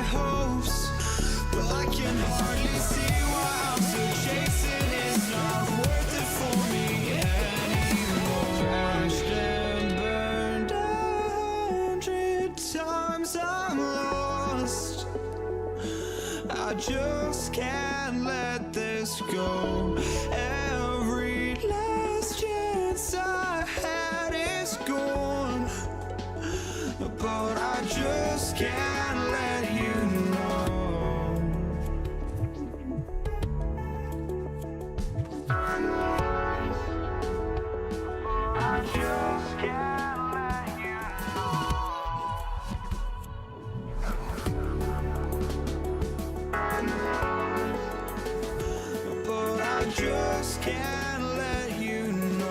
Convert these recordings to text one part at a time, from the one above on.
hopes. Well, I can hardly see why I'm still chasing. It's not worth it for me anymore. Crashed and burned 100 times, I'm lost. I just can't let this go. Every last chance I had is gone, but I just can't let you know. I just can't let you know. But I just can't let you know.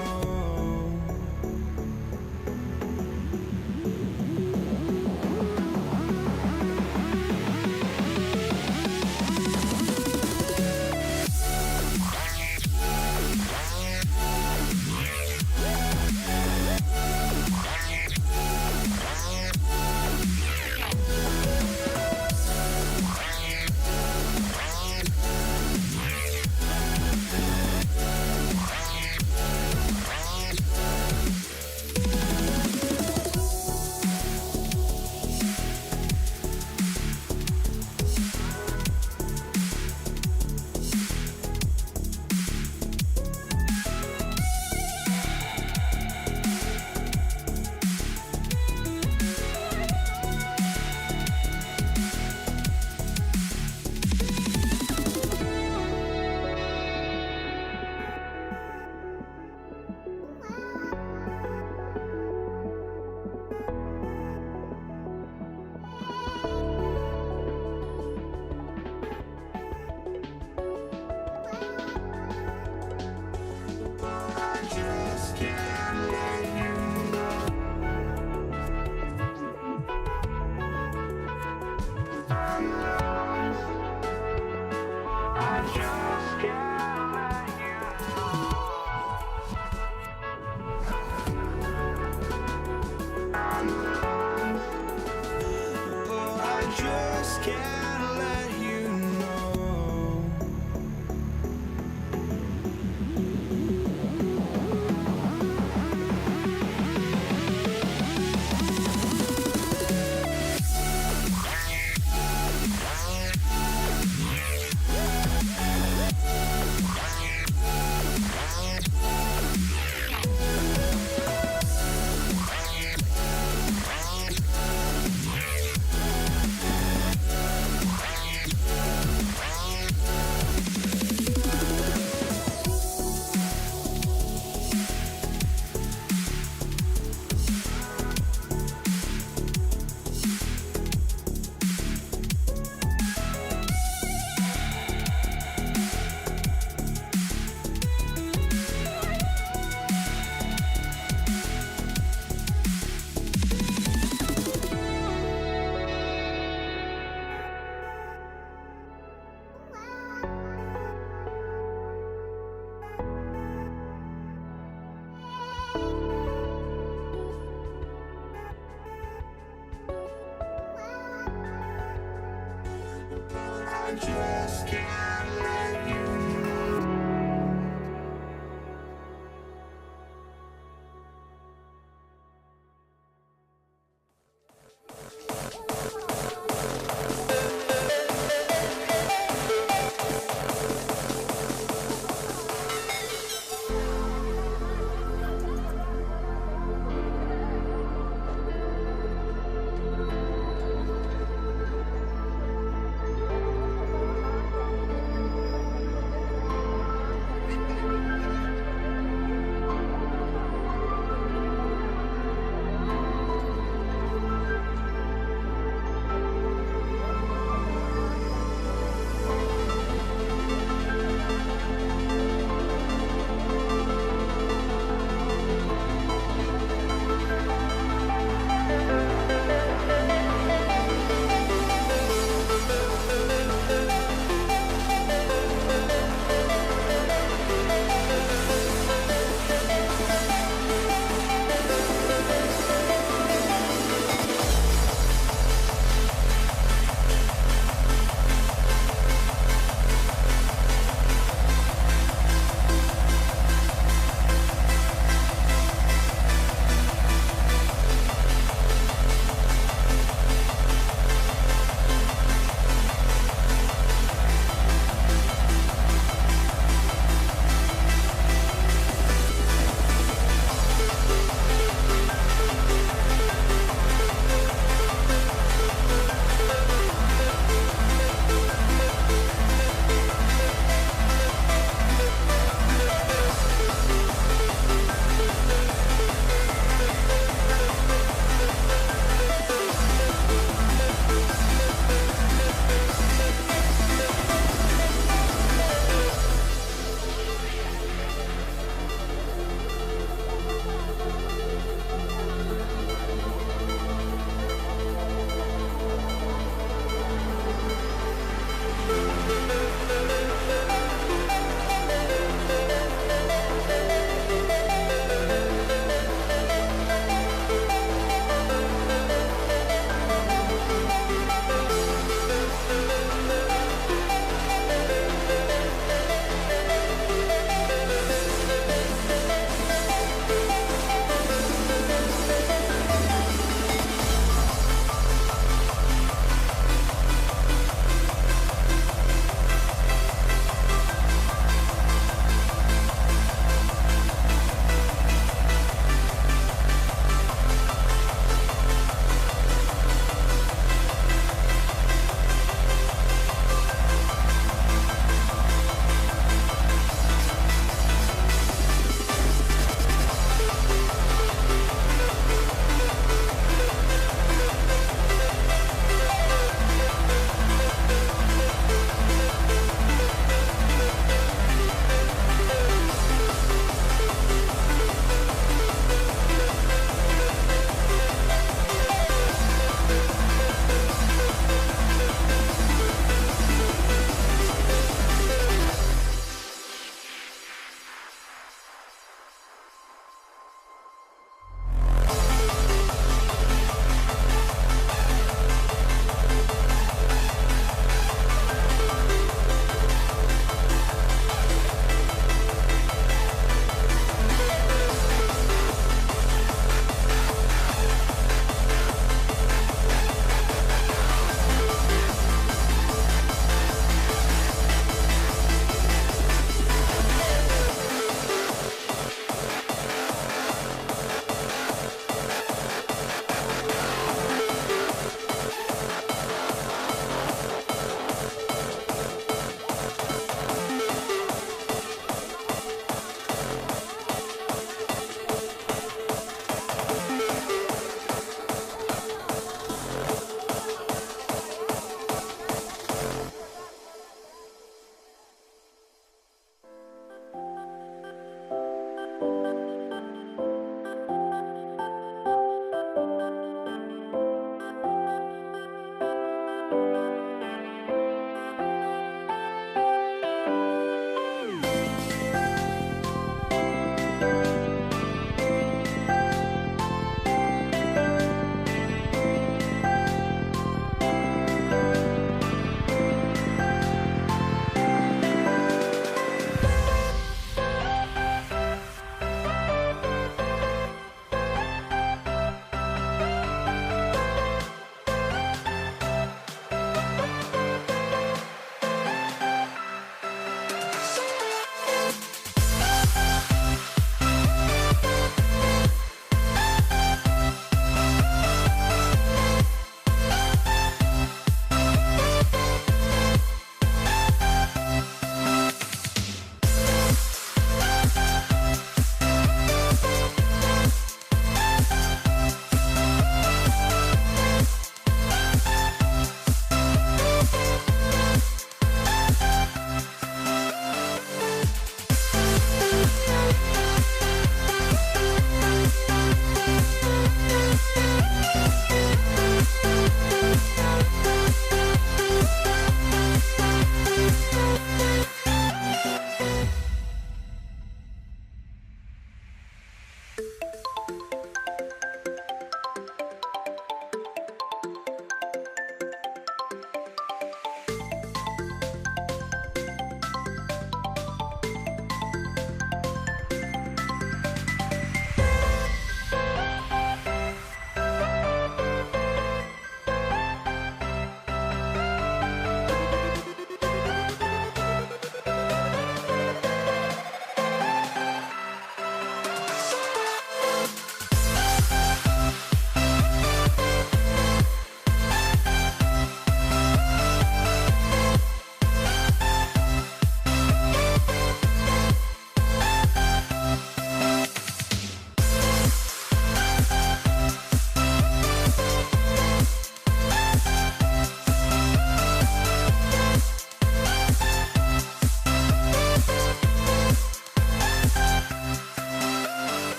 just can't let you know.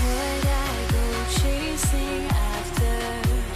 Would I go chasing after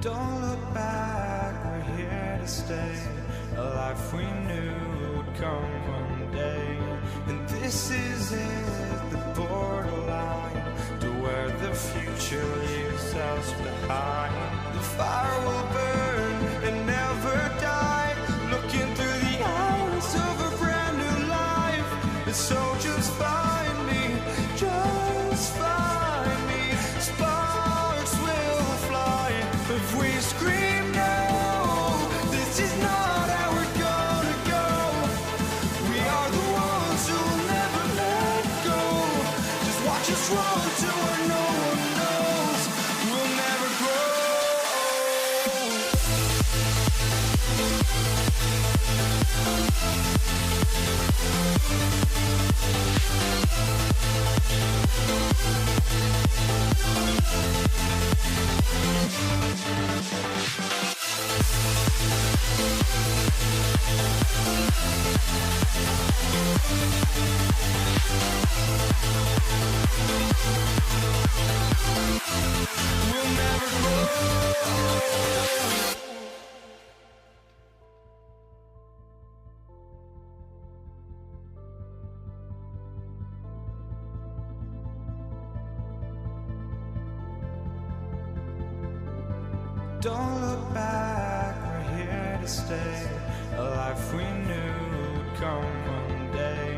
Don't look back, we're here to stay. A life we knew would come one day. And this is it, the borderline to where the future leaves us behind. The fire will burn and never die, looking through the eyes of a brand new life. And so just find me, just find me. Sparks will fly if we scream no. This is not how we're gonna go. We are the ones who'll never let go. Just watch us run to where no one knows. We'll never grow. We'll never grow. Don't look back, we're here to stay. A life we knew would come one day.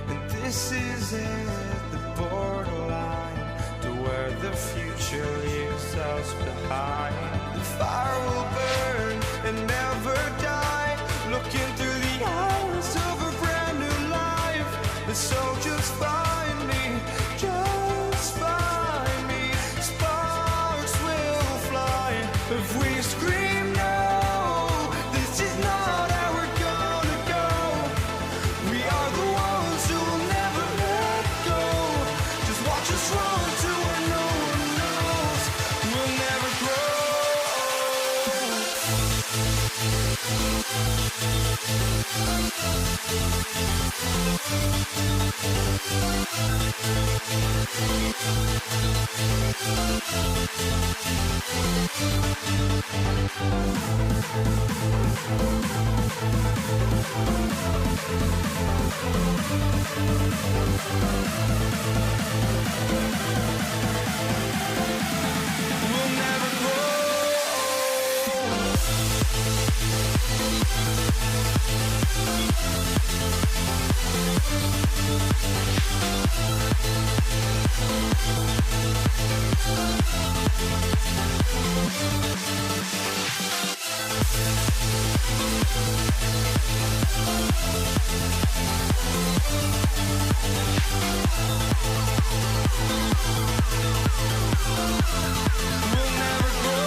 And this is it, the borderline to where the future leaves us behind. The fire will burn and never die, looking through the eyes of a brand new life. And so just find me, just find me. Sparks will fly if we scream no. This is not how we're gonna go. We are the ones who will never let go. Just watch us run to where no one knows. We'll never grow. We'll never grow. We'll never grow.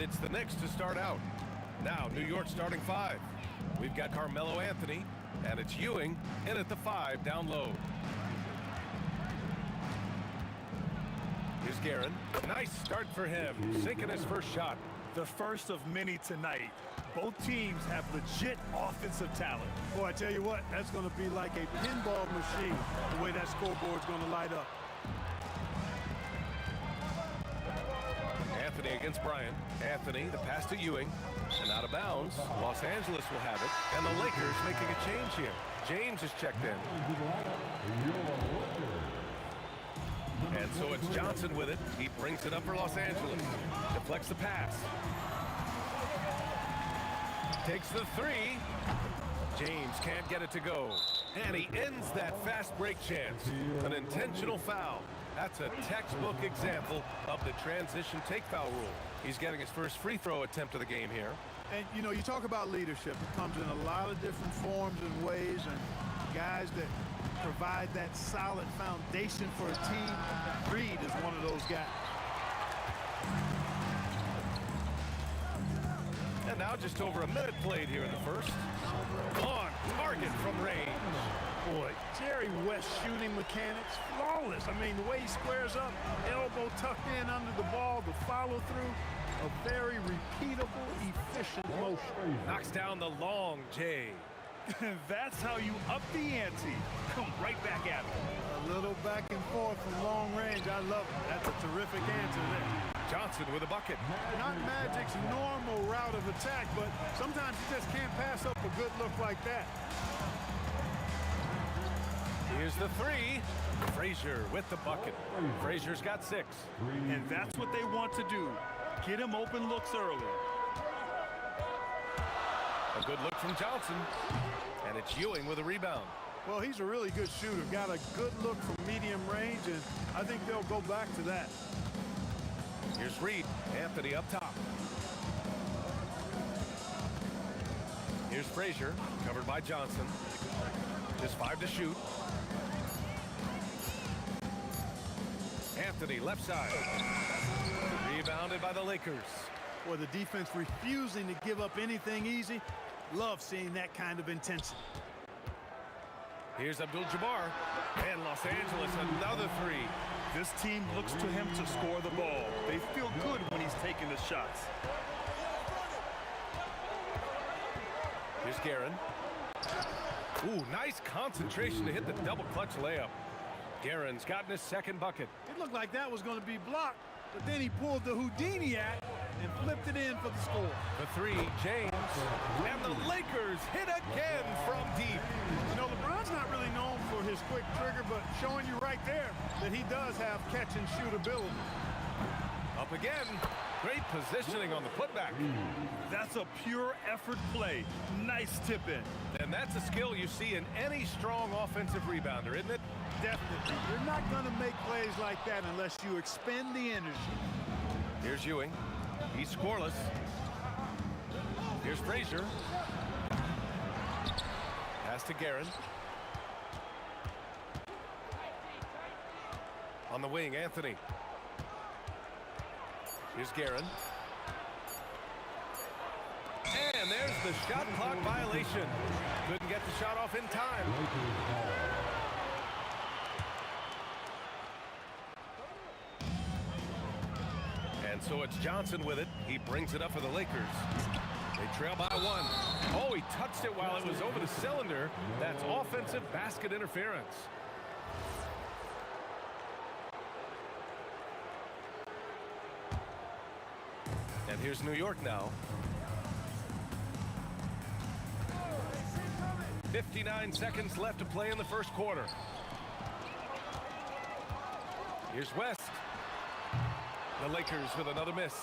it's the Knicks to start out. Now, New York starting 5. We've got Carmelo Anthony, and it's Ewing in at the 5 down low. Here's Guerin. Nice start for him, sinking his first shot. The first of many tonight. Both teams have legit offensive talent. Boy, I tell you what, that's going to be like a pinball machine, the way that scoreboard's going to light up. Anthony against Bryant. Anthony, the pass to Ewing, and out of bounds. Los Angeles will have it, and the Lakers making a change here. James is checked in. And so it's Johnson with it. He brings it up for Los Angeles. Deflects the pass. Takes the 3. James can't get it to go. And he ends that fast break chance. An intentional foul. That's a textbook example of the transition take foul rule. He's getting his first free throw attempt of the game here. And, you know, you talk about leadership. It comes in a lot of different forms and ways, and guys that provide that solid foundation for a team. Reed is one of those guys. And now just over a minute played here in the first. On target from range. Boy, Jerry West shooting mechanics, flawless. I mean, the way he squares up, elbow tucked in under the ball, the follow through, a very repeatable, efficient motion. Knocks down the long J. That's how you up the ante. Come right back at him. A little back and forth from long range. I love it. That's a terrific answer there. Johnson with a bucket. Not Magic's normal route of attack, but sometimes you just can't pass up a good look like that. Here's the 3. Frazier with the bucket. Frazier's got 6. And that's what they want to do. Get him open looks early. A good look from Johnson. And it's Ewing with a rebound. Well, he's a really good shooter. Got a good look from medium range, and I think they'll go back to that. Here's Reed. Anthony up top. Here's Frazier, covered by Johnson. Just 5 to shoot. Anthony, left side. Rebounded by the Lakers. Well, the defense refusing to give up anything easy. Love seeing that kind of intensity. Here's Abdul-Jabbar. And Los Angeles, another 3. This team looks to him to score the ball. They feel good when he's taking the shots. Here's Guerin. Ooh, nice concentration to hit the double clutch layup. Guerin's gotten his second bucket. It looked like that was going to be blocked, but then he pulled the Houdini act and flipped it in for the score. The 3, James. And the Lakers hit again from deep. You know, LeBron's not really known for his quick trigger, but showing you right there that he does have catch and shoot ability. Up again. Great positioning on the putback. That's a pure effort play. Nice tip in. And that's a skill you see in any strong offensive rebounder, isn't it? Definitely. You're not going to make plays like that unless you expend the energy. Here's Ewing. He's scoreless. Here's Frazier. Pass to Guerin. On the wing, Anthony. Here's Guerin. And there's the shot clock violation. Couldn't get the shot off in time. And so it's Johnson with it. He brings it up for the Lakers. They trail by 1. Oh, he touched it while it was over the cylinder. That's offensive basket interference. And here's New York now. 59 seconds left to play in the first quarter. Here's West. The Lakers with another miss.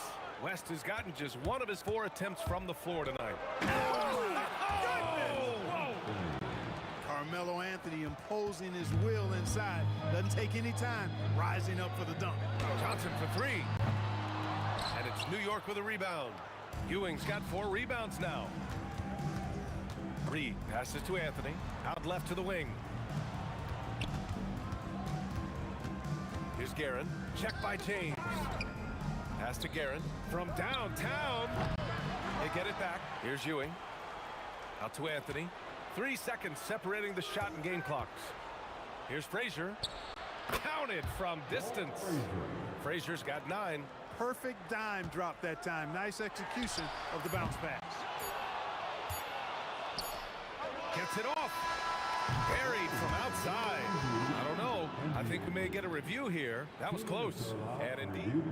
West has gotten just 1 of his 4 attempts from the floor tonight. Oh! Carmelo Anthony imposing his will inside. Doesn't take any time. Rising up for the dunk. Johnson for 3. And it's New York with a rebound. Ewing's got 4 rebounds now. Reed passes to Anthony. Out left to the wing. Here's Guerin. Checked by James. Pass to Guerin from downtown. They get it back. Here's Ewing. Out to Anthony. 3 seconds separating the shot and game clocks. Here's Frazier. Counted from distance. Frazier's got 9. Perfect dime drop that time. Nice execution of the bounce pass. Gets it off. Buried from outside. I don't know. I think we may get a review here. That was close. And indeed,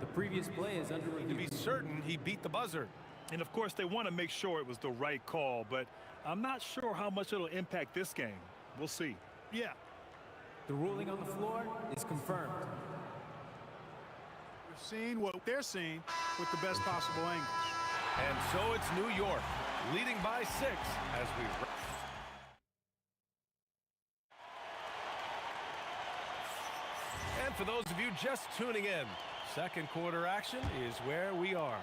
The previous play is under to review. be certain, he beat the buzzer. And of course, they want to make sure it was the right call, but I'm not sure how much it'll impact this game. We'll see. Yeah. The ruling on the floor is confirmed. We're seeing what they're seeing with the best possible angle. And so it's New York, leading by 6 as we... And for those of you just tuning in, second quarter action is where we are.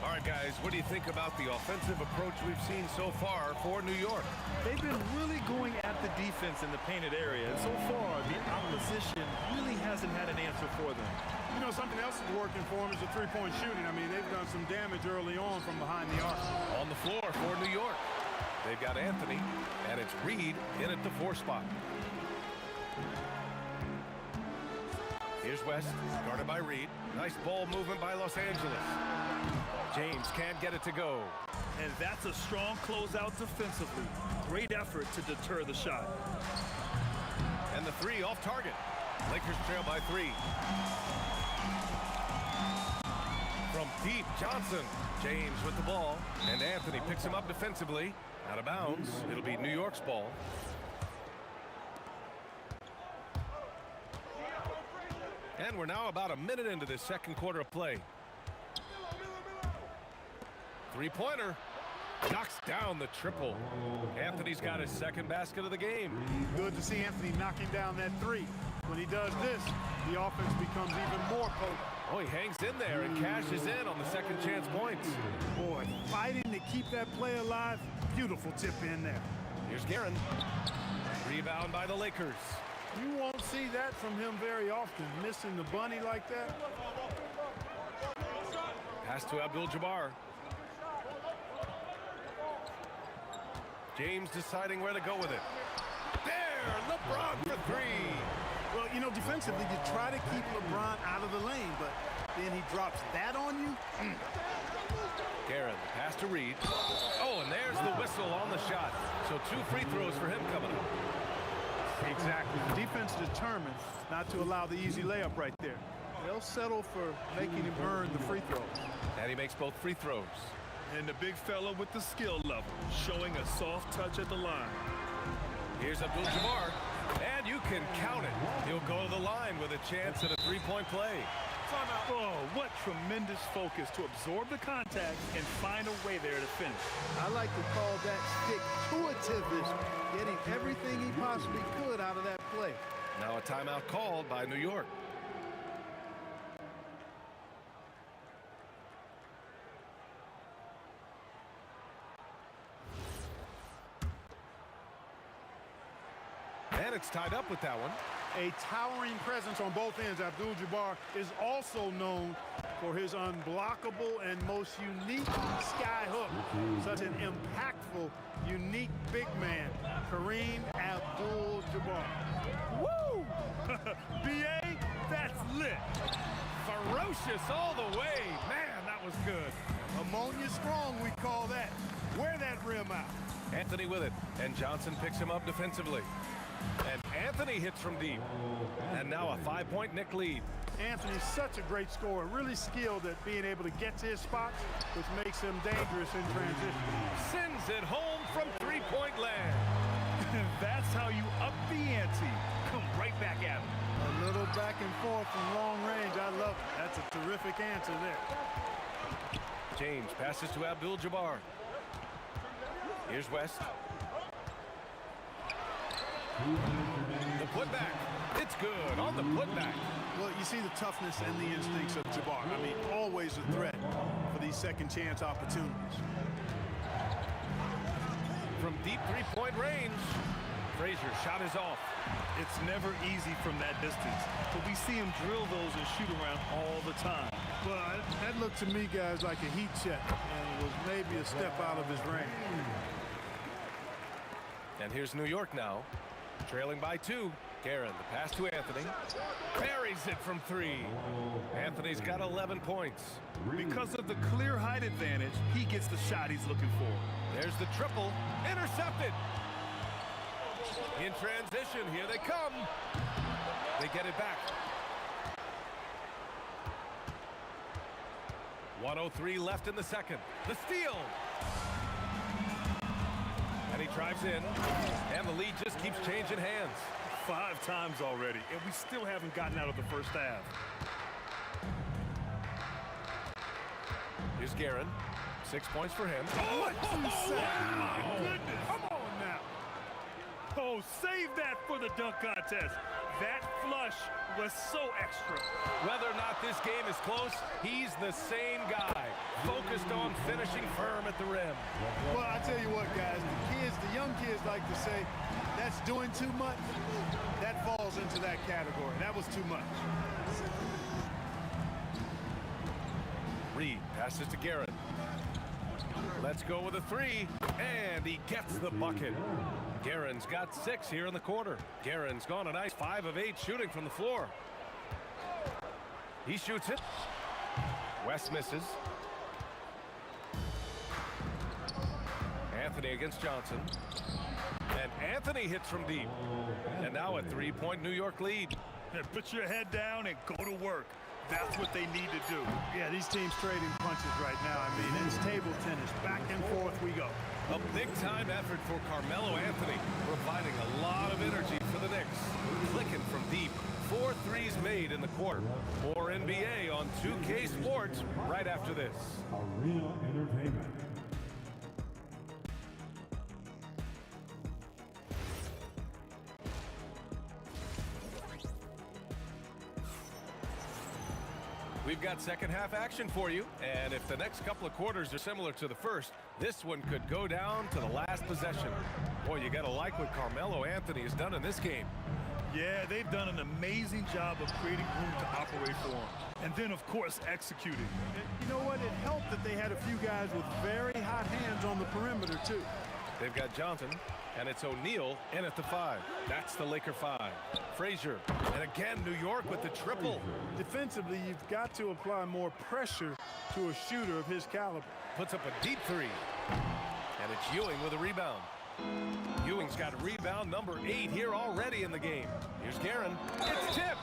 All right, guys, what do you think about the offensive approach we've seen so far for New York? They've been really going at the defense in the painted area, and so far, the opposition really hasn't had an answer for them. You know, something else is working for them is the three-point shooting. I mean, they've done some damage early on from behind the arc. On the floor for New York. They've got Anthony, and it's Reed in at the 4 spot. Here's West, guarded by Reed. Nice ball movement by Los Angeles. James can't get it to go. And that's a strong closeout defensively. Great effort to deter the shot. And the 3 off target. Lakers trail by 3. From deep, Johnson. James with the ball. And Anthony picks him up defensively. Out of bounds. It'll be New York's ball. And we're now about a minute into this second quarter of play. Three-pointer. Knocks down the triple. Anthony's got his second basket of the game. Good to see Anthony knocking down that 3. When he does this, the offense becomes even more potent. Oh, he hangs in there and cashes in on the second chance points. Boy, fighting to keep that play alive. Beautiful tip in there. Here's Guerin. Rebound by the Lakers. You won't see that from him very often, missing the bunny like that. Pass to Abdul-Jabbar. James deciding where to go with it. There, LeBron for 3. Well, you know, defensively, you try to keep LeBron out of the lane, but then he drops that on you. Guerin, pass to Reed. Oh, and there's the whistle on the shot. So 2 free throws for him coming up. Exactly. The defense determined not to allow the easy layup right there. They'll settle for making him earn the free throws. And he makes both free throws. And the big fella with the skill level, showing a soft touch at the line. Here's Abdul-Jabbar. And you can count it. He'll go to the line with a chance at a 3-point play. Oh, what tremendous focus to absorb the contact and find a way there to finish. I like to call that stick-to-itiveness, getting everything he possibly could out of that play. Now a timeout called by New York. And it's tied up with that one. A towering presence on both ends. Abdul-Jabbar is also known for his unblockable and most unique sky hook. Such an impactful, unique big man, Kareem Abdul-Jabbar. Woo! B.A., that's lit. Ferocious all the way. Man, that was good. Ammonia strong, we call that. Wear that rim out. Anthony with it. And Johnson picks him up defensively. And Anthony hits from deep. And now a 5-point Knick lead. Anthony's such a great scorer, really skilled at being able to get to his spots, which makes him dangerous in transition. Sends it home from 3-point land. That's how you up the ante. Come right back at him. A little back and forth from long range. I love it. That's a terrific answer there. James passes to Abdul-Jabbar. Here's West. The putback. It's good on the putback. Well, you see the toughness and the instincts of Jabbar. I mean, always a threat for these second chance opportunities. From deep 3-point range, Frazier's shot is off. It's never easy from that distance, but we see him drill those and shoot around all the time. Well, that looked to me, guys, like a heat check, and was maybe a step out of his range. And here's New York now, trailing by 2. Guerin, the pass to Anthony. Buries it from 3. Anthony's got 11 points. Because of the clear height advantage, he gets the shot he's looking for. There's the triple. Intercepted. In transition, here they come. They get it back. 1:03 left in the second. The steal. And he drives in. And the lead just keeps changing hands. 5 times already, and we still haven't gotten out of the first half. Here's Guerin. 6 points for him. What you say? My goodness. Come on now. Oh, save that for the dunk contest. That flush was so extra. Whether or not this game is close, he's the same guy, focused on finishing firm at the rim. Well, I tell you what, guys, the young kids like to say, that's doing too much. That falls into that category. That was too much. Reed passes to Guerin. Let's go with a 3, and he gets the bucket. Guerin's got 6 here in the quarter. Guerin's gone a nice 5 of 8 shooting from the floor. He shoots it. West misses. Anthony against Johnson. And Anthony hits from deep. And now a 3-point New York lead. Put your head down and go to work. That's what they need to do. Yeah, these teams trading punches right now. I mean, it's table tennis. Back and forth we go. A big-time effort for Carmelo Anthony, providing a lot of energy for the Knicks. Clicking from deep. 4 threes made in the quarter. More NBA on 2K Sports right after this. Arena Entertainment. We've got second half action for you, and if the next couple of quarters are similar to the first, this one could go down to the last possession. Boy, you gotta like what Carmelo Anthony has done in this game. Yeah, they've done an amazing job of creating room to operate for him. And then, of course, executing. You know what? It helped that they had a few guys with very hot hands on the perimeter, too. They've got Johnson, and it's O'Neal in at the 5. That's the Laker 5. Frazier, and again, New York with the triple. Defensively, you've got to apply more pressure to a shooter of his caliber. Puts up a deep 3. And it's Ewing with a rebound. Ewing's got rebound number 8 here already in the game. Here's Guerin. It's tipped.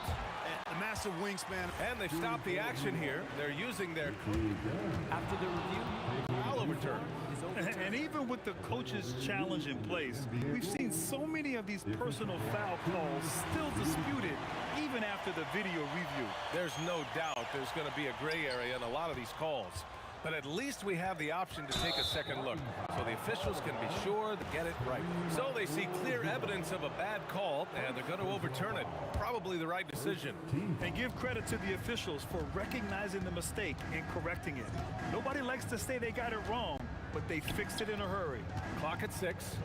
A massive wingspan. And they stop the action here. They're using their After the review, foul overturn. is overturned. And even with the coach's challenge in place, we've seen so many of these personal foul calls still disputed even after the video review. There's no doubt there's going to be a gray area in a lot of these calls. But at least we have the option to take a second look, so the officials can be sure to get it right. So they see clear evidence of a bad call, and they're going to overturn it. Probably the right decision. And give credit to the officials for recognizing the mistake and correcting it. Nobody likes to say they got it wrong, but they fixed it in a hurry. Clock at 6.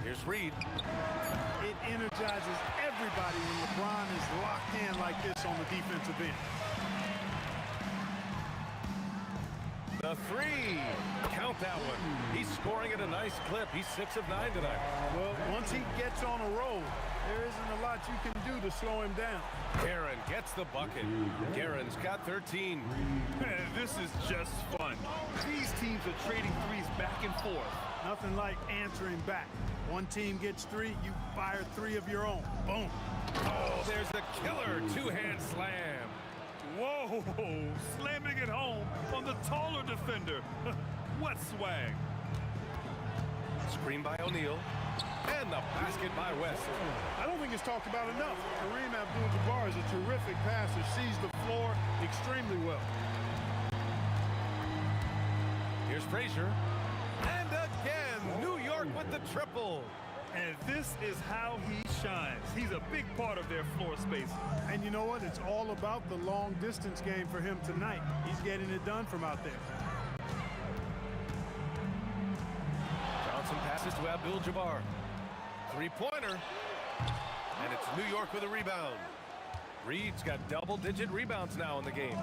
Here's Reed. It energizes everybody when LeBron is locked in like this on the defensive end. The 3. Count that one. He's scoring at a nice clip. He's 6 of 9 tonight. Well, once he gets on a roll, there isn't a lot you can do to slow him down. Guerin gets the bucket. Guerin's got 13. This is just fun. These teams are trading threes back and forth. Nothing like answering back. One team gets 3, you fire 3 of your own. Boom. Oh, there's the killer 2-hand slam. Whoa, slamming it home on the taller defender. What swag. Screen by O'Neal. And the basket by West. I don't think it's talked about enough. Kareem Abdul-Jabbar is a terrific passer, sees the floor extremely well. Here's Frazier. And again, New York with the triple. And this is how he shines. He's a big part of their floor space. And you know what? It's all about the long distance game for him tonight. He's getting it done from out there. Johnson passes to Abdul-Jabbar. 3-pointer. And it's New York with a rebound. Reed's got double-digit rebounds now in the game.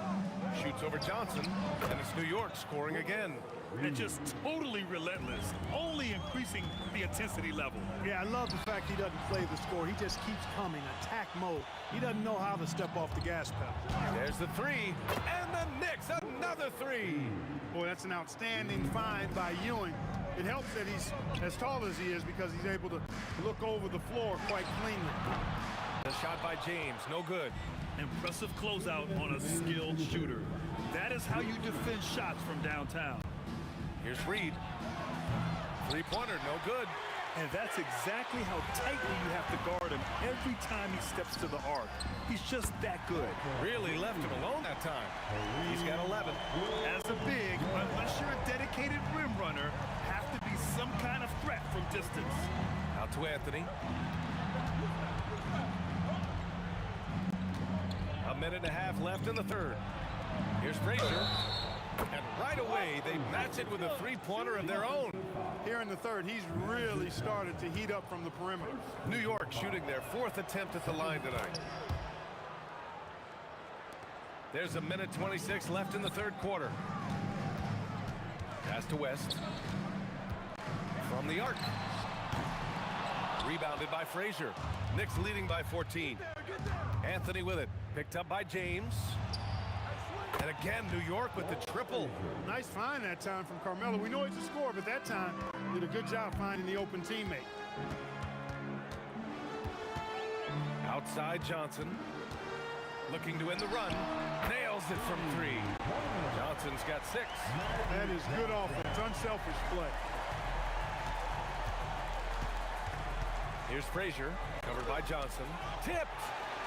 Shoots over Johnson, and it's New York scoring again. And just totally relentless, only increasing the intensity level. Yeah, I love the fact he doesn't play the score. He just keeps coming, attack mode. He doesn't know how to step off the gas pedal. There's the three, and the Knicks, another three. Boy, that's an outstanding find by Ewing. It helps that he's as tall as he is because he's able to look over the floor quite cleanly. The shot by James, no good. Impressive closeout on a skilled shooter. That is how you defend shots from downtown. Here's Reed. Three-pointer, no good. And that's exactly how tightly you have to guard him every time he steps to the arc. He's just that good. Really left him alone that time. He's got 11. As a big, unless you're a dedicated rim runner, have to be some kind of threat from distance. Out to Anthony. A minute and a half left in the third. Here's Frazier. And right away, they match it with a three-pointer of their own. Here in the third, he's really started to heat up from the perimeter. New York shooting their fourth attempt at the line tonight. There's a minute 26 left in the third quarter. Pass to West. From the arc. Rebounded by Frazier. Knicks leading by 14. Anthony with it. Picked up by James. And again, New York with the triple. Nice find that time from Carmelo. We know he's a scorer, but that time did a good job finding the open teammate. Outside Johnson. Looking to end the run. Nails it from three. Johnson's got 6. That is good offense, unselfish play. Here's Frazier, covered by Johnson. Tipped.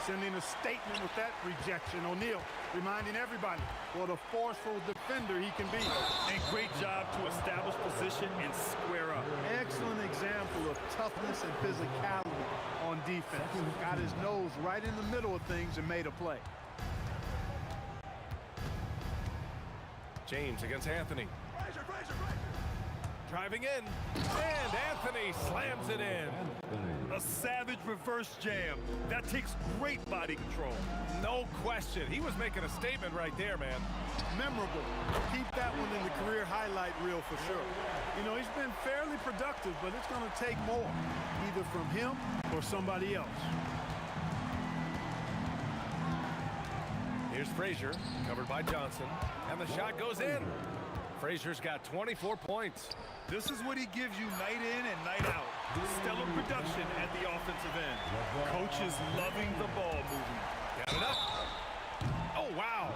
Sending a statement with that rejection. O'Neal reminding everybody what a forceful defender he can be. And great job to establish position and square up. Excellent example of toughness and physicality on defense. Got his nose right in the middle of things and made a play. James against Anthony. Driving in, and Anthony slams it in. A savage reverse jam. That takes great body control. No question. He was making a statement right there, man. Memorable. Keep that one in the career highlight reel for sure. You know, he's been fairly productive, but it's going to take more, either from him or somebody else. Here's Frazier, covered by Johnson, and the shot goes in. Frazier's got 24 points. This is what he gives you night in and night out. Stellar production at the offensive end. Coach is loving the ball movement. Got it up. Oh, wow.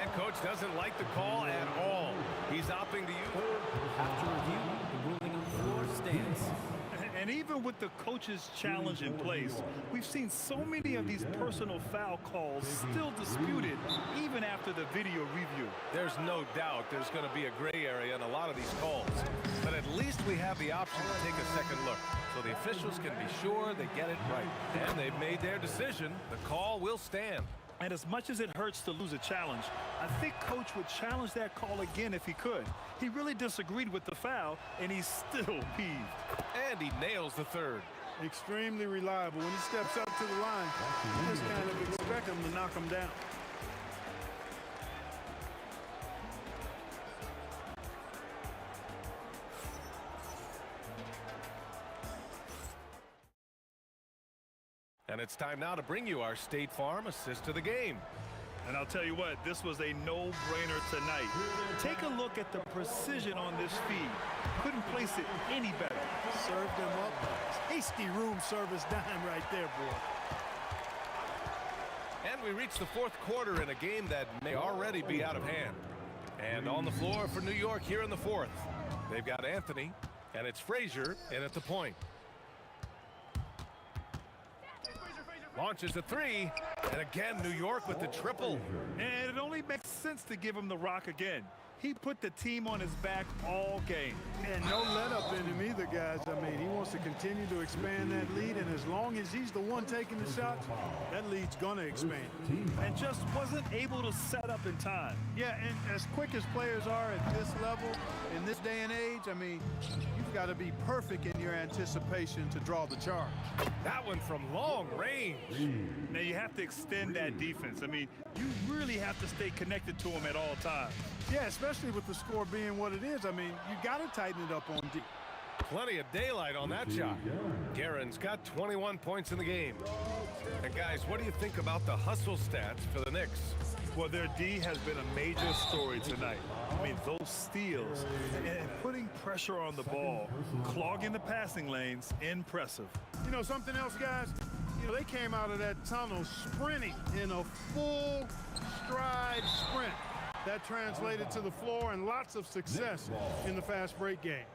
And coach doesn't like the call at all. He's opting to use it. After review, the ruling on the floor stands. And even with the coach's challenge in place, we've seen so many of these personal foul calls still disputed even after the video review. There's no doubt there's going to be a gray area in a lot of these calls. But at least we have the option to take a second look, so the officials can be sure they get it right. And they've made their decision. The call will stand. And as much as it hurts to lose a challenge, I think Coach would challenge that call again if he could. He really disagreed with the foul, and he's still peeved. And he nails the third. Extremely reliable. When he steps up to the line, you just kind of expect him to knock him down. And it's time now to bring you our State Farm assist to the game. And I'll tell you what, this was a no-brainer tonight. Take a look at the precision on this feed. Couldn't place it any better. Served him up. Hasty room service dime right there, boy. And we reach the fourth quarter in a game that may already be out of hand. And on the floor for New York here in the fourth. They've got Anthony, and it's Frazier in at the point. Launches a three, and again, New York with the triple. And it only makes sense to give him the rock again. He put the team on his back all game. And no let up in him either, guys. I mean, he wants to continue to expand that lead, and as long as he's the one taking the shots, that lead's going to expand. And just wasn't able to set up in time. Yeah, and as quick as players are at this level, in this day and age, I mean, you've got to be perfect in your anticipation to draw the charge. That one from long range. Now, you have to extend that defense. I mean, you really have to stay connected to him at all times. Yeah, especially with the score being what it is. I mean, you got to tighten it up on D. Plenty of daylight on that shot. Guerin's got 21 points in the game. And guys, what do you think about the hustle stats for the Knicks? Well, their D has been a major story tonight. I mean, those steals and putting pressure on the ball, clogging the passing lanes, impressive. You know, something else, guys? You know, they came out of that tunnel sprinting in a full stride sprint. That translated to the floor and lots of success in the fast break game.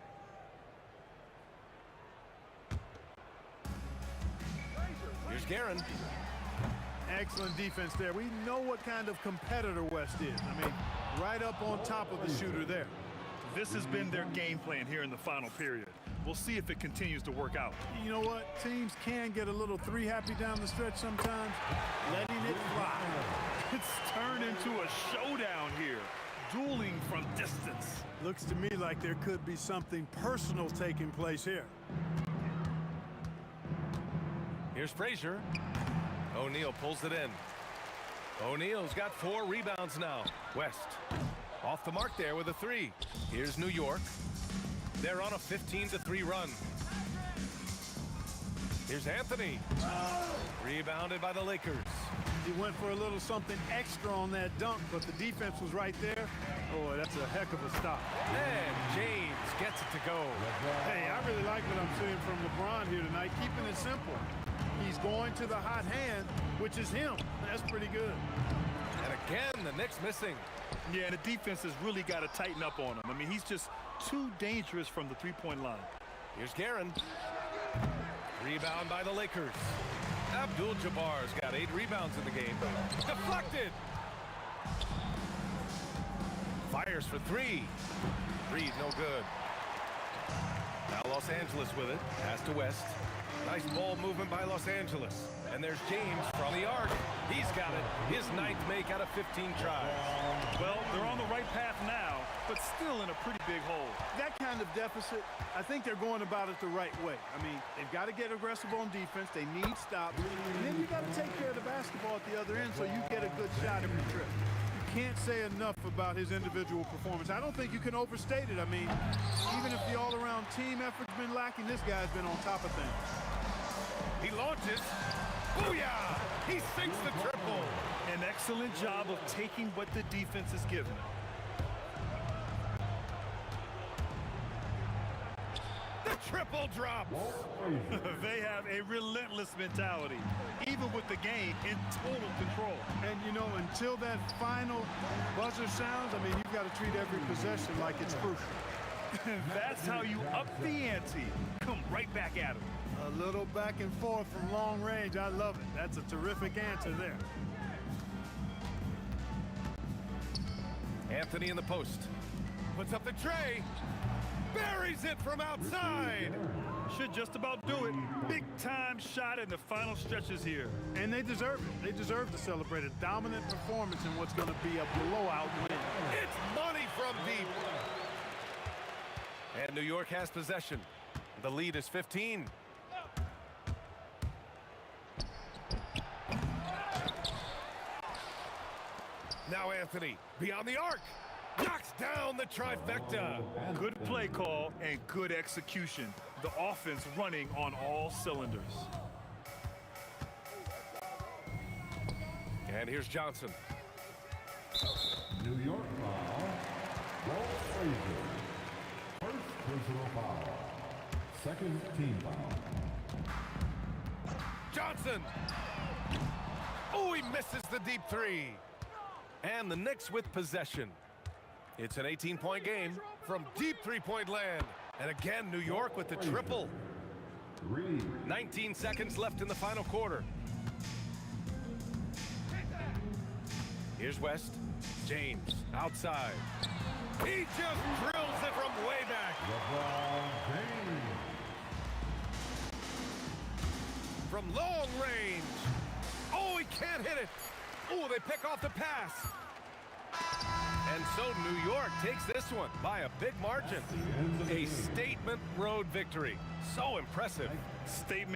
Here's Guerin. Excellent defense there. We know what kind of competitor West is. I mean, right up on top of the shooter there. This has been their game plan here in the final period. We'll see if it continues to work out. You know what? Teams can get a little three happy down the stretch sometimes. Letting it fly. It's turned into a showdown here, dueling from distance. Looks to me like there could be something personal taking place here. Here's Frazier. O'Neal pulls it in. O'Neal's got 4 rebounds now. West off the mark there with a 3. Here's New York. They're on a 15-3 run. Here's Anthony. Rebounded by the Lakers. He went for a little something extra on that dunk, but the defense was right there. Boy, that's a heck of a stop. And James gets it to go. Hey, I really like what I'm seeing from LeBron here tonight, keeping it simple. He's going to the hot hand, which is him. That's pretty good. And again, the Knicks missing. Yeah, the defense has really got to tighten up on him. I mean, he's just too dangerous from the three-point line. Here's Guerin. Rebound by the Lakers. Abdul-Jabbar's got 8 rebounds in the game. Deflected. Fires for 3. Reed, no good. Now Los Angeles with it. Pass to West. Nice ball movement by Los Angeles. And there's James from the arc. He's got it. His 9th make out of 15 tries. Well, they're on the right path now, but still in a pretty big hole. That kind of deficit, I think they're going about it the right way. I mean, they've got to get aggressive on defense. They need stops. And then you got to take care of the basketball at the other end so you get a good shot every trip. You can't say enough about his individual performance. I don't think you can overstate it. I mean, even if the all-around team effort's been lacking, this guy's been on top of things. He launches. Booyah! He sinks the triple. An excellent job of taking what the defense is given. The triple drops. They have a relentless mentality, even with the game in total control. And, you know, until that final buzzer sounds, I mean, you've got to treat every possession like it's crucial. That's how you up the ante. Come right back at him. A little back and forth from long range. I love it. That's a terrific answer there. Anthony in the post. Puts up the tray. Buries it from outside. Should just about do it. Big time shot in the final stretches here. And they deserve it. They deserve to celebrate a dominant performance in what's going to be a blowout win. It's money from deep. And New York has possession. The lead is 15. Now Anthony, beyond the arc, knocks down the trifecta. Good play call and good execution. The offense running on all cylinders. And here's Johnson. New York foul. Walt Frazier. First personal foul. Second team foul. Johnson. Oh, he misses the deep 3. And the Knicks with possession. It's an 18-point game from deep three-point land. And again, New York with the triple. 19 seconds left in the final quarter. Here's West. James outside. He just drills it from way back. LeBron James. From long range. Oh, he can't hit it. Oh, they pick off the pass. And so New York takes this one by a big margin. A statement road victory. So impressive. Statement.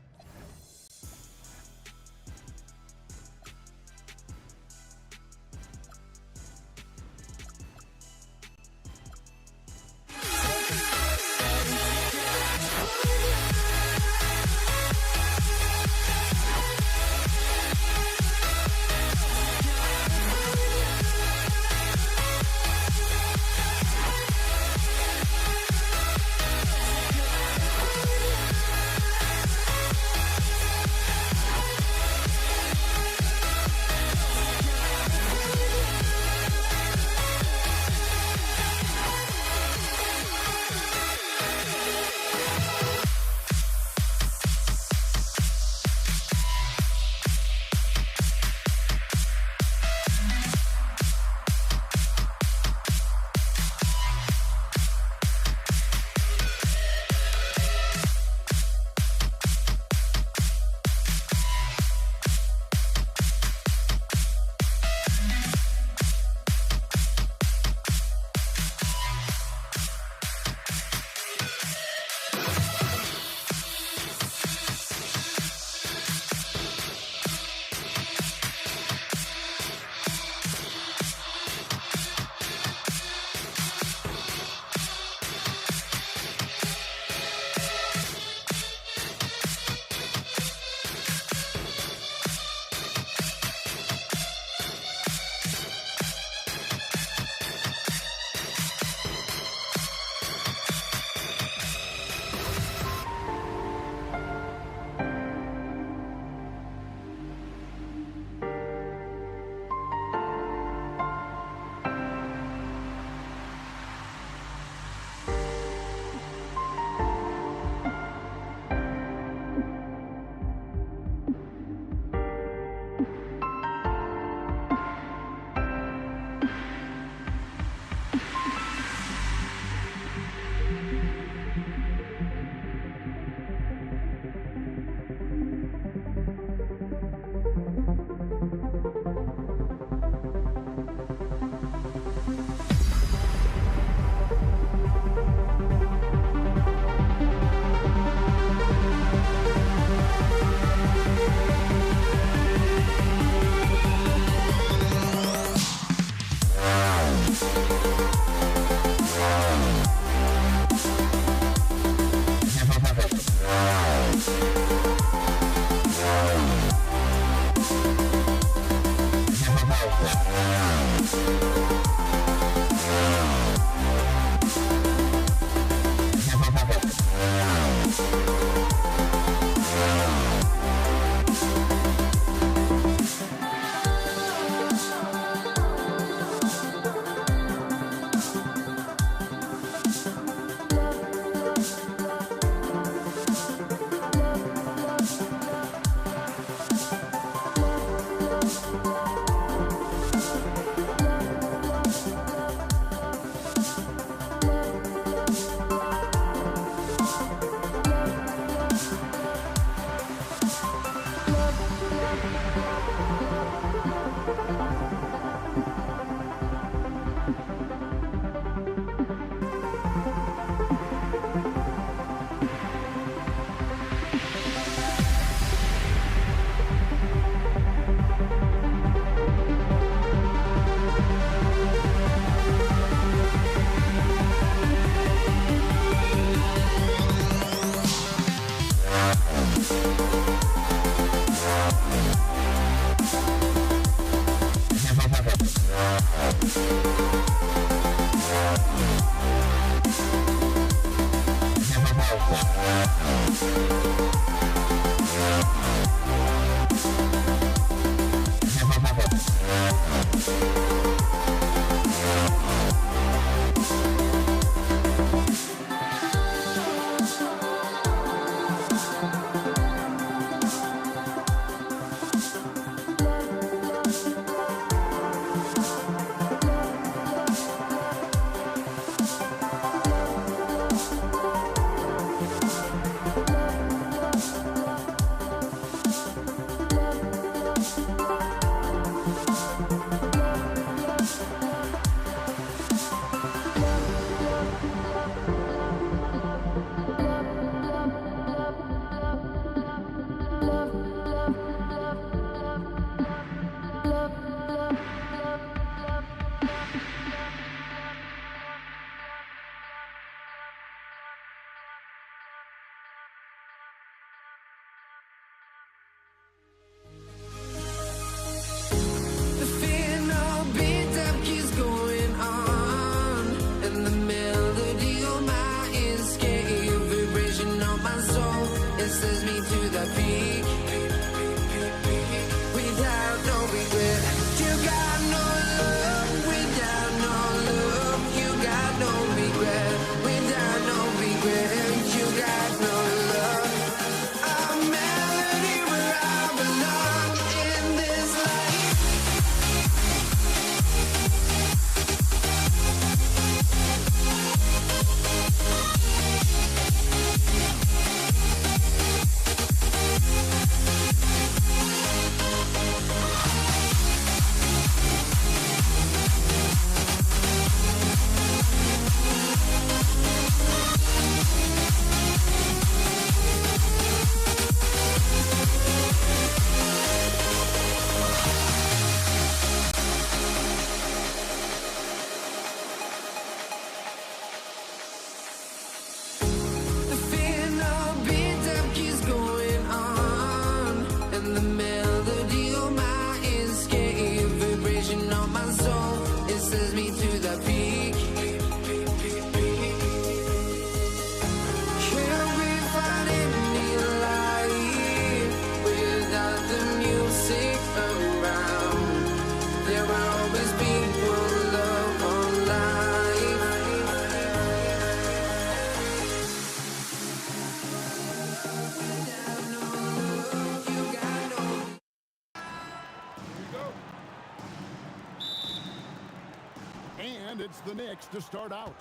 And it's the Knicks to start out.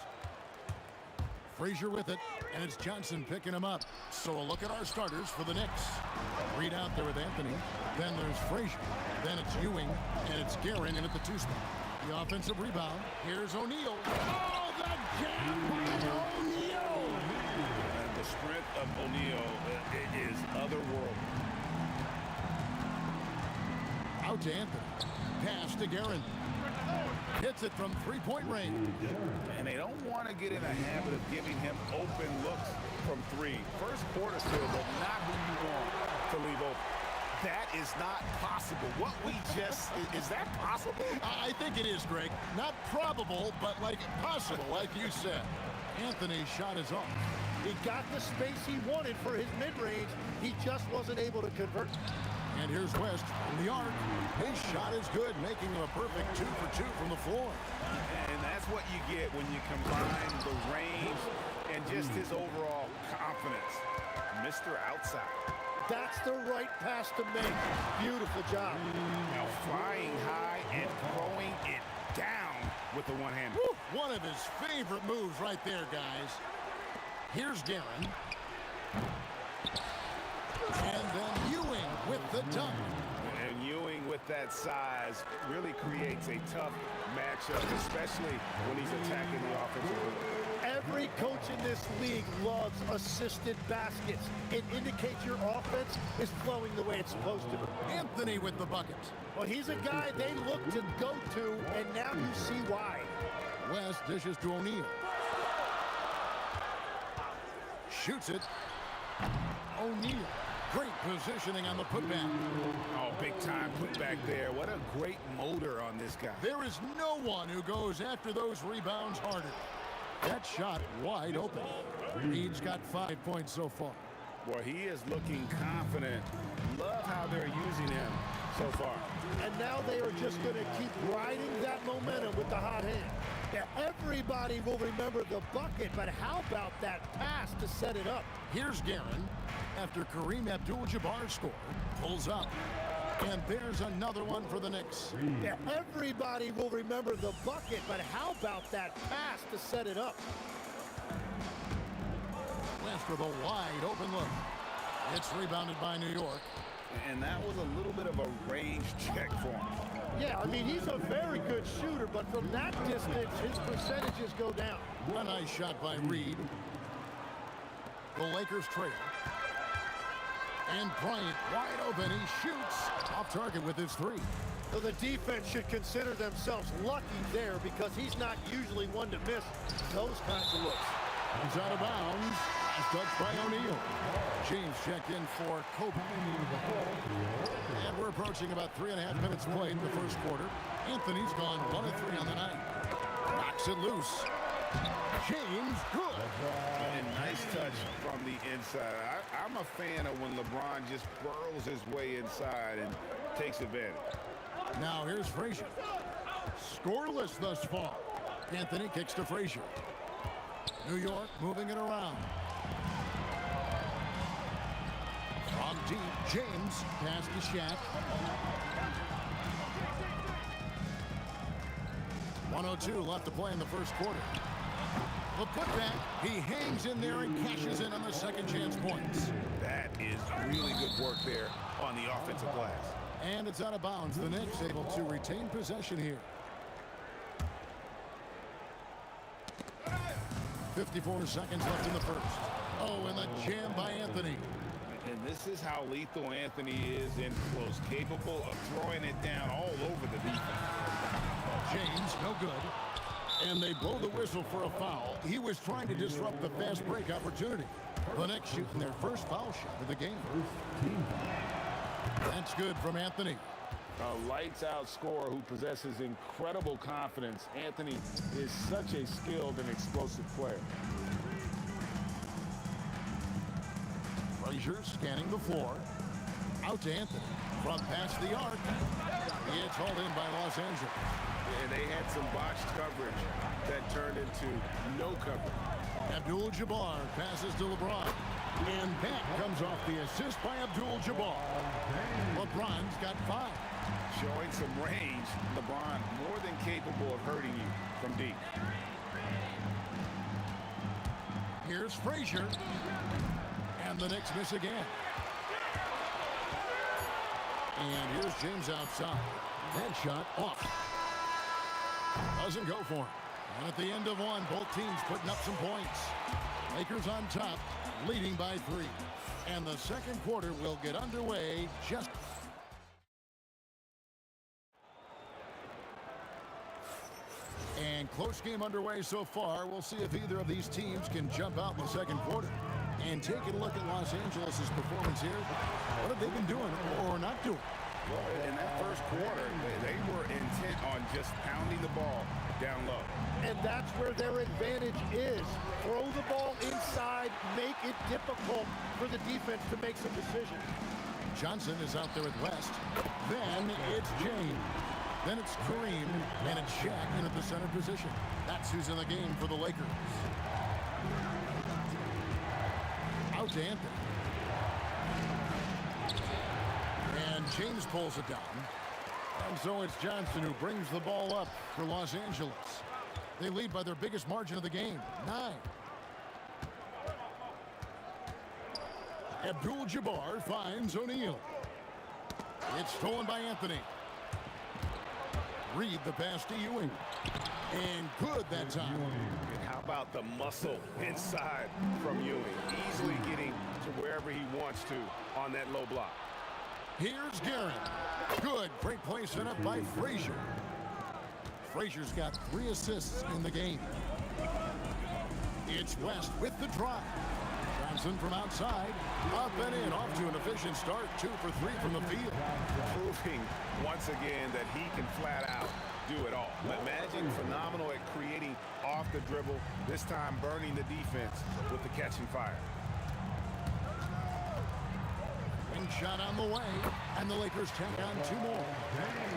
Frazier with it, and it's Johnson picking him up. So a look at our starters for the Knicks. Reed out there with Anthony. Then there's Frazier. Then it's Ewing, and it's Guerin in at the 2 spot. The offensive rebound. Here's O'Neal. Oh, the jam by O'Neal! And the strength of O'Neal is otherworldly. Out to Anthony. Pass to Guerin. Hits it from 3-point range. And they don't want to get in a habit of giving him open looks from 3. First quarter still, but not who you want to leave open. That is not possible. What we just, is that possible? I think it is, Greg. Not probable, but like possible, like you said. Anthony's shot is off. He got the space he wanted for his mid-range. He just wasn't able to convert. And here's West from the arc. His shot is good, making him a perfect 2 for 2 from the floor. And that's what you get when you combine the range and just his overall confidence. Mr. Outside. That's the right pass to make. Beautiful job. Now flying high and throwing it down with the one-hand. One of his favorite moves right there, guys. Here's Guerin. And then Ewing with the dunk. And Ewing with that size really creates a tough matchup, especially when he's attacking the offensive board. Every coach in this league loves assisted baskets. It indicates your offense is flowing the way it's supposed to. Anthony with the bucket. Well, he's a guy they look to go to, and now you see why. West dishes to O'Neal. Shoots it. O'Neal. Great positioning on the putback. Oh, big time putback there. What a great motor on this guy. There is no one who goes after those rebounds harder. That shot wide open. Reed's got 5 points so far. Boy, he is looking confident. Love how they're using him so far. And now they are just going to keep riding that momentum with the hot hand. Now, everybody will remember the bucket, but how about that pass to set it up? Here's Guerin. After Kareem Abdul-Jabbar scored, pulls up. And there's another one for the Knicks. Yeah, everybody will remember the bucket, but how about that pass to set it up? West with a wide open look. It's rebounded by New York. And that was a little bit of a range check for him. Yeah, I mean, he's a very good shooter, but from that distance, his percentages go down. A nice shot by Reed. The Lakers trail. And Bryant wide open. He shoots off target with his 3. So the defense should consider themselves lucky there because he's not usually one to miss those kinds of looks. He's out of bounds. Touched by O'Neal. James checked in for Kobe. And we're approaching about 3.5 minutes played in the first quarter. Anthony's gone 1 of 3 on the night. Knocks it loose. James, good. And nice touch from the inside. I'm a fan of when LeBron just burrows his way inside and takes advantage. Now here's Frazier. Scoreless thus far. Anthony kicks to Frazier. New York moving it around. From deep, James pass to Shaq. 1:02 left to play in the first quarter. The putback, he hangs in there and cashes in on the second chance points. That is really good work there on the offensive glass. And it's out of bounds. The Knicks able to retain possession here. 54 seconds left in the first. Oh, and the jam by Anthony. And this is how lethal Anthony is in close, capable of throwing it down all over the defense. James, no good. And they blow the whistle for a foul. He was trying to disrupt the fast break opportunity. The Knicks shooting their first foul shot of the game. That's good from Anthony. A lights-out scorer who possesses incredible confidence. Anthony is such a skilled and explosive player. Frazier scanning the floor. Out to Anthony. From past the arc. It's hauled in by Los Angeles. And they had some botched coverage that turned into no coverage. Abdul-Jabbar passes to LeBron. And that comes off the assist by Abdul-Jabbar. LeBron's got 5. Showing some range, LeBron more than capable of hurting you from deep. Here's Frazier. And the Knicks miss again. And here's James outside. That shot off. Doesn't go for him. And at the end of one, both teams putting up some points. Lakers on top, leading by 3. And the second quarter will get underway just... And close game underway so far. We'll see if either of these teams can jump out in the second quarter. And taking a look at Los Angeles' performance here. What have they been doing or not doing? Well, in that first quarter, they were intent on just pounding the ball down low. And that's where their advantage is. Throw the ball inside, make it difficult for the defense to make some decisions. Johnson is out there at West. Then it's James. Then it's Kareem, and it's Shaq in at the center position. That's who's in the game for the Lakers. Out to Anthony. And James pulls it down. And so it's Johnson who brings the ball up for Los Angeles. They lead by their biggest margin of the game, 9. Abdul-Jabbar finds O'Neal. It's stolen by Anthony. Reed the pass to Ewing. And good that time. And how about the muscle inside from Ewing? Easily getting to wherever he wants to on that low block. Here's Garrett. Good. Great play set up by Frazier. Frazier's got 3 assists in the game. It's West with the drive. Johnson from outside. Up and in. Off to an efficient start. 2 for 3 from the field. Proving once again that he can flat out do it all. Magic phenomenal at creating off the dribble. This time burning the defense with the catch and fire. Wing shot on the way. And the Lakers tack on 2 more.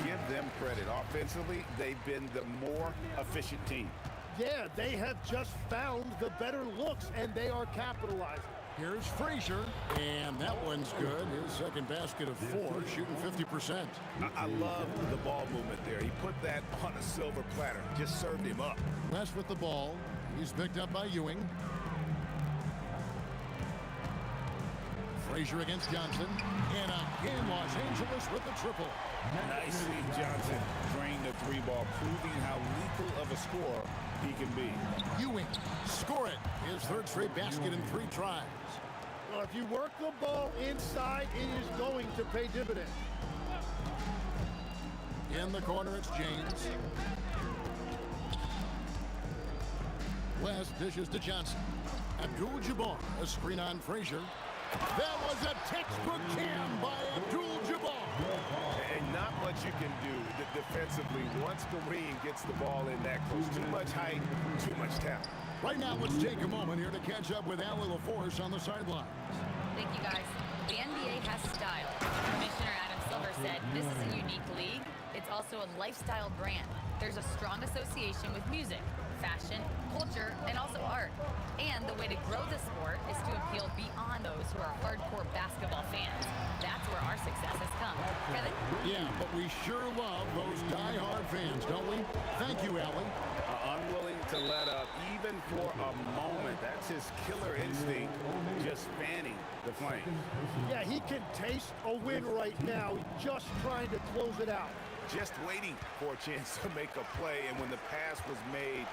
Give them credit. Offensively, they've been the more efficient team. Yeah, they have just found the better looks, and they are capitalizing. Here's Frazier, and that one's good. His second basket of 4, shooting 50%. I love the ball movement there. He put that on a silver platter, just served him up. West with the ball. He's picked up by Ewing. Frazier against Johnson. And again, Los Angeles with the triple. Nicely, Johnson drained the 3-ball, proving how lethal of a scorer he can be. Ewing, score it. His third straight basket in 3 tries. Well, if you work the ball inside, it is going to pay dividends. In the corner, it's James. West dishes to Johnson. Abdul-Jabbar, a screen on Frazier. That was a textbook jam by Abdul-Jabbar. And not much you can do defensively once Kareem gets the ball in that close. Too much height, too much talent. Right now, let's take a moment here to catch up with Allie LaForce on the sideline. Thank you, guys. The NBA has style. Commissioner Adam Silver said this is a unique league. It's also a lifestyle brand. There's a strong association with music, fashion, culture, and also art. And the way to grow the sport is to appeal beyond those who are hardcore basketball fans. That's where our success has come. Kevin? Yeah, but we sure love those die-hard fans, don't we? Thank you, Allie. Unwilling to let up even for a moment. That's his killer instinct, just fanning the flame. Yeah, he can taste a win right now, just trying to close it out. Just waiting for a chance to make a play, and when the pass was made,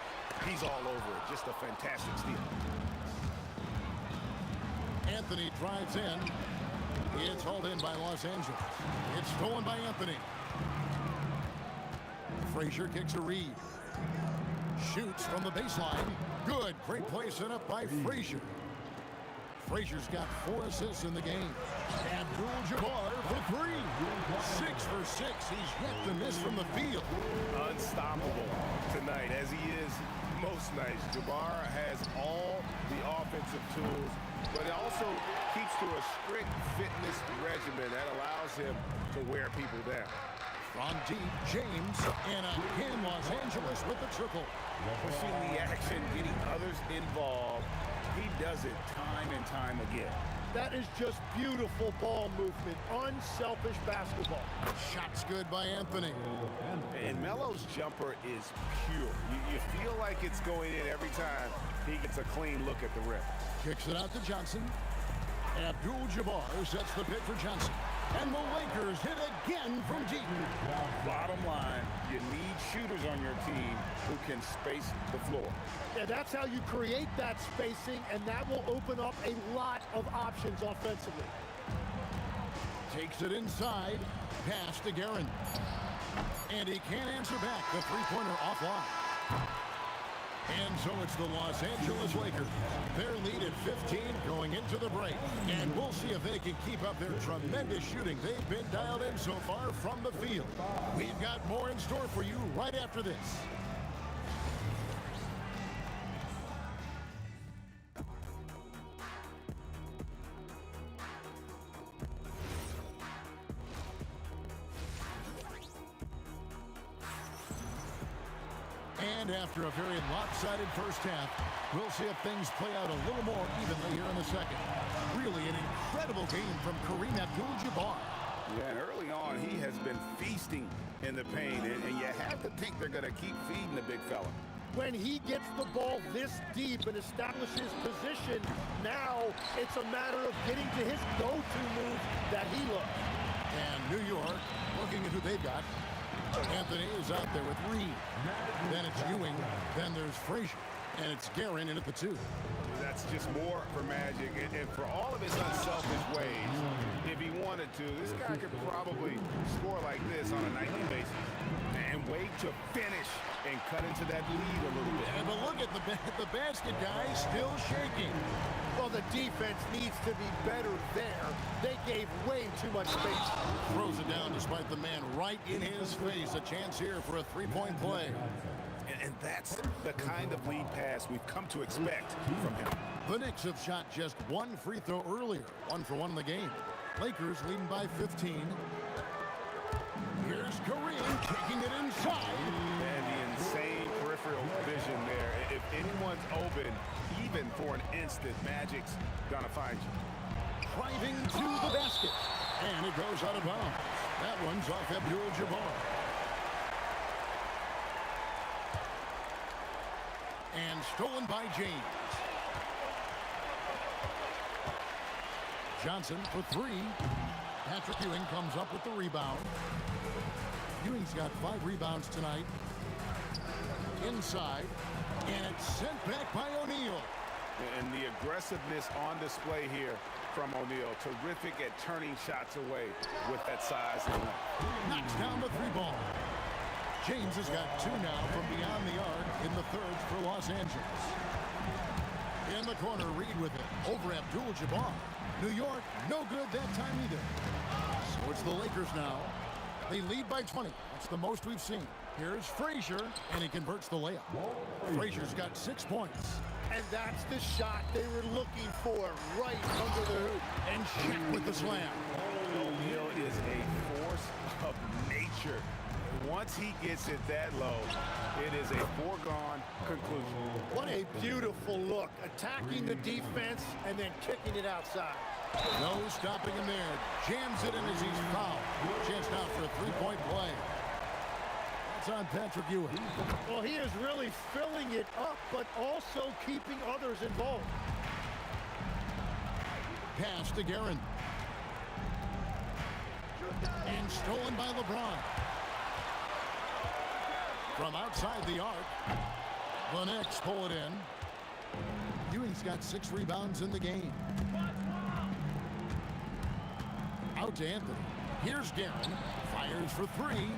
he's all over it. Just a fantastic steal. Anthony drives in. It's hauled in by Los Angeles. It's stolen by Anthony. Frazier kicks a Reed. Shoots from the baseline. Good. Great play set up by Frazier. Frazier's got 4 assists in the game. Abdul-Jabbar for 3. 6 for 6. He's yet to miss from the field. Unstoppable tonight, as he is most nights. Jabbar has all the offensive tools, but it also keeps to a strict fitness regimen that allows him to wear people down. From deep, James, and again Los Angeles with the triple. Pushing the action, getting others involved. He does it time and time again. That is just beautiful ball movement, unselfish basketball. Shot's good by Anthony. And Melo's jumper is pure. You feel like it's going in every time he gets a clean look at the rim. Kicks it out to Johnson. Abdul-Jabbar sets the pick for Johnson. And the Lakers hit again from deep. Bottom line, you need shooters on your team who can space the floor. Yeah, that's how you create that spacing, and that will open up a lot of options offensively. Takes it inside. Pass to Guerin. And he can't answer back. The three-pointer offline. And so it's the Los Angeles Lakers. Their lead at 15 going into the break. And we'll see if they can keep up their tremendous shooting. They've been dialed in so far from the field. We've got more in store for you right after this. And after a very lopsided first half, we'll see if things play out a little more evenly here in the second. Really an incredible game from Kareem Abdul-Jabbar. Yeah, and early on, he has been feasting in the paint, and you have to think they're going to keep feeding the big fella. When he gets the ball this deep and establishes position, now it's a matter of getting to his go-to move that he loves. And New York looking at who they've got. Anthony is out there with Reed. Then it's Ewing. Then there's Frazier. And it's Guerin in at the 2. That's just more for Magic. And for all of his unselfish ways, if he wanted to, this guy could probably score like this on a nightly basis. And wait to finish and cut into that lead a little bit. And look at the basket guy still shaking. Well, the defense needs to be better there. They gave way too much space. Throws it down despite the man right in his face. A chance here for a three-point play. And that's the kind of lead pass we've come to expect from him. The Knicks have shot just one free throw earlier. 1 for 1 in the game. Lakers leading by 15. Here's Kareem kicking it inside. And the insane peripheral vision there. If anyone's open, even for an instant, Magic's gonna find you. Driving to the basket. And it goes out of bounds. That one's off Abdul-Jabbar. And stolen by James. Johnson for 3. Patrick Ewing comes up with the rebound. Ewing's got 5 rebounds tonight. Inside. And it's sent back by O'Neal. And the aggressiveness on display here from O'Neal. Terrific at turning shots away with that size and length. Knocks down the 3 ball. James has got 2 now from beyond the arc in the third for Los Angeles. In the corner, Reed with it. Over Abdul-Jabbar. New York, no good that time either. So it's the Lakers now. They lead by 20. That's the most we've seen. Here's Frazier, and he converts the layup. Frazier's got 6 points. And that's the shot they were looking for right under the hoop. And Shaq with the slam. O'Neal is a force of nature. Once he gets it that low, it is a foregone conclusion. What a beautiful look. Attacking the defense and then kicking it outside. No stopping him there. Jams it in as he's fouled. Chance now for a 3-point play. That's on Patrick Ewing. Well, he is really filling it up, but also keeping others involved. Pass to Guerin. And stolen by LeBron. From outside the arc, the Knicks pull it in. Ewing's got 6 rebounds in the game. Out to Anthony. Here's Guerin. Fires for 3.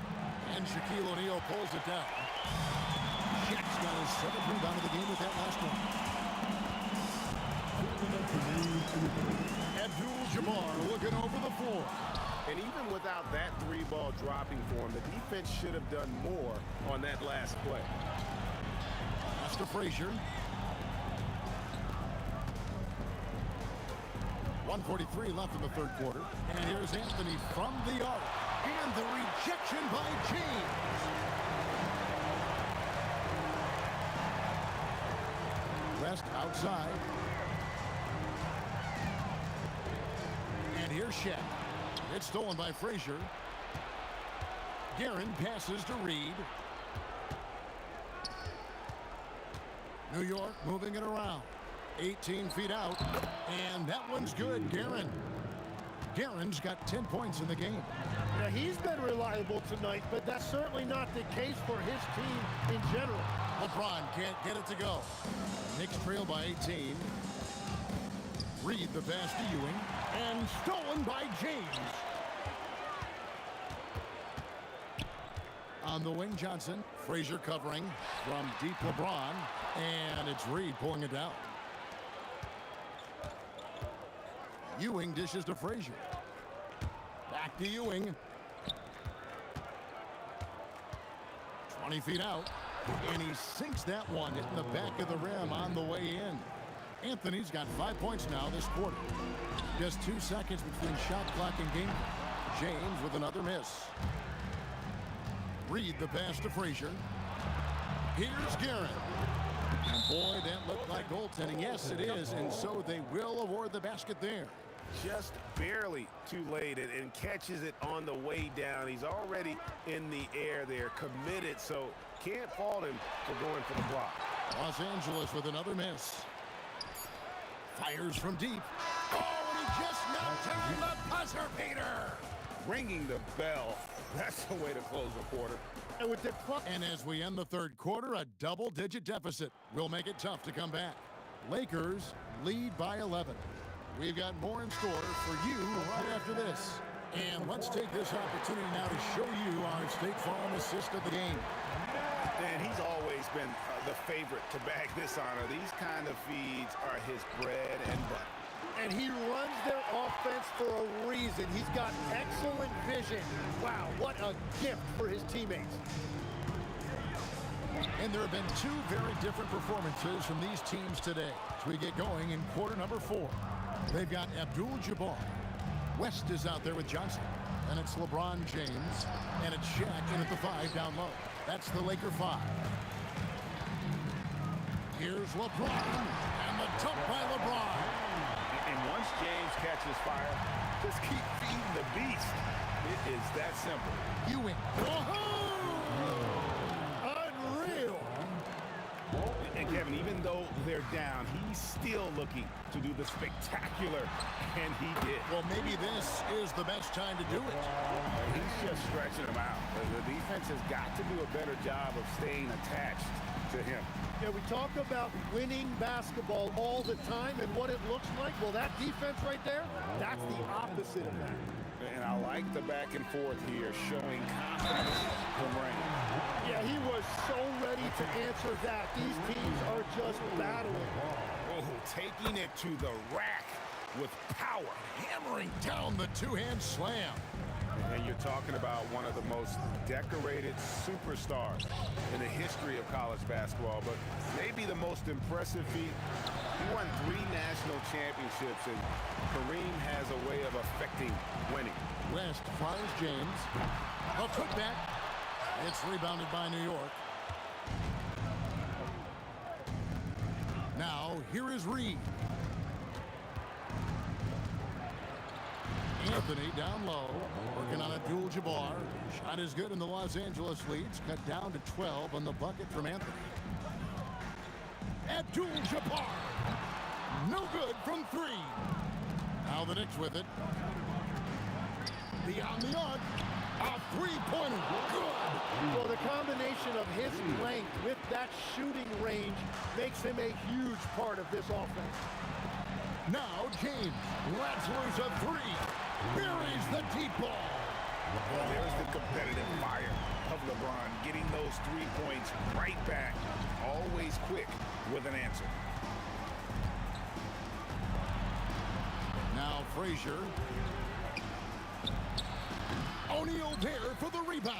And Shaquille O'Neal pulls it down. Shaq's got his 7th rebound of the game with that last one. Abdul-Jabbar looking over the floor. And even without that 3-ball dropping for him, the defense should have done more on that last play. Pass to Frazier. 1:43 left in the third quarter. And here's Anthony from the arc. And the rejection by James. West outside. And here's Shaq. It's stolen by Frazier. Guerin passes to Reed. New York moving it around. 18 feet out. And that one's good, Guerin. Guerin's got 10 points in the game. Now, he's been reliable tonight, but that's certainly not the case for his team in general. LeBron can't get it to go. Knicks trail by 18. Reed the pass to Ewing. And stolen by James. On the wing, Johnson. Frazier covering from deep LeBron. And it's Reed pulling it down. Ewing dishes to Frazier. Back to Ewing. 20 feet out. And he sinks that one, hitting the back of the rim on the way in. Anthony's got 5 points now this quarter. Just 2 seconds between shot clock and game. James with another miss. Reed the pass to Frazier. Here's Guerin. And boy, that looked like goaltending. Yes, it is. And so they will award the basket there. Just barely too late and catches it on the way down. He's already in the air there, committed, so can't fault him for going for the block. Los Angeles with another miss. Fires from deep. Oh, and he just knocked down the buzzer beater. Ringing the bell. That's the way to close a quarter. And as we end the third quarter, a double-digit deficit will make it tough to come back. Lakers lead by 11. We've got more in store for you right after this. And let's take this opportunity now to show you our State Farm assist of the game. And he's always been the favorite to bag this honor. These kind of feeds are his bread and butter. And he runs their offense for a reason. He's got excellent vision. Wow, what a gift for his teammates. And there have been 2 very different performances from these teams today as we get going in quarter number 4. They've got Abdul-Jabbar. West is out there with Johnson. And it's LeBron James. And it's Shaq in at the 5 down low. That's the Laker 5. Here's LeBron. And the dunk by LeBron. And once James catches fire, just keep feeding the beast. It is that simple. Ewing. Unreal. And Kevin, even though they're down, he's still looking to do the spectacular, and he did. Well, maybe this is the best time to do it. He's just stretching them out. The defense has got to do a better job of staying attached to him. Yeah, we talk about winning basketball all the time and what it looks like. Well, that defense right there, that's the opposite of that. And I like the back and forth here, showing confidence from Rain. Yeah, he was so ready to answer that. These teams are just battling. Oh, taking it to the rack with power. Hammering down the 2-hand slam. And you're talking about one of the most decorated superstars in the history of college basketball, but maybe the most impressive feat. He won 3 national championships, and Kareem has a way of affecting winning. West fires James. A putback. It's rebounded by New York. Now, here is Reed. Anthony down low, working on Abdul-Jabbar. Shot is good, and the Los Angeles leads cut down to 12 on the bucket from Anthony. Abdul-Jabbar, no good from 3. Now the Knicks with it. Beyond the arc, a 3-pointer, good. Well, the combination of his length with that shooting range makes him a huge part of this offense. Now James lets loose a 3. Buries the deep ball. Well, there's the competitive fire of LeBron, getting those 3 points right back. Always quick with an answer. Now Frazier. O'Neal there for the rebound.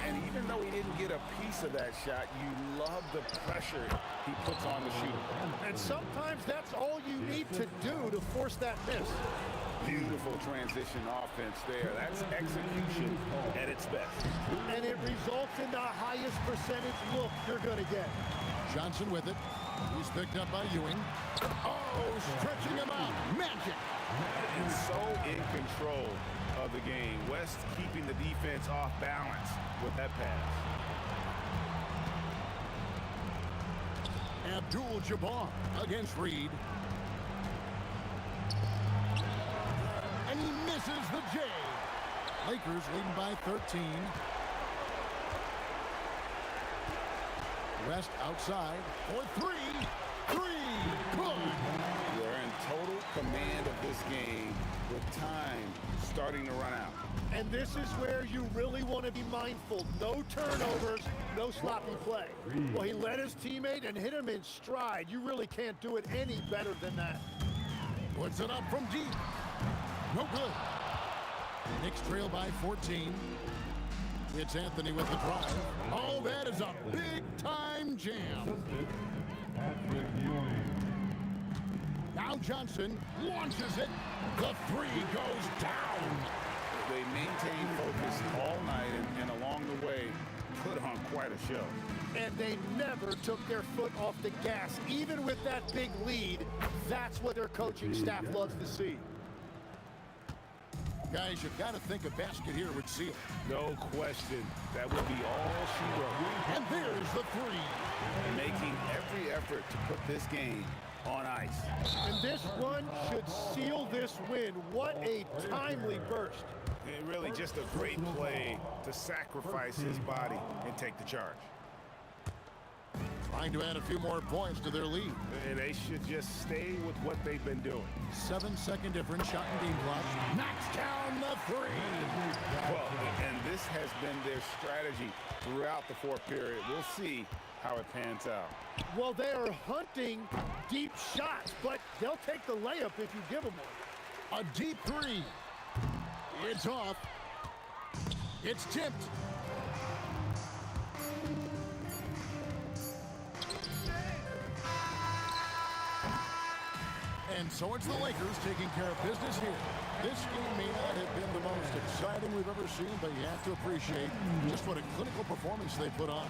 And even though he didn't get a piece of that shot, you love the pressure he puts on the shooter. And sometimes that's all you need to do to force that miss. Beautiful transition offense there. That's execution at its its best. And it results in the highest percentage look you're going to get. Johnson with it. He's picked up by Ewing. Oh, stretching him out. Magic. And so in control of the game. West keeping the defense off balance with that pass. Abdul-Jabbar against Reed. And he misses the J. Lakers leading by 13. West outside for three. Good. They're in total command of this game with time starting to run out. And this is where you really want to be mindful. No turnovers, no sloppy play. Well, he led his teammate and hit him in stride. You really can't do it any better than that. Puts it up from deep. No good. Knicks trail by 14. It's Anthony with the drive. Oh, that is a big-time jam. Now Johnson launches it. The three goes down. They maintain focus all night and along the way put on quite a show. And they never took their foot off the gas. Even with that big lead, that's what their coaching staff loves to see. Guys, you've got to think a basket here would seal. No question. That would be all she wrote. And there's the three. Making every effort to put this game on ice. And this one should seal this win. What a timely burst. And really just a great play to sacrifice his body and take the charge. Trying to add a few more points to their lead. And they should just stay with what they've been doing. 7-second difference, shot and game clock. Knocks down the three. Well, and this has been their strategy throughout the fourth period. We'll see how it pans out. Well, they are hunting deep shots, but they'll take the layup if you give them one. A deep three. It's off. It's tipped. And so it's the Lakers taking care of business here. This game may not have been the most exciting we've ever seen, but you have to appreciate just what a clinical performance they put on.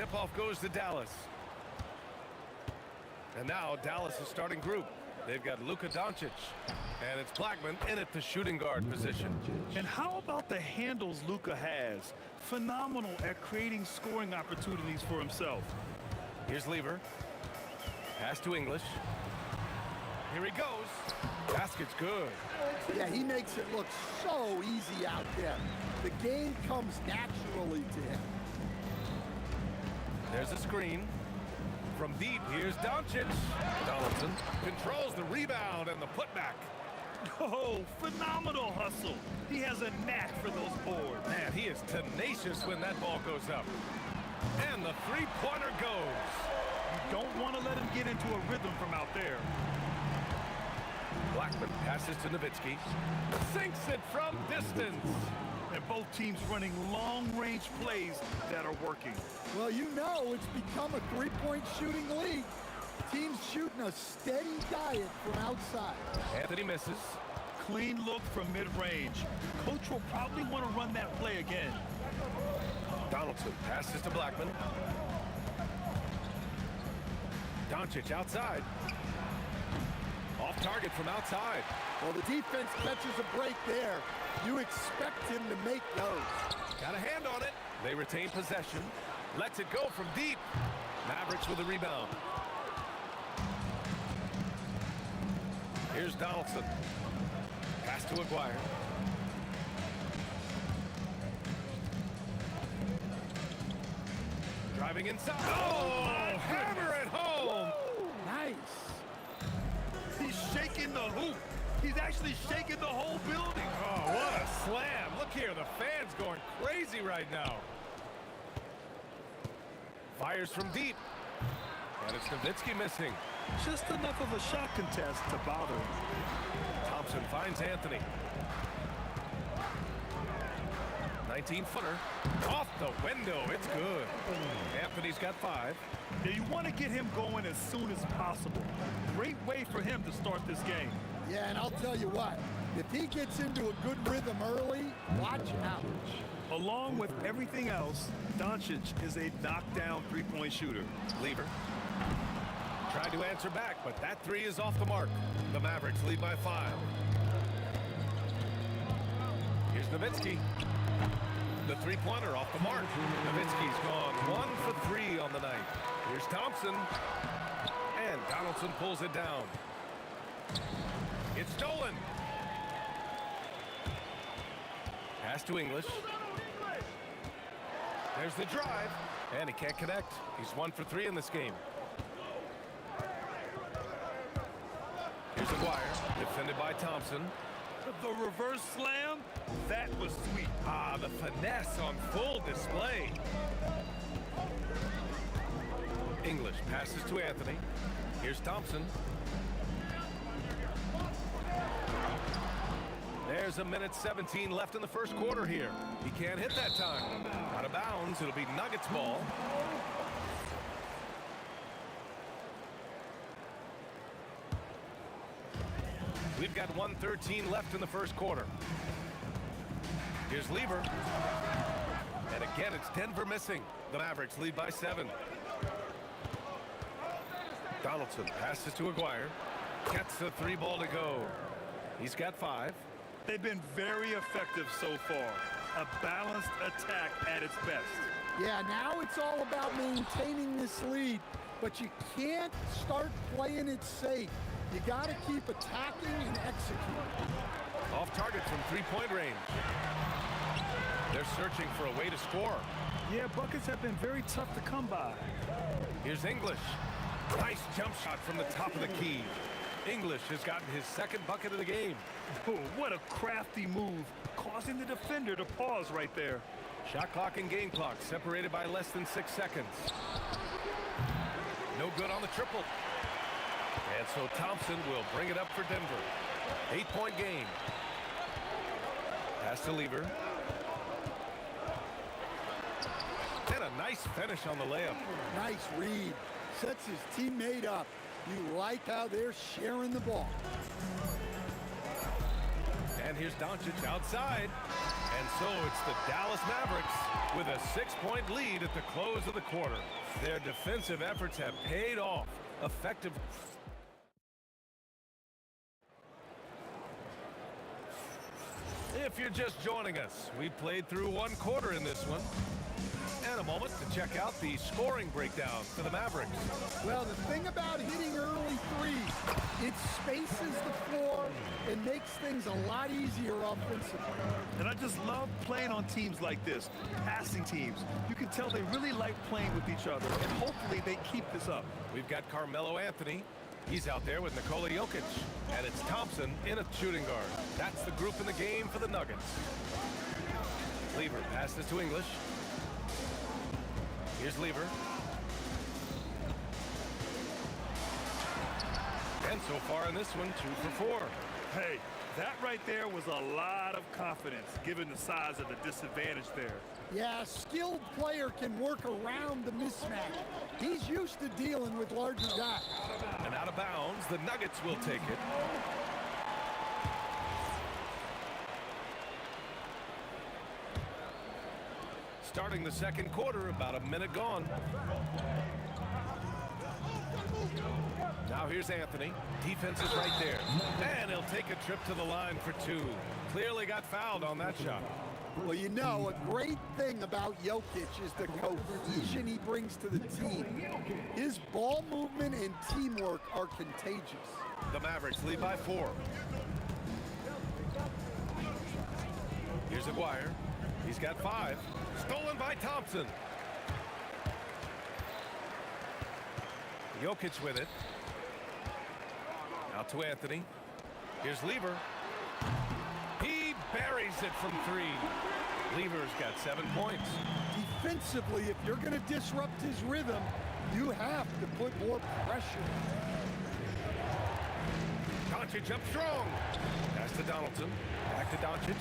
tip-off goes to Dallas. And now Dallas is starting group. They've got Luka Doncic, and it's Blackman in at the shooting guard position. And how about the handles Luka has? Phenomenal at creating scoring opportunities for himself. Here's Lever. Pass to English. Here he goes. Basket's good. Yeah, he makes it look so easy out there. The game comes naturally to him. There's a screen. From deep, here's Doncic. Donaldson controls the rebound and the putback. Oh, phenomenal hustle. He has a knack for those boards. Man, he is tenacious when that ball goes up. And the three-pointer goes. You don't want to let him get into a rhythm from out there. Blackman passes to Nowitzki. Sinks it from distance. And both teams running long-range plays that are working. Well, you know it's become a three-point shooting league. Teams shooting a steady diet from outside. Anthony misses. Clean look from mid-range. Coach will probably want to run that play again. Donaldson passes to Blackman. Doncic outside. Off target from outside. Well, the defense catches a break there. You expect him to make those. Got a hand on it. They retain possession. Lets it go from deep. Mavericks with a rebound. Here's Donaldson. Pass to Aguirre. Driving inside. Oh, hammer it home. Nice. He's shaking the hoop. He's actually shaking the whole building. Oh, what a slam. Look here, the fans going crazy right now. Fires from deep. And it's Nowitzki missing. Just enough of a shot contest to bother him. Thompson finds Anthony. 19-footer. Off the window. It's good. Anthony's got 5. Now you want to get him going as soon as possible. Great way for him to start this game. Yeah, and I'll tell you what, if he gets into a good rhythm early, watch out. Along with everything else, Doncic is a knockdown three-point shooter. Lever. Tried to answer back, but that 3 is off the mark. The Mavericks lead by 5. Here's Nowitzki. The three-pointer off the mark. Nowitzki's gone 1 for 3 on the night. Here's Thompson. And Donaldson pulls it down. It's stolen. Pass to English. There's the drive. And he can't connect. He's 1 for 3 in this game. Here's Aguirre, defended by Thompson. The reverse slam, that was sweet. Ah, the finesse on full display. English passes to Anthony. Here's Thompson. There's 1:17 left in the first quarter here. He can't hit that time. Out of bounds, it'll be Nuggets ball. We've got 1:13 left in the first quarter. Here's Lever. And again, it's Denver missing. The Mavericks lead by 7. Donaldson passes to Aguirre. Gets the 3 ball to go. He's got 5. They've been very effective so far. A balanced attack at its best. Yeah, now it's all about maintaining this lead, but you can't start playing it safe. You got to keep attacking and executing. Off target from 3-point range. They're searching for a way to score. Yeah, buckets have been very tough to come by. Here's English. Nice jump shot from the top of the key. English has gotten his 2nd bucket of the game. Oh, what a crafty move, causing the defender to pause right there. Shot clock and game clock separated by less than 6 seconds. No good on the triple. And so Thompson will bring it up for Denver. 8-point game. Pass to Lever. And a nice finish on the layup. Nice read. Sets his teammate up. You like how they're sharing the ball. And here's Doncic outside. And So it's the Dallas Mavericks with a 6-point lead at the close of the quarter. Their defensive efforts have paid off. Effective. If you're just joining us, we played through one quarter in this one. And a moment to check out the scoring breakdown for the Mavericks. Well, the thing about hitting early threes, it spaces the floor and makes things a lot easier offensively. And I just love playing on teams like this, passing teams. You can tell they really like playing with each other, and hopefully they keep this up. We've got Carmelo Anthony. He's out there with Nikola Jokic. And it's Thompson in a shooting guard. That's the group in the game for the Nuggets. Lever passes to English. Here's Lever. And so far in this one, 2 for 4. Hey, that right there was a lot of confidence, given the size of the disadvantage there. Yeah, a skilled player can work around the mismatch. He's used to dealing with larger guys. And out of bounds, the Nuggets will take it. Starting the second quarter, about a minute gone. Now here's Anthony. Defense is right there. And he'll take a trip to the line for 2. Clearly got fouled on that shot. Well, you know, a great thing about Jokic is the cohesion he brings to the team. His ball movement and teamwork are contagious. The Mavericks lead by 4. Here's Aguirre. He's got 5. Stolen by Thompson. Jokic with it. Out to Anthony. Here's Lever. He buries it from 3. Lever's got 7 points. Defensively, if you're going to disrupt his rhythm, you have to put more pressure. Doncic up strong. Pass to Donaldson. Back to Doncic.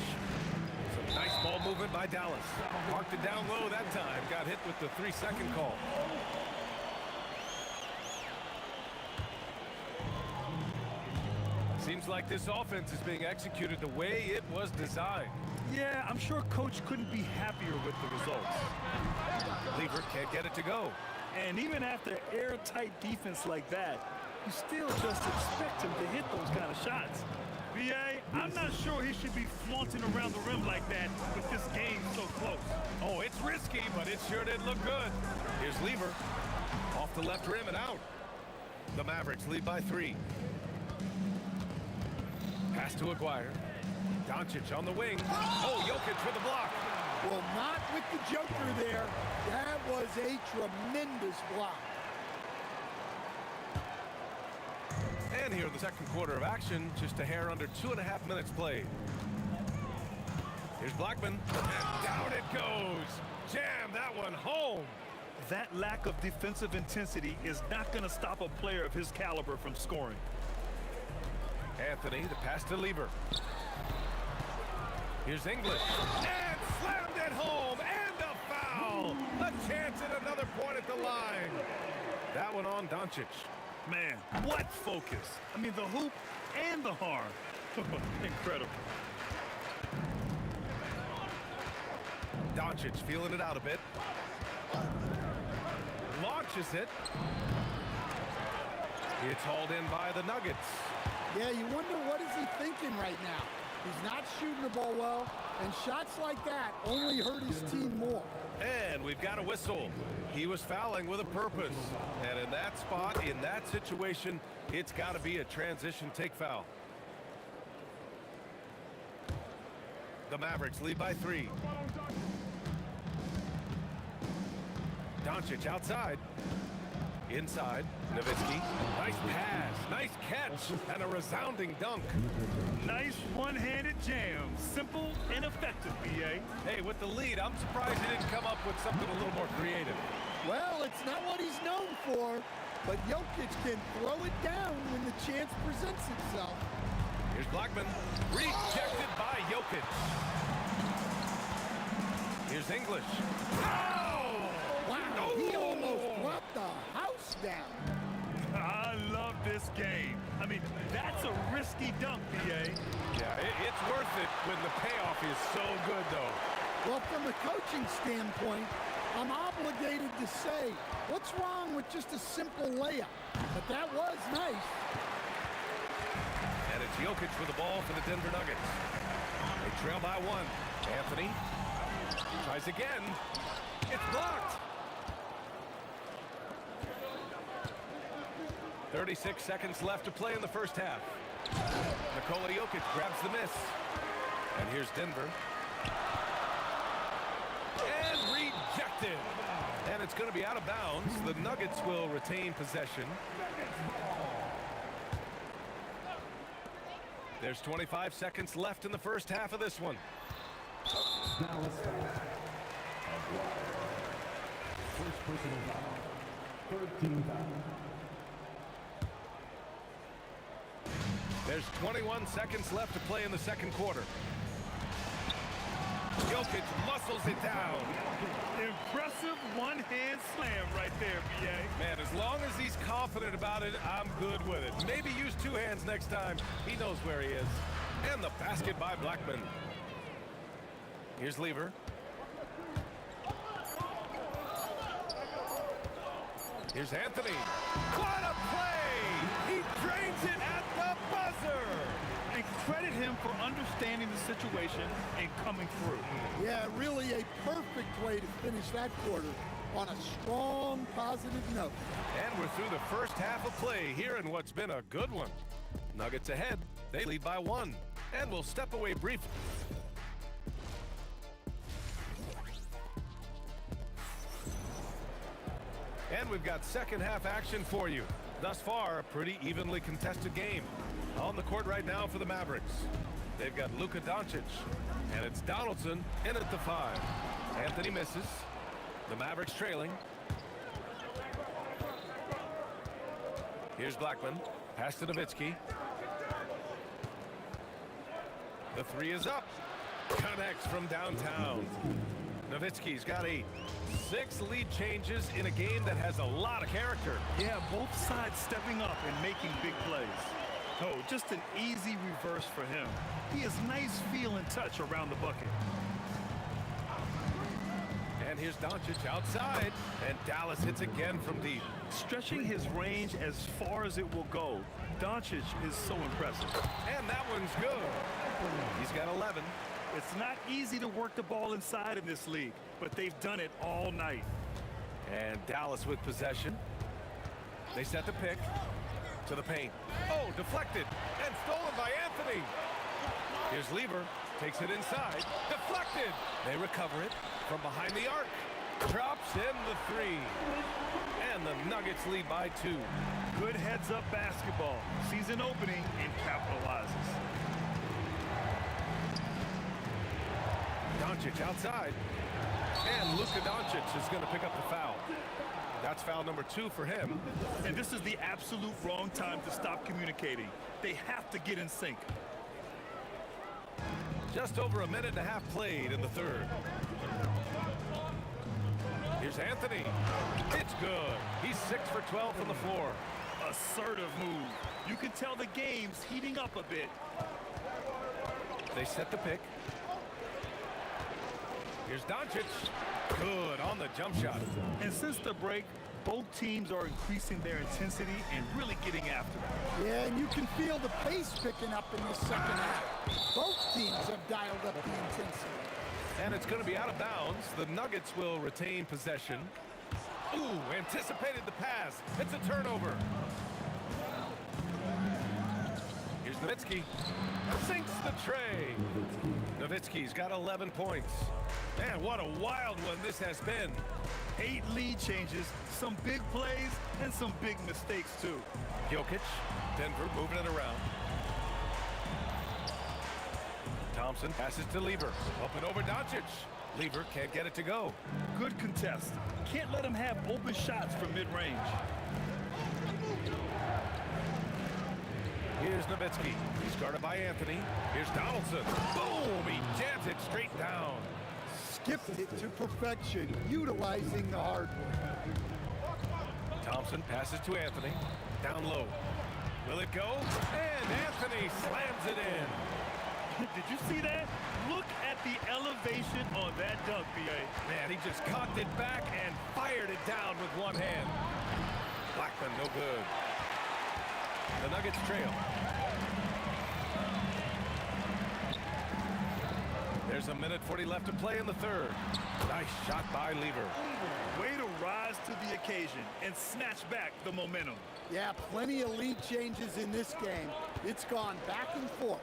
Some nice ball movement by Dallas. Marked it down low that time. Got hit with the 3-second call. Seems like this offense is being executed the way it was designed. Yeah, I'm sure Coach couldn't be happier with the results. Lever can't get it to go. And even after airtight defense like that, you still just expect him to hit those kind of shots. B.A., I'm not sure he should be flaunting around the rim like that with this game so close. Oh, it's risky, but it sure did look good. Here's Lever. Off the left rim and out. The Mavericks lead by 3. Pass to Aguirre. Doncic on the wing. Oh, Jokic with the block. Well, not with the Joker there. That was a tremendous block. And here in the second quarter of action, just a hair under 2.5 minutes played. Here's Blackman. And down it goes. Jam that one home. That lack of defensive intensity is not going to stop a player of his caliber from scoring. Anthony, the pass to Lever. Here's English. And slammed it home. And a foul. A chance at another point at the line. That one on Doncic. Man, what focus. I mean, the hoop and the harm. Incredible. Doncic feeling it out a bit. Launches it. It's hauled in by the Nuggets. Yeah, you wonder what is he thinking right now. He's not shooting the ball well, and shots like that only hurt his team more. And we've got a whistle. He was fouling with a purpose. And in that spot, in that situation, it's got to be a transition take foul. The Mavericks lead by 3. Doncic outside. Inside, Nowitzki. Nice pass, nice catch, and a resounding dunk. Nice one-handed jam. Simple and effective, B.A. Hey, with the lead, I'm surprised he didn't come up with something a little more creative. Well, it's not what he's known for, but Jokic can throw it down when the chance presents itself. Here's Blackman. Rejected by Jokic. Here's English. Oh! Wow, he almost brought the house down. I love this game. I mean, that's a risky dunk, B.A. Yeah, it's worth it. when the payoff is so good, though. Well, from a coaching standpoint, I'm obligated to say, what's wrong with just a simple layup? But that was nice. And it's Jokic with the ball for the Denver Nuggets. They trail by 1. Anthony tries again. It's blocked. 36 seconds left to play in the first half. Nikola Jokic grabs the miss. And here's Denver. And rejected. And it's going to be out of bounds. The Nuggets will retain possession. There's 25 seconds left in the first half of this one. First personal foul. 13 foul. There's 21 seconds left to play in the second quarter. Jokic muscles it down. Impressive one-hand slam right there, B.A. Man, as long as he's confident about it, I'm good with it. Maybe use 2 hands next time. He knows where he is. And the basket by Blackman. Here's Lever. Here's Anthony. What a play! He drains it at the buzzer! And credit him for understanding the situation and coming through. Yeah, really a perfect way to finish that quarter on a strong, positive note. And we're through the first half of play here in what's been a good one. Nuggets ahead. They lead by 1. And we'll step away briefly. And we've got second half action for you. Thus far, a pretty evenly contested game. On the court right now for the Mavericks. They've got Luka Doncic. And it's Donaldson in at the 5. Anthony misses. The Mavericks trailing. Here's Blackman. Pass to Nowitzki. The 3 is up. Connects from downtown. Nowitzki's got 8. 6 lead changes in a game that has a lot of character. Yeah, both sides stepping up and making big plays. Oh, just an easy reverse for him. He has nice feel and touch around the bucket. And here's Doncic outside. And Dallas hits again from deep. Stretching his range as far as it will go. Doncic is so impressive. And that one's good. He's got 11. It's not easy to work the ball inside in this league, but they've done it all night. And Dallas with possession. They set the pick to the paint. Oh, deflected and stolen by Anthony. Here's Lever. Takes it inside. Deflected. They recover it from behind the arc. Drops in the 3. And the Nuggets lead by 2. Good heads-up basketball. Sees an opening and capitalizes. Doncic outside. And Luka Doncic is going to pick up the foul. That's foul number 2 for him. And this is the absolute wrong time to stop communicating. They have to get in sync. Just over a minute and a half played in the third. Here's Anthony. It's good. He's 6 for 12 from the floor. Assertive move. You can tell the game's heating up a bit. They set the pick. Here's Doncic. Good on the jump shot. And since the break, both teams are increasing their intensity and really getting after it. Yeah, and you can feel the pace picking up in this second half. Both teams have dialed up the intensity. And it's going to be out of bounds. The Nuggets will retain possession. Ooh, anticipated the pass. It's a turnover. Here's Nowitzki. Sinks the tray. Nowitzki's got 11 points. Man, what a wild one this has been. 8 lead changes, some big plays, and some big mistakes, too. Jokic, Denver moving it around. Thompson passes to Lever. Up and over Doncic. Lever can't get it to go. Good contest. Can't let him have open shots from mid-range. Here's Nowitzki. He's guarded by Anthony. Here's Donaldson. Boom! He jams it straight down. Skipped it to perfection, utilizing the hardware. Thompson passes to Anthony. Down low. Will it go? And Anthony slams it in. Did you see that? Look at the elevation on that dunk, B.A. Man, he just cocked it back and fired it down with one hand. Blackman, no good. The Nuggets trail. There's a minute 40 left to play in the third. Nice shot by Lever. Way to rise to the occasion and snatch back the momentum. Yeah, plenty of lead changes in this game. It's gone back and forth.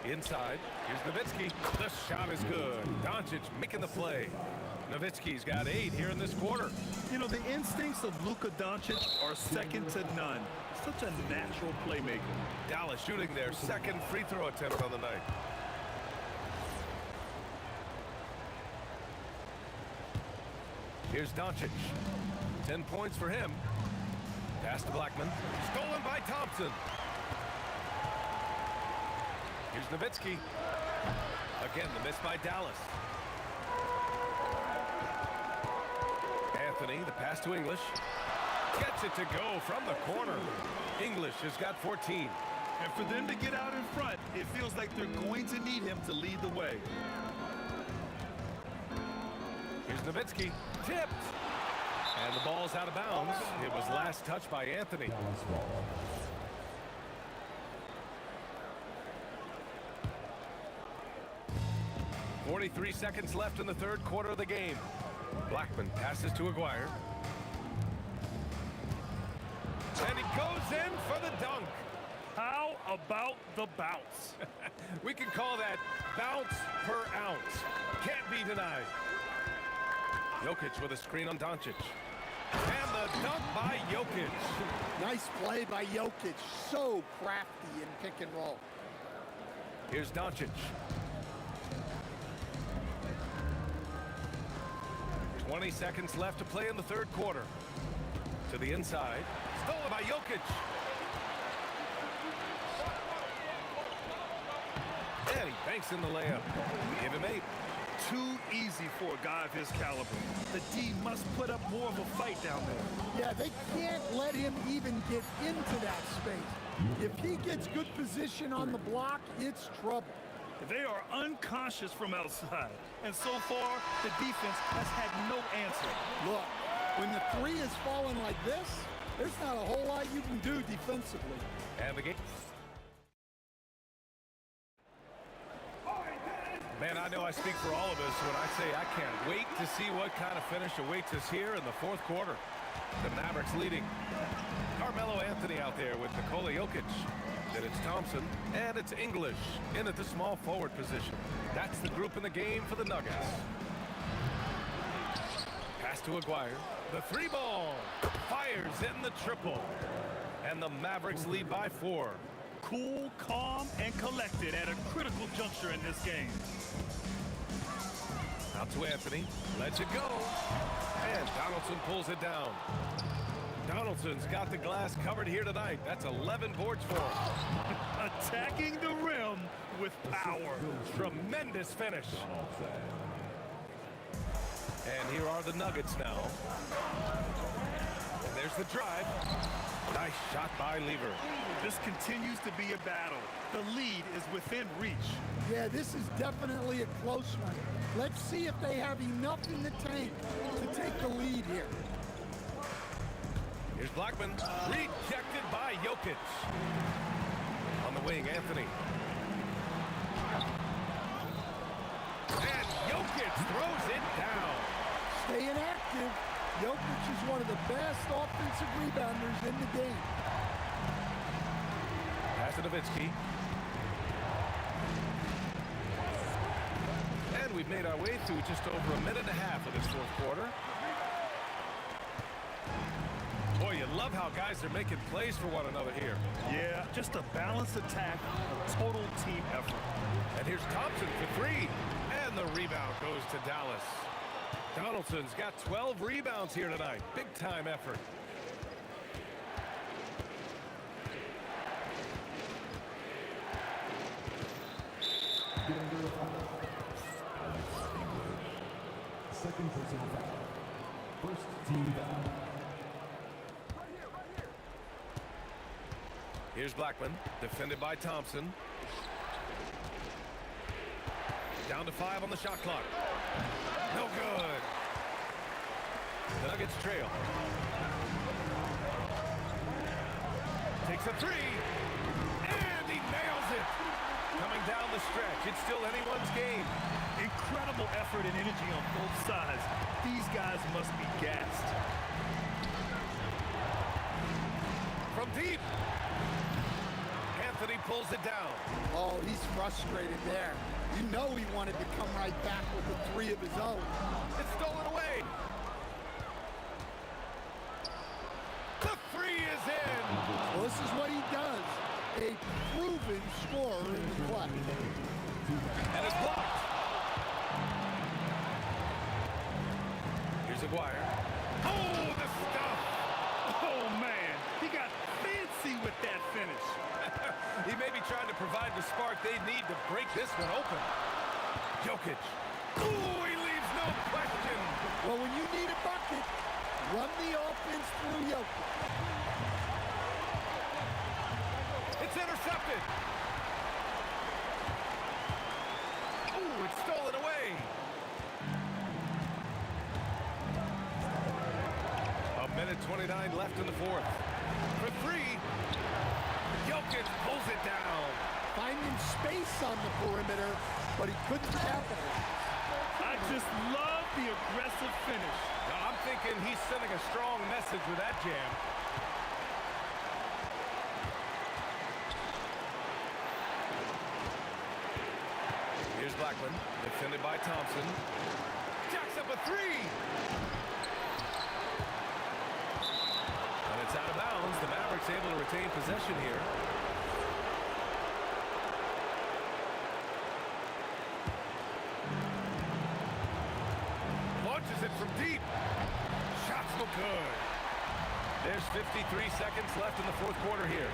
Inside, here's Nowitzki. The shot is good. Doncic making the play. Nowitzki's got 8 here in this quarter. You know, the instincts of Luka Doncic are second to none. Such a natural playmaker. Dallas shooting their second free throw attempt on the night. Here's Doncic. 10 points for him. Pass to Blackman. Stolen by Thompson. Here's Nowitzki. Again, the miss by Dallas. Anthony, the pass to English. Gets it to go from the corner. English has got 14. And for them to get out in front, it feels like they're going to need him to lead the way. Here's Nowitzki. Tipped. And the ball's out of bounds. It was last touched by Anthony. 43 seconds left in the third quarter of the game. Blackman passes to Aguirre. And he goes in for the dunk. How about the bounce? We can call that bounce per ounce. Can't be denied. Jokic with a screen on Doncic. And the dunk by Jokic. Nice play by Jokic. So crafty in pick and roll. Here's Doncic. 20 seconds left to play in the third quarter. To the inside. Stolen by Jokic. And he banks in the layup. Give him 8. Too easy for a guy of his caliber. The D must put up more of a fight down there. Yeah, they can't let him even get into that space. If he gets good position on the block, it's trouble. They are unconscious from outside. And so far, the defense has had no answer. Look, when the three is falling like this, there's not a whole lot you can do defensively. And the game. Man, I know I speak for all of us when I say I can't wait to see what kind of finish awaits us here in the fourth quarter. The Mavericks leading. Carmelo Anthony out there with Nikola Jokic. Then it's Thompson, and it's English in at the small forward position. That's the group in the game for the Nuggets. Pass to Aguirre. The 3 ball. Fires in the triple. And the Mavericks lead by 4. Cool, calm, and collected at a critical juncture in this game. Out to Anthony. Lets it go. And Donaldson pulls it down. Donaldson's got the glass covered here tonight. That's 11 boards for him. Attacking the rim with power. Tremendous finish. And here are the Nuggets now. And there's the drive. Nice shot by Lever. This continues to be a battle. The lead is within reach. Yeah, this is definitely a close one. Let's see if they have enough in the tank to take the lead here. Here's Blackman. Rejected by Jokic. On the wing, Anthony. And Jokic throws it down. Staying active. Jokic is one of the best offensive rebounders in the game. Pass to Nowitzki. And we've made our way through just over a minute and a half of this fourth quarter. Boy, you love how guys are making plays for one another here. Yeah, just a balanced attack, a total team effort. And here's Thompson for 3. And the rebound goes to Dallas. Donaldson's got 12 rebounds here tonight. Big time effort. Second personal foul. First team foul. Here's Blackman, defended by Thompson. Down to 5 on the shot clock. No good. The Nuggets trail. Takes a three. And he nails it. Coming down the stretch. It's still anyone's game. Incredible effort and energy on both sides. These guys must be gassed. From deep. Anthony pulls it down. Oh, he's frustrated there. You know he wanted to come right back with a three of his own. It's stolen away. The three is in. Well, this is what he does. A proven scorer in the clutch. And it's blocked. Here's Aguirre. Oh, the stuff. Oh, man. He got fancy with that finish. He may be trying to provide the spark they need to break this one open. Jokic. Ooh, he leaves no question. Well, when you need a bucket, run the offense through Jokic. It's intercepted. Ooh, it's stolen away. A minute 29 left in the fourth. For three. Jokic pulls it down. Finding space on the perimeter, but he couldn't capitalize. I just love the aggressive finish. Now, I'm thinking he's sending a strong message with that jam. Here's Blackman, defended by Thompson. Jacks up a three. And it's out of bounds. The Mavericks able to retain possession here. Launches it from deep. Shots no good. There's 53 seconds left in the fourth quarter here.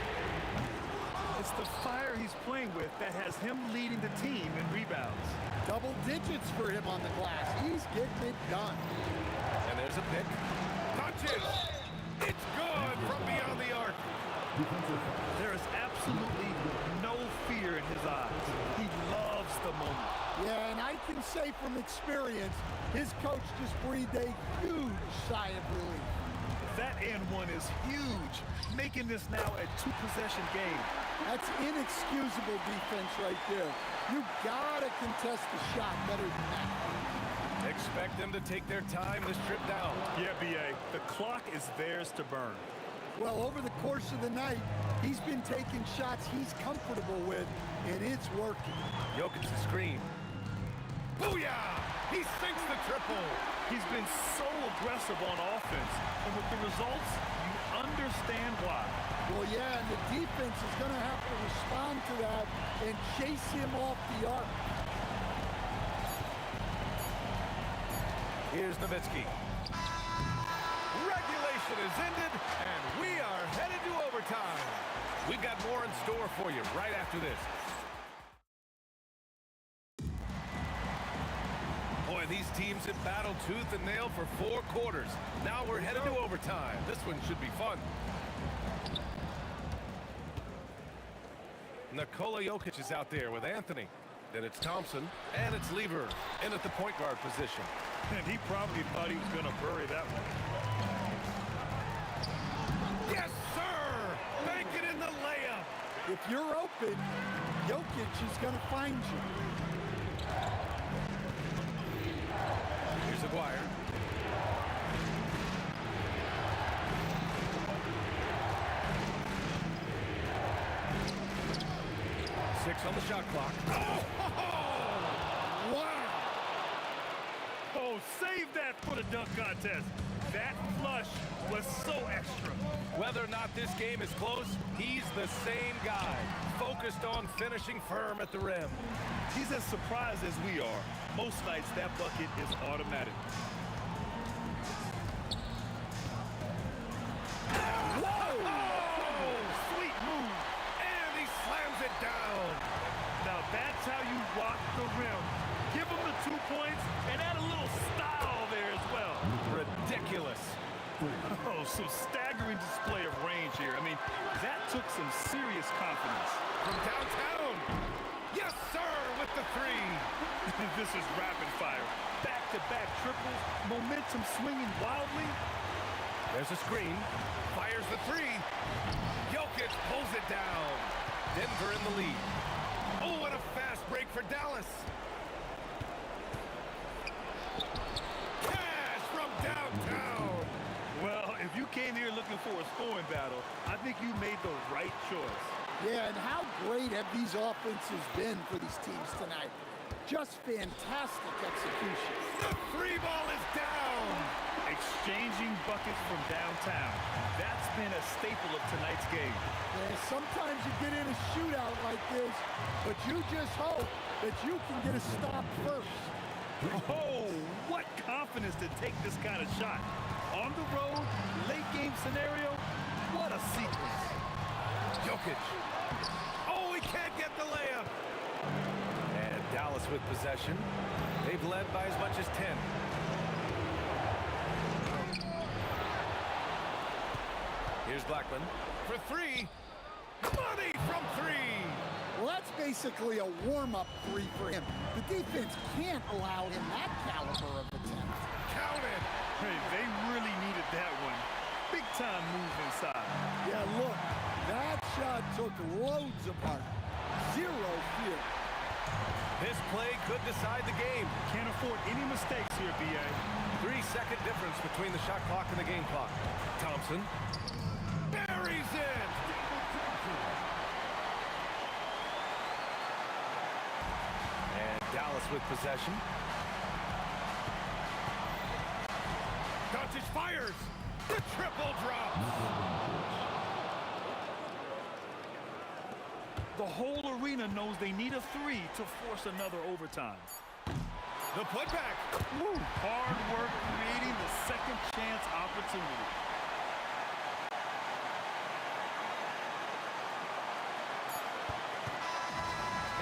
It's the fire he's playing with that has him leading the team in rebounds. Double digits for him on the glass. He's getting it done. And there's a pick. Punches. It's good from beyond the arc. There is absolutely no fear in his eyes. He loves the moment. Yeah, and I can say from experience, his coach just breathed a huge sigh of relief. That and one is huge, making this now a two-possession game. That's inexcusable defense right there. You gotta contest the shot better than that. Expect them to take their time this trip down. Yeah, B.A., the clock is theirs to burn. Well, over the course of the night, he's been taking shots he's comfortable with, and it's working. Jokic's screen. Booyah! He sinks the triple. He's been so aggressive on offense, and with the results, you understand why. Well, yeah, and the defense is going to have to respond to that and chase him off the arc. Here's Nowitzki. Regulation is ended, and we are headed to overtime. We've got more in store for you right after this. Boy, these teams have battled tooth and nail for 4 quarters. Now we're headed to overtime. This one should be fun. Nikola Jokic is out there with Anthony. Then it's Thompson, and it's Lever in at the point guard position. And he probably thought he was going to bury that one. Yes, sir! Make it in the layup! If you're open, Jokic is going to find you. Here's Aguirre. Six on the shot clock. Oh! Wow! Oh, save that for the dunk contest. That flush was so extra. Whether or not this game is close, he's the same guy, focused on finishing firm at the rim. He's as surprised as we are. Most nights, that bucket is automatic. Whoa! Oh, sweet move. And he slams it down. Now, that's how you rock the rim. Give him the 2 points and add a little style there as well. Ridiculous. Oh, some staggering display of range here. I mean, that took some serious confidence. From downtown. Yes, sir, with the three. This is rapid fire. Back-to-back triples, momentum swinging wildly. There's a screen. Fires the three. Jokic pulls it down. Denver in the lead. Oh, what a fast break for Dallas. Cash from downtown. Well, if you came here looking for a scoring battle, I think you made the right choice. Yeah, and how great have these offenses been for these teams tonight? Just fantastic execution. The three ball is down. Exchanging buckets from downtown. That's been a staple of tonight's game. Yeah, sometimes you get in a shootout like this, but you just hope that you can get a stop first. Oh, what confidence to take this kind of shot. On the road, late game scenario, what a sequence. Jokic. Oh, he can't get the layup. And Dallas with possession. They've led by as much as 10. Here's Blackman for three. Money from three. Well, that's basically a warm-up three for him. The defense can't allow him that caliber of attempt. Count it. Hey, they really needed that one. Big time move inside. Yeah, look, that shot took loads apart. Zero fear. This play could decide the game. Can't afford any mistakes here, B.A. 3-second difference between the shot clock and the game clock. Thompson buries it. And Dallas with possession. Doncic fires. The triple drops. The whole arena knows they need a three to force another overtime. The putback. Woo. Hard work creating the second chance opportunity.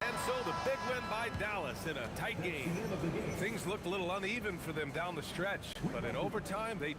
And so the big win by Dallas in a tight game. Things looked a little uneven for them down the stretch, but in overtime they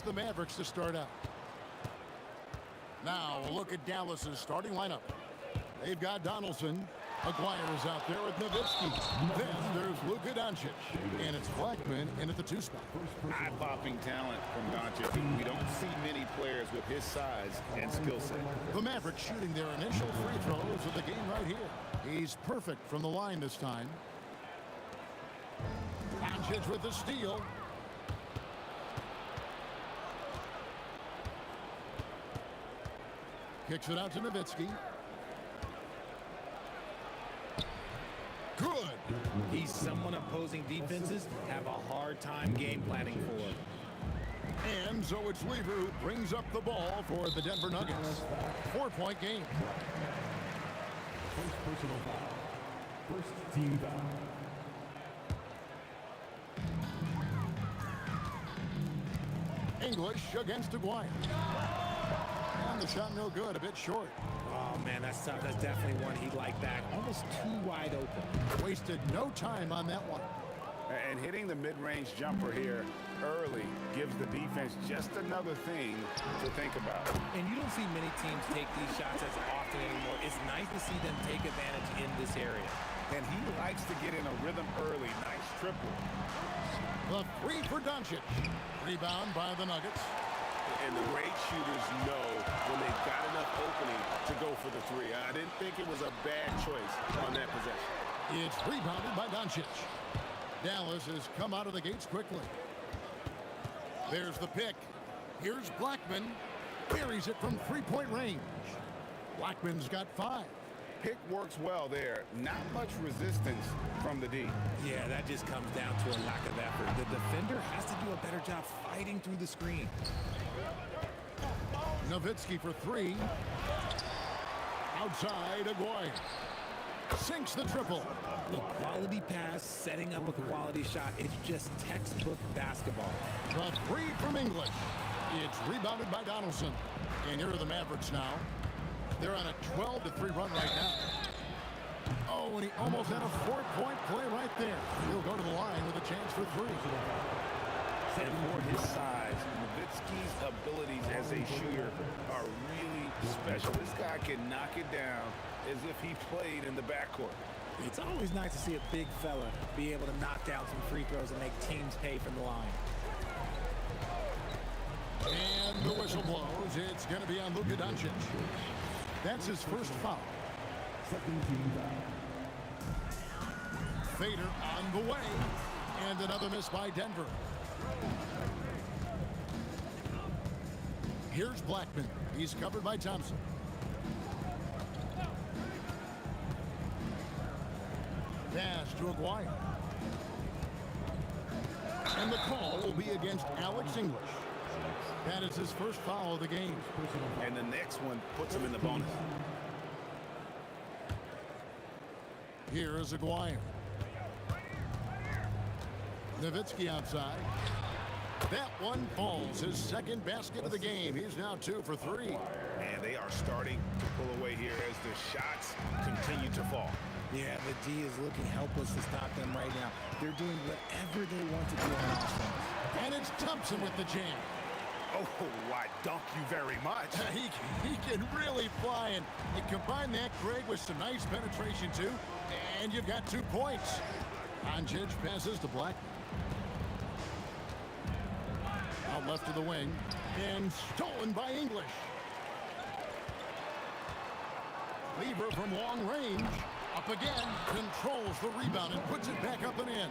The Mavericks to start out. Now look at Dallas's starting lineup. They've got Donaldson. Aguirre is out there with Nowitzki. Then there's Luka Doncic. And it's Blackman in at the 2 spot. Eye-popping talent from Doncic. We don't see many players with his size and skill set. The Mavericks shooting their initial free throws of the game right here. He's perfect from the line this time. Doncic with the steal. Kicks it out to Nowitzki. Good. He's someone opposing defenses have a hard time game planning for. And so it's Weaver who brings up the ball for the Denver Nuggets. 4-point game. First personal foul. First team foul. English against Aguirre. And the shot no good, a bit short. Oh, man, that's tough. That's definitely one he'd like back. Almost too wide open. Wasted no time on that one. And hitting the mid-range jumper here early gives the defense just another thing to think about. And you don't see many teams take these shots as often anymore. It's nice to see them take advantage in this area. And he likes to get in a rhythm early. Nice triple. The 3 for Doncic. Rebound by the Nuggets. And the great shooters know when they've got enough opening to go for the 3. I didn't think it was a bad choice on that possession. It's rebounded by Doncic. Dallas has come out of the gates quickly. There's the pick. Here's Blackman. Buries it from 3-point range. Blackman's got 5. Pick works well there. Not much resistance from the D. Yeah, that just comes down to a lack of effort. The defender has to do a better job fighting through the screen. Nowitzki for 3. Outside, Aguirre. Sinks the triple. A quality pass, setting up a quality shot. It's just textbook basketball. The 3 from English. It's rebounded by Donaldson. And here are the Mavericks now. They're on a 12-3 run right now. Oh, and he almost had a 4-point play right there. He'll go to the line with a chance for 3. And for his size, Nowitzki's abilities as a shooter are really special. This guy can knock it down as if he played in the backcourt. It's always nice to see a big fella be able to knock down some free throws and make teams pay from the line. And the whistle blows. It's going to be on Luka Doncic. That's his first foul. Second team foul. Fader on the way. And another miss by Denver. Here's Blackman. He's covered by Thompson. Pass to Aguirre. And the call will be against Alex English. That is his first foul of the game. And the next one puts him in the bonus. Here is Aguirre. Nowitzki outside. That one falls. His second basket of the game. He's now 2 for 3. And they are starting to pull away here as the shots continue to fall. Yeah, the D is looking helpless to stop them right now. They're doing whatever they want to do on offense. And it's Thompson with the jam. Oh, I dunk you very much. He can really fly, and you combine that, Greg, with some nice penetration, too, and you've got 2 points. Doncic passes to Blackman. Out left to the wing, and stolen by English. Lever from long range. Up again, controls the rebound and puts it back up and in.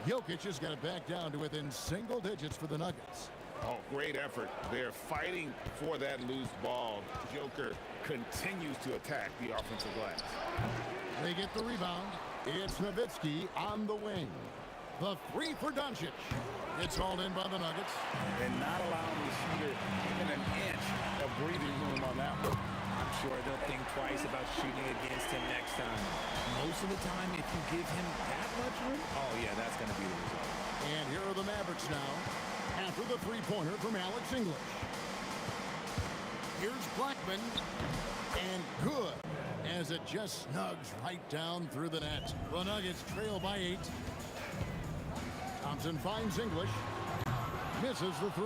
Jokic has got it back down to within single digits for the Nuggets. Oh, great effort. They're fighting for that loose ball. Joker continues to attack the offensive glass. They get the rebound. It's Nowitzki on the wing. The 3 for Doncic. It's hauled in by the Nuggets. And not allowing the shooter even an inch of breathing room on that one. I'm sure they'll think twice about shooting against him next time. Most of the time, if you give him that much room, oh yeah, that's going to be the result. And here are the Mavericks now. After the three-pointer from Alex English. Here's Blackman. And good. As it just snugs right down through the net. The Nuggets trail by 8. Thompson finds English. Misses the 3.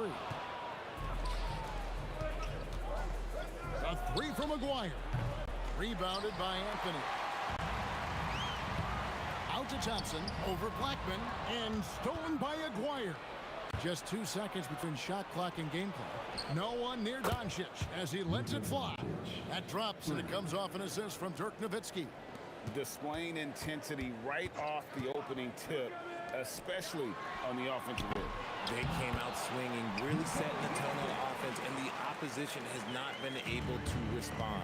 A 3 from Aguirre. Rebounded by Anthony. Out to Thompson. Over Blackman. And stolen by Aguirre. Just 2 seconds between shot clock and game clock. No one near Doncic as he lets it fly. That drops and it comes off an assist from Dirk Nowitzki. Displaying intensity right off the opening tip, especially on the offensive end. They came out swinging, really setting the tone on offense, and the opposition has not been able to respond.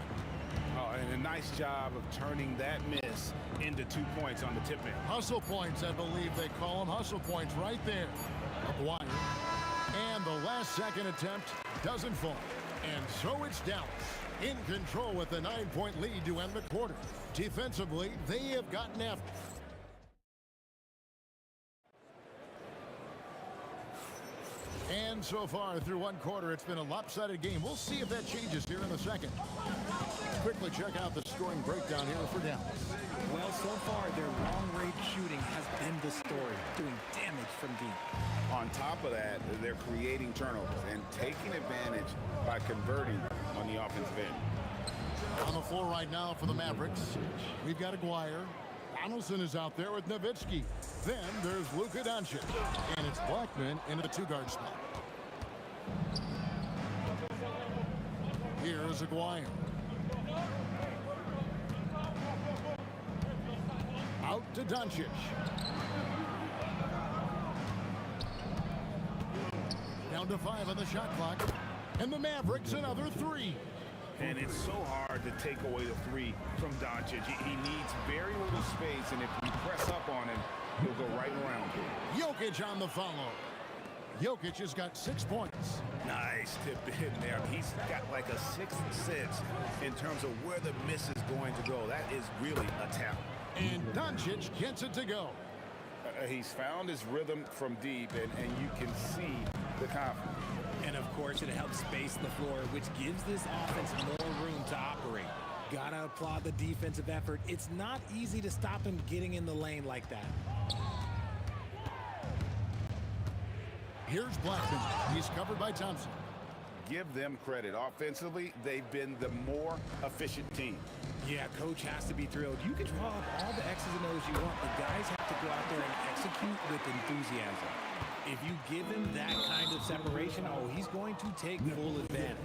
Oh, and a nice job of turning that miss into 2 points on the tip man. Hustle points, I believe they call them. Hustle points right there. Aguirre. And the last second attempt doesn't fall. And so it's Dallas in control with a 9-point lead to end the quarter. Defensively, they have gotten after. And so far through one quarter, it's been a lopsided game. We'll see if that changes here in the second. Quickly check out the scoring breakdown here for Dallas. Well, so far, their long-range shooting has been the story, doing damage from deep. On top of that, they're creating turnovers and taking advantage by converting on the offensive end. On the floor right now for the Mavericks, we've got Aguirre. Donaldson is out there with Nowitzki. Then there's Luka Doncic. And it's Blackman into the 2-guard spot. Here's Aguirre. Out to Doncic. Down to 5 on the shot clock. And the Mavericks another 3. And it's so hard to take away the 3 from Doncic. He needs very little space, and if you press up on him, he'll go right around you. Jokic on the follow. Jokic has got 6 points. Nice tip in there. He's got like a 6th sense in terms of where the miss is going to go. That is really a talent. And Doncic gets it to go. He's found his rhythm from deep, and you can see the confidence. And of course, it helps space the floor, which gives this offense more room to operate. Gotta applaud the defensive effort. It's not easy to stop him getting in the lane like that. Here's Blackman. He's covered by Thompson. Give them credit. Offensively, they've been the more efficient team. Yeah, coach has to be thrilled. You can draw up all the X's and O's you want, but guys have to go out there and execute with enthusiasm. If you give him that kind of separation, oh, he's going to take full advantage.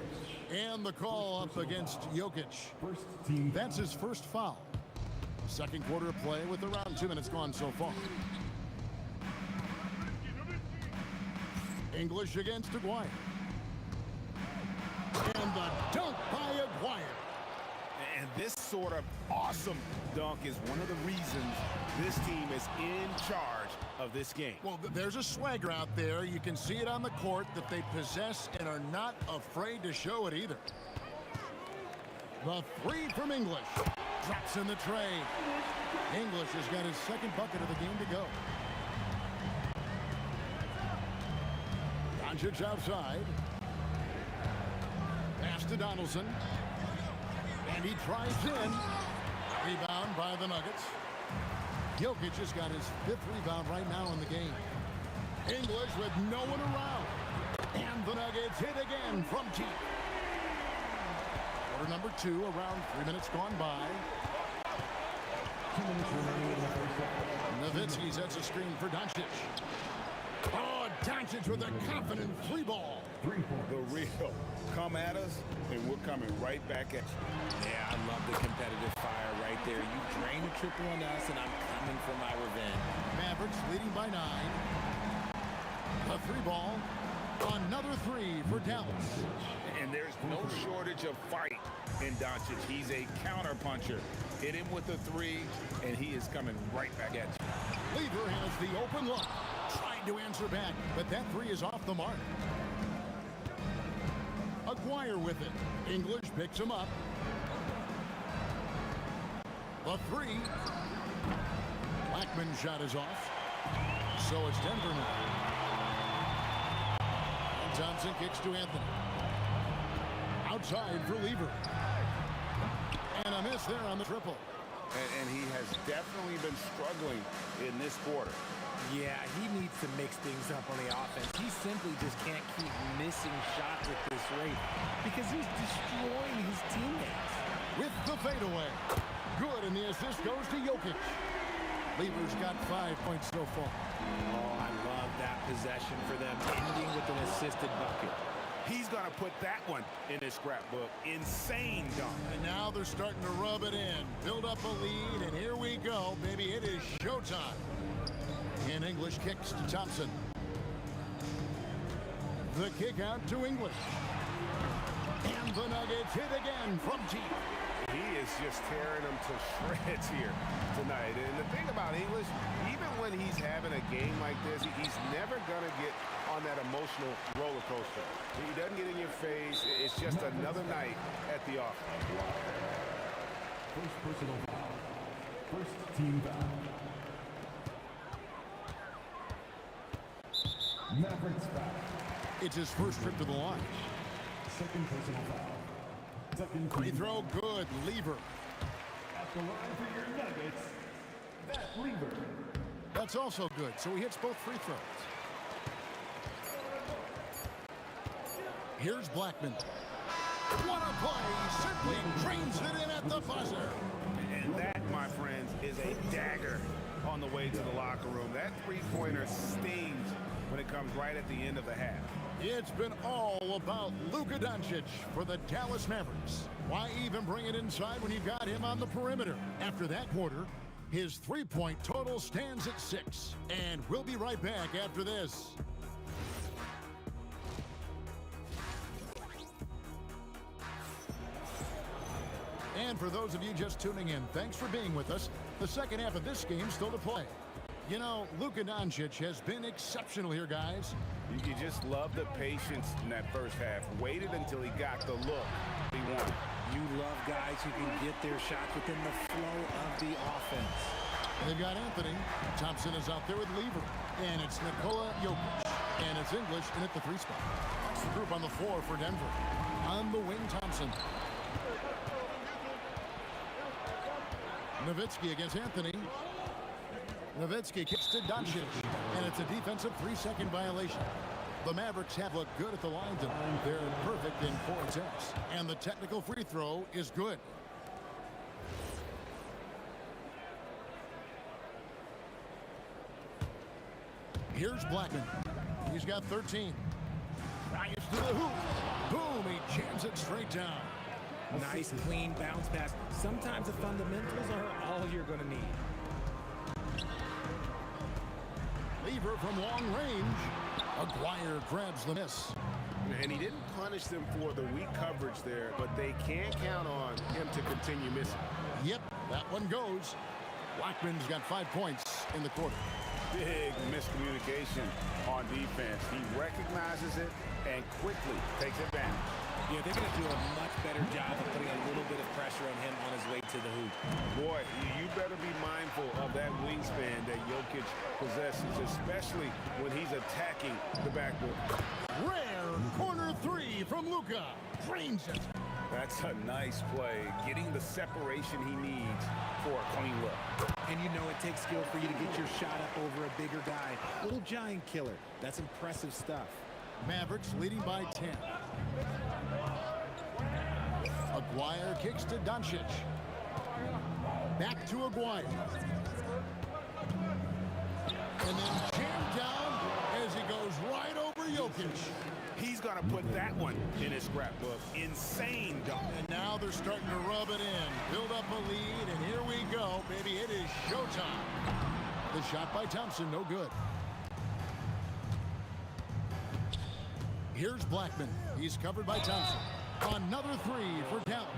And the call up against Jokic. That's his first foul. Second quarter of play with around 2 minutes gone so far. English against Aguirre. And the dunk by Aguirre. And this sort of awesome dunk is one of the reasons this team is in charge of this game. Well, there's a swagger out there. You can see it on the court that they possess and are not afraid to show it either. The three from English. Drops in the tray. English has got his second bucket of the game to go. Doncic outside. Pass to Donaldson. And he tries in. Rebound by the Nuggets. Jokic has got his fifth rebound right now in the game. English with no one around. And the Nuggets hit again from deep. Quarter number 2, around 3 minutes gone by. 2 minutes remaining in the first half. Nowitzki sets a screen for Doncic. Oh, Doncic with a confident three ball. 3 points. The real come at us, and we're coming right back at you. Yeah, I love the competitive fire right there. You drain a triple on us, and I'm coming for my revenge. Mavericks leading by 9. A three ball. Another three for Dallas. And there's no shortage of fight in Doncic. He's a counterpuncher. Hit him with a three, and he is coming right back at you. Lever has the open look. Tried to answer back, but that three is off the mark. Aguirre with it. English picks him up. The three. Blackman's shot is off. So it's Denver now. And Thompson kicks to Anthony. Outside for Lever. And a miss there on the triple. And he has definitely been struggling in this quarter. Yeah, he needs to mix things up on the offense. He simply just can't keep missing shots at this rate because he's destroying his teammates. With the fadeaway. Good, and the assist goes to Jokic. Lever's got 5 points so far. Oh, I love that possession for them, ending with an assisted bucket. He's going to put that one in his scrapbook. Insane dunk. And now they're starting to rub it in. Build up a lead, and here we go, baby. It is showtime. And English kicks to Thompson. The kick out to English. And the Nuggets hit again from deep. He is just tearing them to shreds here tonight. And the thing about English, even when he's having a game like this, he's never going to get on that emotional roller coaster. He doesn't get in your face. It's just another night at the office. First personal foul. First team foul. Mavericks foul. It's his first trip to the line. Second personal foul. Second Free team throw, good. Lever. at the line for your Nuggets. That Lever. That's also good. So he hits both free throws. Here's Blackman. What a play! Simply drains it in at the buzzer. And that, my friends, is a dagger on the way to the locker room. That three-pointer stings when it comes right at the end of the half. It's been all about Luka Doncic for the Dallas Mavericks. Why even bring it inside when you've got him on the perimeter? After that quarter, his three-point total stands at 6. And we'll be right back after this. And for those of you just tuning in, thanks for being with us. The second half of this game still to play. You know, Luka Doncic has been exceptional here, guys. You just love the patience in that first half. Waited until he got the look he wanted. You love guys who can get their shots within the flow of the offense. They've got Anthony. Thompson is out there with Lever. And it's Nikola Jokic. And it's English in at the 3 spot. That's the group on the floor for Denver. On the wing, Thompson. Nowitzki against Anthony. Nowitzki kicks to Doncic, and it's a defensive 3-second violation. The Mavericks have looked good at the line tonight. They're perfect in 4 attempts, and the technical free throw is good. Here's Blackman. He's got 13. Drives to the hoop. Boom, he jams it straight down. Nice, clean bounce pass. Sometimes the fundamentals are all you're going to need. Lever from long range. Aguirre grabs the miss. And he didn't punish them for the weak coverage there, but they can't count on him to continue missing. Yep, that one goes. Blackman's got 5 points in the quarter. Big miscommunication on defense. He recognizes it and quickly takes advantage. Yeah, they're going to do a much better job of putting a little bit of pressure on him on his way to the hoop. Boy, you better be mindful of that wingspan that Jokic possesses, especially when he's attacking the backboard. Rare corner three from Luka. Drains it. That's a nice play, getting the separation he needs for a clean look. And you know it takes skill for you to get your shot up over a bigger guy. Little giant killer. That's impressive stuff. Mavericks leading by 10. Aguirre kicks to Doncic. Back to Aguirre. And then jammed down as he goes right over Jokic. He's going to put that one in his scrapbook. Insane dunk. And now they're starting to rub it in. Build up a lead, and here we go, baby. It is showtime. The shot by Thompson, no good. Here's Blackman. He's covered by Thompson. Another three for Dallas.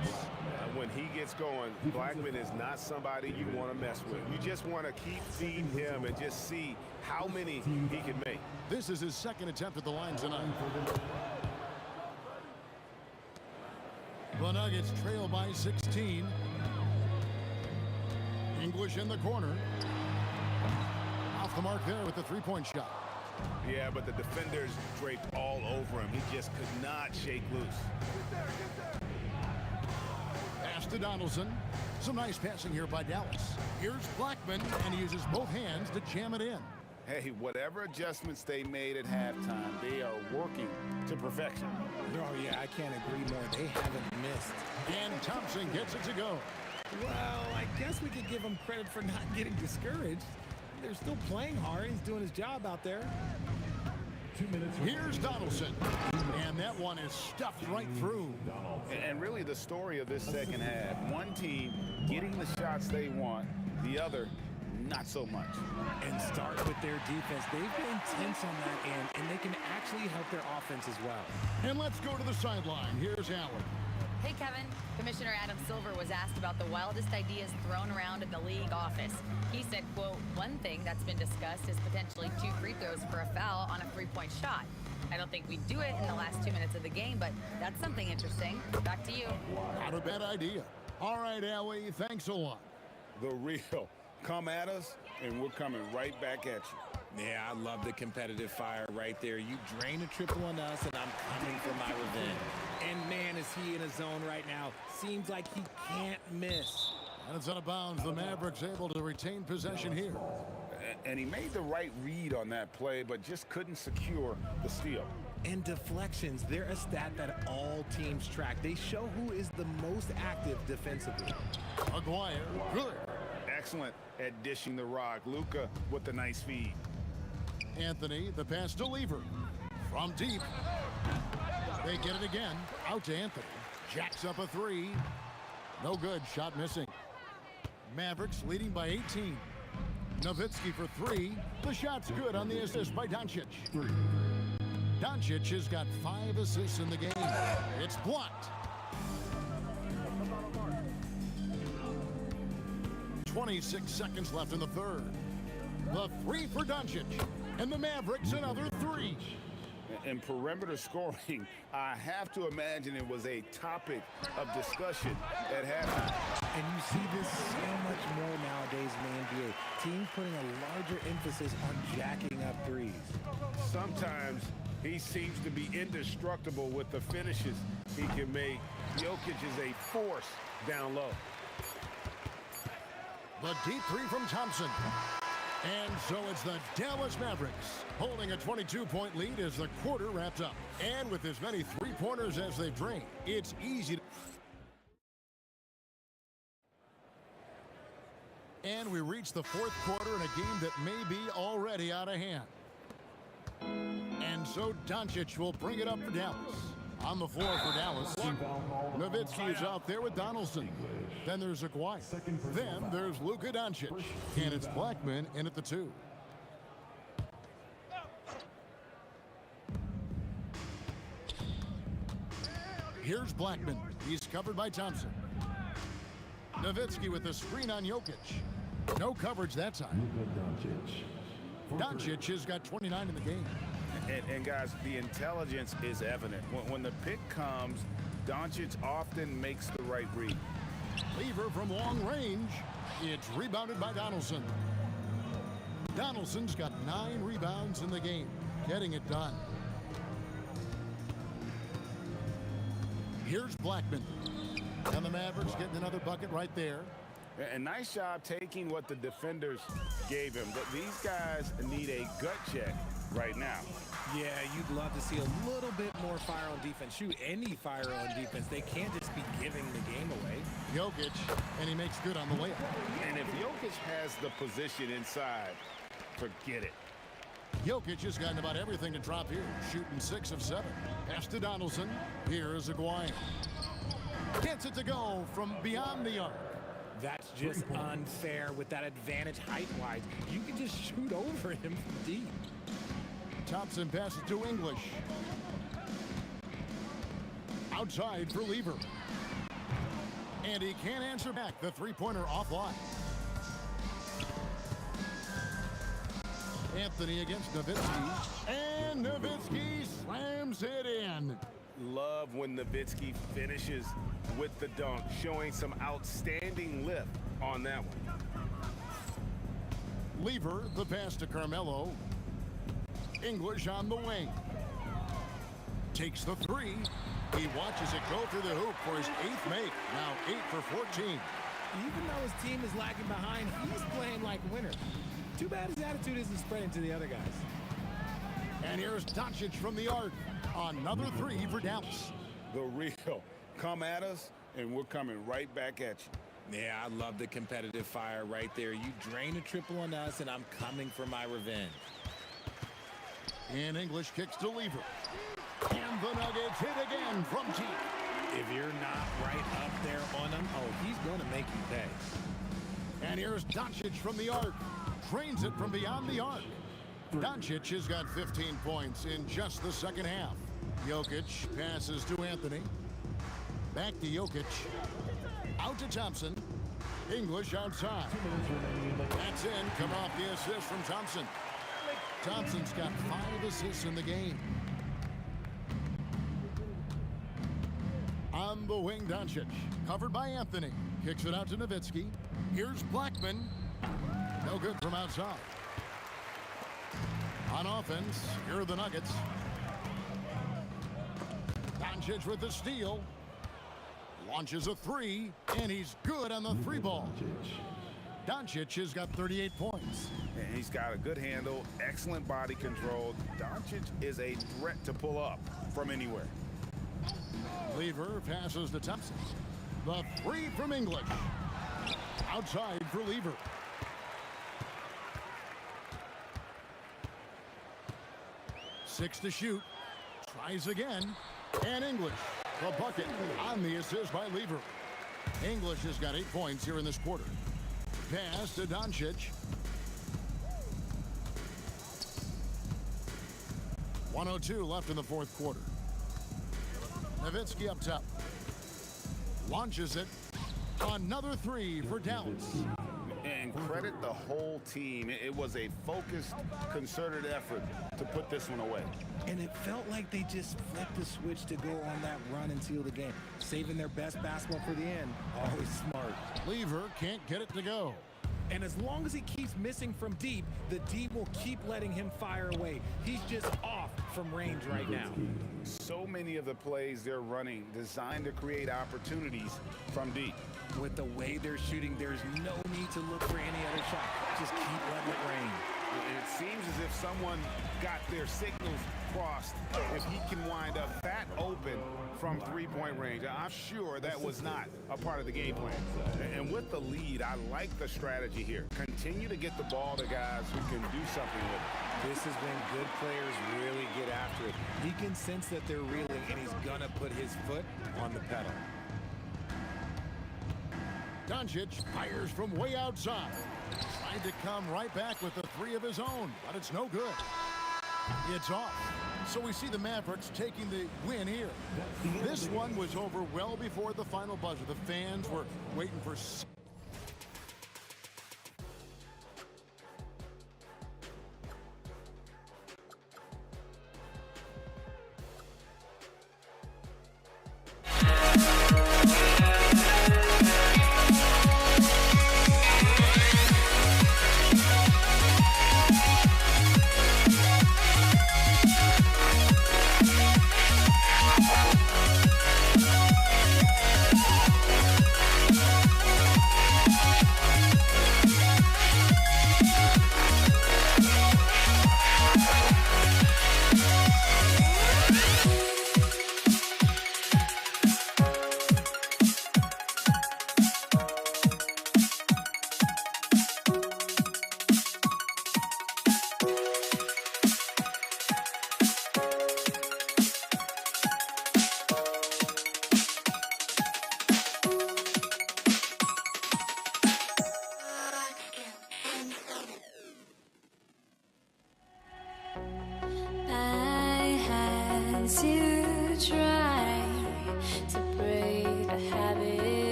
When he gets going, Blackman is not somebody you want to mess with. You just want to keep feeding him and just see how many he can make. This is his second attempt at the line tonight. The Nuggets trail by 16. English in the corner. Off the mark there with the three-point shot. Yeah, but the defenders draped all over him. He just could not shake loose. Pass to Donaldson. Some nice passing here by Dallas. Here's Blackman, and he uses both hands to jam it in. Hey, whatever adjustments they made at halftime, they are working to perfection. Oh, yeah, I can't agree more. They haven't missed. And Thompson gets it to go. Well, I guess we could give him credit for not getting discouraged. They're still playing hard. He's doing his job out there. 2 minutes. Here's Donaldson. And that one is stuffed right through. And really the story of this second half, one team getting the shots they want, the other not so much. And start with their defense. They've been intense on that end, and they can actually help their offense as well. And let's go to the sideline. Here's Allen. Hey, Kevin. Commissioner Adam Silver was asked about the wildest ideas thrown around in the league office. He said, quote, one thing that's been discussed is potentially 2 free throws for a foul on a three-point shot. I don't think we'd do it in the last 2 minutes of the game, but that's something interesting. Back to you. Not a bad idea. All right, Allie, thanks a lot. The real. Come at us, and we're coming right back at you. Yeah, I love the competitive fire right there. You drain a triple on us, and I'm coming for my revenge. And, man, is he in a zone right now. Seems like he can't miss. And it's out of bounds. The Mavericks able to retain possession here. And he made the right read on that play, but just couldn't secure the steal. And deflections, they're a stat that all teams track. They show who is the most active defensively. Aguirre, good. Excellent at dishing the rock. Luka with the nice feed. Anthony, the pass to Lever. From deep. They get it again. Out to Anthony. Jacks up a three. No good. Shot missing. Mavericks leading by 18. Nowitzki for three. The shot's good on the assist by Doncic. Doncic has got 5 assists in the game. It's blocked. 26 seconds left in the third. The three for Doncic. And the Mavericks another three. In perimeter scoring, I have to imagine it was a topic of discussion at halftime. And you see this so much more nowadays in the NBA. Teams putting a larger emphasis on jacking up threes. Sometimes he seems to be indestructible with the finishes he can make. Jokic is a force down low. The deep three from Thompson. And so it's the Dallas Mavericks holding a 22-point lead as the quarter wraps up. And with as many three-pointers as they've drained, it's easy to... And we reach the fourth quarter in a game that may be already out of hand. And so Doncic will bring it up for Dallas. On the floor for Dallas, Nowitzki is out there with Donaldson. Then there's Aguirre. Then there's Luka Doncic. And it's Blackman in at the 2. Here's Blackman. He's covered by Thompson. Nowitzki with the screen on Jokic. No coverage that time. Doncic has got 29 in the game. And guys, the intelligence is evident. When the pick comes, Doncic often makes the right read. Lever from long range. It's rebounded by Donaldson. Donaldson's got 9 rebounds in the game, getting it done. Here's Blackman. And the Mavericks getting another bucket right there. A nice job taking what the defenders gave him. But these guys need a gut check right now. Yeah, you'd love to see a little bit more fire on defense. Shoot, any fire on defense. They can't just be giving the game away. Jokic, and he makes good on the layup. And if Jokic has the position inside, forget it. Jokic has gotten about everything to drop here, shooting 6 of 7. Pass to Donaldson. Here's Aguirre. Gets it to go from beyond the arc. That's just unfair with that advantage height-wise. You can just shoot over him from deep. Thompson passes to English. Outside for Lever. And he can't answer back. The three-pointer offline. Anthony against Nowitzki. And Nowitzki slams it in. Love when Nowitzki finishes with the dunk, showing some outstanding lift on that one. Lever, the pass to Carmelo. English on the wing. Takes the 3. He watches it go through the hoop for his 8th make. Now 8 for 14. Even though his team is lagging behind, he's playing like a winner. Too bad his attitude isn't spreading to the other guys. And here's Doncic from the arc. Another 3 for Dallas. The real. Come at us, and we're coming right back at you. Yeah, I love the competitive fire right there. You drain a triple on us, and I'm coming for my revenge. And English kicks to Lever. And the Nuggets hit again from deep. If you're not right up there on him, oh, he's going to make you pay. And here's Doncic from the arc. Drains it from beyond the arc. Doncic has got 15 points in just the second half. Jokic passes to Anthony. Back to Jokic. Out to Thompson. English outside. That's in. Come off the assist from Thompson. Thompson's got 5 assists in the game. On the wing, Doncic. Covered by Anthony. Kicks it out to Nowitzki. Here's Blackman. No good from outside. On offense, here are the Nuggets. Doncic with the steal. Launches a 3, and he's good on the 3-ball. Doncic has got 38 points. And he's got a good handle, excellent body control. Doncic is a threat to pull up from anywhere. Lever passes to Thompson. The 3 from English. Outside for Lever. Six to shoot. Tries again. And English. The bucket on the assist by Lever. English has got 8 points here in this quarter. Pass to Doncic. 1:02 left in the fourth quarter. Nowitzki up top. Launches it. Another 3 for Dallas. And credit the whole team. It was a focused, concerted effort to put this one away. And it felt like they just flipped the switch to go on that run and seal the game. Saving their best basketball for the end. Always smart. Lever can't get it to go. And as long as he keeps missing from deep, the D will keep letting him fire away. He's just off from range right now. So many of the plays they're running designed to create opportunities from deep. With the way they're shooting, there's no need to look for any other shot. Just keep letting it rain. And it seems as if someone got their signals crossed if he can wind up that open from three-point range. I'm sure that was not a part of the game plan. And with the lead, I like the strategy here. Continue to get the ball to guys who can do something with it. This is when good players really get after it. He can sense that they're reeling, and he's going to put his foot on the pedal. Doncic fires from way outside. Trying to come right back with the three of his own, but it's no good. It's off. So we see the Mavericks taking the win here. This one was over well before the final buzzer. The fans were waiting for...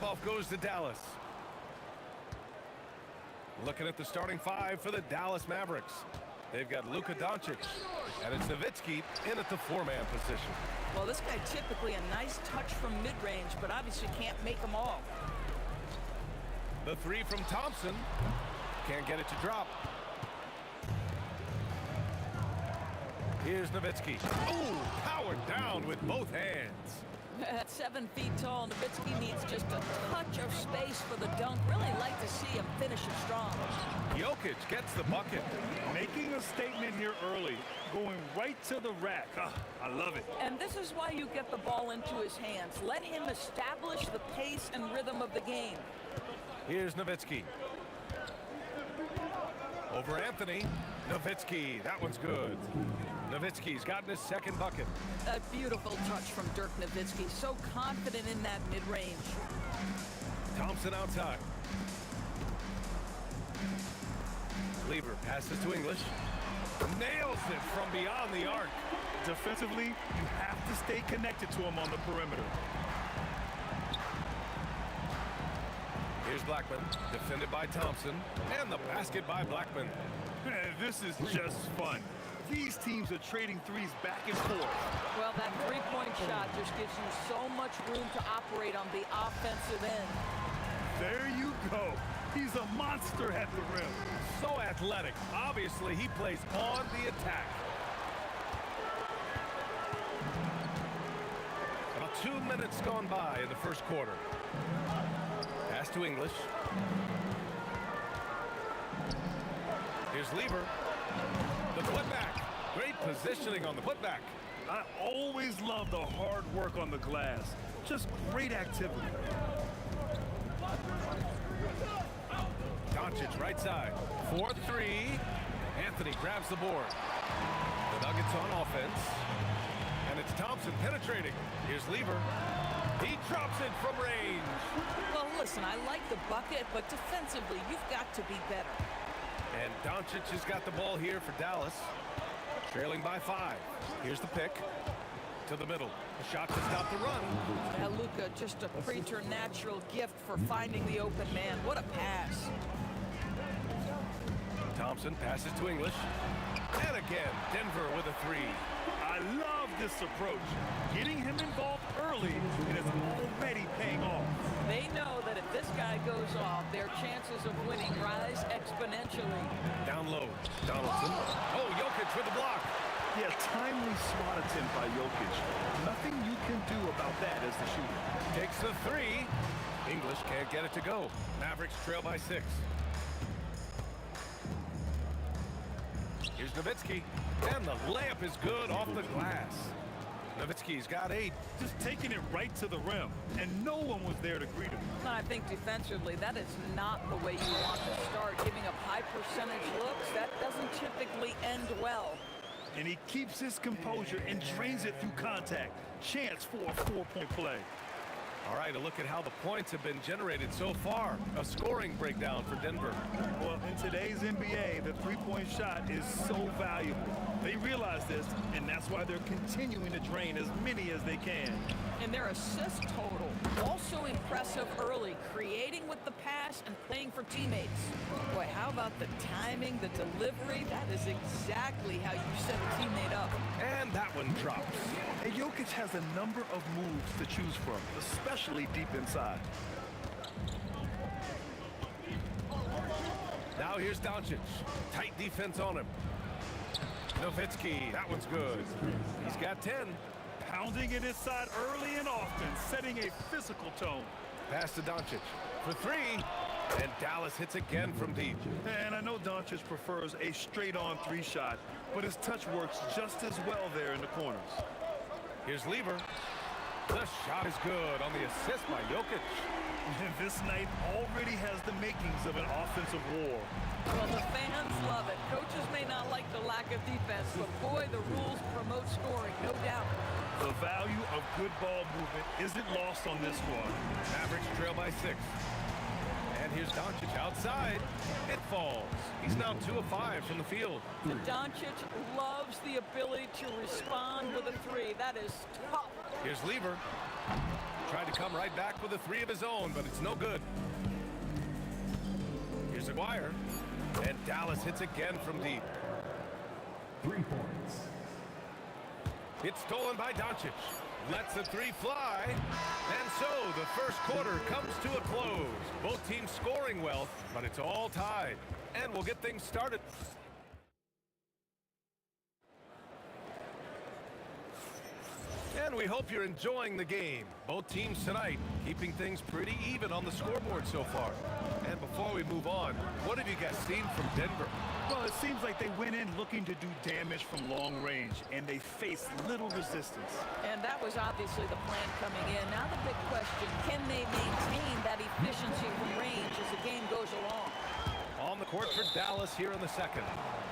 Tip-off goes to Dallas. Looking at the starting five for the Dallas Mavericks. They've got Luka Doncic, and it's Nowitzki in at the four-man position. Well, this guy typically a nice touch from mid-range, but obviously can't make them all. The three from Thompson. Can't get it to drop. Here's Nowitzki. Ooh, powered down with both hands. At 7 feet tall, Nowitzki needs just a touch of space for the dunk. Really like to see him finish it strong. Jokic gets the bucket. Making a statement here early, going right to the rack. I love it. And this is why you get the ball into his hands. Let him establish the pace and rhythm of the game. Here's Nowitzki. Over Anthony. Nowitzki, that one's good. Nowitzki's gotten his second bucket. A beautiful touch from Dirk Nowitzki. So confident in that mid-range. Thompson outside. Lever passes to English. Nails it from beyond the arc. Defensively, you have to stay connected to him on the perimeter. Here's Blackman, defended by Thompson, and the basket by Blackman. This is just fun. These teams are trading threes back and forth. Well, that three-point shot just gives you so much room to operate on the offensive end. There you go. He's a monster at the rim. So athletic. Obviously, he plays on the attack. About 2 minutes gone by in the first quarter. Pass to English. Here's Lever. The putback. Great positioning on the putback. I always love the hard work on the glass. Just great activity. Doncic right side. 4-3. Anthony grabs the board. The Nuggets on offense. And it's Thompson penetrating. Here's Lever. He drops it from range. Well, listen, I like the bucket, but defensively, you've got to be better. And Doncic has got the ball here for Dallas. Trailing by 5. Here's the pick. To the middle. A shot to stop the run. Now, Luka, just a preternatural gift for finding the open man. What a pass. Thompson passes to English. And again, Denver with a 3. I love this approach. Getting him involved early is already paying off. They know that if this guy goes off, their chances of winning rise exponentially. Down low, Donaldson. Oh, Jokic with the block. Yeah, timely swat attempt by Jokic. Nothing you can do about that as the shooter. Takes the 3. English can't get it to go. Mavericks trail by 6. Here's Nowitzki. And the layup is good off the glass. Nowitzki's got 8. Just taking it right to the rim, and no one was there to greet him. I think defensively, that is not the way you want to start. Giving up high percentage looks, that doesn't typically end well. And he keeps his composure and drains it through contact. Chance for a 4-point play. All right, a look at how the points have been generated so far. A scoring breakdown for Denver. Well, in today's NBA, the three-point shot is so valuable. They realize this, and that's why they're continuing to drain as many as they can. And their assist total, also impressive early, creating with the pass and playing for teammates. Boy, how about the timing, the delivery? That is exactly how you set a teammate up. And that one drops. And Jokic has a number of moves to choose from, especially deep inside. Now here's Doncic. Tight defense on him. Nowitzki, that one's good. He's got 10. Pounding it inside early and often, setting a physical tone. Pass to Doncic for 3. And Dallas hits again from deep. And I know Doncic prefers a straight-on 3 shot, but his touch works just as well there in the corners. Here's Lever. The shot is good on the assist by Jokic. And this night already has the makings of an offensive war. Well, the fans love it. Coaches may not like the lack of defense, but boy, the rules promote scoring, no doubt. The value of good ball movement isn't lost on this squad. Mavericks trail by 6. And here's Doncic outside. It falls. He's now 2 of 5 from the field. Doncic loves the ability to respond with a 3. That is tough. Here's Lever. Tried to come right back with a three of his own, but it's no good. Here's Aguirre. And Dallas hits again from deep. 3 points. It's stolen by Doncic. Lets the three fly. And so the first quarter comes to a close. Both teams scoring well, but it's all tied. And we'll get things started. And we hope you're enjoying the game. Both teams tonight keeping things pretty even on the scoreboard so far. And before we move on, what have you guys seen from Denver? Well, it seems like they went in looking to do damage from long range, and they faced little resistance. And that was obviously the plan coming in. Now the big question, can they maintain that efficiency from range as the game goes along? On the court for Dallas here in the second.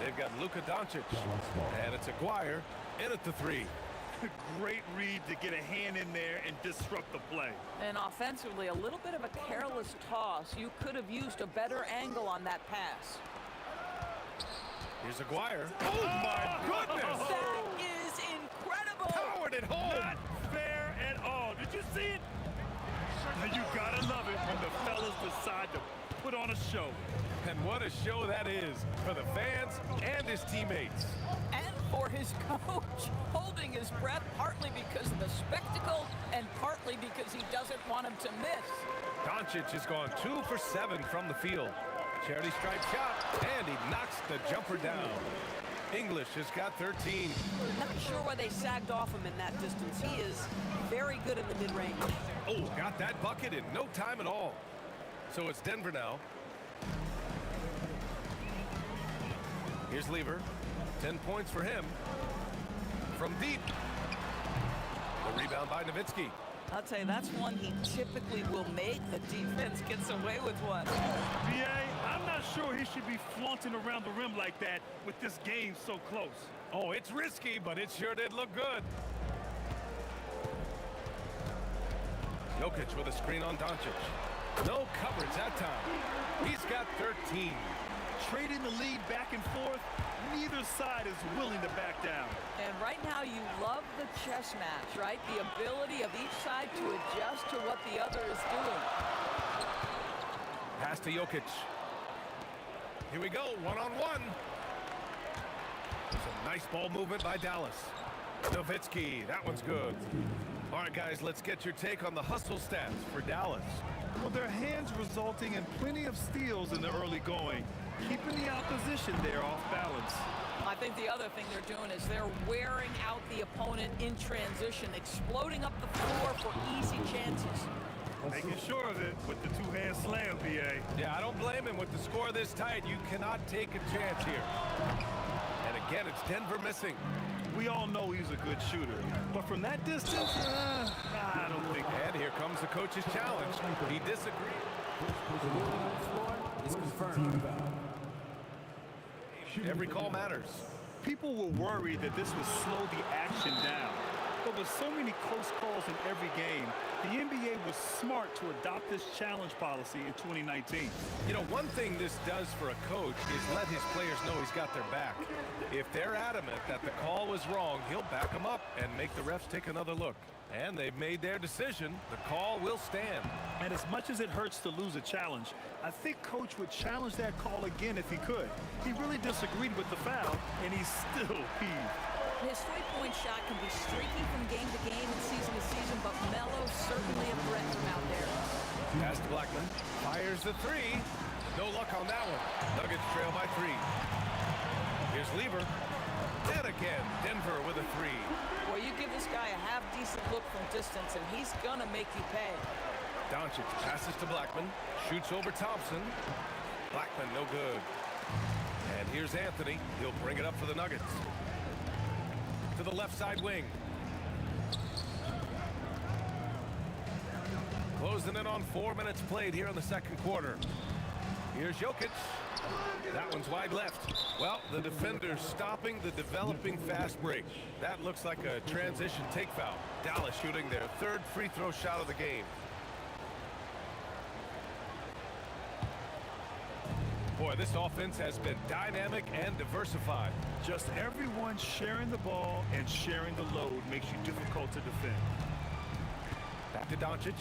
They've got Luka Doncic, and it's Aguirre in at the three. Great read to get a hand in there and disrupt the play. And offensively, a little bit of a careless toss. You could have used a better angle on that pass. Here's Aguirre. Oh, my goodness! That is incredible! Powered it home! Not fair at all. Did you see it? Now you gotta love it when the fellas decide to put on a show. And what a show that is for the fans and his teammates. And for his coach, holding his breath partly because of the spectacle and partly because he doesn't want him to miss. Doncic has gone 2 for 7 from the field. Charity stripe shot, and he knocks the jumper down. English has got 13. Not sure why they sagged off him in that distance. He is very good in the mid-range. Oh, got that bucket in no time at all. So it's Denver now. Here's Lever. 10 points for him. From deep. The rebound by Nowitzki. I'll tell you, that's one he typically will make. The defense gets away with one. BA, I'm not sure he should be flaunting around the rim like that with this game so close. Oh, it's risky, but it sure did look good. Jokic with a screen on Doncic. No coverage that time. He's got 13. Trading the lead back and forth, neither side is willing to back down. And right now you love the chess match, right? The ability of each side to adjust to what the other is doing. Pass to Jokic. Here we go, one-on-one. Some nice ball movement by Dallas. Nowitzki, that one's good. All right, guys, let's get your take on the hustle stats for Dallas. Well, their hands resulting in plenty of steals in the early going, keeping the opposition there off balance. I think the other thing they're doing is they're wearing out the opponent in transition, exploding up the floor for easy chances. Making sure of it with the two-hand slam, BA. Yeah, I don't blame him. With the score this tight, you cannot take a chance here. And again, it's Denver missing. We all know he's a good shooter, but from that distance, I don't think. And here comes the coach's challenge. He disagreed. Is confirmed. Every call matters. People were worried that this would slow the action down. But with so many close calls in every game, the NBA was smart to adopt this challenge policy in 2019. You know, one thing this does for a coach is let his players know he's got their back. If they're adamant that the call was wrong, he'll back them up and make the refs take another look. And they've made their decision. The call will stand. And as much as it hurts to lose a challenge, I think Coach would challenge that call again if he could. He really disagreed with the foul, and he's still peeved. His three-point shot can be streaky from game to game and season to season, but Melo's certainly a threat from out there. Pass to Blackman. Fires the three. No luck on that one. Nuggets trail by 3. Here's Lever. And again, Denver with a 3. Well, you give this guy a half-decent look from distance, and he's going to make you pay. Doncic passes to Blackman. Shoots over Thompson. Blackman, no good. And here's Anthony. He'll bring it up for the Nuggets. To the left side wing. Closing in on 4 minutes played here in the second quarter. Here's Jokic. That one's wide left. Well, the defender's stopping the developing fast break. That looks like a transition take foul. Dallas shooting their third free throw shot of the game. Boy, this offense has been dynamic and diversified. Just everyone sharing the ball and sharing the load makes you difficult to defend. Back to Doncic.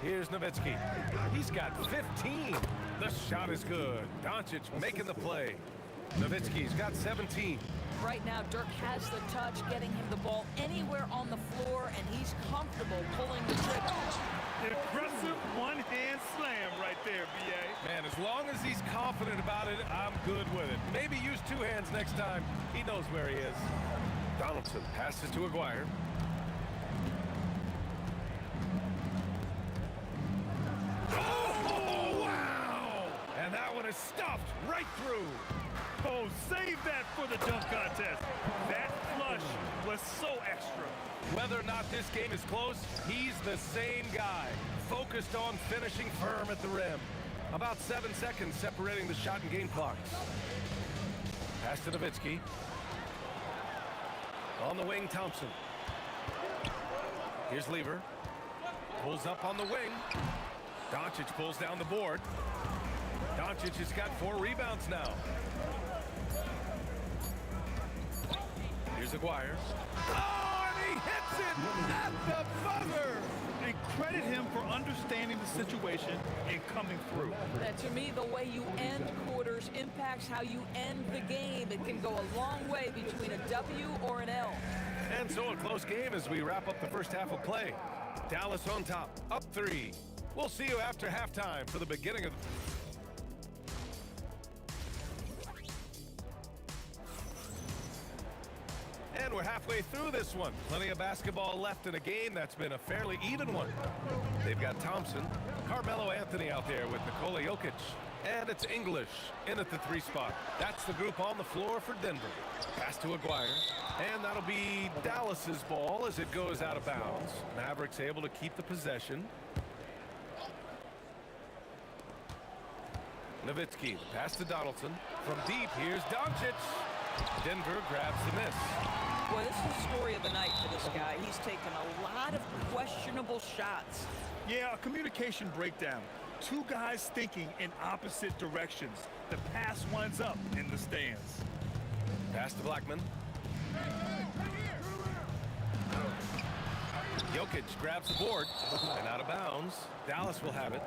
Here's Nowitzki. He's got 15. The shot is good. Doncic making the play. Nowitzki's got 17. Right now, Dirk has the touch, getting him the ball anywhere on the floor, and he's comfortable pulling the trigger. Aggressive one-hand slam right there, B.A. Man, as long as he's confident about it, I'm good with it. Maybe use two hands next time. He knows where he is. Donaldson passes to Aguirre. Oh, wow! And that one is stuffed right through. Oh, save that for the dunk contest. That flush was so extra. Whether or not this game is close, he's the same guy. Focused on finishing firm at the rim. About 7 seconds separating the shot and game clocks. Pass to Nowitzki. On the wing, Thompson. Here's Lever. Pulls up on the wing. Doncic pulls down the board. Doncic has got 4 rebounds now. Here's Aguirre. Oh, and he hits it at the buzzer! And credit him for understanding the situation and coming through. To me, the way you end quarters impacts how you end the game. It can go a long way between a W or an L. And so a close game as we wrap up the first half of play. Dallas on top, up 3. We'll see you after halftime for the beginning of... And we're halfway through this one. Plenty of basketball left in a game that's been a fairly even one. They've got Thompson, Carmelo Anthony out there with Nikola Jokic. And it's English in at the 3 spot. That's the group on the floor for Denver. Pass to Aguirre. And that'll be Dallas's ball as it goes out of bounds. Mavericks able to keep the possession. Nowitzki, pass to Donaldson. From deep, here's Doncic. Denver grabs the miss. Well, this is the story of the night for this guy. He's taken a lot of questionable shots. Yeah, a communication breakdown. 2 guys thinking in opposite directions. The pass winds up in the stands. Pass to Blackman. Jokic grabs the board and out of bounds. Dallas will have it.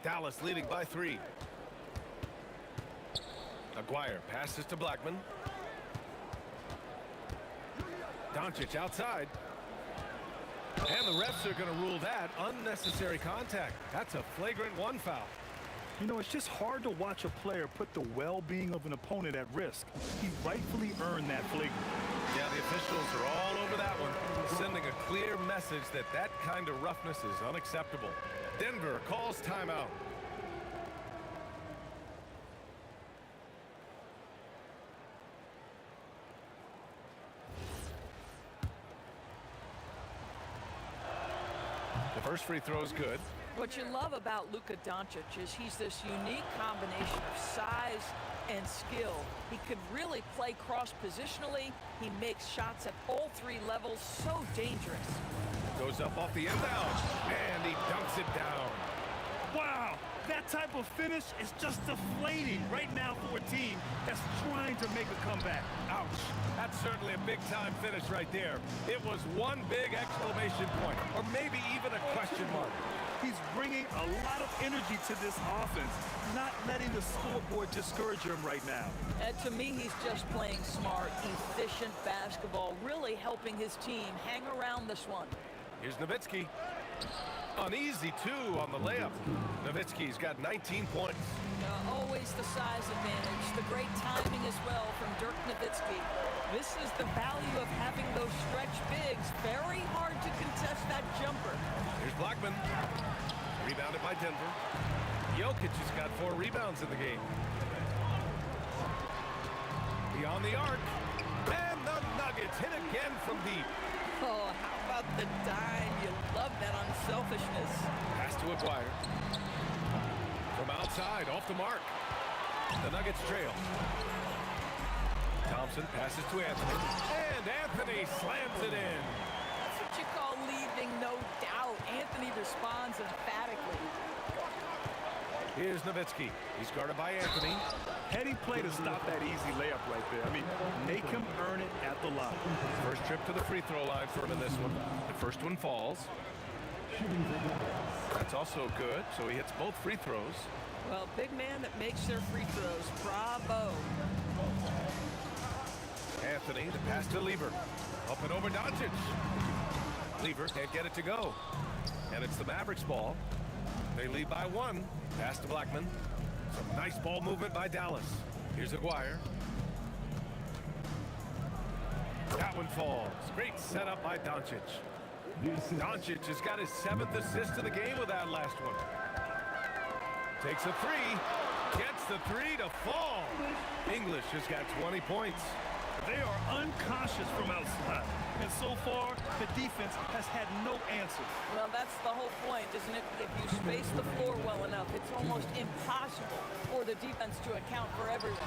Dallas leading by 3. Aguirre passes to Blackman. Doncic outside. And the refs are going to rule that unnecessary contact. That's a flagrant 1 foul. You know, it's just hard to watch a player put the well-being of an opponent at risk. He rightfully earned that flagrant. Yeah, the officials are all over that one, sending a clear message that that kind of roughness is unacceptable. Denver calls timeout. The first free throw is good. What you love about Luka Doncic is he's this unique combination of size and skill. He could really play cross-positionally. He makes shots at all 3 levels, so dangerous. Goes up off the inbound, and he dunks it down. Wow, that type of finish is just deflating right now for a team that's trying to make a comeback. Ouch. That's certainly a big-time finish right there. It was one big exclamation point, or maybe even a question mark. He's bringing a lot of energy to this offense, not letting the scoreboard discourage him right now. And to me, he's just playing smart, efficient basketball, really helping his team hang around this one. Here's Nowitzki. An easy 2 on the layup. Nowitzki's got 19 points. Always the size advantage, the great timing as well from Dirk Nowitzki. This is the value of having those stretch bigs. Very hard to contest that jumper. Here's Blackman. Rebounded by Denver. Jokic has got 4 rebounds in the game. Beyond the arc. And the Nuggets hit again from deep. Oh, how about the dime? You love that unselfishness. Pass to Aguirre. From outside, off the mark. The Nuggets trail. Thompson passes to Anthony. And Anthony slams it in. That's what you call leaving no doubt. Anthony responds emphatically. Here's Nowitzki. He's guarded by Anthony. Heading play to stop that easy layup right there. I mean, make him earn it at the line. First trip to the free throw line for him in this one. The first one falls. That's also good, so he hits both free throws. Well, big man that makes their free throws. Bravo. Anthony, the pass to Lieber. Up and over Doncic. Lieber can't get it to go. And it's the Mavericks ball. They lead by 1. Pass to Blackman. Some nice ball movement by Dallas. Here's Aguirre. That one falls. Great setup by Doncic. Doncic has got his 7th assist of the game with that last one. Takes a 3. Gets the 3 to fall. English has got 20 points. They are unconscious from outside. And so far, the defense has had no answer. Well, that's the whole point, isn't it? If you space the floor well enough, it's almost impossible for the defense to account for everyone.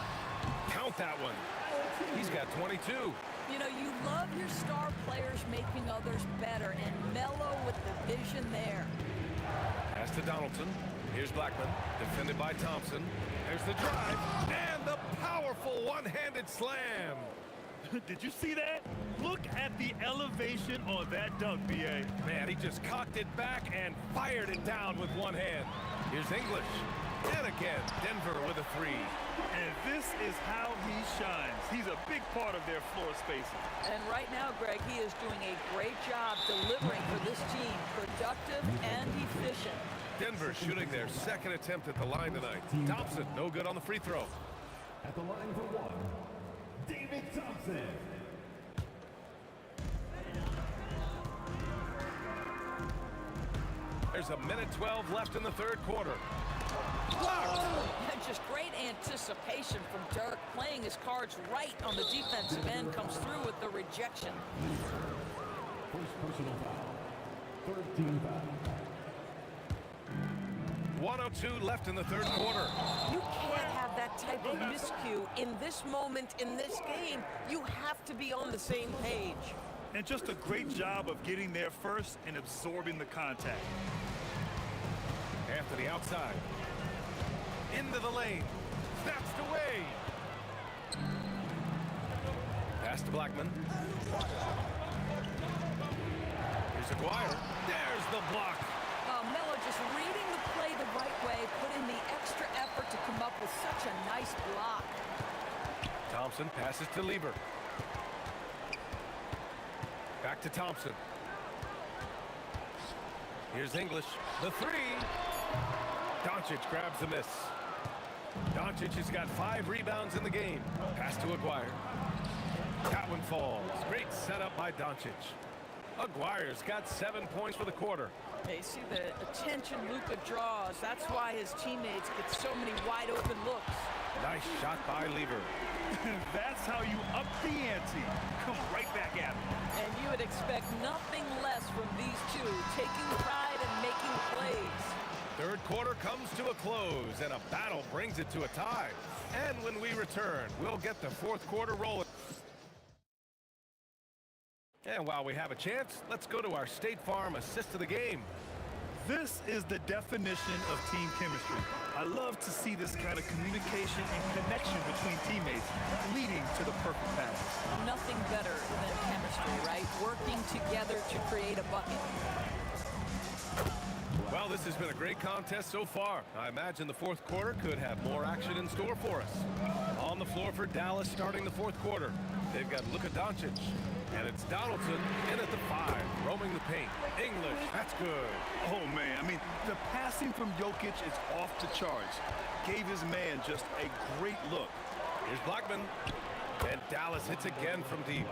Count that one. He's got 22. You know, you love your star players making others better, and Melo with the vision there. Pass to Donaldson. Here's Blackman, defended by Thompson. There's the drive, and the powerful one-handed slam. Did you see that? Look at the elevation on that dunk, B.A. Man, he just cocked it back and fired it down with one hand. Here's English. And again, Denver with a 3. And this is how he shines. He's a big part of their floor spacing. And right now, Greg, he is doing a great job delivering for this team. Productive and efficient. Denver shooting their 2nd attempt at the line tonight. Thompson, no good on the free throw. At the line for 1, David Thompson. There's a minute 12 left in the 3rd quarter. And just great anticipation from Dirk, playing his cards right on the defensive end, comes through with the rejection. First personal foul. 3rd team foul. 1:02 left in the 3rd quarter. You can't have that type of miscue in this moment in this game. You have to be on the same page. And just a great job of getting there first and absorbing the contact. Anthony outside. Into the lane. Snatched away. Pass to Blackman. Here's Aguirre. There's the block. Melo just reading the play the right way, put in the extra effort to come up with such a nice block. Thompson passes to Lieber. Back to Thompson. Here's English. The 3. Doncic grabs the miss. Doncic has got 5 rebounds in the game. Pass to Aguirre. That one falls. Great setup by Doncic. Aguirre's got 7 points for the quarter. Hey, see the attention Luka draws. That's why his teammates get so many wide open looks. Nice shot by Lieber. That's how you up the ante. Come right back at him. And you would expect nothing less from these two, taking pride and making plays. 3rd quarter comes to a close, and a battle brings it to a tie. And when we return, we'll get the 4th quarter rolling. And while we have a chance, let's go to our State Farm assist of the game. This is the definition of team chemistry. I love to see this kind of communication and connection between teammates leading to the perfect pass. Nothing better than chemistry, right? Working together to create a bucket. Well, this has been a great contest so far. I imagine the 4th quarter could have more action in store for us. On the floor for Dallas starting the 4th quarter. They've got Luka Doncic. And it's Donaldson in at the 5, roaming the paint. English, that's good. Oh, man, I mean, the passing from Jokic is off the charts. Gave his man just a great look. Here's Blackman. And Dallas hits again from deep.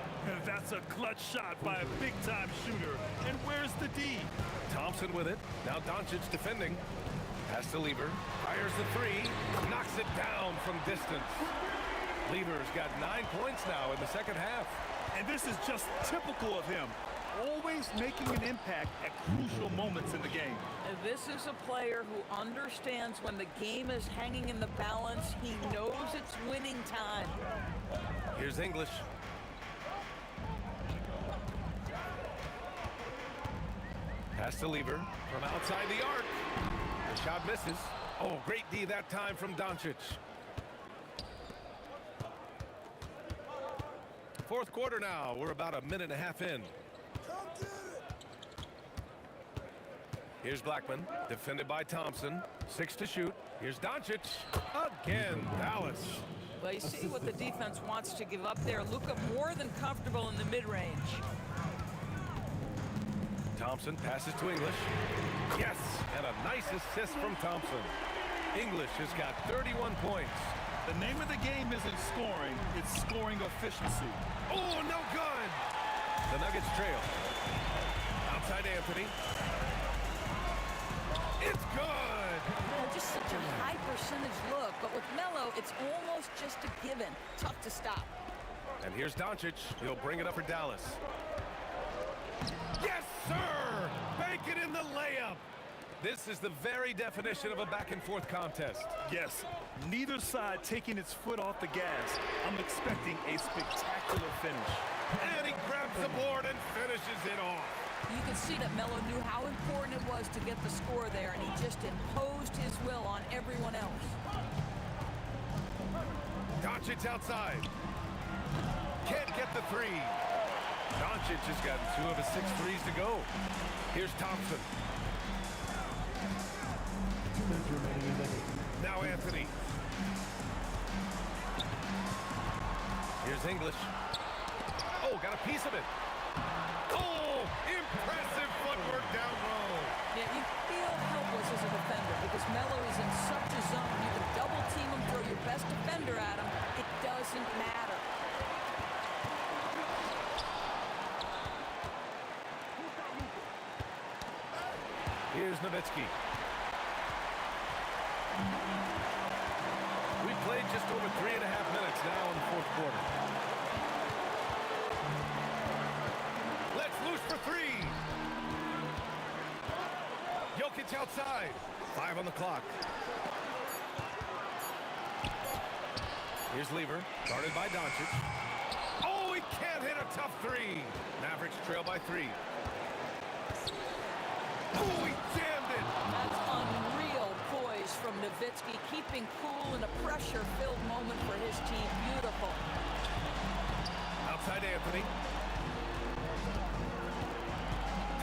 That's a clutch shot by a big-time shooter. And where's the D? Thompson with it. Now Doncic defending. Pass to Lieber. Fires the 3. Knocks it down from distance. Lieber's got 9 points now in the 2nd half. And this is just typical of him. Always making an impact at crucial moments in the game. And this is a player who understands when the game is hanging in the balance. He knows it's winning time. Here's English. Pass to Lieber from outside the arc. The shot misses. Oh, great D that time from Doncic. Fourth quarter now. We're about a minute and a half in. Here's Blackman, defended by Thompson. 6 to shoot. Here's Doncic. Again, Dallas. Well, you see what the defense wants to give up there. Luka more than comfortable in the mid-range. Thompson passes to English. Yes, and a nice assist from Thompson. English has got 31 points. The name of the game isn't scoring, it's scoring efficiency. Oh, no good. The Nuggets trail. Outside Anthony. It's good. Just such a high percentage look, but with Melo, it's almost just a given. Tough to stop. And here's Doncic. He'll bring it up for Dallas. Yes, sir! Bank it in the layup. This is the very definition of a back-and-forth contest. Yes, neither side taking its foot off the gas. I'm expecting a spectacular finish. And he grabs the board and finishes it off. You can see that Melo knew how important it was to get the score there, and he just imposed his will on everyone else. Doncic outside. Can't get the three. Doncic has gotten 2 of his 6 threes to go. Here's Thompson. Now Anthony. Here's English. Oh, got a piece of it. Oh, impressive footwork down low. Yeah, you feel helpless as a defender because Melo is in such a zone. You can double team him, throw your best defender at him. It doesn't matter. Here's Nowitzki. We played just over 3.5 minutes now in the fourth quarter. Let's loose for 3. Jokic outside. 5 on the clock. Here's Lever, guarded by Doncic. Oh, he can't hit a tough 3. Mavericks trail by 3. Oh, he jammed it! That's unreal poise from Nowitzki, keeping cool in a pressure-filled moment for his team. Beautiful. Outside Anthony.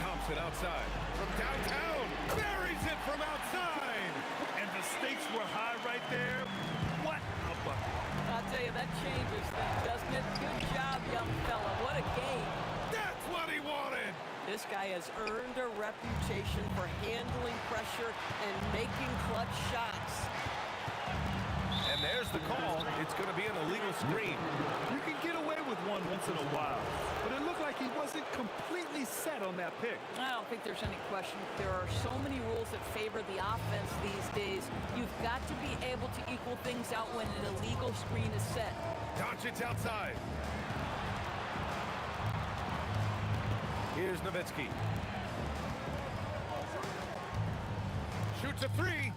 Thompson outside. From downtown. Buries it from outside. And the stakes were high right there. What a bucket. I'll tell you, that changes things, doesn't it? Good job, young fella. What a game. That's what he wanted. This guy has earned a reputation for handling pressure and making clutch shots. And there's the call. It's going to be an illegal screen. You can get away with one once in a while, but it looked like he wasn't completely set on that pick. I don't think there's any question. There are so many rules that favor the offense these days. You've got to be able to equal things out when an illegal screen is set. Doncic outside. Here's Nowitzki. Shoots a 3.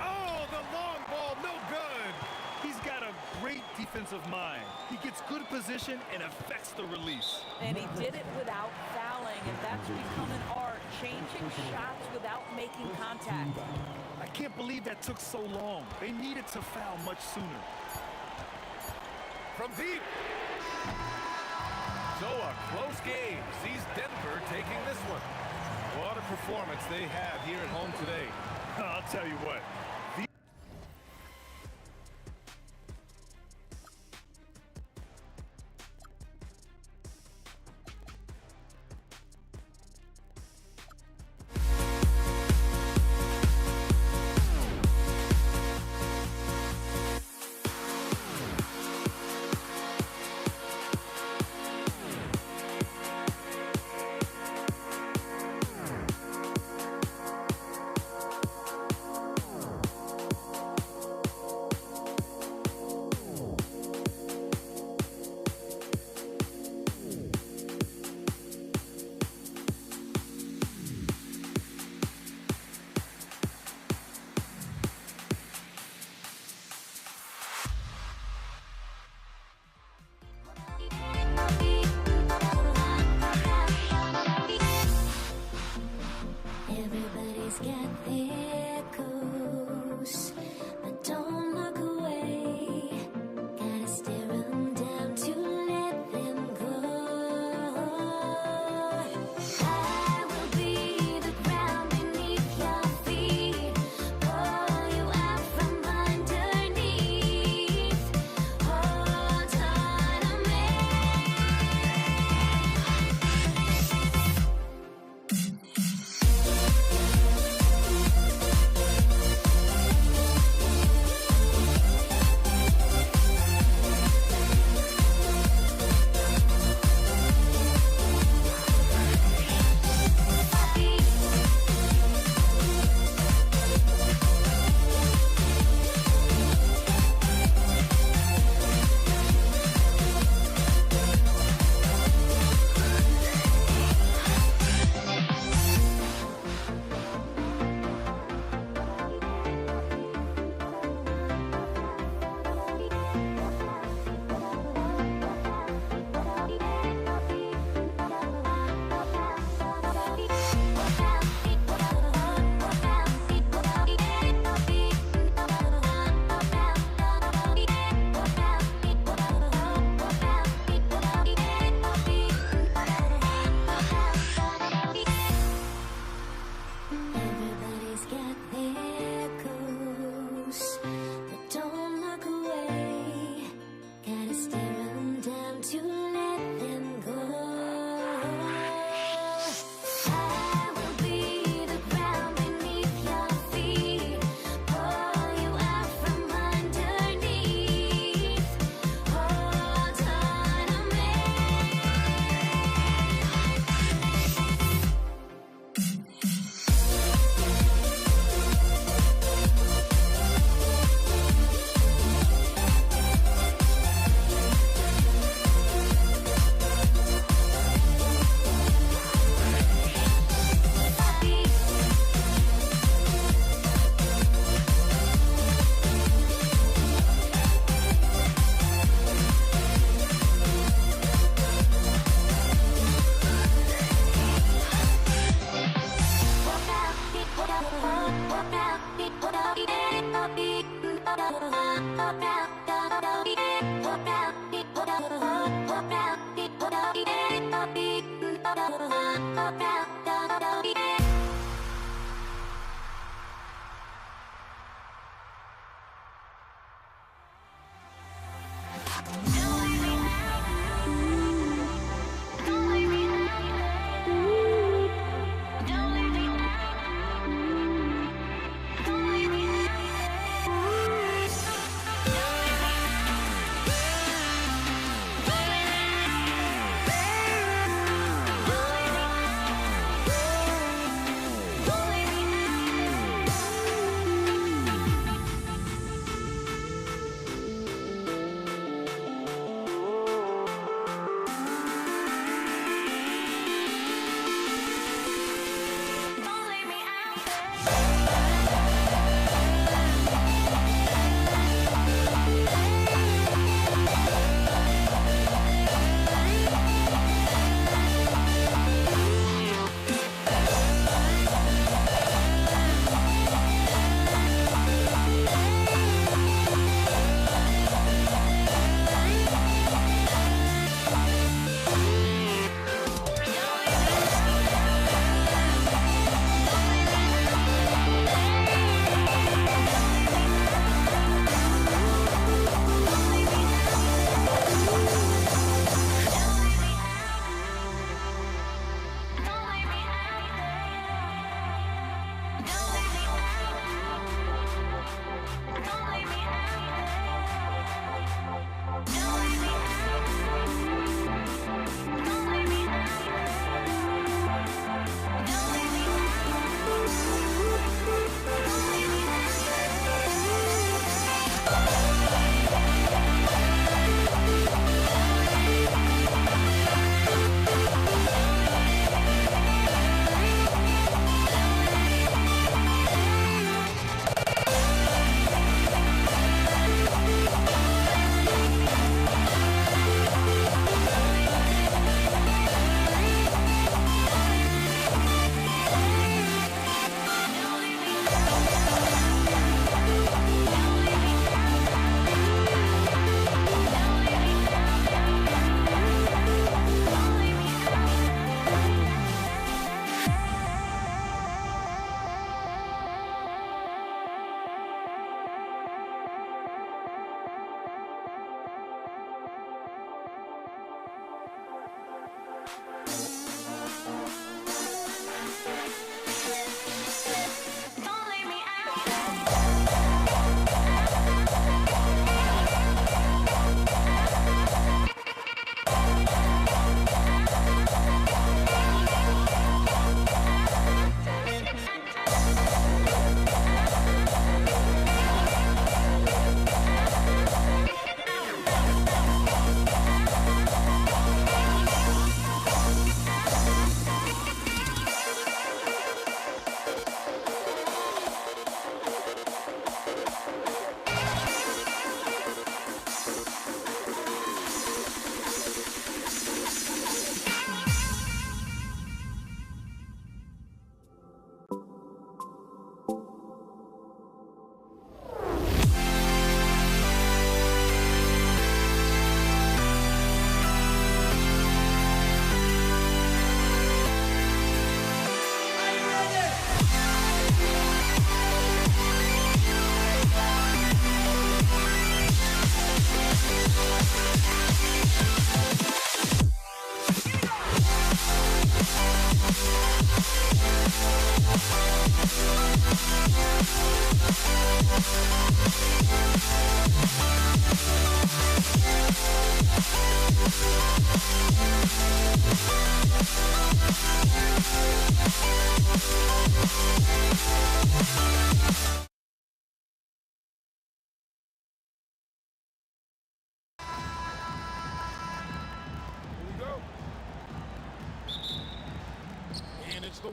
Oh, the long ball, no good. He's got a great defensive mind. He gets good position and affects the release. And he did it without fouling, and that's become an art, changing shots without making contact. I can't believe that took so long. They needed to foul much sooner. From deep. So a close game sees Denver taking this one. What a performance they have here at home today. I'll tell you what. Everybody's got their goals, but don't look away. Gotta stare them down to let them go. I will be the ground beneath your feet, pull you out from underneath. Hold on to me. Everybody's got their goals, but don't look away. Gotta stare them down to let them go. I will be the ground beneath your feet, pull you out from underneath. Hold on to me.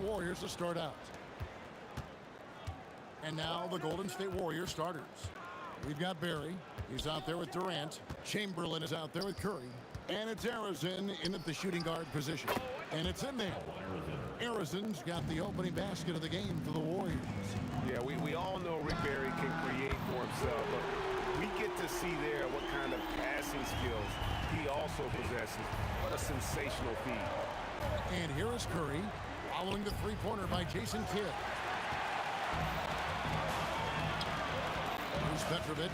Warriors to start out. And now the Golden State Warriors starters. We've got Barry. He's out there with Durant. Chamberlain is out there with Curry. And it's Arizon in at the shooting guard position. And it's in there. Arizon's got the opening basket of the game for the Warriors. Yeah, we all know Rick Barry can create for himself, but we get to see there what kind of passing skills he also possesses. What a sensational feed. And here is Curry following the three-pointer by Jason Kidd. Here's Petrovic.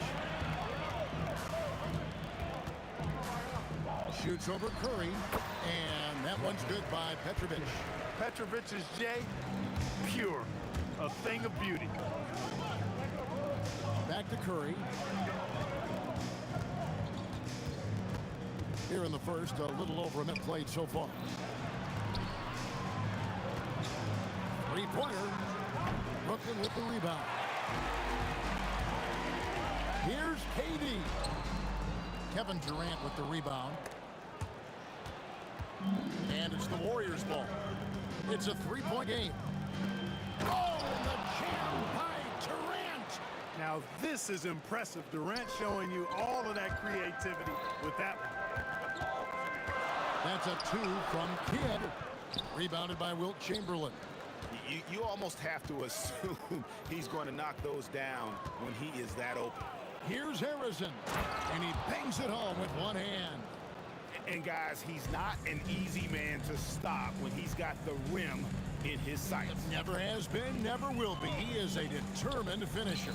Shoots over Curry, and that one's good by Petrovic. Petrovic's J, pure, a thing of beauty. Back to Curry. Here in the first, a little over a minute played so far. Three-pointer. Brooklyn with the rebound. Here's KD. Kevin Durant with the rebound. And it's the Warriors' ball. It's a three-point game. Oh, the jam by Durant. Now this is impressive. Durant showing you all of that creativity with that one. That's a two from Kidd. Rebounded by Wilt Chamberlain. You almost have to assume he's going to knock those down when he is that open. Here's Harrison, and he bangs it home with one hand. And guys, he's not an easy man to stop when he's got the rim in his sights. Never has been, never will be. He is a determined finisher.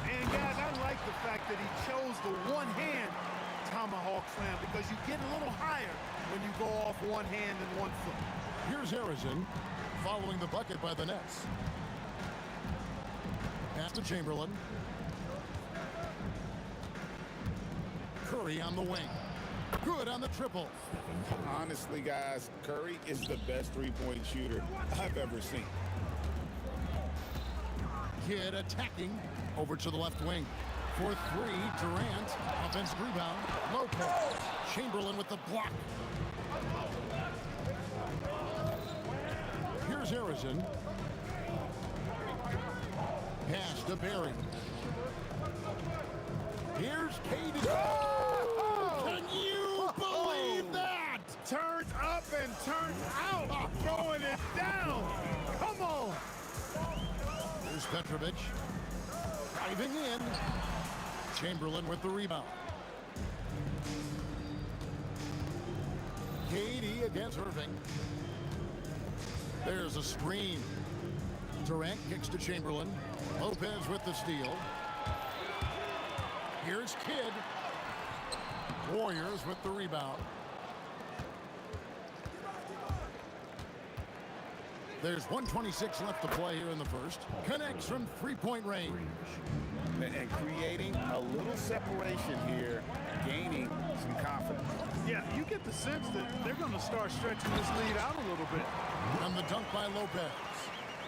And guys, I like the fact that he chose the one-hand tomahawk slam because you get a little higher when you go off one hand and 1 foot. Here's Harrison following the bucket by the Nets. Pass to Chamberlain. Curry on the wing. Good on the triple. Honestly, guys, Curry is the best three-point shooter I've ever seen. Kidd attacking over to the left wing. For three, Durant. Offensive rebound. Lopez. Chamberlain with the block. Here's Harrison. Pass to Barry. Here's KD. Oh, can you believe that? Turned up and turned out. Throwing it down. Come on. Here's Petrovic. Diving in. Chamberlain with the rebound. KD against Irving. There's a screen. Durant kicks to Chamberlain. Lopez with the steal. Here's Kidd. Warriors with the rebound. There's 1:26 left to play here in the first. Connects from three-point range. And creating a little separation here, gaining some confidence. Yeah, you get the sense that they're going to start stretching this lead out a little bit. And the dunk by Lopez.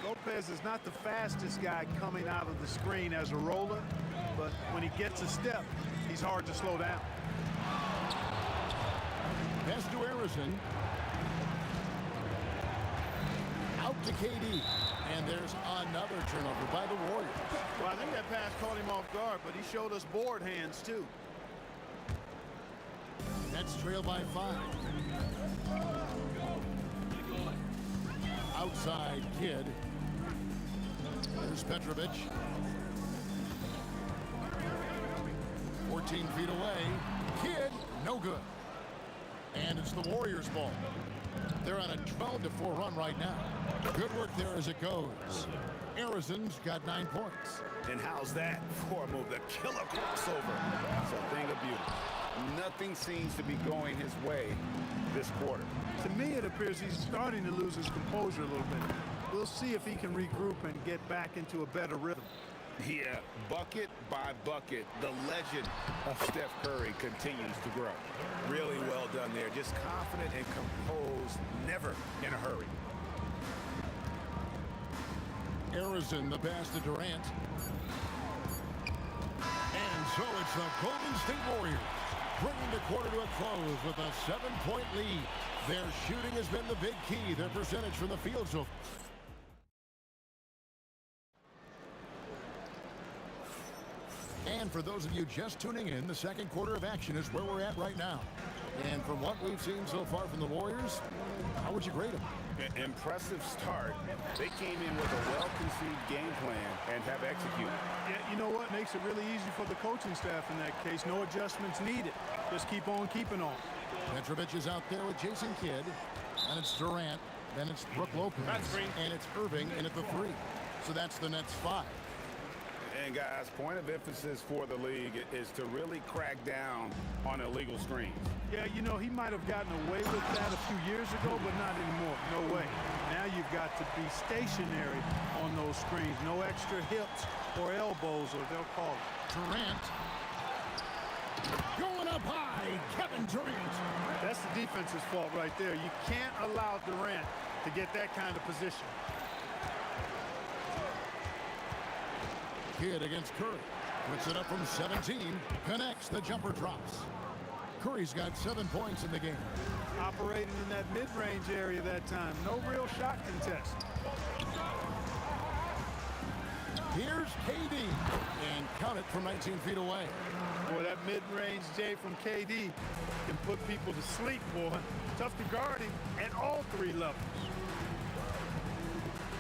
Lopez is not the fastest guy coming out of the screen as a roller, but when he gets a step, he's hard to slow down. Pass to Harrison. Out to KD. And there's another turnover by the Warriors. Well, I think that pass caught him off guard, but he showed us board hands, too. Nets trail by 5. Outside Kidd. There's Petrovic. 14 feet away. Kidd, no good. And it's the Warriors' ball. They're on a 12-4 run right now. Good work there as it goes. Arizon's got 9 points. And how's that for a move? The killer crossover. It's a thing of beauty. Nothing seems to be going his way this quarter. To me, it appears he's starting to lose his composure a little bit. We'll see if he can regroup and get back into a better rhythm. Yeah, bucket by bucket, the legend of Steph Curry continues to grow. Really well done there. Just confident and composed, never in a hurry. Arizon, the pass to Durant. And so it's the Golden State Warriors bringing the quarter to a close with a 7-point lead. Their shooting has been the big key. Their percentage from the field so And for those of you just tuning in, the second quarter of action is where we're at right now. And from what we've seen so far from the Warriors, how would you grade them? Impressive start. They came in with a well-conceived game plan and have executed. Yeah, you know what? Makes it really easy for the coaching staff in that case. No adjustments needed. Just keep on keeping on. Petrovic is out there with Jason Kidd. And it's Durant. Then it's Brook Lopez. And it's Irving in at the 3. So that's the Nets 5. And guys, point of emphasis for the league is to really crack down on illegal screens. Yeah, you know, he might have gotten away with that a few years ago, but not anymore. No way. Now you've got to be stationary on those screens. No extra hips or elbows, or they'll call it. Durant. Going up high, Kevin Durant. That's the defense's fault right there. You can't allow Durant to get that kind of position. Kidd against Curry. Puts it up from 17. Connects. The jumper drops. Curry's got 7 points in the game. Operating in that mid-range area that time. No real shot contest. Here's KD. And count it from 19 feet away. Boy, that mid-range J from KD can put people to sleep, boy. Tough to guard him at all 3 levels.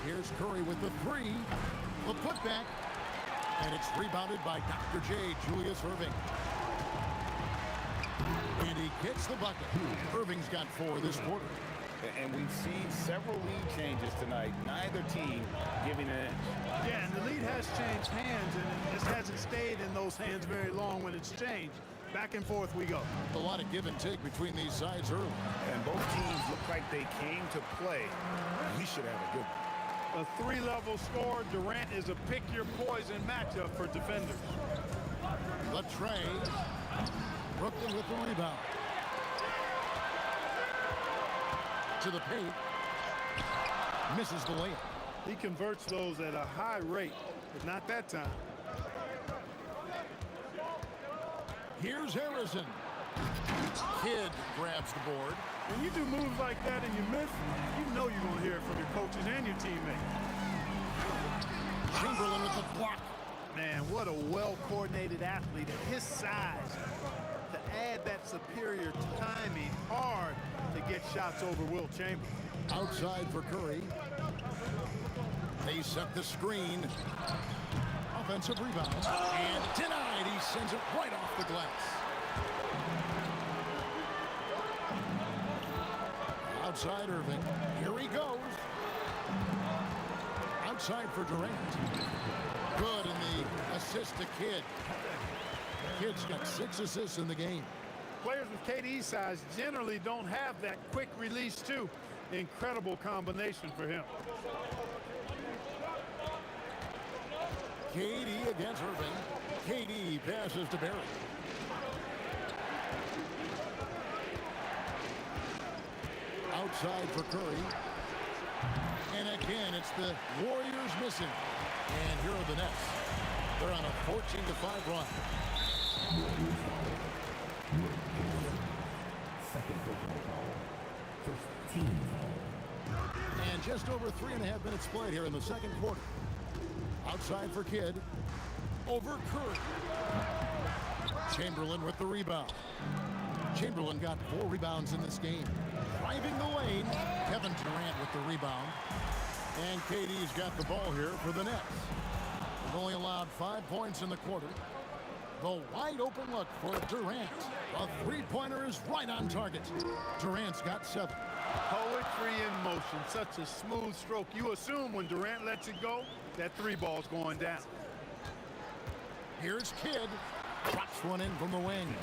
Here's Curry with the 3. The putback. And it's rebounded by Dr. J, Julius Irving. And he gets the bucket. Irving's got 4 this quarter. And we've seen several lead changes tonight. Neither team giving an inch. Yeah, and the lead has changed hands, and it just hasn't stayed in those hands very long when it's changed. Back and forth we go. A lot of give and take between these sides early. And both teams look like they came to play. We should have a good one. A 3-level score. Durant is a pick-your-poison matchup for defenders. The tray. Brooklyn with the rebound. To the paint. Misses the layup. He converts those at a high rate, but not that time. Here's Harrison. Kidd grabs the board. When you do moves like that and you miss, you know you're going to hear it from your coaches and your teammates. Chamberlain with the block. Man, what a well-coordinated athlete at his size. To add that superior timing, hard to get shots over Will Chamberlain. Outside for Curry. They set the screen. Offensive rebound. And denied. He sends it right off the glass. Outside Irving. Here he goes. Outside for Durant. Good in the assist to Kidd. Kidd's got 6 assists in the game. Players with KD's size generally don't have that quick release too. Incredible combination for him. KD against Irving. KD passes to Barry. Outside for Curry. And again, it's the Warriors missing. And here are the Nets. They're on a 14-5 run. And just over 3.5 minutes played here in the second quarter. Outside for Kidd. Over Curry. Chamberlain with the rebound. Chamberlain got 4 rebounds in this game. Driving the lane. Kevin Durant with the rebound. And KD's got the ball here for the Nets. They've only allowed 5 points in the quarter. The wide open look for Durant. A 3-pointer is right on target. Durant's got 7. Poetry in motion. Such a smooth stroke. You assume when Durant lets it go, that 3 ball's going down. Here's Kidd. Drops one in from the wing.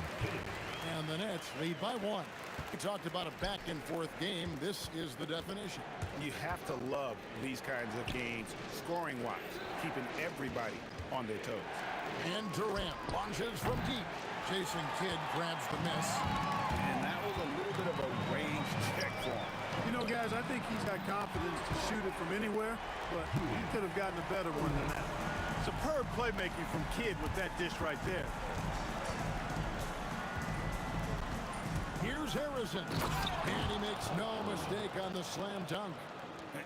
And the Nets lead by 1. We talked about a back-and-forth game. This is the definition. You have to love these kinds of games, scoring-wise, keeping everybody on their toes. And Durant launches from deep. Jason Kidd grabs the miss. And that was a little bit of a range check for him. You know, guys, I think he's got confidence to shoot it from anywhere, but he could have gotten a better one than that. Superb playmaking from Kidd with that dish right there. Here's Harrison. And he makes no mistake on the slam dunk.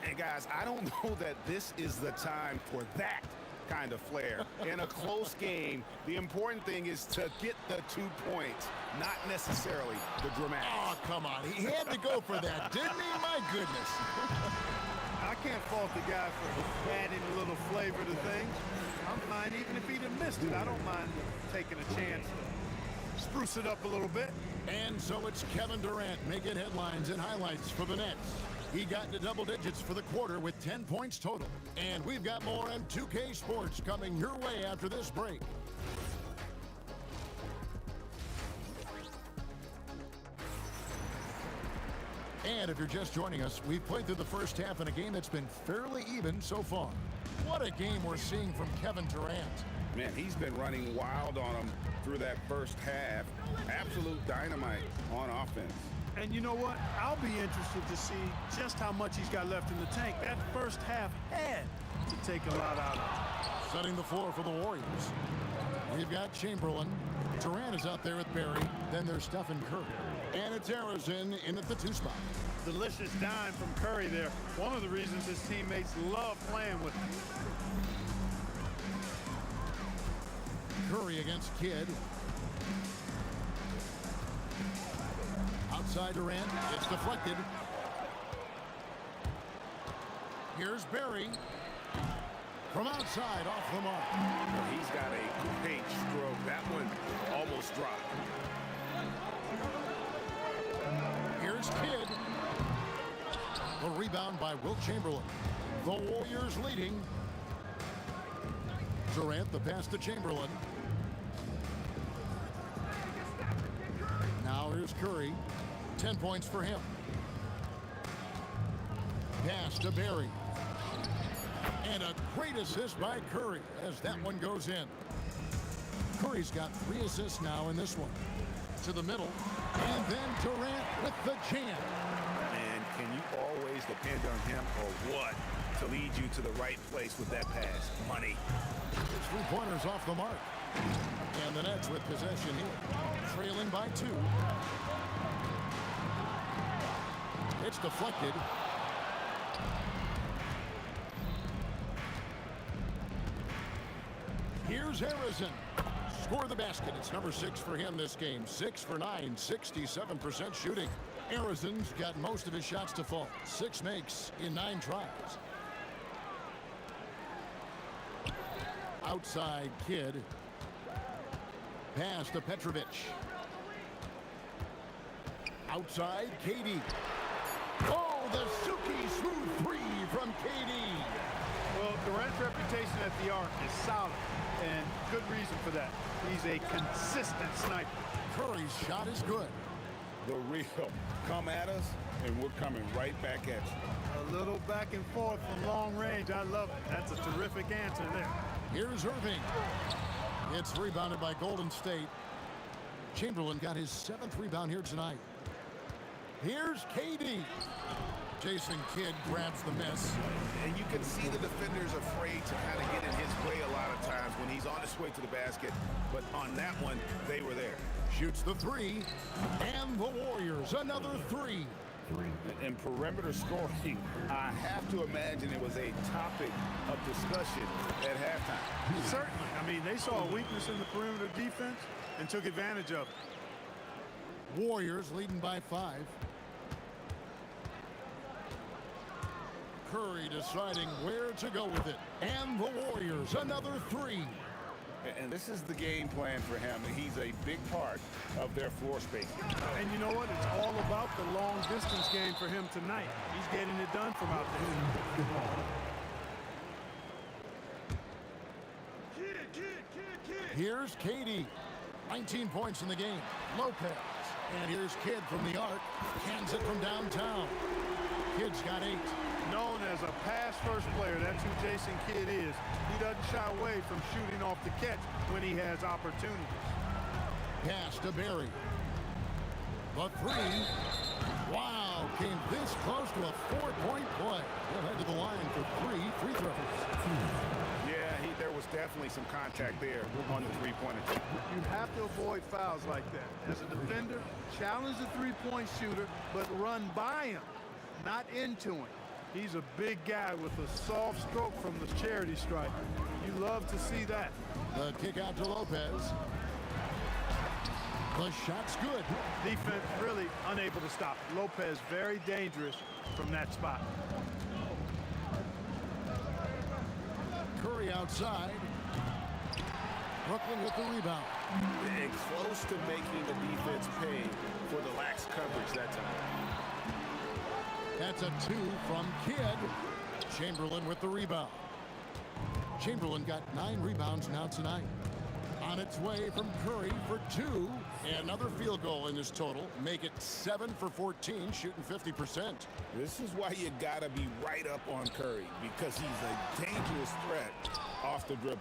And guys, I don't know that this is the time for that kind of flair. In a close game, the important thing is to get the 2 points, not necessarily the dramatics. Oh, come on. He had to go for that, didn't he? My goodness. I can't fault the guy for adding a little flavor to things. I'm fine even if he'd have missed it. I don't mind taking a chance. Spruce it up a little bit. And so it's Kevin Durant making headlines and highlights for the Nets. He got into double digits for the quarter with 10 points total. And we've got more on 2K Sports coming your way after this break. And if you're just joining us, we've played through the first half in a game that's been fairly even so far. What a game we're seeing from Kevin Durant. Man, he's been running wild on him through that first half. Absolute dynamite on offense. And you know what? I'll be interested to see just how much he's got left in the tank. That first half had to take a lot out of it. Setting the floor for the Warriors. We've got Chamberlain. Durant is out there with Barry. Then there's Stephen Curry. And it's Arizona in at the 2 spot. Delicious dime from Curry there. One of the reasons his teammates love playing with him. Curry against Kidd. Outside Durant. It's deflected. Here's Barry. From outside, off the mark. He's got a great stroke. That one almost dropped. Here's Kidd. The rebound by Wilt Chamberlain. The Warriors leading. Durant, the pass to Chamberlain. Now here's Curry. 10 points for him. Pass to Barry. And a great assist by Curry as that one goes in. Curry's got 3 assists now in this one. To the middle. And then Durant with the jam. And can you always depend on him or what to lead you to the right place with that pass? Money. 3-pointers off the mark. And the Nets with possession here. Trailing by 2. It's deflected. Here's Harrison. Score the basket. It's number 6 for him this game. 6 for 9, 67% shooting. Harrison's got most of his shots to fall. 6 makes in 9 tries. Outside Kidd. Pass to Petrovic. Outside KD. Oh, the silky smooth 3 from KD. Well, Durant's reputation at the arc is solid, and good reason for that. He's a consistent sniper. Curry's shot is good. The real come at us, and we're coming right back at you. A little back and forth from long range. I love it. That's a terrific answer there. Here's Irving. It's rebounded by Golden State. Chamberlain got his 7th rebound here tonight. Here's KD. Jason Kidd grabs the miss. And you can see the defender's afraid to kind of get in his way a lot of times when he's on his way to the basket. But on that one, they were there. Shoots the 3. And the Warriors, another 3. And perimeter scoring, I have to imagine it was a topic of discussion at halftime. Certainly. I mean, they saw a weakness in the perimeter defense and took advantage of it. Warriors leading by 5. Curry deciding where to go with it. And the Warriors, another 3. And this is the game plan for him. He's a big part of their floor space. And you know what? It's all about the long distance game for him tonight. He's getting it done from out there. Here's KD. 19 points in the game. Lopez. And here's Kidd from the arc. Hands it from downtown. Kidd's got 8. Known as a pass-first player, that's who Jason Kidd is. He doesn't shy away from shooting off the catch when he has opportunities. Pass to Barry. The 3. Wow, came this close to a 4-point play. He'll head to the line for 3 free throws. Yeah, there was definitely some contact there on the three-pointer. You have to avoid fouls like that. As a defender, challenge the three-point shooter, but run by him, not into him. He's a big guy with a soft stroke from the charity stripe. You love to see that. The kick out to Lopez. The shot's good. Defense really unable to stop it. Lopez very dangerous from that spot. Curry outside. Brooklyn with the rebound. And close to making the defense pay for the lax coverage that time. That's a 2 from Kidd. Chamberlain with the rebound. Chamberlain got 9 rebounds now tonight. On its way from Curry for 2. Another field goal in this total. Make it 7 for 14, shooting 50%. This is why you gotta be right up on Curry, because he's a dangerous threat off the dribble.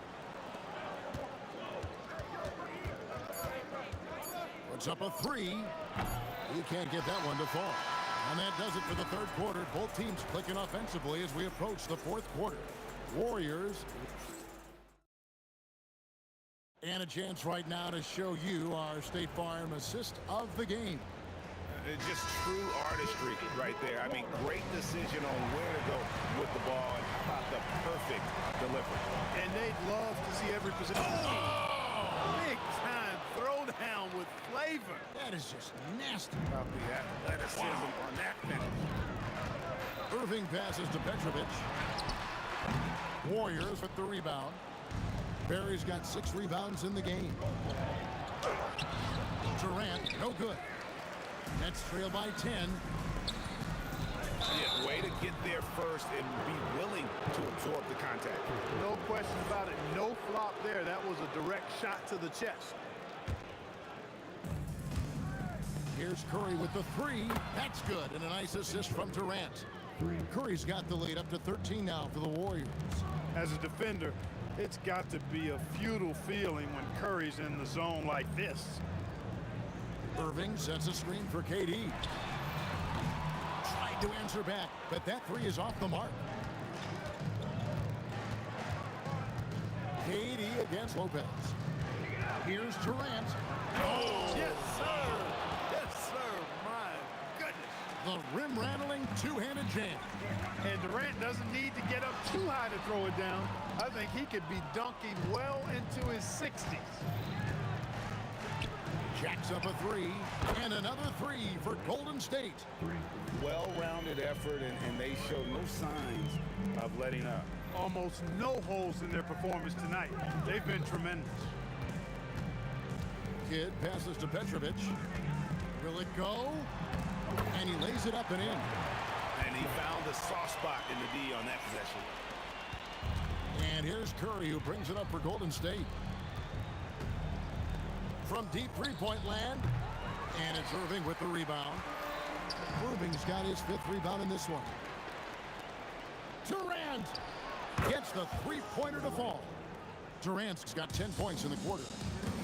Puts up a 3. He can't get that one to fall. And that does it for the third quarter. Both teams clicking offensively as we approach the fourth quarter. Warriors. And a chance right now to show you our State Farm assist of the game. It's just true artistry right there. I mean, great decision on where to go with the ball and how about the perfect delivery. And they'd love to see every position. Oh! Big time throwdown with flavor. That is just nasty. About the athleticism on that finish. Irving passes to Petrovic. Warriors with the rebound. Barry's got 6 rebounds in the game. Durant, no good. Nets trail by 10. Yeah, way to get there first and be willing to absorb the contact. No question about it. No flop there. That was a direct shot to the chest. Here's Curry with the 3. That's good. And a nice assist from Durant. Curry's got the lead up to 13 now for the Warriors. As a defender, it's got to be a futile feeling when Curry's in the zone like this. Irving sets a screen for KD. Tried to answer back, but that 3 is off the mark. KD against Lopez. Here's Durant. Oh, yes, sir. Yes, sir. My goodness. The rim-rattling two-handed jam. And Durant doesn't need to get up too high to throw it down. I think he could be dunking well into his 60s. Jacks up a 3, and another 3 for Golden State. Well-rounded effort, and they show no signs of letting up. Almost no holes in their performance tonight. They've been tremendous. Kidd passes to Petrovic. Will it go? And he lays it up and in. And he found a soft spot in the D on that possession. And here's Curry, who brings it up for Golden State. From deep three-point land. And it's Irving with the rebound. Irving's got his 5th rebound in this one. Durant gets the three-pointer to fall. Durant's got 10 points in the quarter.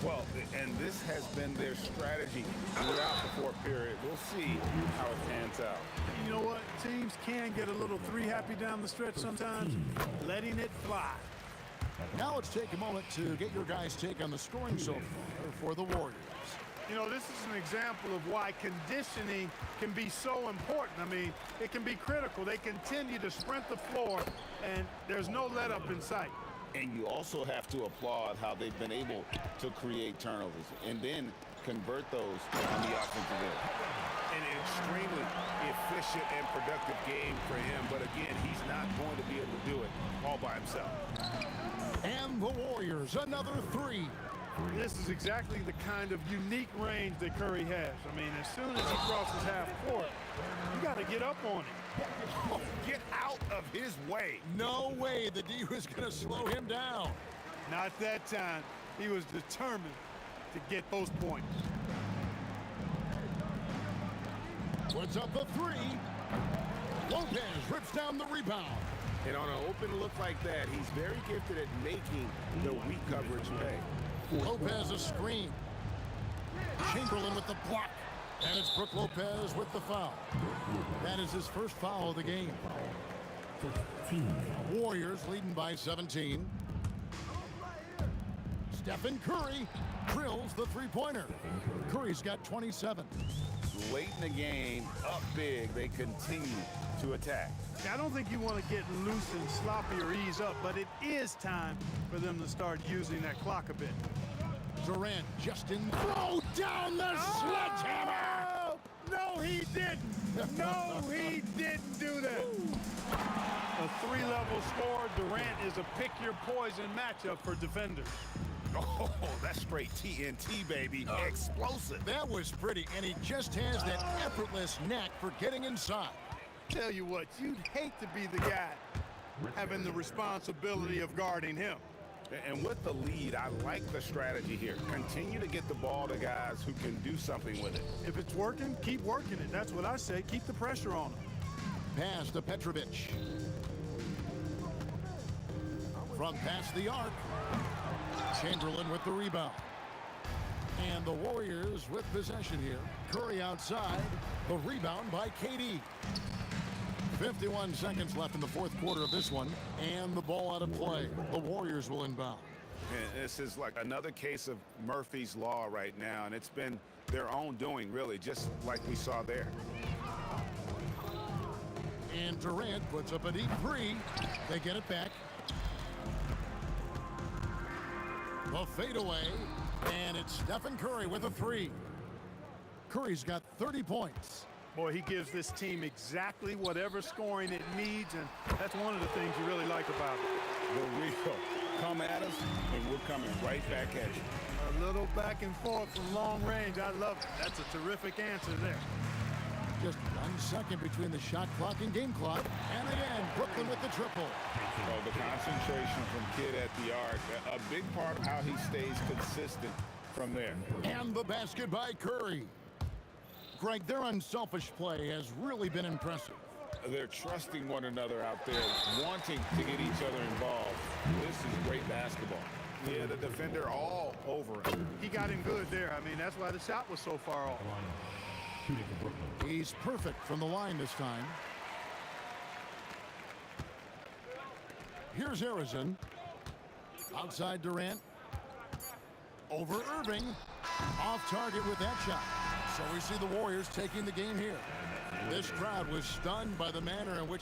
Well, and this has been their strategy throughout the fourth period. We'll see how it pans out. You know what? Teams can get a little 3-happy down the stretch sometimes. Letting it fly. Now let's take a moment to get your guys' take on the scoring so far for the Warriors. You know, this is an example of why conditioning can be so important. I mean, it can be critical. They continue to sprint the floor, and there's no let-up in sight. And you also have to applaud how they've been able to create turnovers and then convert those on the offensive end. An extremely efficient and productive game for him, but again, he's not going to be able to do it all by himself. And the Warriors, another 3. This is exactly the kind of unique range that Curry has. I mean, as soon as he crosses half court, you got to get up on him. Oh, get out of his way. No way the D was going to slow him down. Not that time. He was determined to get those points. Puts up the 3. Lopez rips down the rebound. And on an open look like that, he's very gifted at making the weak coverage pay. Lopez a screen. Chamberlain with the block. And it's Brook Lopez with the foul. That is his first foul of the game. Warriors leading by 17. Stephen Curry drills the three-pointer. Curry's got 27. Late in the game, up big, they continue to attack. I don't think you want to get loose and sloppy or ease up, but it is time for them to start using that clock a bit. Durant just in. Throw down the sledgehammer! No, he didn't. No, he didn't do that. A 3-level score. Durant is a pick-your-poison matchup for defenders. Oh, that's straight TNT, baby. Explosive. That was pretty, and he just has that effortless knack for getting inside. Tell you what, you'd hate to be the guy having the responsibility of guarding him. And with the lead, I like the strategy here. Continue to get the ball to guys who can do something with it. If it's working, keep working it. That's what I say. Keep the pressure on him. Pass to Petrovic. From past the arc. Chamberlain with the rebound. And the Warriors with possession here. Curry outside. The rebound by KD. 51 seconds left in the fourth quarter of this one, and the ball out of play. The Warriors will inbound. And this is like another case of Murphy's Law right now, and it's been their own doing, really, just like we saw there. And Durant puts up a deep three. They get it back. The fadeaway, and it's Stephen Curry with a three. Curry's got 30 points. Boy, he gives this team exactly whatever scoring it needs, and that's one of the things you really like about it. The real come at us, and we're coming right back at you. A little back and forth from long range. I love it. That's a terrific answer there. Just 1 second between the shot clock and game clock. And again, Brooklyn with the triple. Oh, the concentration from Kidd at the arc, a big part of how he stays consistent from there. And the basket by Curry. Greg, their unselfish play has really been impressive. They're trusting one another out there, wanting to get each other involved. This is great basketball. Yeah, the defender all over him. He got him good there. I mean, that's why the shot was so far off. He's perfect from the line this time. Here's Harrison. Outside Durant. Over Irving. Off target with that shot. So we see the Warriors taking the game here. This crowd was stunned by the manner in which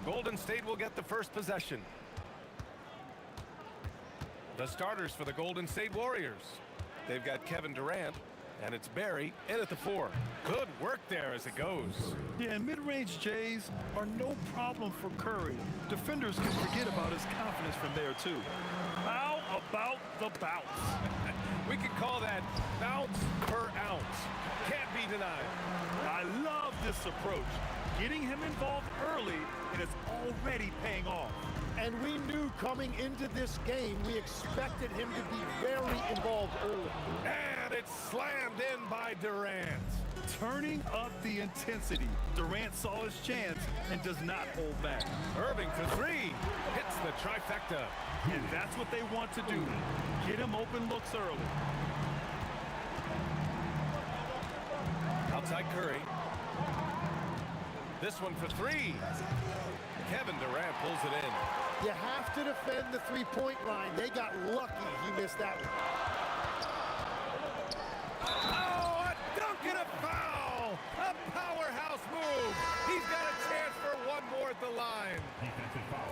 Golden State will get the first possession. The starters for the Golden State Warriors. They've got Kevin Durant, and it's Barry in at the 4. Good work there as it goes. Yeah, and mid-range Jays are no problem for Curry. Defenders can forget about his confidence from there, too. How about the bounce? We could call that bounce per ounce. Can't be denied. I love this approach. Getting him involved early, and it's already paying off. And we knew coming into this game, we expected him to be very involved early. And it's slammed in by Durant. Turning up the intensity. Durant saw his chance and does not hold back. Irving for 3. Hits the trifecta. And that's what they want to do. Get him open looks early. Outside Curry. This one for 3. Kevin Durant pulls it in. You have to defend the three-point line. They got lucky he missed that one. Oh, a dunk and a foul! A powerhouse move! He's got a chance for one more at the line.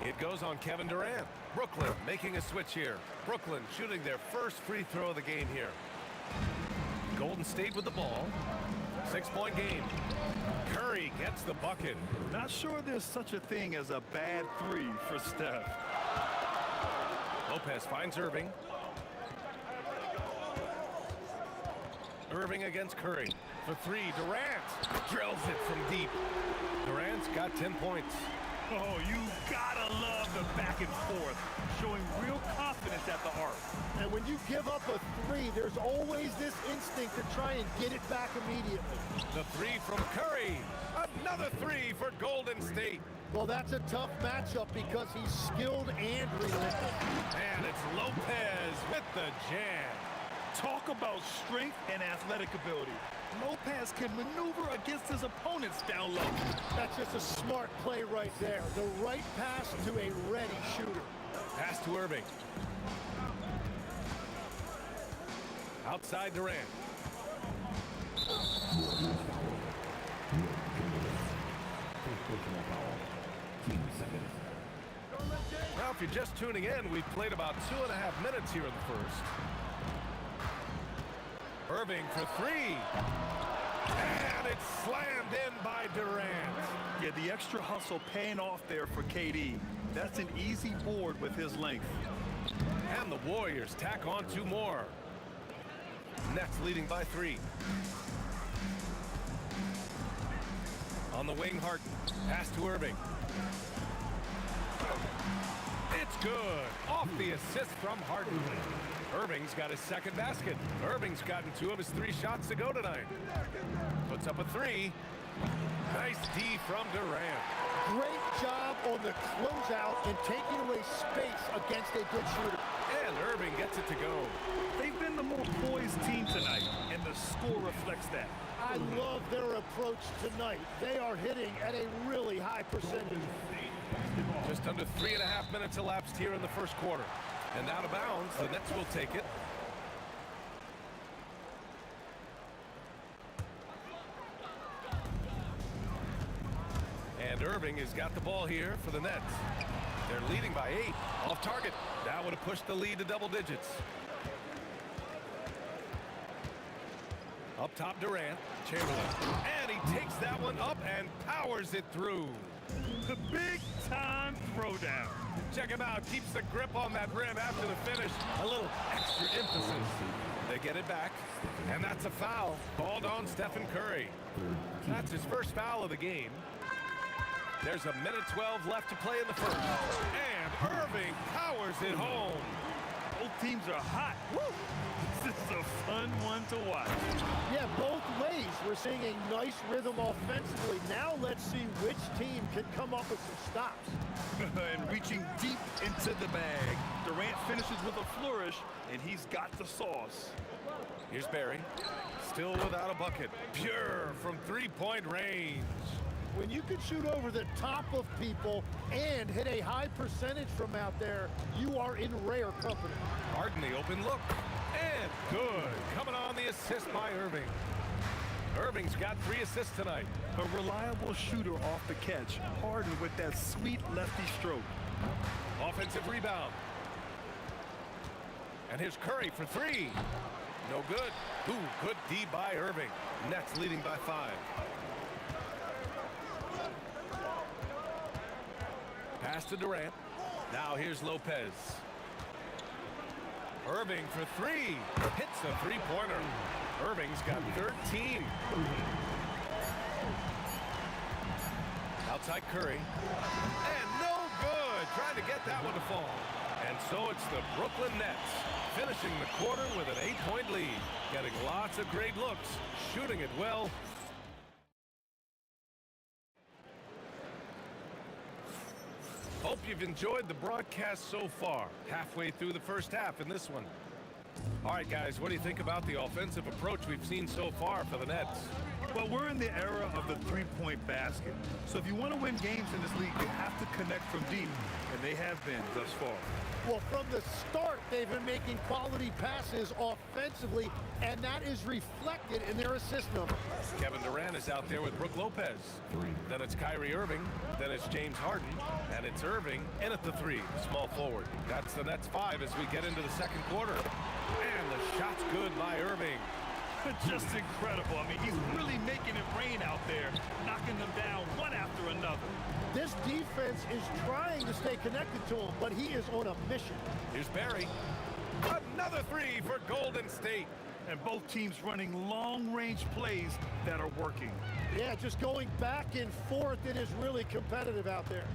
It goes on Kevin Durant. Brooklyn making a switch here. Brooklyn shooting their first free throw of the game here. Golden State with the ball. 6-point game. Curry gets the bucket. Not sure there's such a thing as a bad three for Steph. Lopez finds Irving. Irving against Curry. For three, Durant drills it from deep. Durant's got 10 points. Oh, you gotta love the back and forth, showing real confidence at the arc. And when you give up a three, there's always this instinct to try and get it back immediately. The three from Curry. Another three for Golden State. Well, that's a tough matchup because he's skilled and relentless. And it's Lopez with the jam. Talk about strength and athletic ability. Lopez can maneuver against his opponents down low. That's just a smart play right there. The right pass to a ready shooter. Pass to Irving. Outside Durant. Now, if you're just tuning in, we've played about 2.5 minutes here in the first. Irving for three. And it's slammed in by Durant. Yeah, the extra hustle paying off there for KD. That's an easy board with his length. And the Warriors tack on 2 more. Nets leading by 3. On the wing, Harden. Pass to Irving. It's good. Off the assist from Harden. Irving's got his second basket. Irving's gotten 2 of his 3 shots to go tonight. Puts up a 3. Nice D from Durant. Great job on the closeout and taking away space against a good shooter. And Irving gets it to go. They've been the more poised team tonight, and the score reflects that. I love their approach tonight. They are hitting at a really high percentage. Just under 3.5 minutes elapsed here in the first quarter. And out of bounds, the Nets will take it. And Irving has got the ball here for the Nets. They're leading by 8. Off target. That would have pushed the lead to double digits. Up top, Durant. Chamberlain. And he takes that one up and powers it through. The big-time throwdown. Check him out. Keeps the grip on that rim after the finish. A little extra emphasis. They get it back. And that's a foul called on Stephen Curry. That's his first foul of the game. There's 1:12 left to play in the first. And Irving powers it home. Both teams are hot. Woo! This is a fun one to watch. Yeah, both ways. We're seeing a nice rhythm offensively. Now let's see which team can come up with some stops. And reaching deep into the bag. Durant finishes with a flourish, and he's got the sauce. Here's Barry. Still without a bucket. Pure from 3-point range. When you can shoot over the top of people and hit a high percentage from out there, you are in rare company. Harden the open look. And good. Coming on the assist by Irving. Irving's got 3 assists tonight. A reliable shooter off the catch. Harden with that sweet lefty stroke. Offensive rebound. And here's Curry for 3. No good. Ooh, good D by Irving. Nets leading by 5. Pass to Durant. Now here's Lopez. Irving for 3. Hits a 3-pointer. Irving's got 13. Outside Curry. And no good. Trying to get that one to fall. And so it's the Brooklyn Nets finishing the quarter with an 8-point lead. Getting lots of great looks. Shooting it well. Hope you've enjoyed the broadcast so far. Halfway through the first half in this one. All right, guys, what do you think about the offensive approach we've seen so far for the Nets? Well, we're in the era of the 3-point basket. So if you want to win games in this league, you have to connect from deep. And they have been thus far. Well, from the start, they've been making quality passes offensively, and that is reflected in their assist number. Kevin Durant is out there with Brook Lopez. Then it's Kyrie Irving. Then it's James Harden. And it's Irving in at the 3, small forward. That's the Nets 5 as we get into the second quarter. And the Shots good by Irving. Just incredible. I mean, he's really making it rain out there, knocking them down one after another. This defense is trying to stay connected to him, but he is on a mission. Here's Barry. Another three for Golden State. And both teams running long-range plays that are working. Yeah, just going back and forth. It is really competitive out there.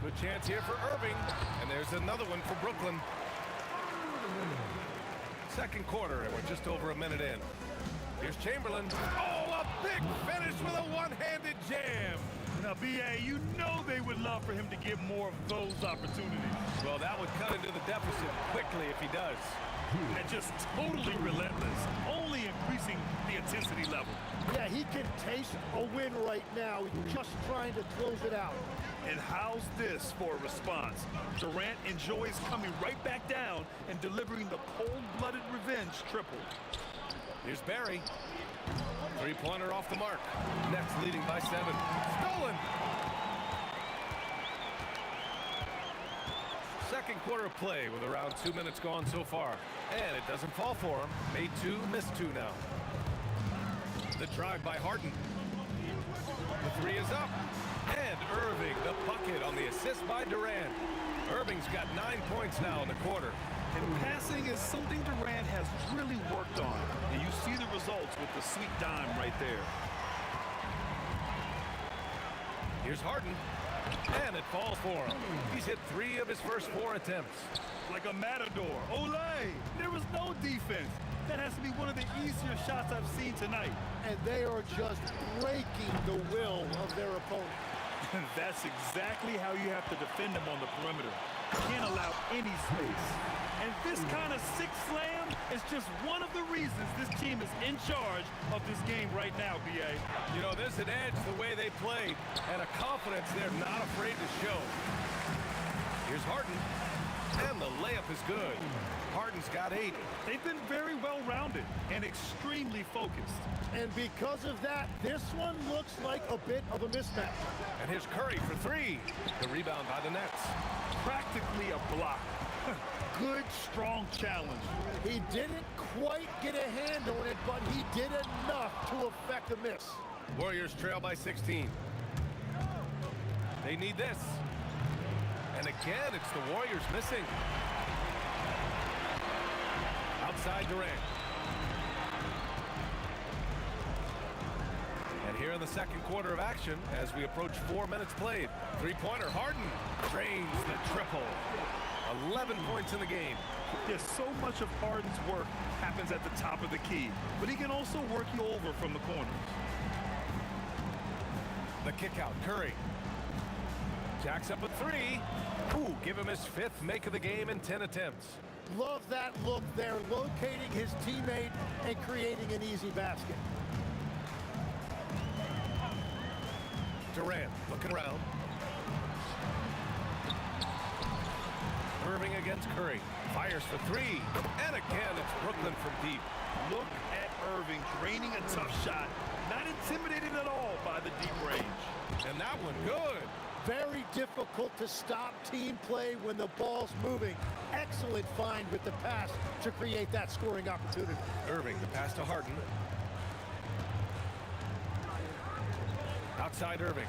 Good chance here for Irving. And there's another one for Brooklyn. Second quarter, and we're just over a minute in. Here's Chamberlain. Oh, a big finish with a one-handed jam. Now, B.A., you know they would love for him to get more of those opportunities. Well, that would cut into the deficit quickly if he does. And just totally relentless, only increasing the intensity level. Yeah, he can taste a win right now. He's just trying to close it out. And how's this for a response? Durant enjoys coming right back down and delivering the cold-blooded revenge triple. Here's Barry. Three-pointer off the mark. Nets leading by 7. Stolen! Second quarter of play with around 2 minutes gone so far. And it doesn't fall for him. Made 2, missed 2 now. The drive by Harden. The three is up. And Irving, the bucket on the assist by Durant. Irving's got 9 points now in the quarter. And passing is something Durant has really worked on. And you see the results with the sweet dime right there. Here's Harden. And it falls for him. He's hit 3 of his first 4 attempts. Like a matador. Olay! There was no defense. That has to be one of the easier shots I've seen tonight. And they are just breaking the will of their opponent. And that's exactly how you have to defend them on the perimeter. You can't allow any space. And this kind of six slam is just one of the reasons this team is in charge of this game right now, B.A. You know, there's an edge the way they played and a confidence they're not afraid to show. Here's Harden. And the layup is good. Harden's got 8. They've been very well-rounded and extremely focused. And because of that, this one looks like a bit of a mismatch. And here's Curry for 3. The rebound by the Nets. Practically a block. Good, strong challenge. He didn't quite get a hand on it, but he did enough to affect a miss. Warriors trail by 16. They need this. And again, it's the Warriors missing. Outside Durant. And here in the second quarter of action, as we approach 4 minutes played, three-pointer Harden drains the triple. 11 points in the game. Yes, so much of Harden's work happens at the top of the key, but he can also work you over from the corners. The kick out, Curry. Jacks up a 3. Ooh, give him his 5th make of the game in 10 attempts. Love that look there, locating his teammate and creating an easy basket. Durant looking around. Irving against Curry. Fires for 3. And again, it's Brooklyn from deep. Look at Irving draining a tough shot. Not intimidated at all by the deep range. And that one good. Very difficult to stop team play when the ball's moving. Excellent find with the pass to create that scoring opportunity. Irving, the pass to Harden. Outside Irving.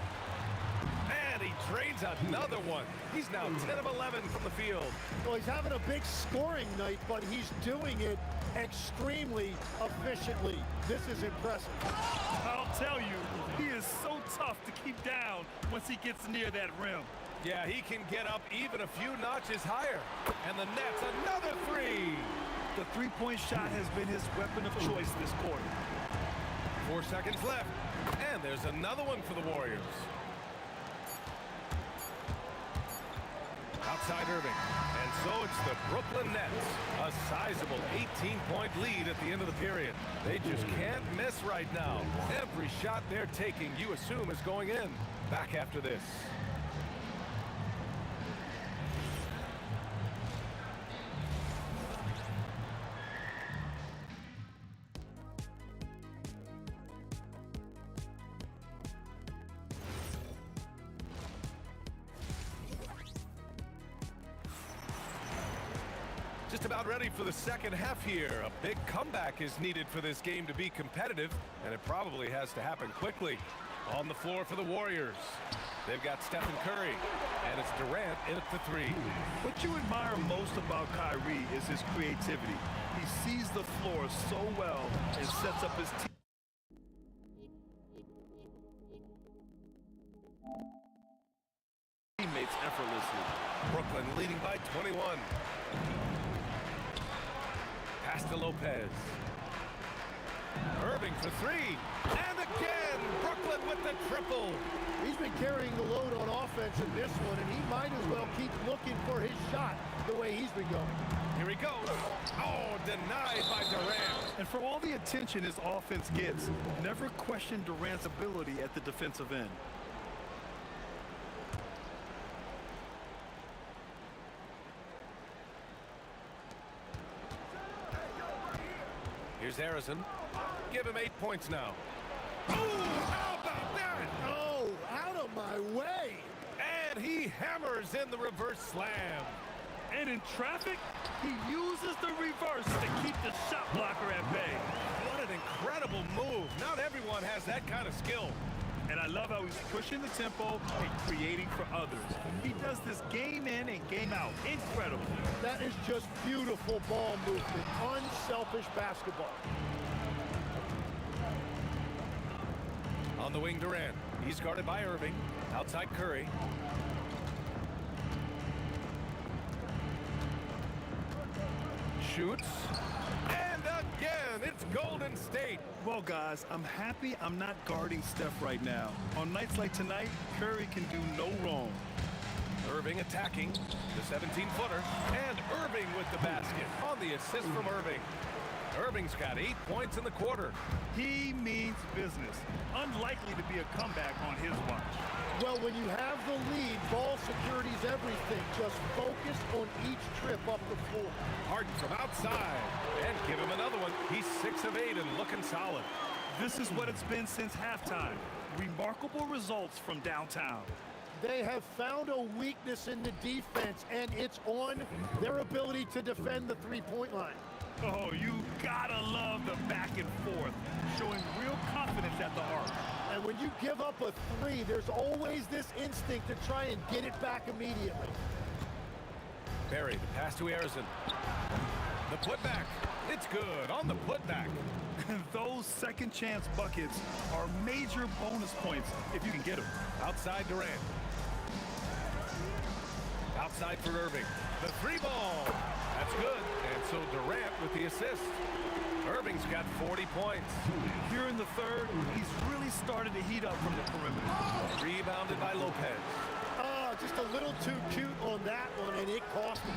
And he drains another one. He's now 10 of 11 from the field. Well, he's having a big scoring night, but he's doing it extremely efficiently. This is impressive. I'll tell you, he is so tough to keep down once he gets near that rim. Yeah, he can get up even a few notches higher. And the Nets, another 3. The three-point shot has been his weapon of choice this quarter. 4 seconds left. And there's another one for the Warriors. Outside Irving. And so it's the Brooklyn Nets. A sizable 18-point lead at the end of the period. They just can't miss right now. Every shot they're taking, you assume, is going in. Back after this. Just about ready for the second half here. A big comeback is needed for this game to be competitive, and it probably has to happen quickly. On the floor for the Warriors, they've got Stephen Curry, and it's Durant in at the three. What you admire most about Kyrie is his creativity. He sees the floor so well and sets up his teammates effortlessly. Brooklyn leading by 21. Pass to Lopez. Irving for three. And again, Brooklyn with the triple. He's been carrying the load on offense in this one, and he might as well keep looking for his shot the way he's been going. Here he goes. Oh, denied by Durant. And for all the attention his offense gets, never question Durant's ability at the defensive end. Here's Harrison. Give him 8 points now. Oh, how about that? Oh, out of my way. And he hammers in the reverse slam. And in traffic, he uses the reverse to keep the shot blocker at bay. What an incredible move. Not everyone has that kind of skill. And I love how he's pushing the tempo and creating for others. He does this game in and game out. Incredible. That is just beautiful ball movement. Unselfish basketball. On the wing, Durant. He's guarded by Irving. Outside Curry. Shoots. And again, it's Golden State. Well, guys, I'm happy I'm not guarding Steph right now. On nights like tonight, Curry can do no wrong. Irving attacking the 17-footer. And Irving with the basket on the assist from Irving. Irving's got 8 points in the quarter. He means business. Unlikely to be a comeback on his watch. Well, when you have the lead, ball security's everything. Just focus on each trip up the floor. Harden from outside. And give him another one. He's 6 of 8 and looking solid. This is what it's been since halftime. Remarkable results from downtown. They have found a weakness in the defense, and it's on their ability to defend the three-point line. Oh, you gotta love the back and forth, showing real confidence at the arc. And when you give up a three, there's always this instinct to try and get it back immediately. Barry, the pass to Harrison. The putback. It's good on the putback. Those second chance buckets are major bonus points if you can get them. Outside Durant. Outside for Irving. The three ball. That's good. And so Durant with the assist. Irving's got 40 points. Here in the third, he's really started to heat up from the perimeter. Rebounded by Lopez. Just a little too cute on that one, and it cost him.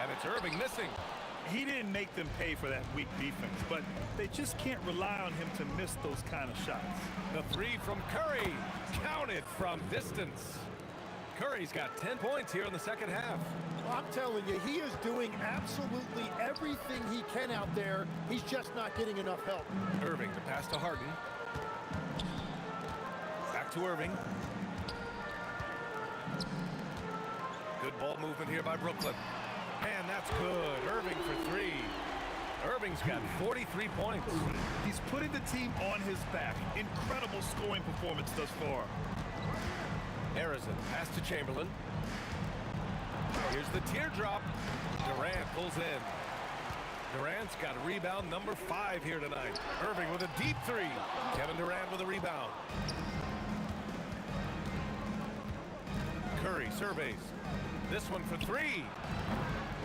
And it's Irving missing. He didn't make them pay for that weak defense, but they just can't rely on him to miss those kind of shots. The three from Curry. Counted from distance. Curry's got 10 points here in the second half. I'm telling you, he is doing absolutely everything he can out there. He's just not getting enough help. Irving, the pass to Harden. Back to Irving. Good ball movement here by Brooklyn. And that's good. Irving for three. Irving's got 43 points. He's putting the team on his back. Incredible scoring performance thus far. Harrison, pass to Chamberlain. Here's the teardrop. Durant pulls in. Durant's got rebound number 5 here tonight. Irving with a deep three. Kevin Durant with a rebound. Curry surveys. This one for 3.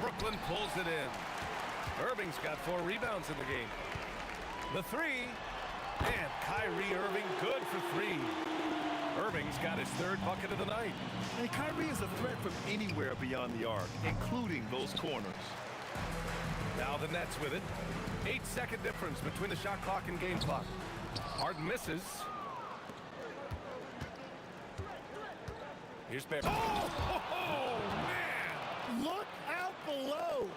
Brooklyn pulls it in. Irving's got 4 rebounds in the game. The 3. And Kyrie Irving good for 3. Irving's got his 3rd bucket of the night. And Kyrie is a threat from anywhere beyond the arc, including those corners. Now the Nets with it. 8-second difference between the shot clock and game clock. Harden misses. Here's Barry. Oh, man! Look out below!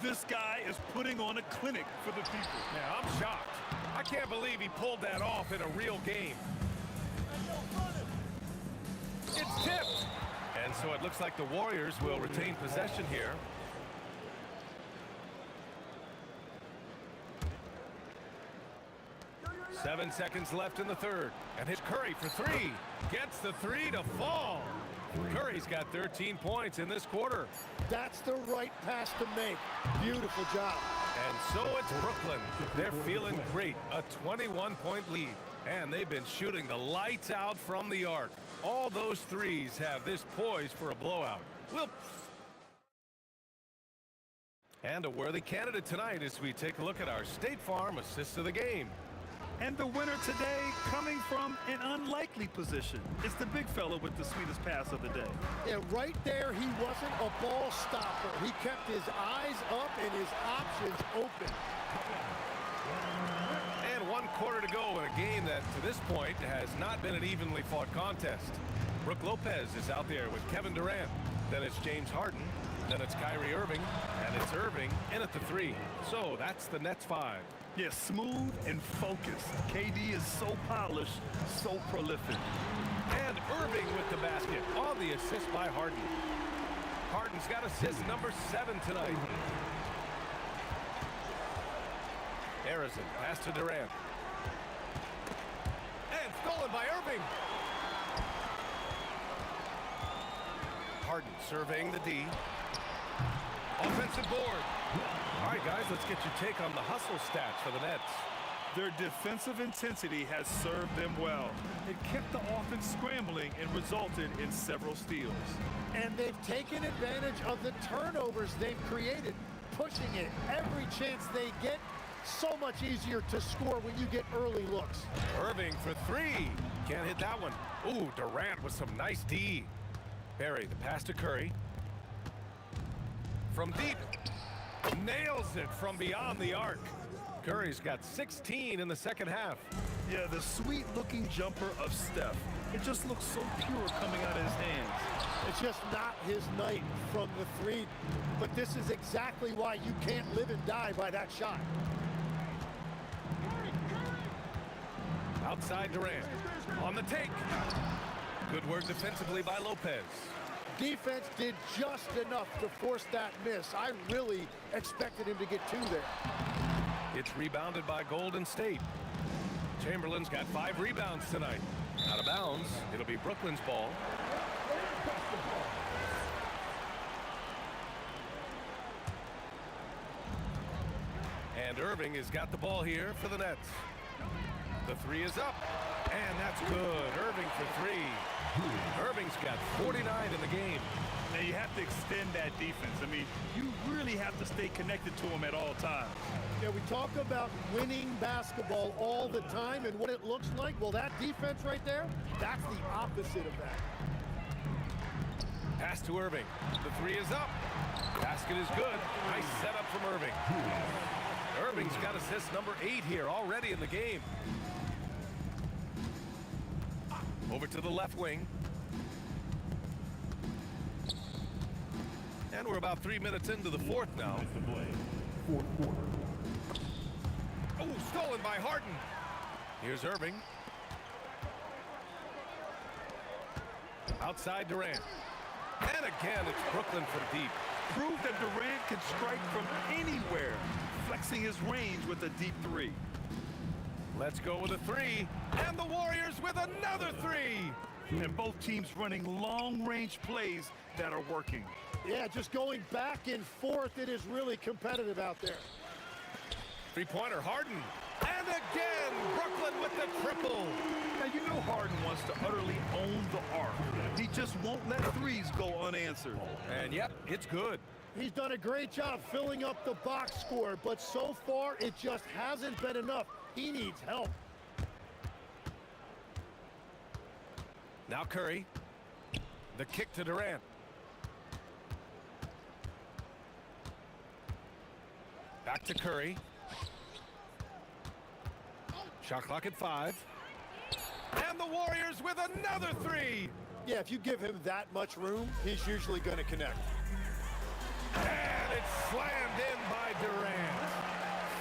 This guy is putting on a clinic for the people. Yeah, I'm shocked. I can't believe he pulled that off in a real game. It's tipped. And so it looks like the Warriors will retain possession here. 7 seconds left in the third. And hits Curry for three. Gets the three to fall. Curry's got 13 points in this quarter. That's the right pass to make. Beautiful job. And so it's Brooklyn. They're feeling great. A 21-point lead. And they've been shooting the lights out from the arc. All those threes have this poised for a blowout. And a worthy candidate tonight as we take a look at our State Farm assist of the game. And the winner today coming from an unlikely position. It's the big fella with the sweetest pass of the day. Yeah, right there, he wasn't a ball stopper. He kept his eyes up and his options open. And 1 quarter to go in a game that, to this point, has not been an evenly fought contest. Brook Lopez is out there with Kevin Durant. Then it's James Harden. Then it's Kyrie Irving. And it's Irving in at the three. So that's the Nets 5. Yeah, smooth and focused. KD is so polished, so prolific. And Irving with the basket on the assist by Harden. Harden's got assist number 7 tonight. Harrison, pass to Durant. And stolen by Irving. Harden surveying the D. Offensive board. All right, guys, let's get your take on the hustle stats for the Nets. Their defensive intensity has served them well. It kept the offense scrambling and resulted in several steals. And they've taken advantage of the turnovers they've created, pushing it every chance they get. So much easier to score when you get early looks. Irving for three. Can't hit that one. Ooh, Durant with some nice D. Barry, the pass to Curry. From deep. Nails it from beyond the arc. Curry's got 16 in the second half. Yeah, the sweet-looking jumper of Steph. It just looks so pure coming out of his hands. It's just not his night from the three. But this is exactly why you can't live and die by that shot. Outside Durant. On the take. Good work defensively by Lopez. Defense did just enough to force that miss. I really expected him to get 2 there. It's rebounded by Golden State. Chamberlain's got 5 rebounds tonight. Out of bounds. It'll be Brooklyn's ball. And Irving has got the ball here for the Nets. The three is up. And that's good. Irving for 3. Irving's got 49 in the game. Now you have to extend that defense. I mean, you really have to stay connected to him at all times. Yeah, we talk about winning basketball all the time and what it looks like. Well, that defense right there, that's the opposite of that. Pass to Irving. The three is up. Basket is good. Nice setup from Irving. Irving's got assist number 8 here already in the game. Over to the left wing. And we're about 3 minutes into the fourth now. Fourth quarter. Oh, stolen by Harden. Here's Irving. Outside Durant. And again, it's Brooklyn from deep. Prove that Durant can strike from anywhere, flexing his range with a deep 3. Let's go with a 3. And the Warriors with another 3. And both teams running long-range plays that are working. Yeah, just going back and forth. It is really competitive out there. Three-pointer, Harden. And again, Brooklyn with the triple. Now, you know Harden wants to utterly own the arc. He just won't let threes go unanswered. And yep, it's good. He's done a great job filling up the box score, but so far it just hasn't been enough. He needs help. Now Curry. The kick to Durant. Back to Curry. Shot clock at 5. And the Warriors with another 3. Yeah, if you give him that much room, he's usually going to connect. And it's slammed in by Durant.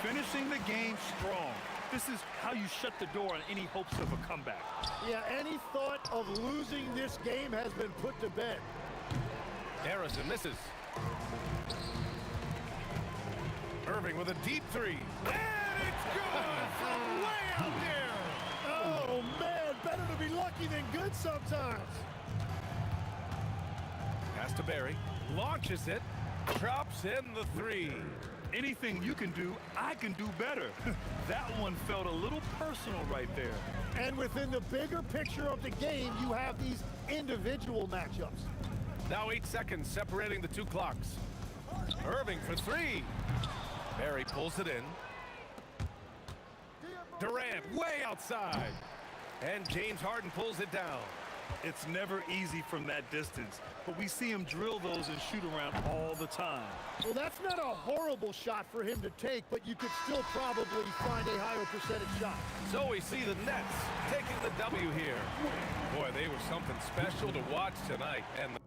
Finishing the game strong. This is how you shut the door on any hopes of a comeback. Yeah, any thought of losing this game has been put to bed. Harrison misses. Irving with a deep 3. And it's good from way out there. lucky than good sometimes. Pass to Barry. Launches it. Drops in the three. Anything you can do, I can do better. That one felt a little personal right there. And within the bigger picture of the game, you have these individual matchups. Now 8 seconds separating the two clocks. Irving for three. Barry pulls it in. Durant way outside. And James Harden pulls it down. It's never easy from that distance, but we see him drill those and shoot around all the time. Well, that's not a horrible shot for him to take, but you could still probably find a higher percentage shot. So we see the Nets taking the W here. Boy, they were something special to watch tonight. And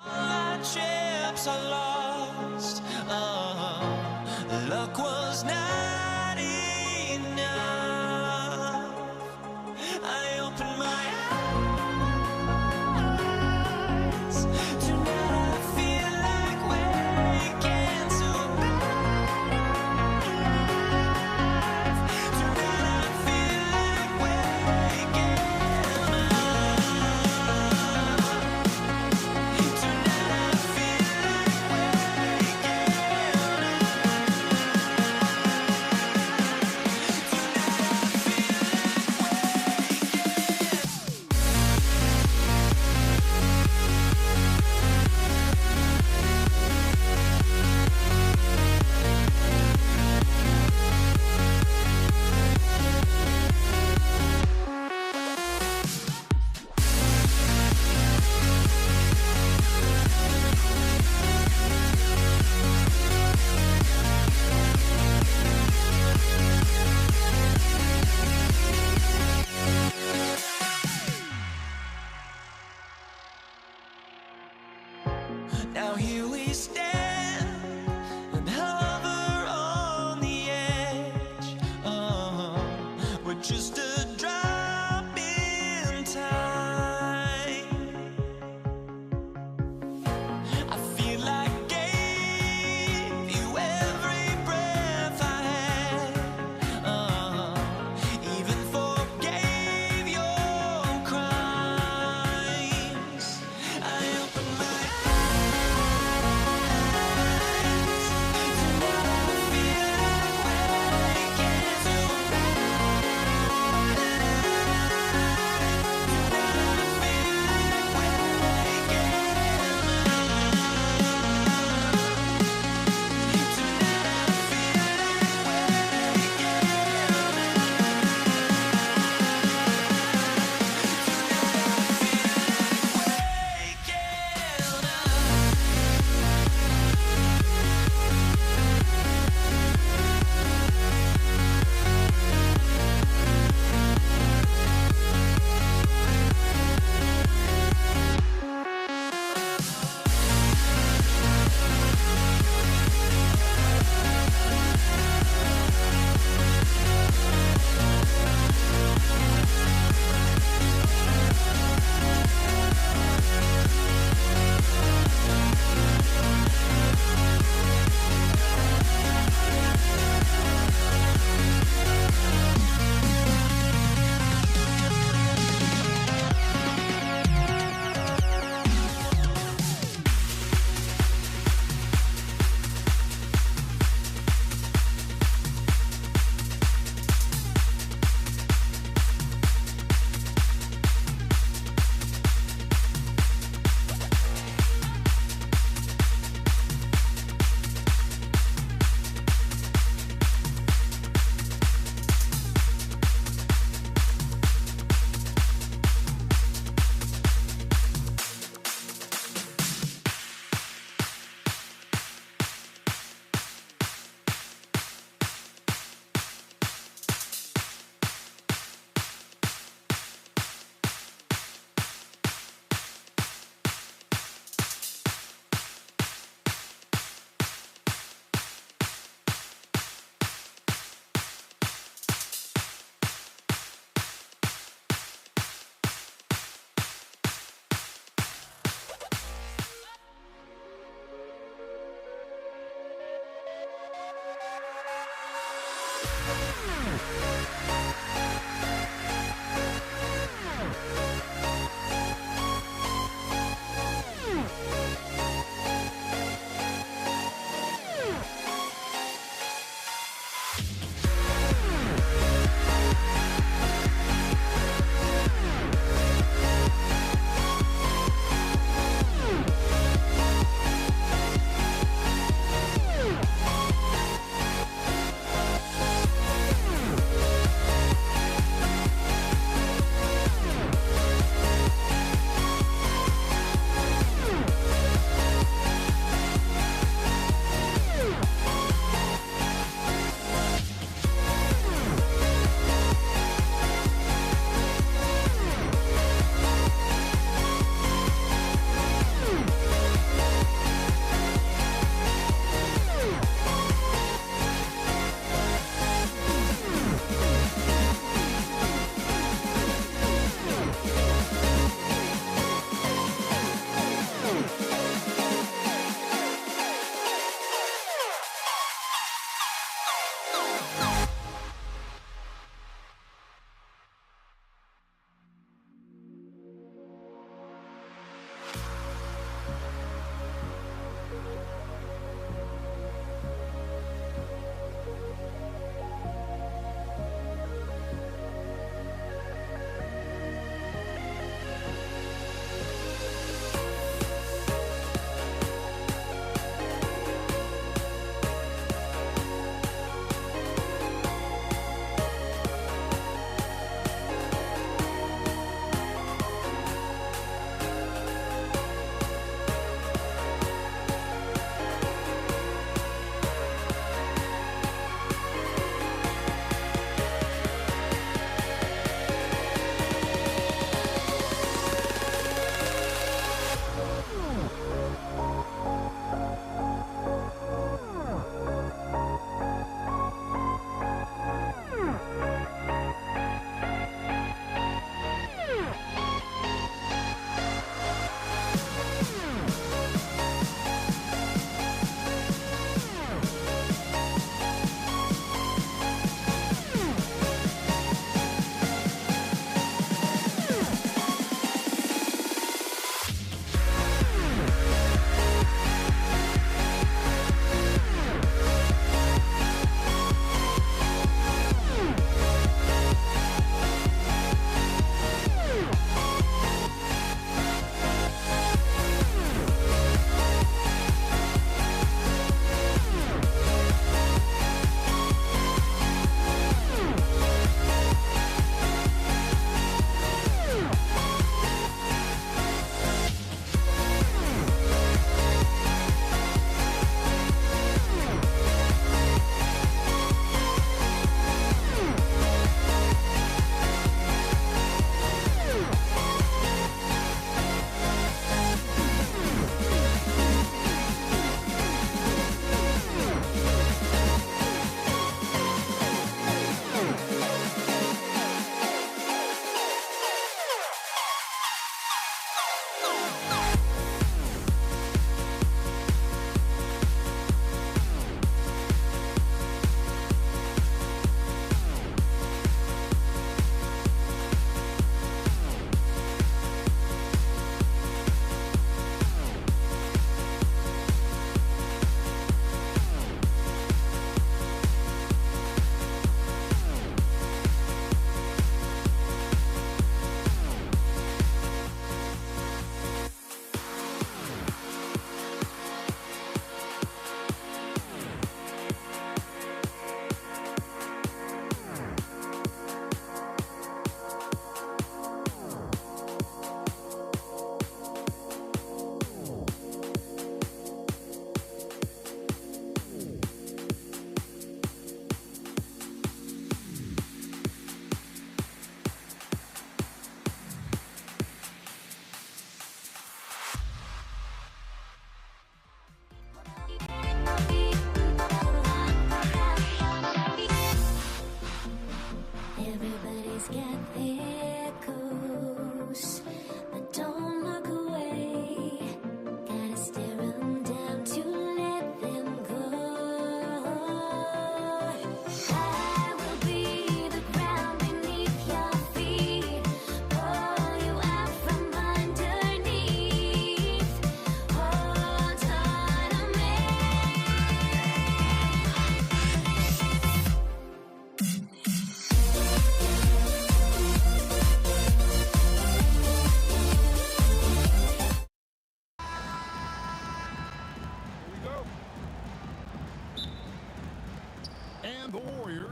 My chips are lost. Luck was not enough. I opened my eyes. Tonight I feel like waking to life. Tonight I feel like waking up. Tonight I feel like waking up.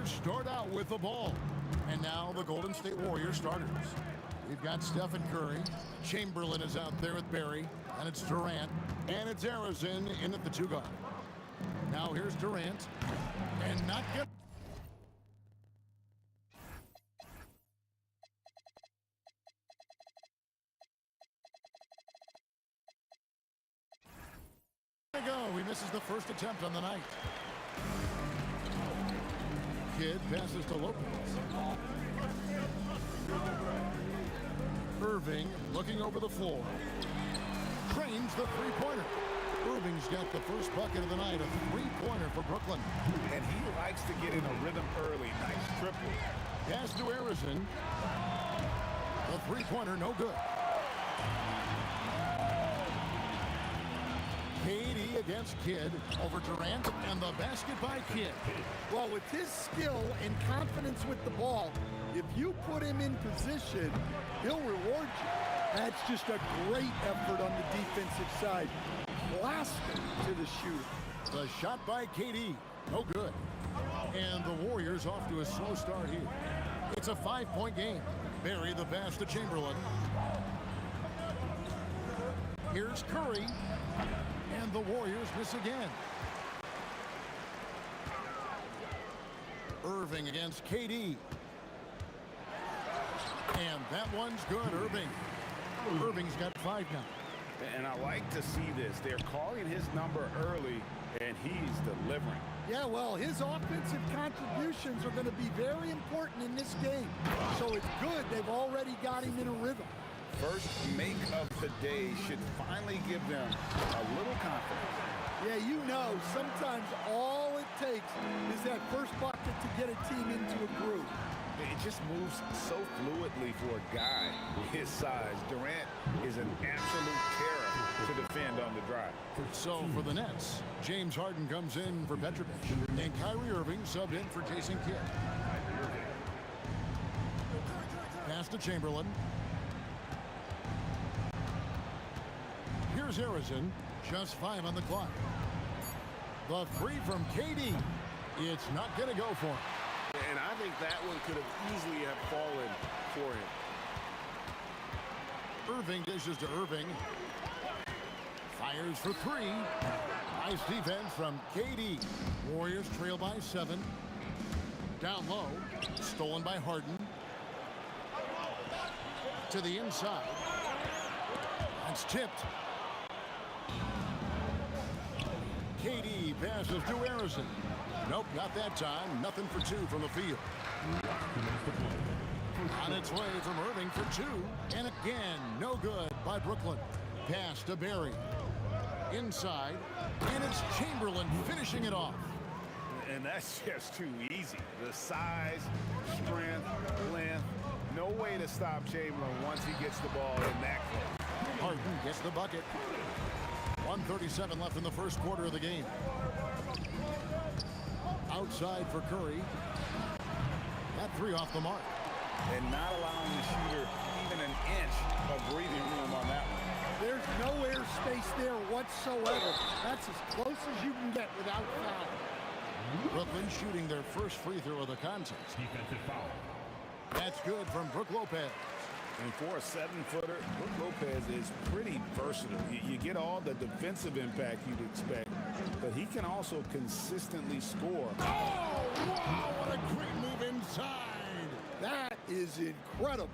Warriors start out with the ball. And now the Golden State Warriors starters. We've got Stephen Curry. Chamberlain is out there with Barry. And it's Durant. And it's Arizin in at the 2 guard. Now here's Durant. And not get... He misses the first attempt on the night. Kidd passes to Lopez. Irving looking over the floor. Trains the three-pointer. Irving's got the first bucket of the night, a three-pointer for Brooklyn. And he likes to get in a rhythm early. Nice triple. Pass to Arizin. The three-pointer, no good. KD against Kidd over Durant, and the basket by Kidd. Well, with his skill and confidence with the ball, if you put him in position, he'll reward you. That's just a great effort on the defensive side. Blasting to the shooter. The shot by KD, no good. And the Warriors off to a slow start here. It's a 5-point game. Barry the pass to Chamberlain. Here's Curry. And the Warriors miss again. Irving against KD. And that one's good, Irving. Irving's got 5 now. And I like to see this. They're calling his number early, and he's delivering. Yeah, well, his offensive contributions are going to be very important in this game. So it's good they've already got him in a rhythm. First make of the day should finally give them a little confidence. Yeah, you know, sometimes all it takes is that first bucket to get a team into a groove. It just moves so fluidly for a guy his size. Durant is an absolute terror to defend on the drive. So for the Nets, James Harden comes in for Petrovic, and Kyrie Irving subbed in for Jason Kidd. Pass to Chamberlain. Here's Arizin, just 5 on the clock. The three from KD. It's not going to go for him. And I think that one could have easily have fallen for him. Irving dishes to Irving. Fires for 3. Nice defense from KD. Warriors trail by 7. Down low. Stolen by Harden. To the inside. That's tipped. KD passes to Arizin. Nope, not that time. Nothing for 2 from the field. On its way from Irving for 2. And again, no good by Brooklyn. Pass to Barry. Inside. And it's Chamberlain finishing it off. And that's just too easy. The size, strength, length. No way to stop Chamberlain once he gets the ball in that close. Harden gets the bucket. 1:37 left in the first quarter of the game. Outside for Curry. That 3 off the mark. And not allowing the shooter even an inch of breathing room on that one. There's no air space there whatsoever. That's as close as you can get without foul. Brooklyn shooting their first free throw of the contest. Defensive foul. That's good from Brook Lopez. And for a 7-footer, Brook Lopez is pretty versatile. You get all the defensive impact you'd expect, but he can also consistently score. Oh, wow, what a great move inside. That is incredible.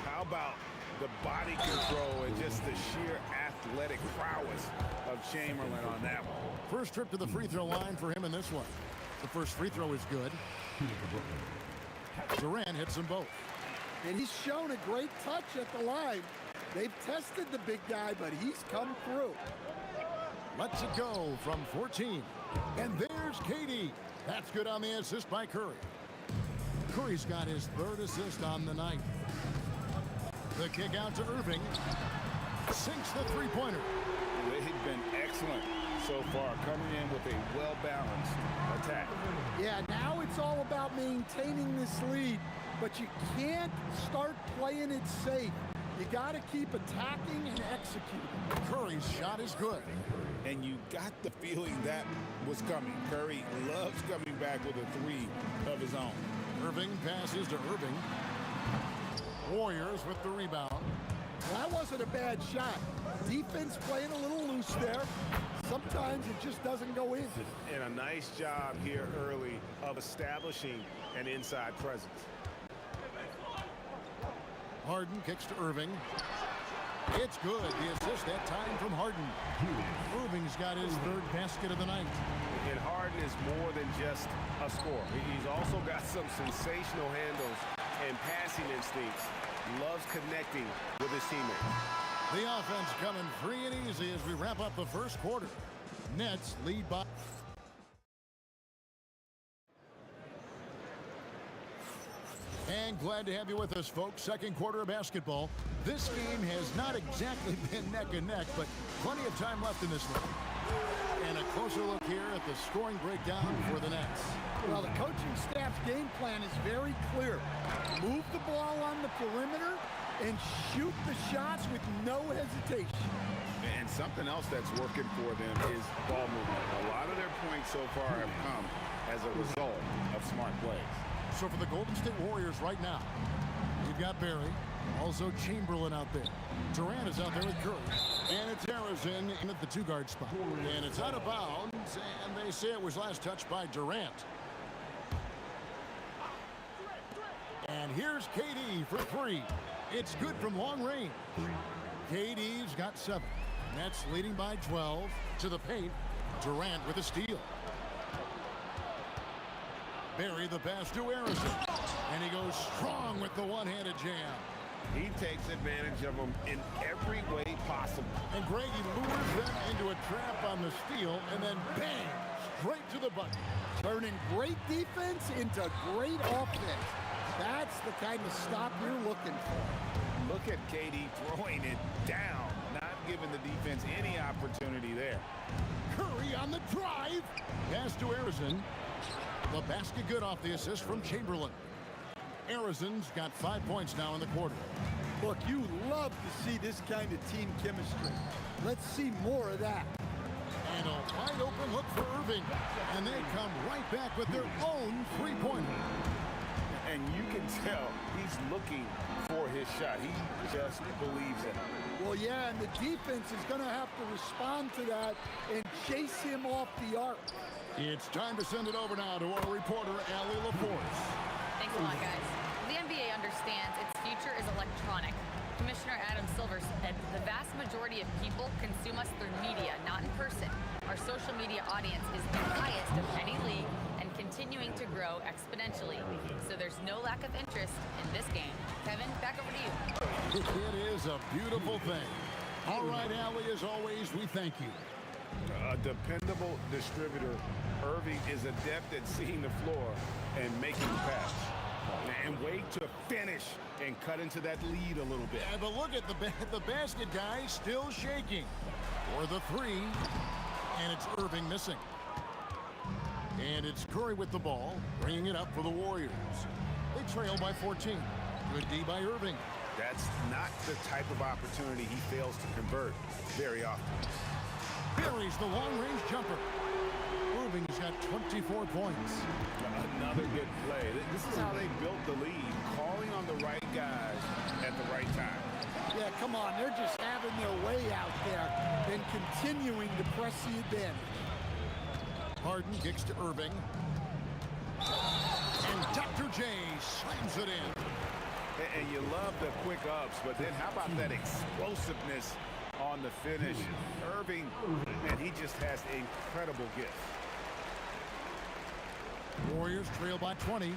How about the body control and just the sheer athletic prowess of Chamberlain on that one? First trip to the free throw line for him in this one. The first free throw is good. Durant hits them both. And he's shown a great touch at the line. They've tested the big guy, but he's come through. Lets it go from 14. And there's KD. That's good on the assist by Curry. Curry's got his 3rd assist on the night. The kick out to Irving. Sinks the three-pointer. They've been excellent so far, coming in with a well-balanced attack. Yeah, now it's all about maintaining this lead, but you can't start playing it safe. You got to keep attacking and executing. Curry's shot is good. And you got the feeling that was coming. Curry loves coming back with a three of his own. Irving passes to Irving. Warriors with the rebound. That wasn't a bad shot. Defense playing a little loose there. Sometimes it just doesn't go in. And a nice job here early of establishing an inside presence. Harden kicks to Irving. It's good. The assist that time from Harden. Irving's got his third basket of the night. And Harden is more than just a scorer. He's also got some sensational handles and passing instincts. Loves connecting with his teammates. The offense coming free and easy as we wrap up the first quarter. Nets lead by... And glad to have you with us, folks. Second quarter of basketball. This game has not exactly been neck and neck, but plenty of time left in this one. And a closer look here at the scoring breakdown for the Nets. Well, the coaching staff's game plan is very clear. Move the ball on the perimeter and shoot the shots with no hesitation. And something else that's working for them is ball movement. A lot of their points so far have come as a result of smart plays. So for the Golden State Warriors right now, you've got Barry, also Chamberlain out there. Durant is out there with Curry. And it's Harrison in at the two-guard spot. And it's out of bounds, and they say it was last touched by Durant. And here's KD for three. It's good from long range. KD's got 7. Nets leading by 12 to the paint. Durant with a steal. Barry the pass to Harrison. And he goes strong with the one-handed jam. He takes advantage of them in every way possible. And Greg, he lures them into a trap on the steal, and then bang, straight to the bucket. Turning great defense into great offense. That's the kind of stop you're looking for. Look at KD throwing it down, not giving the defense any opportunity there. Curry on the drive. Pass to Harrison. The basket good off the assist from Chamberlain. Harrison's got 5 points now in the quarter. Look, you love to see this kind of team chemistry. Let's see more of that. And a wide open look for Irving. And they come right back with their own three-pointer. And you can tell he's looking for his shot. He just believes in it. Well, yeah, and the defense is going to have to respond to that and chase him off the arc. It's time to send it over now to our reporter, Allie LaForce. Thanks a lot, guys. The NBA understands its future is electronic. Commissioner Adam Silver said the vast majority of people consume us through media, not in person. Our social media audience is the highest of any league and continuing to grow exponentially. So there's no lack of interest in this game. Kevin, back over to you. It is a beautiful thing. All right, Allie, as always, we thank you. A dependable distributor. Irving is adept at seeing the floor and making the pass. And wait to finish and cut into that lead a little bit. Yeah, but look at the basket guy still shaking for the three. And it's Irving missing. And it's Curry with the ball, bringing it up for the Warriors. They trail by 14. Good D by Irving. That's not the type of opportunity he fails to convert very often. Barry's the long-range jumper. Irving's got 24 points. Another good play. This is how they built the lead, calling on the right guys at the right time. Yeah, come on. They're just having their way out there and continuing to press the advantage. Harden kicks to Irving. And Dr. J slams it in. And you love the quick ups, but then how about that explosiveness on the finish? Irving, man, he just has incredible gift. Warriors trail by 20.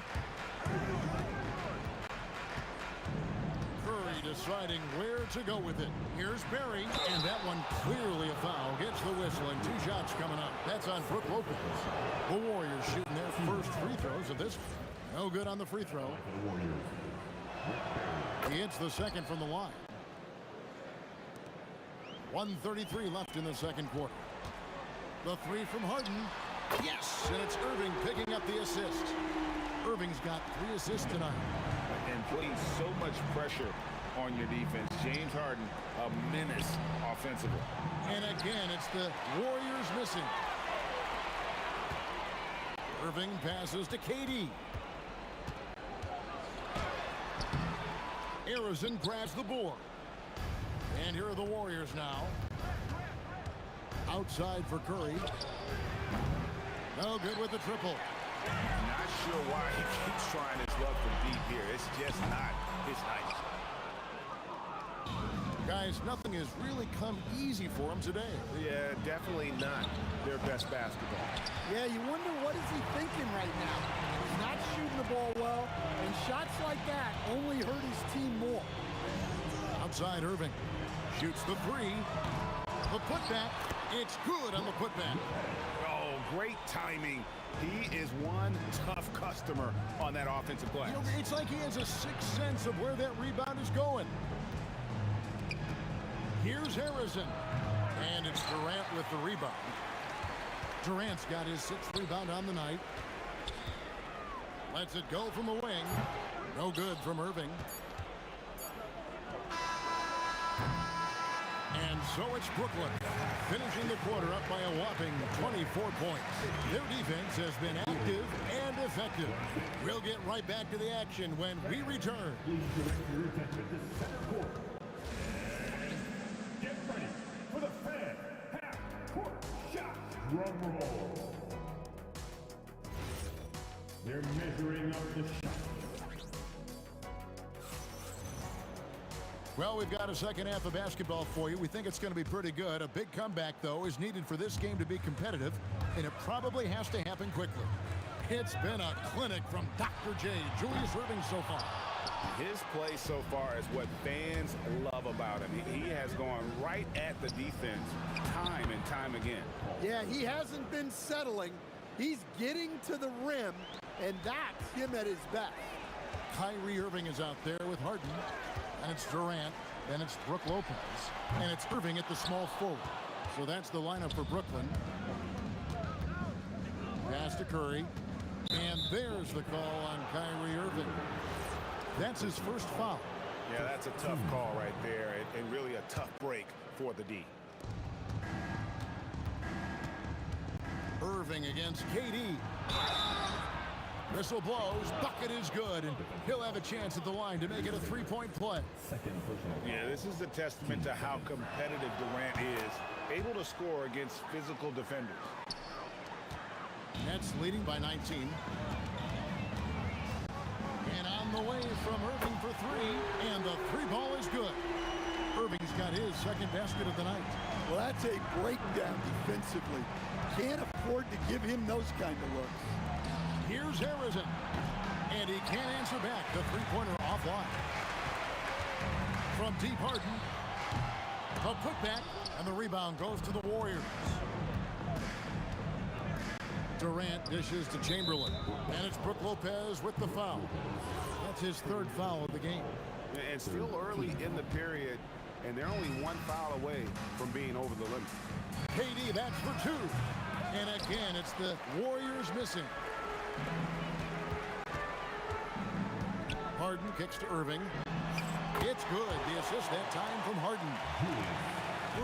Curry deciding where to go with it. Here's Barry, and that one clearly a foul. Gets the whistle, and 2 shots coming up. That's on Brook Lopez. The Warriors shooting their first free throws of this. No good on the free throw. He hits the second from the line. 1:33 left in the second quarter. The three from Harden. Yes, and it's Irving picking up the assist. Irving's got 3 assists tonight. And putting so much pressure on your defense. James Harden, a menace offensively. And again, it's the Warriors missing. Irving passes to KD. Arizon grabs the board. And here are the Warriors now. Outside for Curry. No good with the triple. Not sure why he keeps trying his luck from deep here. It's just not his night. Guys, nothing has really come easy for him today. Yeah, definitely not their best basketball. Yeah, you wonder what is he thinking right now. He's not shooting the ball well, and shots like that only hurt his team more. Outside Irving. Shoots the three. The putback. It's good on the putback. Oh, great timing. He is one tough customer on that offensive glass. You know, it's like he has a sixth sense of where that rebound is going. Here's Harrison. And it's Durant with the rebound. Durant's got his sixth rebound on the night. Lets it go from the wing. No good from Irving. And so it's Brooklyn, finishing the quarter up by a whopping 24 points. Their defense has been active and effective. We'll get right back to the action when we return. Please direct your attention to center court. Get ready for the fan half-court shot. Drum roll. They're measuring up the shot. Well, we've got a second half of basketball for you. We think it's going to be pretty good. A big comeback, though, is needed for this game to be competitive, and it probably has to happen quickly. It's been a clinic from Dr. J, Julius Irving so far. His play so far is what fans love about him. He has gone right at the defense time and time again. Yeah, he hasn't been settling. He's getting to the rim, and that's him at his best. Kyrie Irving is out there with Harden. And it's Durant, then it's Brook Lopez, and it's Irving at the small forward. So that's the lineup for Brooklyn. Pass to Curry, and there's the call on Kyrie Irving. That's his first foul. Yeah, that's a tough call right there, and really a tough break for the D. Irving against KD. Whistle blows, bucket is good, and he'll have a chance at the line to make it a three-point play. Yeah, this is a testament to how competitive Durant is, able to score against physical defenders. Nets leading by 19. And on the way from Irving for three, and the three ball is good. Irving's got his second basket of the night. Well, that's a breakdown defensively. Can't afford to give him those kind of looks. Here's Harrison, and he can't answer back. The three-pointer offline. From deep Harden, a putback, and the rebound goes to the Warriors. Durant dishes to Chamberlain, and it's Brook Lopez with the foul. That's his third foul of the game. And still early in the period, and they're only one foul away from being over the limit. KD, that's for two. And again, it's the Warriors missing. Harden kicks to Irving. It's good. The assist that time from Harden.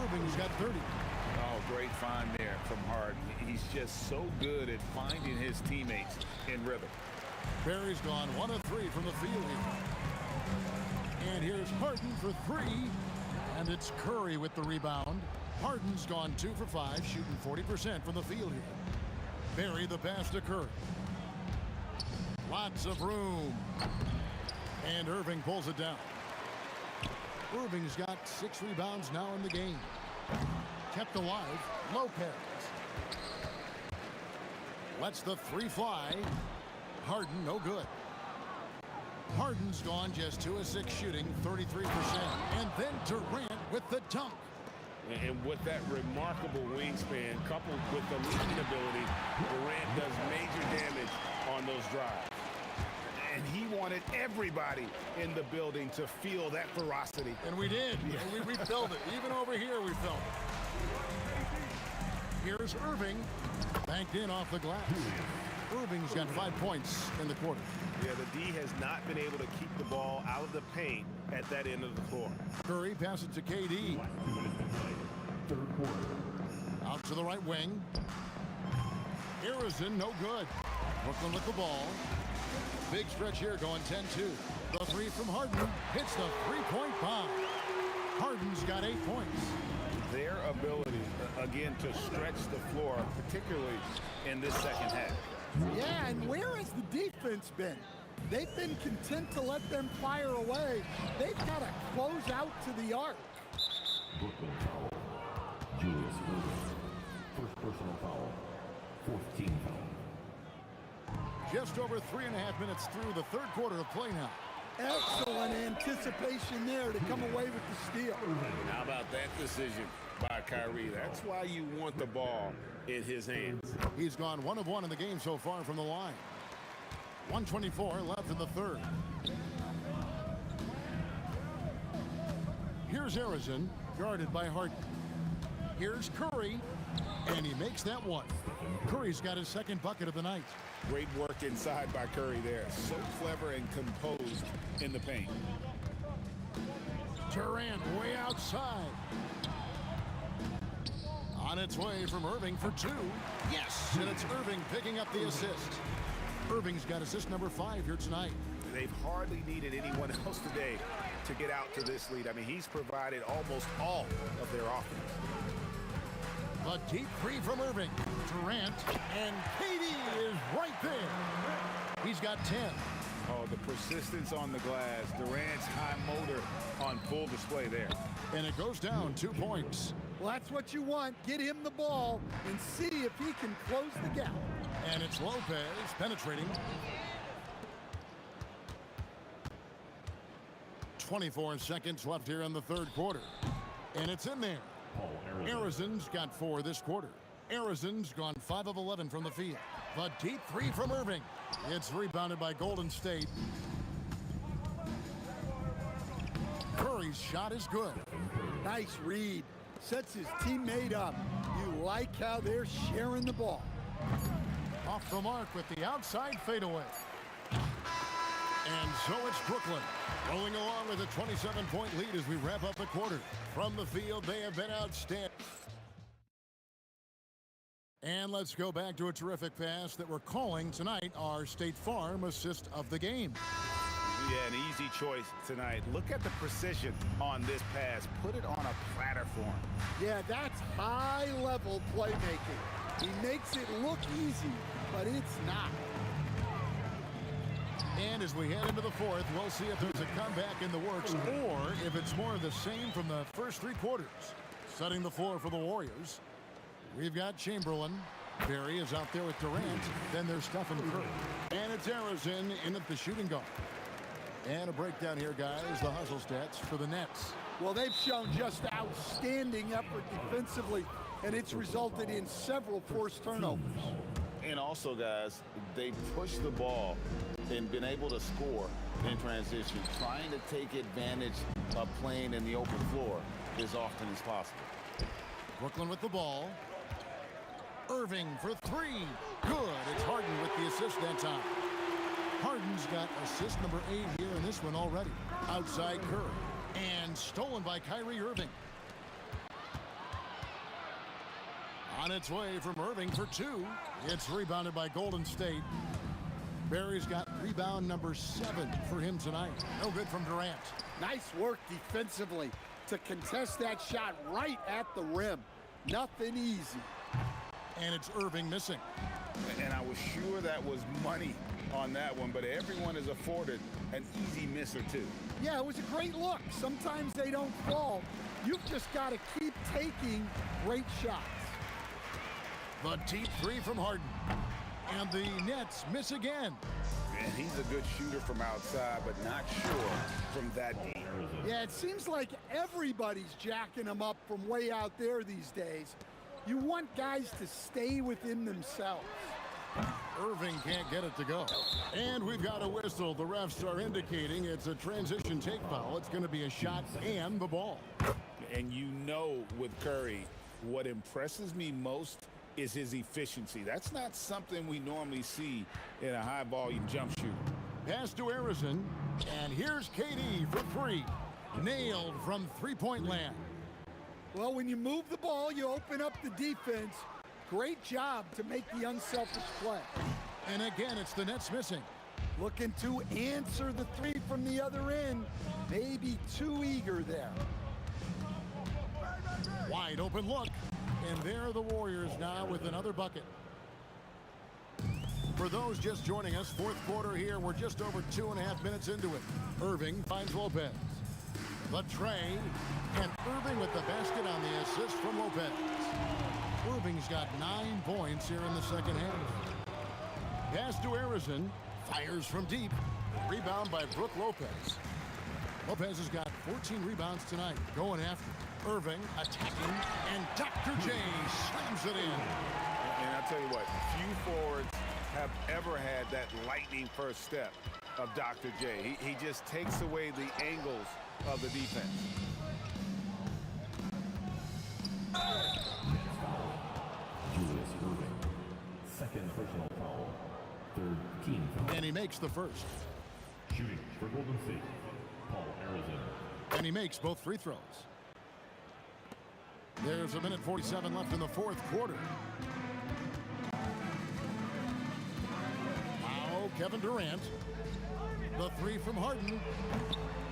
Irving's got 30. Oh, great find there from Harden. He's just so good at finding his teammates in rhythm. Barry's gone 1 of 3 from the field here. And here's Harden for three. And it's Curry with the rebound. Harden's gone 2 for 5, shooting 40% from the field here. Barry the pass to Curry. Lots of room. And Irving pulls it down. Irving's got 6 rebounds now in the game. Kept alive, Lopez. Lets the three fly. Harden, no good. Harden's gone just 2 of 6 shooting, 33%. And then Durant with the dunk. And with that remarkable wingspan, coupled with the leading ability, Durant does major damage on those drives. And he wanted everybody in the building to feel that ferocity. And we did. Yeah. We felt it. Even over here, we felt it. Here's Irving. Banked in off the glass. Irving's got 5 points in the quarter. Yeah, the D has not been able to keep the ball out of the paint at that end of the floor. Curry passes to KD. Third quarter. Out to the right wing. Harrison, no good. Brooklyn with the ball. Big stretch here going 10-2. The three from Harden hits the three-point bomb. Harden's got 8 points. Their ability, again, to stretch the floor, particularly in this second half. Yeah, and where has the defense been? They've been content to let them fire away. They've got to close out to the arc. Brooklyn foul. Julius Randle. First personal foul. Fourth team foul. Just over 3.5 minutes through the third quarter of play now. Excellent anticipation there to come away with the steal. How about that decision by Kyrie? That's why you want the ball in his hands. He's gone 1 of 1 in the game so far from the line. 1:24 left in the third. Here's Harrison, guarded by Harden. Here's Curry, and he makes that one. Curry's got his second bucket of the night. Great work inside by Curry there. So clever and composed in the paint. Durant way outside. On its way from Irving for 2. Yes, and it's Irving picking up the assist. Irving's got assist number 5 here tonight. They've hardly needed anyone else today to get out to this lead. I mean, he's provided almost all of their offense. A deep three from Irving. Durant, and KD is right there. He's got 10. Oh, the persistence on the glass. Durant's high motor on full display there. And it goes down 2 points. Well, that's what you want. Get him the ball and see if he can close the gap. And it's Lopez penetrating. 24 seconds left here in the third quarter. And it's in there. Harrison's got 4 this quarter. Harrison's gone 5 of 11 from the field. The deep three from Irving. It's rebounded by Golden State. Curry's shot is good. Nice read. Sets his teammate up. You like how they're sharing the ball. Off the mark with the outside fadeaway. And so it's Brooklyn rolling along with a 27-point lead as we wrap up the quarter. From the field, they have been outstanding. And let's go back to a terrific pass that we're calling tonight our State Farm assist of the game. Yeah, an easy choice tonight. Look at the precision on this pass. Put it on a platter for him. Yeah, that's high-level playmaking. He makes it look easy, but it's not. And as we head into the fourth, we'll see if there's a comeback in the works or if it's more of the same from the first 3 quarters. Setting the floor for the Warriors, we've got Chamberlain. Barry is out there with Durant. Then there's Stephen Curry. And it's Harrison in at the shooting guard. And a breakdown here, guys, the hustle stats for the Nets. Well, they've shown just outstanding effort defensively, and it's resulted in several forced turnovers. And also, guys, they've pushed the ball and been able to score in transition, trying to take advantage of playing in the open floor as often as possible. Brooklyn with the ball. Irving for 3. Good. It's Harden with the assist that time. Harden's got assist number 8 here in this one already. Outside Curry. And stolen by Kyrie Irving. On its way from Irving for 2. It's rebounded by Golden State. Barry's got rebound number 7 for him tonight. No good from Durant. Nice work defensively to contest that shot right at the rim. Nothing easy. And it's Irving missing. And I was sure that was money on that one, but everyone is afforded an easy miss or 2. Yeah, it was a great look. Sometimes they don't fall. You've just got to keep taking great shots. The deep 3 from Harden. And the Nets miss again. And he's a good shooter from outside, but not sure from that deep. Yeah, it seems like everybody's jacking them up from way out there these days. You want guys to stay within themselves. Irving can't get it to go. And we've got a whistle. The refs are indicating it's a transition take foul. It's going to be a shot and the ball. And you know with Curry, what impresses me most is his efficiency. That's not something we normally see in a high-volume jump shooter. Pass to Harrison, and here's KD for three. Nailed from three-point land. Well, when you move the ball, you open up the defense. Great job to make the unselfish play. And again, it's the Nets missing. Looking to answer the three from the other end. Maybe too eager there. Wide open look. And there are the Warriors now with another bucket. For those just joining us, fourth quarter here. We're just over 2.5 minutes into it. Irving finds Lopez. The tray. And Irving with the basket on the assist from Lopez. Irving's got 9 points here in the second half. Pass to Harrison. Fires from deep. Rebound by Brook Lopez. Lopez has got 14 rebounds tonight. Going after Irving, attacking, and Dr. J slams it in. And I'll tell you what, few forwards have ever had that lightning first step of Dr. J. He just takes away the angles of the defense. Julius Irving. Second personal foul. Third team foul. And he makes the first. Shooting for Golden State, Paul Arizona. And he makes both free throws. There's 1:47 left in the fourth quarter. Now Kevin Durant. The three from Harden.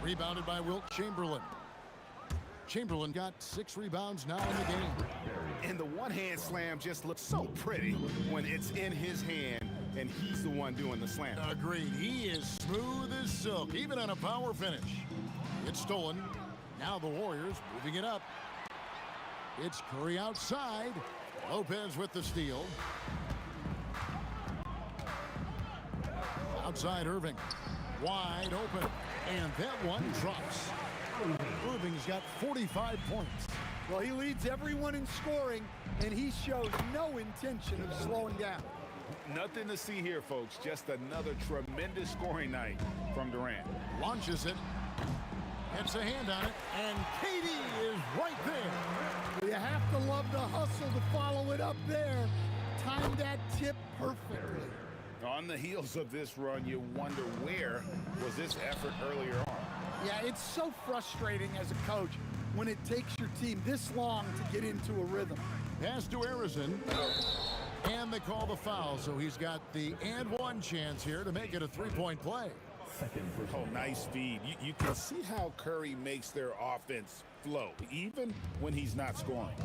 Rebounded by Wilt Chamberlain. Chamberlain got 6 rebounds now in the game. And the one-hand slam just looks so pretty when it's in his hand and he's the one doing the slam. Agreed. He is smooth as silk, even on a power finish. It's stolen. Now the Warriors moving it up. It's Curry outside. Lopez with the steal. Outside Irving. Wide open. And that one drops. Irving's got 45 points. Well, he leads everyone in scoring, and he shows no intention of slowing down. Nothing to see here, folks. Just another tremendous scoring night from Durant. Launches it. Gets a hand on it. And KD is right there. You have to love the hustle to follow it up there. Timed that tip perfectly. On the heels of this run, you wonder where was this effort earlier on. Yeah, it's so frustrating as a coach when it takes your team this long to get into a rhythm. Pass to Harrison. And they call the foul, so he's got the and one chance here to make it a three-point play. Oh, nice feed. You can see how Curry makes their offense flow, even when he's not scoring.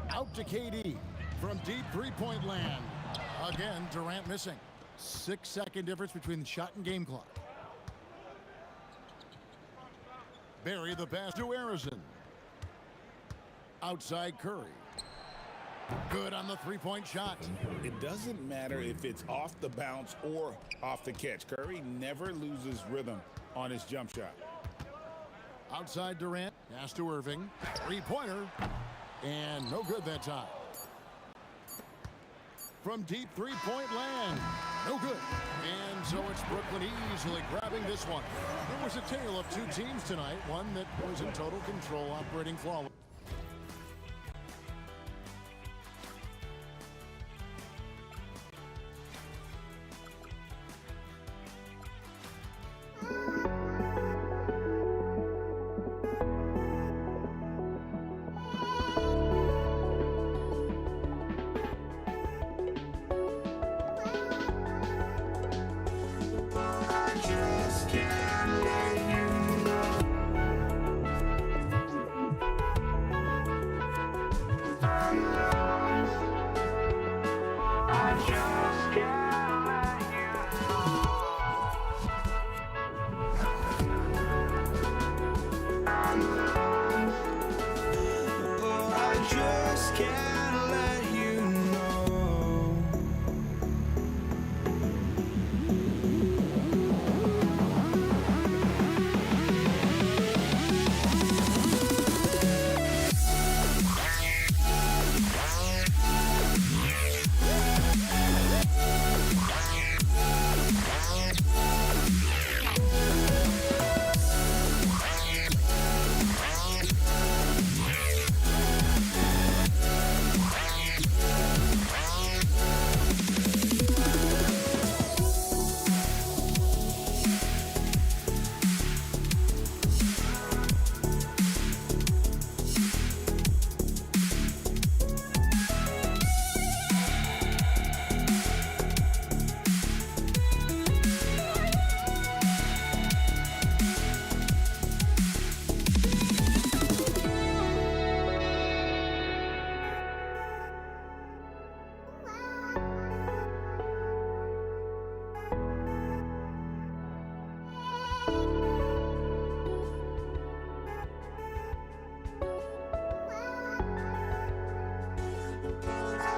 Out to KD from deep three-point land. Again, Durant missing. 6-second difference between the shot and game clock. Barry the pass to Harrison. Outside Curry. Good on the three-point shot. It doesn't matter if it's off the bounce or off the catch. Curry never loses rhythm on his jump shot. Outside Durant. Pass to Irving. Three-pointer. And no good that time. From deep three-point land. No good. And so it's Brooklyn easily grabbing this one. It was a tale of two teams tonight. One that was in total control, operating flawless.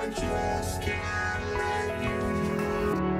I just can't let you know.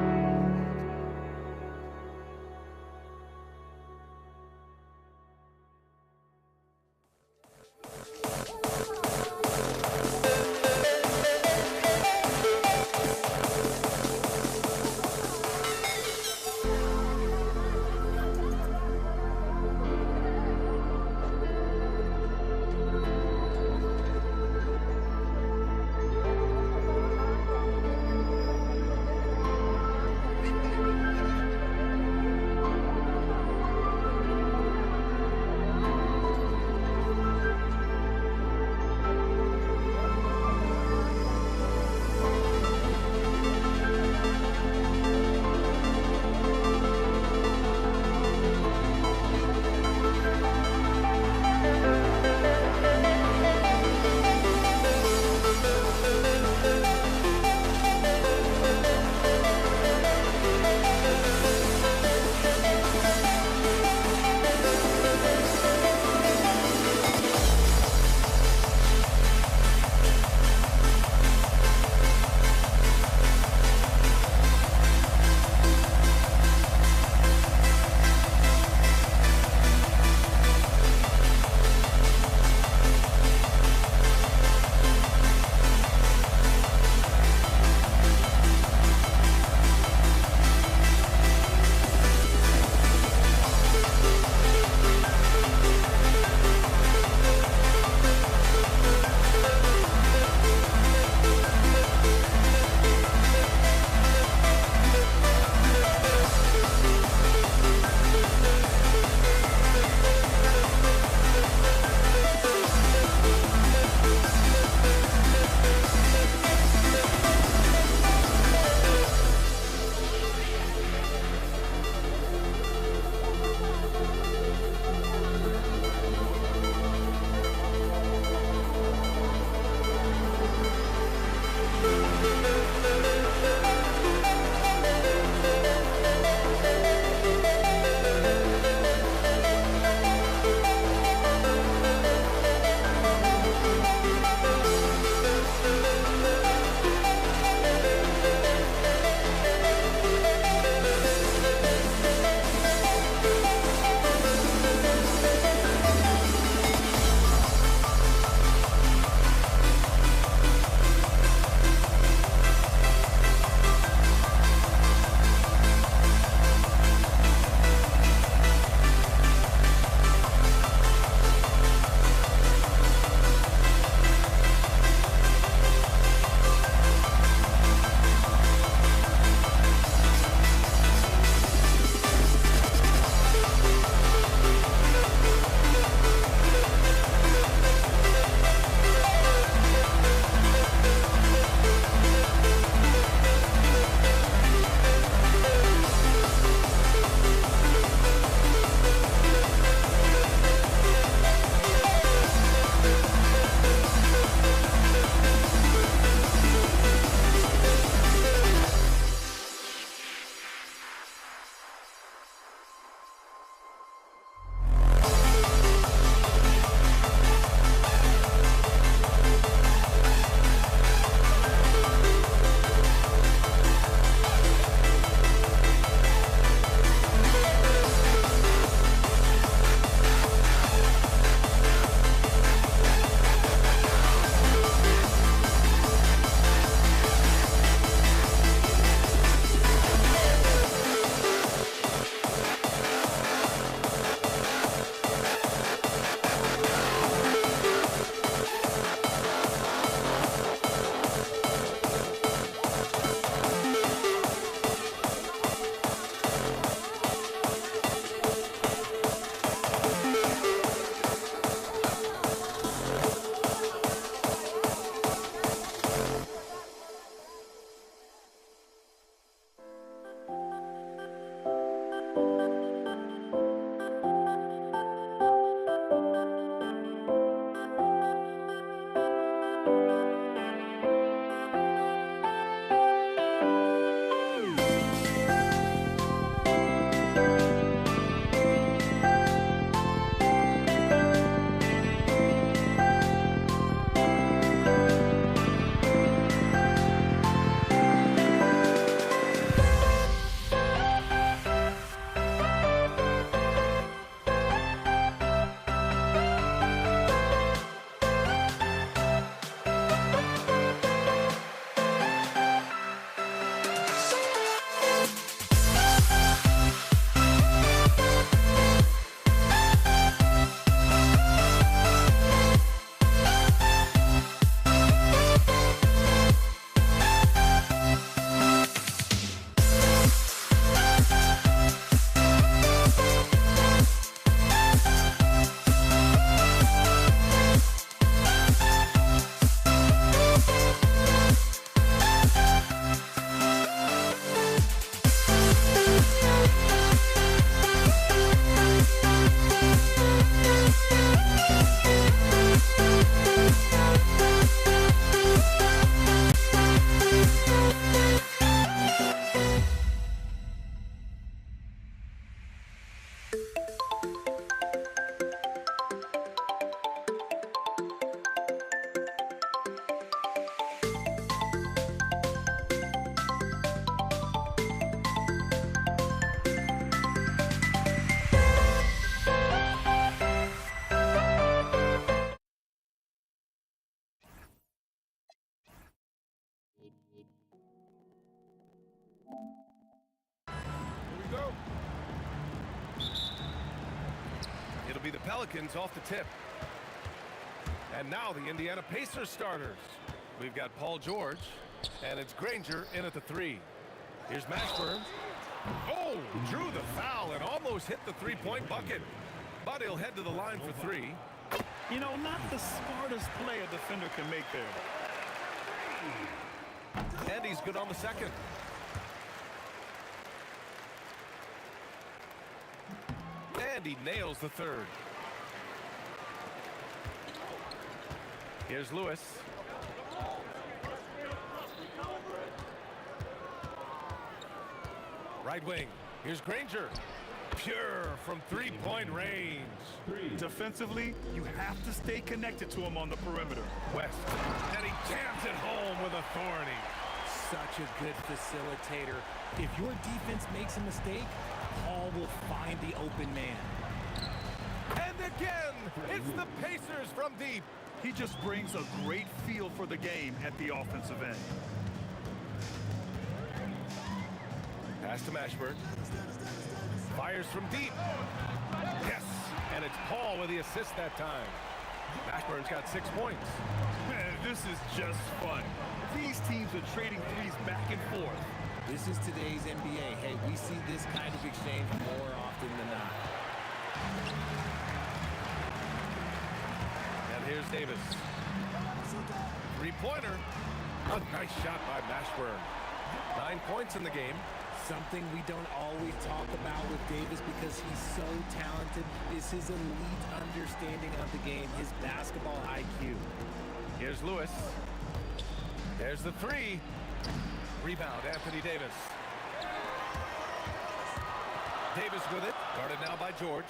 Pelicans off the tip. And now the Indiana Pacers starters. We've got Paul George, and it's Granger in at the 3. Here's Mashburn. Oh, drew the foul and almost hit the three-point bucket. But he'll head to the line for 3. You know, not the smartest play a defender can make there. And he's good on the second. And he nails the third. Here's Lewis. Right wing. Here's Granger. Pure from three-point range. Defensively, you have to stay connected to him on the perimeter. West. And he jams it home with authority. Such a good facilitator. If your defense makes a mistake, Paul will find the open man. And again, it's the Pacers from deep. He just brings a great feel for the game at the offensive end. Pass to Mashburn. Fires from deep. Yes, and it's Paul with the assist that time. Mashburn's got 6 points. Man, this is just fun. These teams are trading threes back and forth. This is today's NBA. Hey, we see this kind of exchange more often than not. And here's Davis. Three-pointer. A nice shot by Mashburn. 9 points in the game. Something we don't always talk about with Davis because he's so talented is his elite understanding of the game, his basketball IQ. Here's Lewis. There's the 3. Rebound, Anthony Davis. Davis with it. Guarded now by George.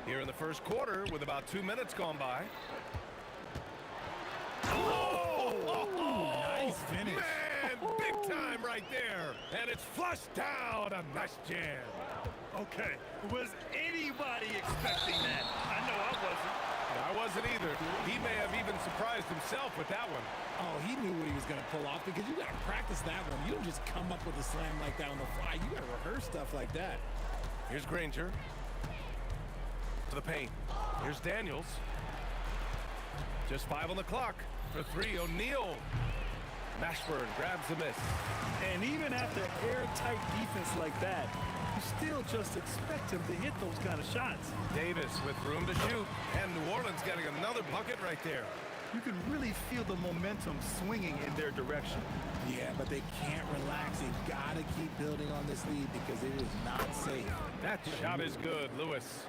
Here in the first quarter with about 2 minutes gone by. Nice finish. Man, big time right there. And it's flushed down. A nice jam. Okay, was anybody expecting that? I know I wasn't. I wasn't either. He may have even surprised himself with that one. Oh, he knew what he was going to pull off because you got to practice that one. You don't just come up with a slam like that on the fly. You got to rehearse stuff like that. Here's Granger. To the paint. Here's Daniels. Just 5 on the clock. For 3, O'Neal. Mashburn grabs the miss. And even after airtight defense like that, you still just expect him to hit those kind of shots. Davis with room to shoot. And New Orleans getting another bucket right there. You can really feel the momentum swinging in their direction. Yeah, but they can't relax. They've got to keep building on this lead because it is not safe. That shot is good, Lewis.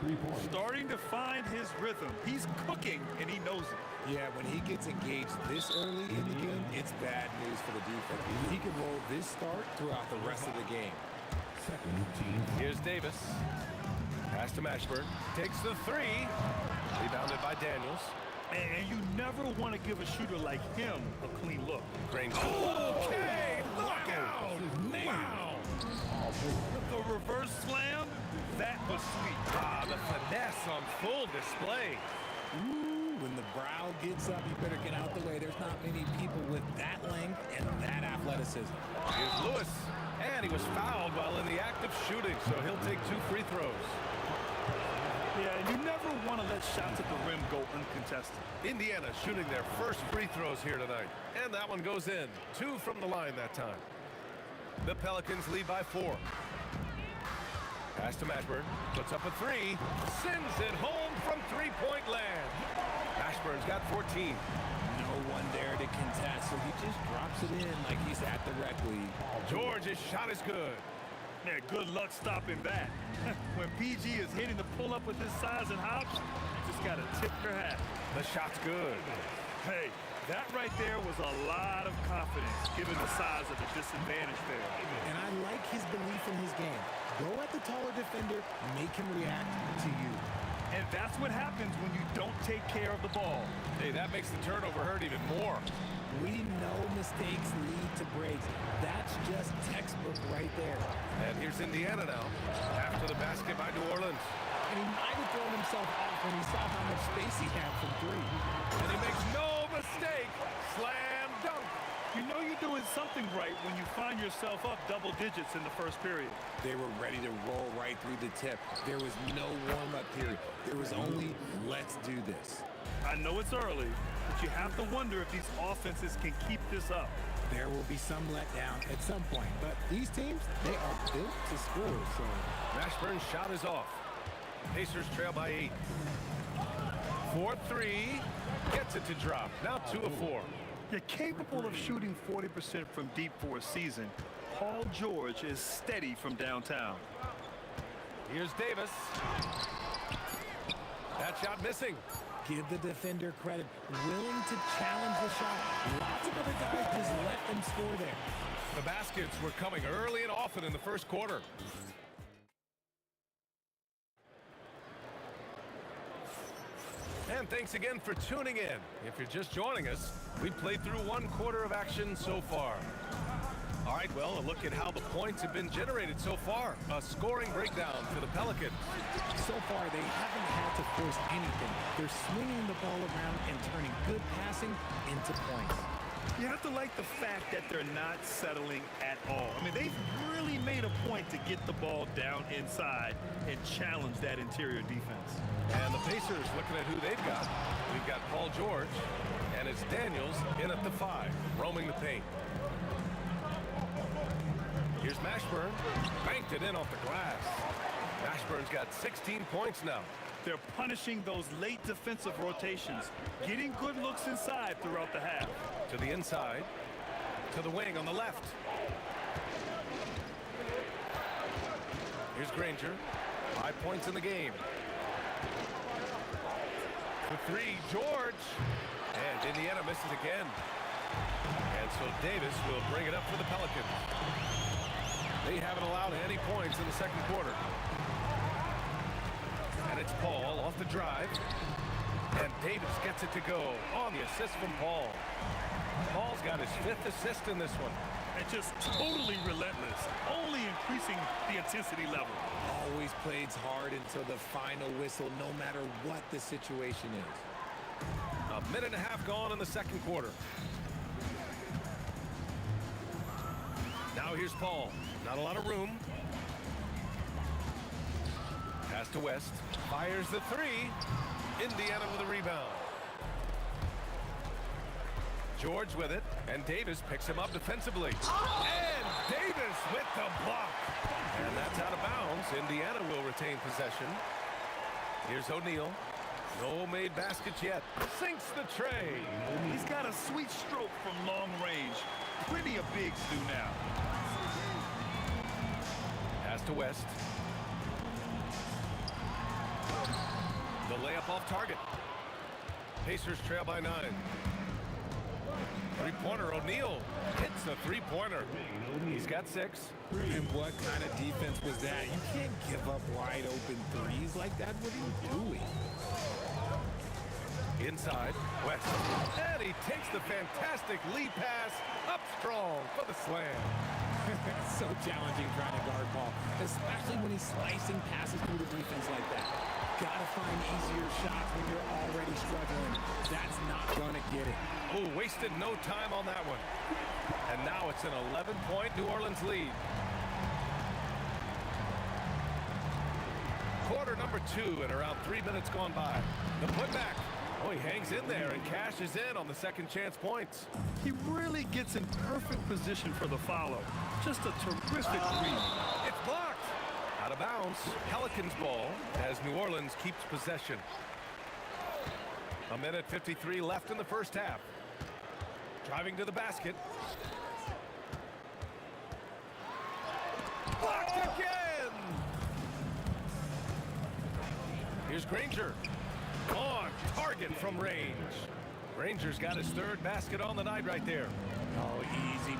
Starting to find his rhythm. He's cooking, and he knows it. Yeah, when he gets engaged this early in the game, it's bad news for the defense. He can roll this start throughout the rest of the game. Here's Davis. Pass to Mashburn. Takes the 3. Rebounded by Daniels. And you never want to give a shooter like him a clean look. Granger. Okay, look out! Wow! The reverse slam, that was sweet. Ah, the finesse on full display. Ooh, when the brow gets up, you better get out the way. There's not many people with that length and that athleticism. Here's Lewis. And he was fouled while in the act of shooting, so he'll take 2 free throws. Yeah, you never want to let shots at the rim go uncontested. Indiana shooting their first free throws here tonight. And that one goes in. 2 from the line that time. The Pelicans lead by 4. Pass to Mashburn. Puts up a 3. Sends it home from three-point land. Mashburn's got 14. No one there to contest, so he just drops it in like he's at the rec league. George's shot is good. Yeah, good luck stopping that. When PG is hitting the pull-up with his size and hops, you just got to tip your hat. The shot's good. Hey, that right there was a lot of confidence, given the size of the disadvantage there. And I like his belief in his game. Go at the taller defender, make him react to you. And that's what happens when you don't take care of the ball. Hey, that makes the turnover hurt even more. We know mistakes lead to breaks. That's just textbook right there. And here's Indiana now. After the basket by New Orleans. And he might have thrown himself off when he saw how much space he had from 3. And he makes no mistake. Slam dunk. You know you're doing did something right when you find yourself up double digits in the first period. They were ready to roll right through the tip. There was no warm-up period. There was only, let's do this. I know it's early, but you have to wonder if these offenses can keep this up. There will be some letdown at some point, but these teams, they are built to score, so... Mashburn's shot is off. Pacers trail by 8. 4-3. Gets it to drop. Now 2 of 4. You're capable of shooting 40% from deep for a season. Paul George is steady from downtown. Here's Davis. That shot missing. Give the defender credit. Willing to challenge the shot. Lots of other guys just let them score there. The baskets were coming early and often in the first quarter. And thanks again for tuning in. If you're just joining us, we've played through 1 quarter of action so far. All right, well, a look at how the points have been generated so far. A scoring breakdown for the Pelicans. So far, they haven't had to force anything. They're swinging the ball around and turning good passing into points. You have to like the fact that they're not settling at all. I mean, they've really made a point to get the ball down inside and challenge that interior defense. And the Pacers looking at who they've got. We've got Paul George, and it's Daniels in at the 5, roaming the paint. Here's Mashburn, banked it in off the glass. Mashburn's got 16 points now. They're punishing those late defensive rotations, getting good looks inside throughout the half. To the inside, to the wing on the left. Here's Granger, 5 points in the game. The 3, George, and Indiana misses again. And so Davis will bring it up for the Pelicans. They haven't allowed any points in the second quarter. And it's Paul off the drive. And Davis gets it to go on the assist from Paul. Paul's got his 5th assist in this one. And just totally relentless, only increasing the intensity level. Always plays hard until the final whistle, no matter what the situation is. A minute and a half gone in the second quarter. Now here's Paul. Not a lot of room. Pass to West. Fires the 3. Indiana with a rebound. George with it, and Davis picks him up defensively. And Davis with the block. And that's out of bounds. Indiana will retain possession. Here's O'Neal. No made baskets yet. Sinks the tray. He's got a sweet stroke from long range. Plenty of bigs do now. Pass to West. The layup off target. Pacers trail by 9. Three-pointer, O'Neal hits a three-pointer. He's got 6. And what kind of defense was that? You can't give up wide open threes like that. What are you doing? Inside, West. And he takes the fantastic lead pass up strong for the slam. It's so challenging trying to guard Paul, especially when he's slicing passes through the defense like that. Gotta find easier shots when you're already struggling. That's not gonna get it. Oh, wasted no time on that one. And now it's an 11-point New Orleans lead. Quarter number 2 and around 3 minutes gone by. The putback. Oh, he hangs in there and cashes in on the second chance points. He really gets in perfect position for the follow. Just a terrific read. It's blocked. Out of bounds. Pelicans ball as New Orleans keeps possession. A minute 53 left in the first half. Driving to the basket. Blocked again. Here's Granger. On target from range. Granger's got his 3rd basket on the night right there. Oh, easy.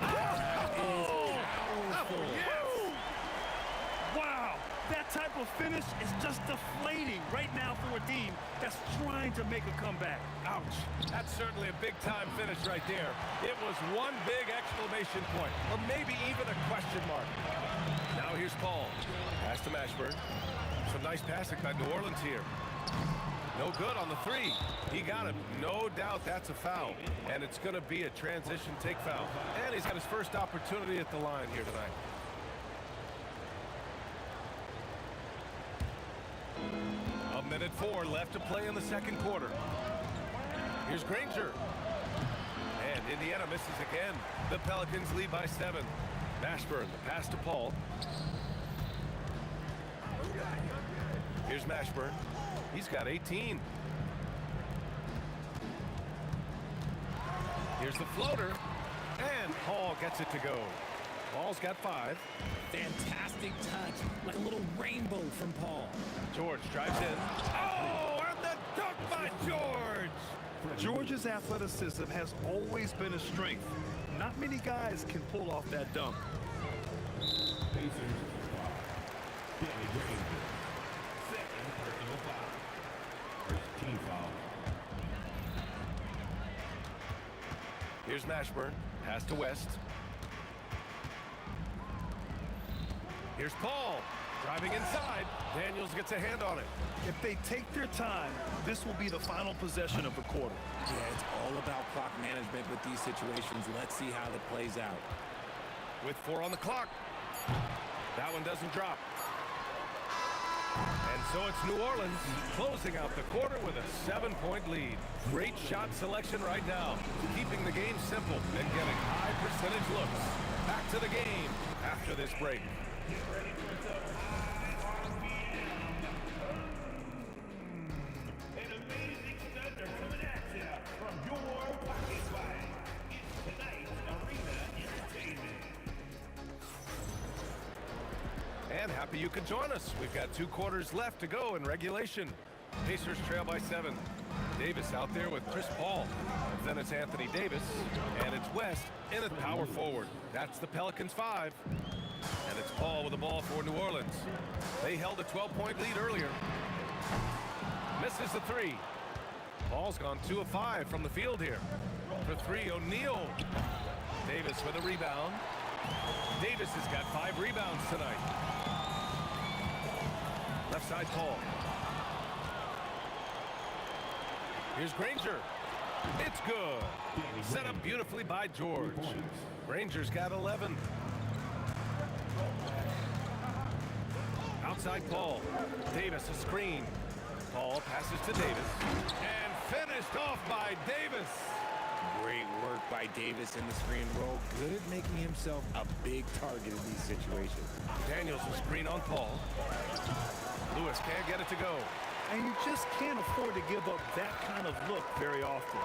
Wow, that type of finish is just deflating right now for a team that's trying to make a comeback. Ouch. That's certainly a big-time finish right there. It was one big exclamation point, or maybe even a question mark. Now here's Paul. Pass to Mashburn. Some nice passing by New Orleans here. No good on the three. He got it. No doubt that's a foul. And it's going to be a transition take foul. And he's got his first opportunity at the line here tonight. A minute 4 left to play in the second quarter. Here's Granger. And Indiana misses again. The Pelicans lead by 7. Mashburn, the pass to Paul. Here's Mashburn. He's got 18. Here's the floater. And Paul gets it to go. Paul's got 5. Fantastic touch. Like a little rainbow from Paul. George drives in. Oh, and the dunk by George! George's athleticism has always been a strength. Not many guys can pull off that dunk. Here's Mashburn. Pass to West. Here's Paul. Driving inside. Daniels gets a hand on it. If they take their time, this will be the final possession of the quarter. Yeah, it's all about clock management with these situations. Let's see how that plays out. With 4 on the clock. That one doesn't drop. And so it's New Orleans closing out the quarter with a 7-point lead. Great shot selection right now, keeping the game simple and getting high percentage looks. Back to the game after this break. An amazing thunder coming at you from your pocket wide. Tonight's Arena Entertainment. And happy you could join us. We've got 2 quarters left to go in regulation. Pacers trail by 7. Davis out there with Chris Paul. Then it's Anthony Davis. And it's West in at power forward. That's the Pelicans 5. And it's Paul with the ball for New Orleans. They held a 12-point lead earlier. Misses the 3. Paul's gone 2 of 5 from the field here. For 3, O'Neal. Davis with a rebound. Davis has got 5 rebounds tonight. Left side, Paul. Here's Granger. It's good. Set up beautifully by George. Granger's got 11. Outside Paul. Davis a screen. Paul passes to Davis. And finished off by Davis. Great work by Davis in the screen roll. Good at making himself a big target in these situations. Daniels a screen on Paul. Lewis can't get it to go. And you just can't afford to give up that kind of look very often.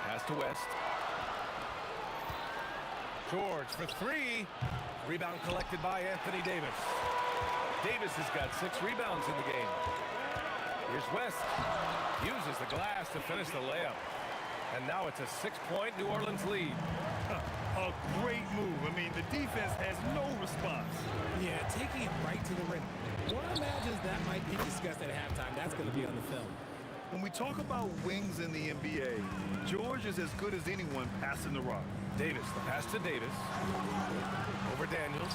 Pass to West. George for 3. Rebound collected by Anthony Davis. Davis has got 6 rebounds in the game. Here's West. Uses the glass to finish the layup. And now it's a 6-point New Orleans lead. A great move. I mean, the defense has no response. Yeah, taking it right to the rim. One imagines that might be discussed at halftime. That's going to be on the film. When we talk about wings in the NBA, George is as good as anyone passing the rock. Davis, the pass to Davis. Over Daniels.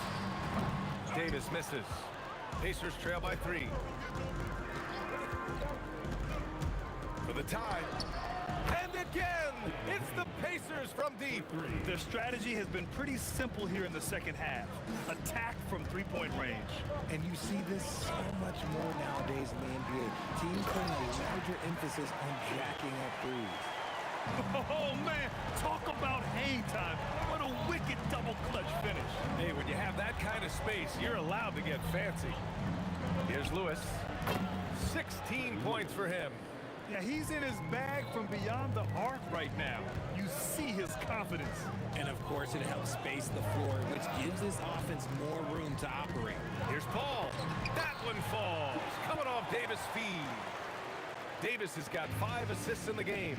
Davis misses. Pacers trail by 3. For the tie. And again, it's the Pacers from deep. Their strategy has been pretty simple here in the second half. Attack from 3-point range. And you see this so much more nowadays in the NBA. Teams putting a larger emphasis on jacking up threes. Oh, man, talk about hang time. What a wicked double clutch finish. Hey, when you have that kind of space, you're allowed to get fancy. Here's Lewis. 16 points for him. Yeah, he's in his bag from beyond the arc right now. You see his confidence. And, of course, it helps space the floor, which gives this offense more room to operate. Here's Paul. That one falls. Coming off Davis' feed. Davis has got 5 assists in the game.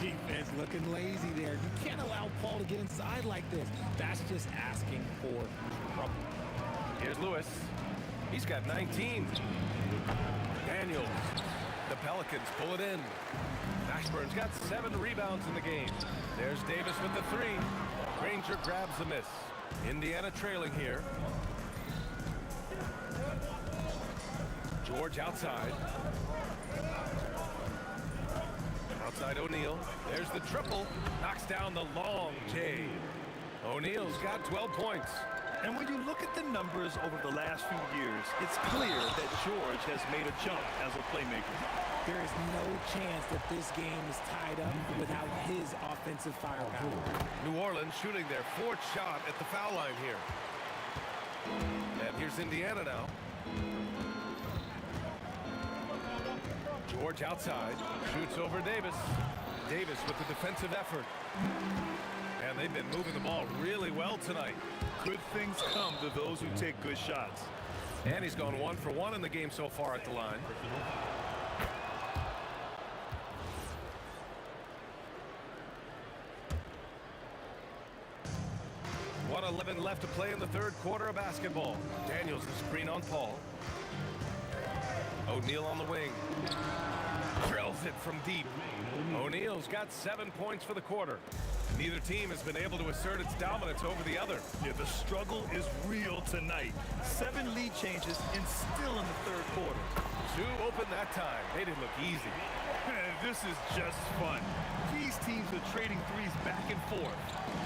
The defense looking lazy there. You can't allow Paul to get inside like this. That's just asking for trouble. Here's Lewis. He's got 19. Daniels. The Pelicans pull it in. Mashburn's got 7 rebounds in the game. There's Davis with the 3. Granger grabs the miss. Indiana trailing here. George outside. Outside O'Neal. There's the triple. Knocks down the long J. O'Neal's got 12 points. And when you look at the numbers over the last few years, it's clear that George has made a jump as a playmaker. There is no chance that this game is tied up without his offensive firepower. New Orleans shooting their 4th shot at the foul line here. And here's Indiana now. George outside, shoots over Davis. Davis with the defensive effort. And they've been moving the ball really well tonight. Good things come to those who take good shots. And he's gone 1 for 1 in the game so far at the line. .11 left to play in the 3rd quarter of basketball. Daniels the screen on Paul. O'Neal on the wing. Drills it from deep. O'Neal's got 7 points for the quarter. Neither team has been able to assert its dominance over the other. Yeah, the struggle is real tonight. 7 lead changes and still in the 3rd quarter. 2 open that time. They didn't look easy. This is just fun. These teams are trading threes back and forth.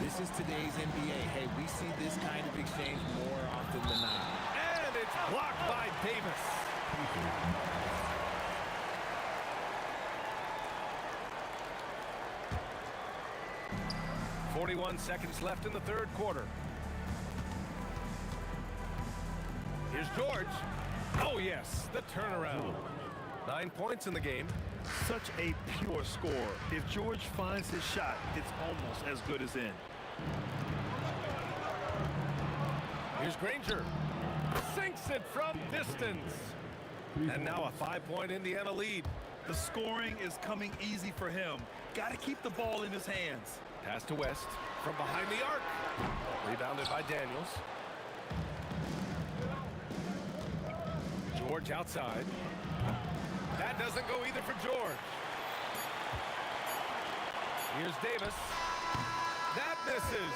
This is today's NBA. Hey, we see this kind of exchange more often than not. And it's blocked by Davis. 41 seconds left in the 3rd quarter. Here's George. Oh, yes, the turnaround. 9 points in the game. Such a pure score. If George finds his shot, it's almost as good as in. Here's Granger. Sinks it from distance. And now a 5-point Indiana lead. The scoring is coming easy for him. Got to keep the ball in his hands. Pass to West from behind the arc. Rebounded by Daniels. George outside. That doesn't go either for George. Here's Davis. That misses.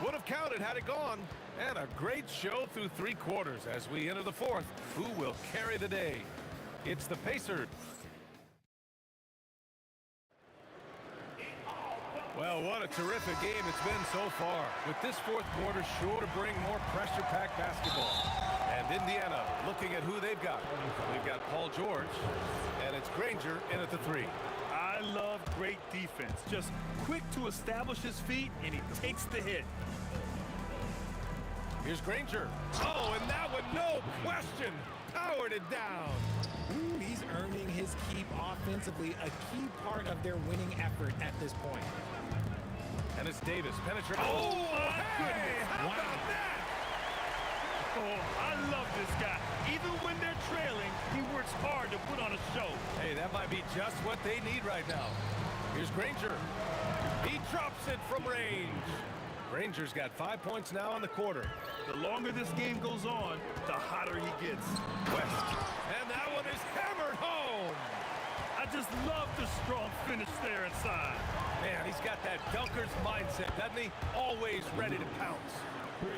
Would have counted had it gone. And a great show through 3 quarters as we enter the 4th. Who will carry the day? It's the Pacers. Well, what a terrific game it's been so far. With this 4th quarter sure to bring more pressure-packed basketball. And Indiana looking at who they've got. They've got Paul George, and it's Granger in at the 3. I love great defense. Just quick to establish his feet, and he takes the hit. Here's Granger. Oh, and that one, no question, powered it down. Ooh, he's earning his keep offensively, a key part of their winning effort at this point. And it's Davis penetrating. Oh, hey, how about that? Oh, I love this guy. Even when they're trailing, he works hard to put on a show. Hey, that might be just what they need right now. Here's Granger. He drops it from range. Granger's got 5 points now in the quarter. The longer this game goes on, the hotter he gets. West. And that one is hammered home. I just love the strong finish there inside. Man, he's got that dunker's mindset, doesn't he? Always ready to pounce.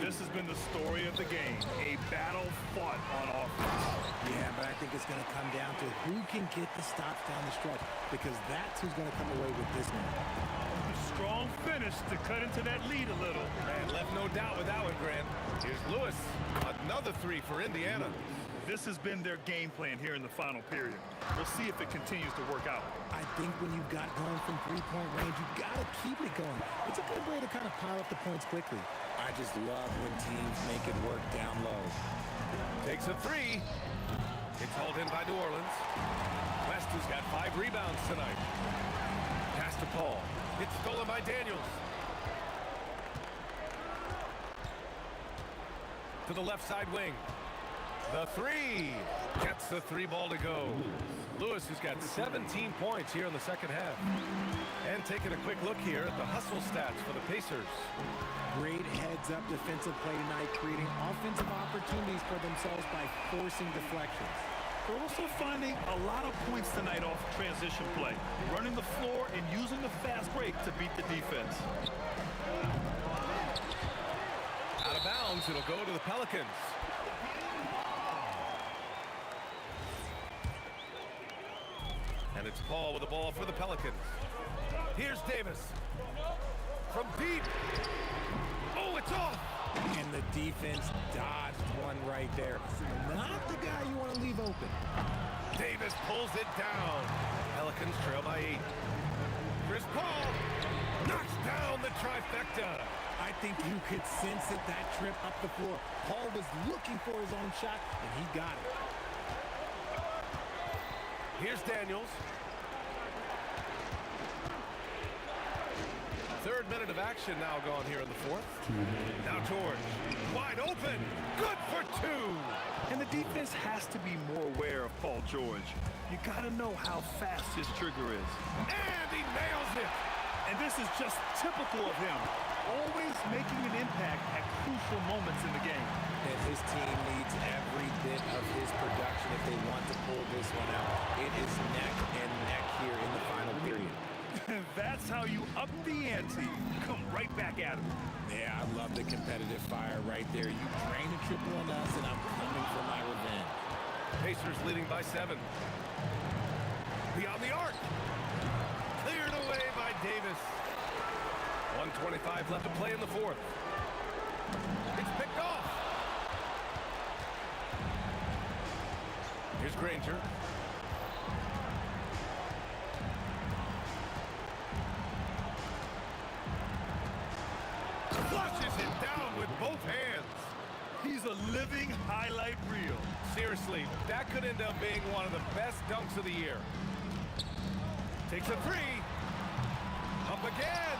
This has been the story of the game. A battle fought on offense. Yeah, but I think it's going to come down to who can get the stops down the stretch, because that's who's going to come away with this one. Strong finish to cut into that lead a little. And left no doubt with that one, Grant. Here's Lewis. Another 3 for Indiana. This has been their game plan here in the final period. We'll see if it continues to work out. I think when you've got going from 3-point range, you've got to keep it going. It's a good way to kind of pile up the points quickly. I just love when teams make it work down low. Takes a 3. It's hauled in by New Orleans. West has got 5 rebounds tonight. Pass to Paul. It's stolen by Daniels. To the left side wing. The 3. Gets the 3 ball to go. Lewis has got 17 points here in the second half. And taking a quick look here at the hustle stats for the Pacers. Great heads-up defensive play tonight, creating offensive opportunities for themselves by forcing deflections. They're also finding a lot of points tonight off transition play, running the floor and using the fast break to beat the defense. Out of bounds, it'll go to the Pelicans. And it's Paul with the ball for the Pelicans. Here's Davis. From deep. Oh, it's off. And the defense dodged one right there. Not the guy you want to leave open. Davis pulls it down. Pelicans trail by 8. Chris Paul knocks down the trifecta. I think you could sense it, that trip up the floor. Paul was looking for his own shot, and he got it. Here's Daniels. Third minute of action now gone here in the fourth. Now George, wide open, good for 2. And the defense has to be more aware of Paul George. You gotta know how fast his trigger is. And he nails it. And this is just typical of him. Always making an impact at crucial moments in the game. And his team needs every bit of his production if they want to pull this one out. It is neck and neck here in the final period. That's how you up the ante. Come right back at him. Yeah, I love the competitive fire right there. You drain a triple on us, and I'm coming for my revenge. Pacers leading by 7. Beyond the arc. Cleared away by Davis. 1:25 left to play in the fourth. It's picked off. Here's Granger. Flushes it down with both hands. He's a living highlight reel. Seriously, that could end up being one of the best dunks of the year. Takes a 3. Up again.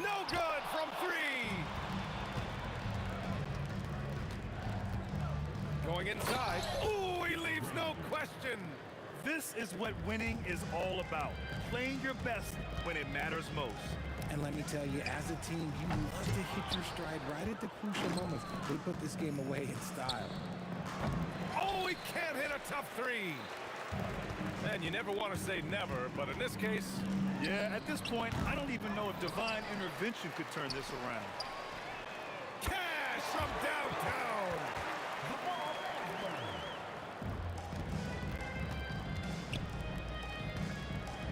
No good from 3. Going inside. Ooh, he leaves no question. This is what winning is all about. Playing your best when it matters most. And let me tell you, as a team, you love to hit your stride right at the crucial moments. They put this game away in style. Oh, he can't hit a tough 3. And you never want to say never, but in this case... Yeah, at this point, I don't even know if divine intervention could turn this around. Cash from downtown!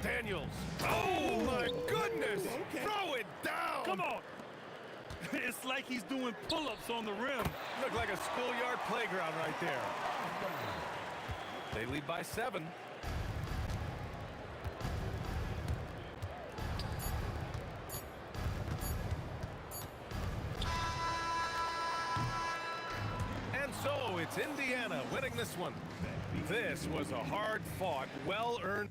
Daniels. Oh, my goodness! Okay. Throw it down! Come on! It's like he's doing pull-ups on the rim. Look like a schoolyard playground right there. They lead by 7. And so it's Indiana winning this one. This was a hard-fought, well-earned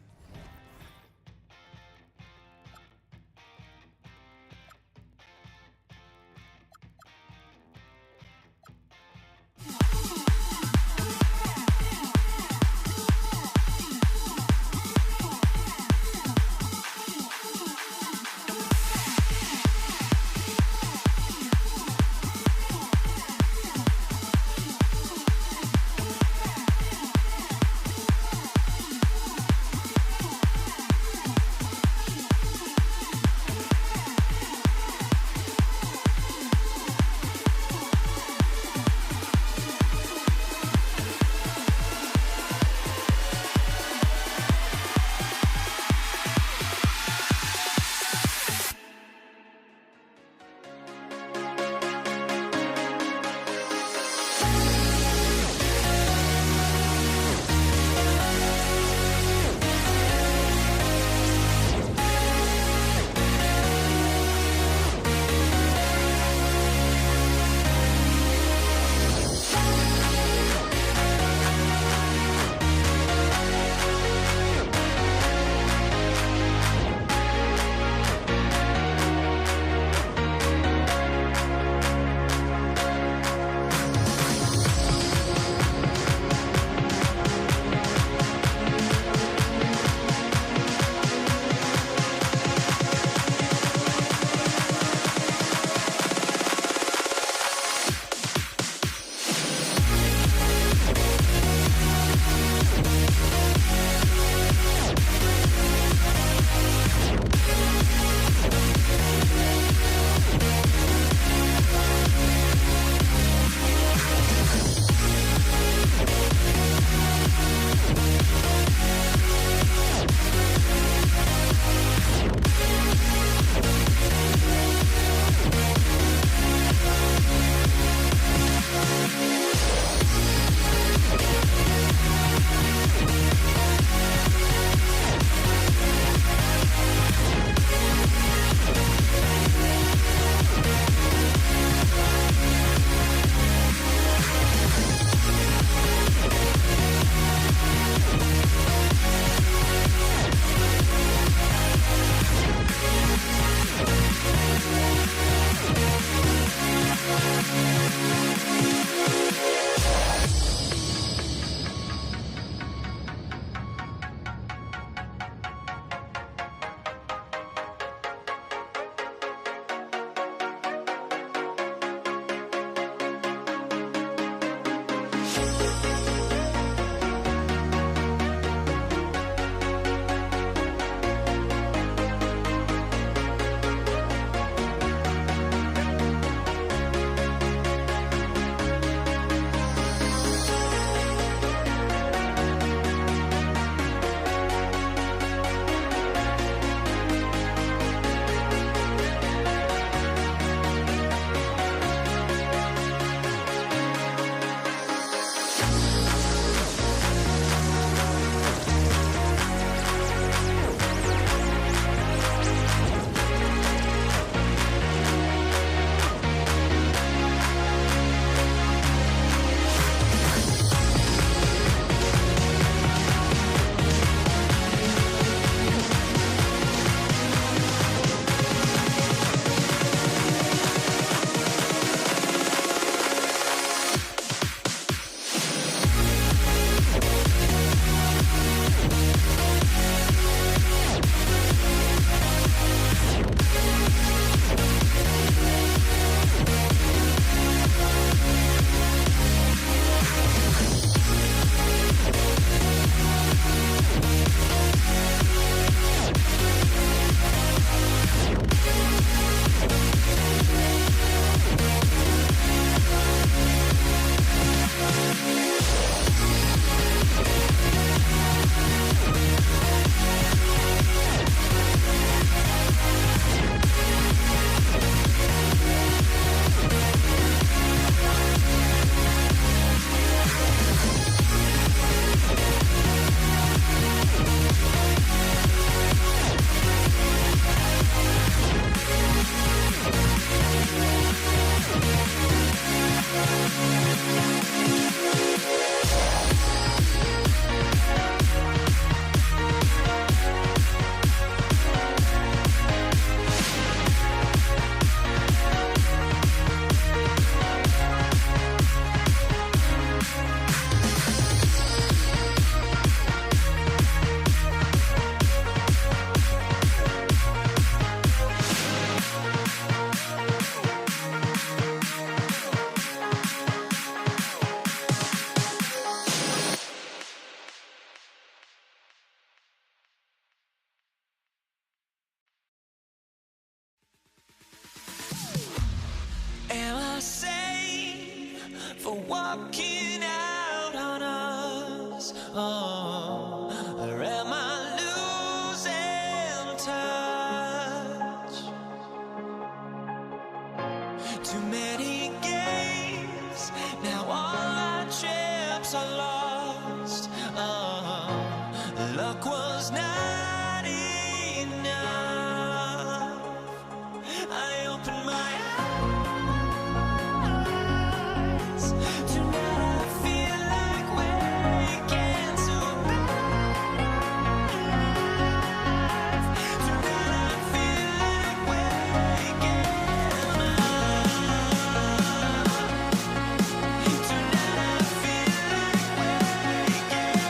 walking out on us? Oh, or am I losing touch? Too many games, now all our chips are lost. Oh, luck was not enough. I opened my eyes. Tonight I feel like waking to a better life. Tonight I feel like waking up. Tonight I feel like waking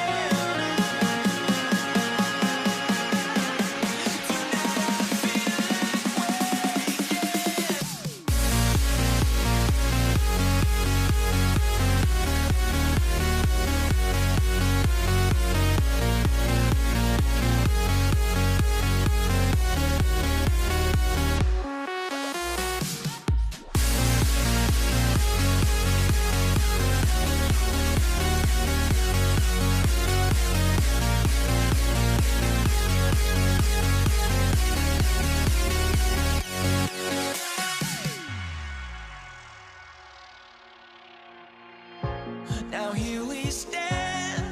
Now here we stand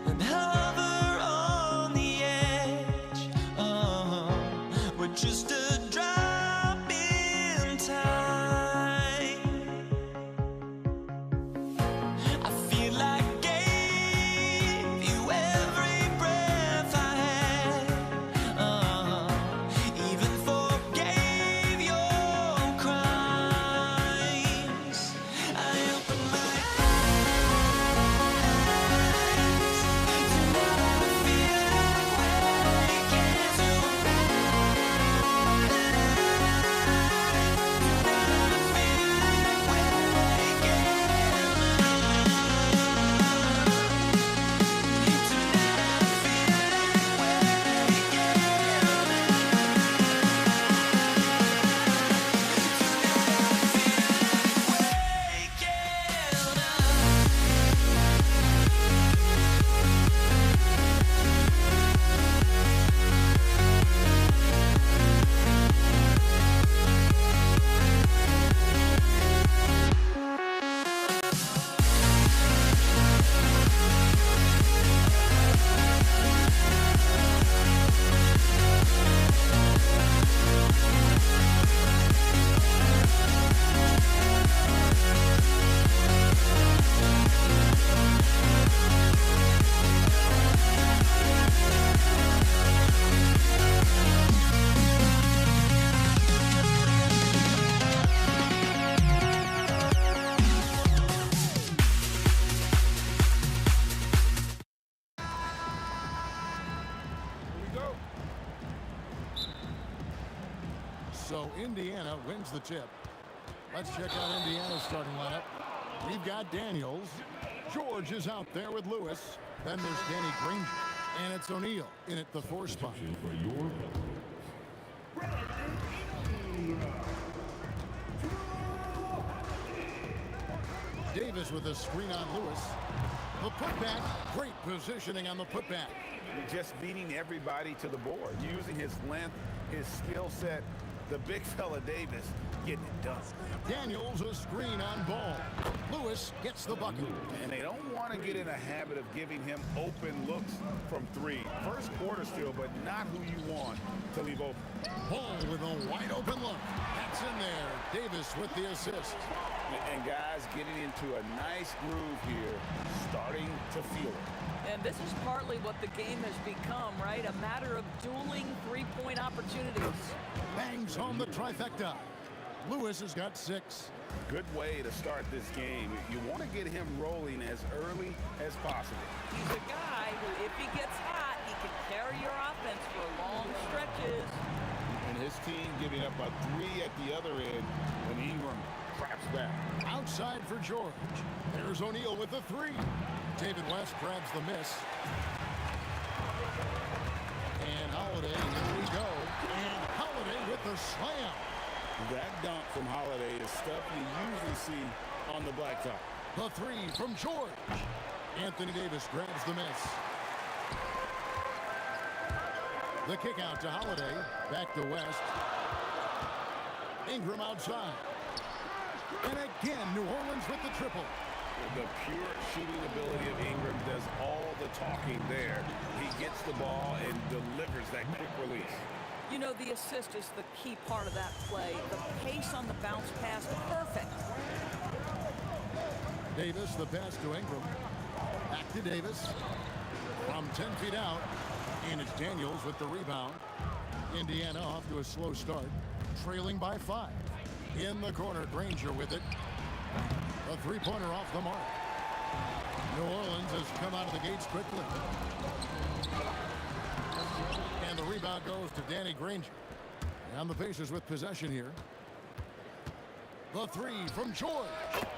and hover on the edge. Oh, we're just a drop in time. I feel like I gave you every breath I had. Oh, even forgave your crimes. I opened my So Indiana wins the tip. Let's check out Indiana's starting lineup. We've got Daniels. George is out there with Lewis. Then there's Danny Granger. And it's O'Neal in at the 4 spot. Davis with a screen on Lewis. The putback, great positioning on the putback. Just beating everybody to the board, using his length, his skill set. The big fella Davis getting it done. Daniels a screen on ball. Lewis gets the bucket. And they don't want to get in a habit of giving him open looks from 3. First quarter still, but not who you want to leave open. Ball with a wide open look. That's in there. Davis with the assist. And guys getting into a nice groove here, starting to feel it. And this is partly what the game has become, right? A matter of dueling three-point opportunities. Bangs home the trifecta. Lewis has got 6. Good way to start this game. You want to get him rolling as early as possible. He's a guy who, if he gets hot, he can carry your offense for long stretches. And his team giving up a 3 at the other end when Ingram craps back. Outside for George. There's O'Neal with the 3. David West grabs the miss. And Holiday, here we go. And Holiday with the slam. That dunk from Holiday is stuff you usually see on the blacktop. The three from George. Anthony Davis grabs the miss. The kick out to Holiday. Back to West. Ingram outside. And again, New Orleans with the triple. The pure shooting ability of Ingram does all the talking there. He gets the ball and delivers that quick release. You know, the assist is the key part of that play. The pace on the bounce pass, perfect. Davis, the pass to Ingram. Back to Davis. From 10 feet out. And it's Daniels with the rebound. Indiana off to a slow start. Trailing by 5. In the corner, Granger with it. A three-pointer off the mark. New Orleans has come out of the gates quickly. And the rebound goes to Danny Granger. And the Pacers with possession here. The three from George.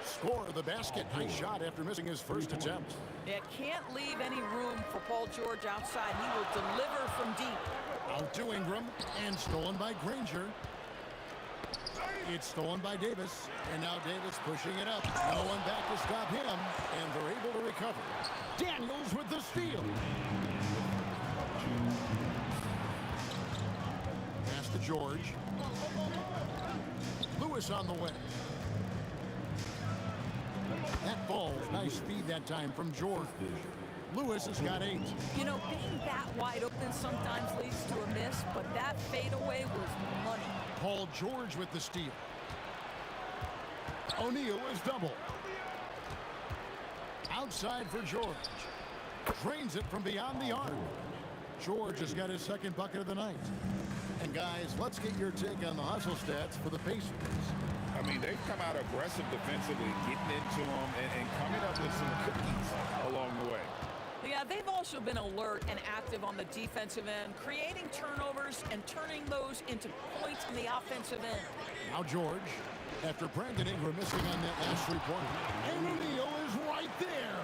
Score the basket. Nice shot after missing his first attempt. Yeah, can't leave any room for Paul George outside. He will deliver from deep. Out to Ingram. And stolen by Granger. It's stolen by Davis. And now Davis pushing it up. No one back to stop him. And they're able to recover. Daniels with the steal. Pass to George. Lewis on the way. That ball, nice speed that time from George. Lewis has got 8. You know, being that wide open sometimes leads to a miss, but that fadeaway was money. Paul George with the steal. O'Neal is double. Outside for George. Drains it from beyond the arc. George has got his second bucket of the night. And guys, let's get your take on the hustle stats for the Pacers. I mean, they've come out aggressive defensively, getting into them and coming up with some cookies along the way. Yeah, they've also been alert and active on the defensive end, creating turnovers and turning those into points in the offensive end. Now George, after Brandon Ingram missing on that last three-pointer. And O'Neal is right there.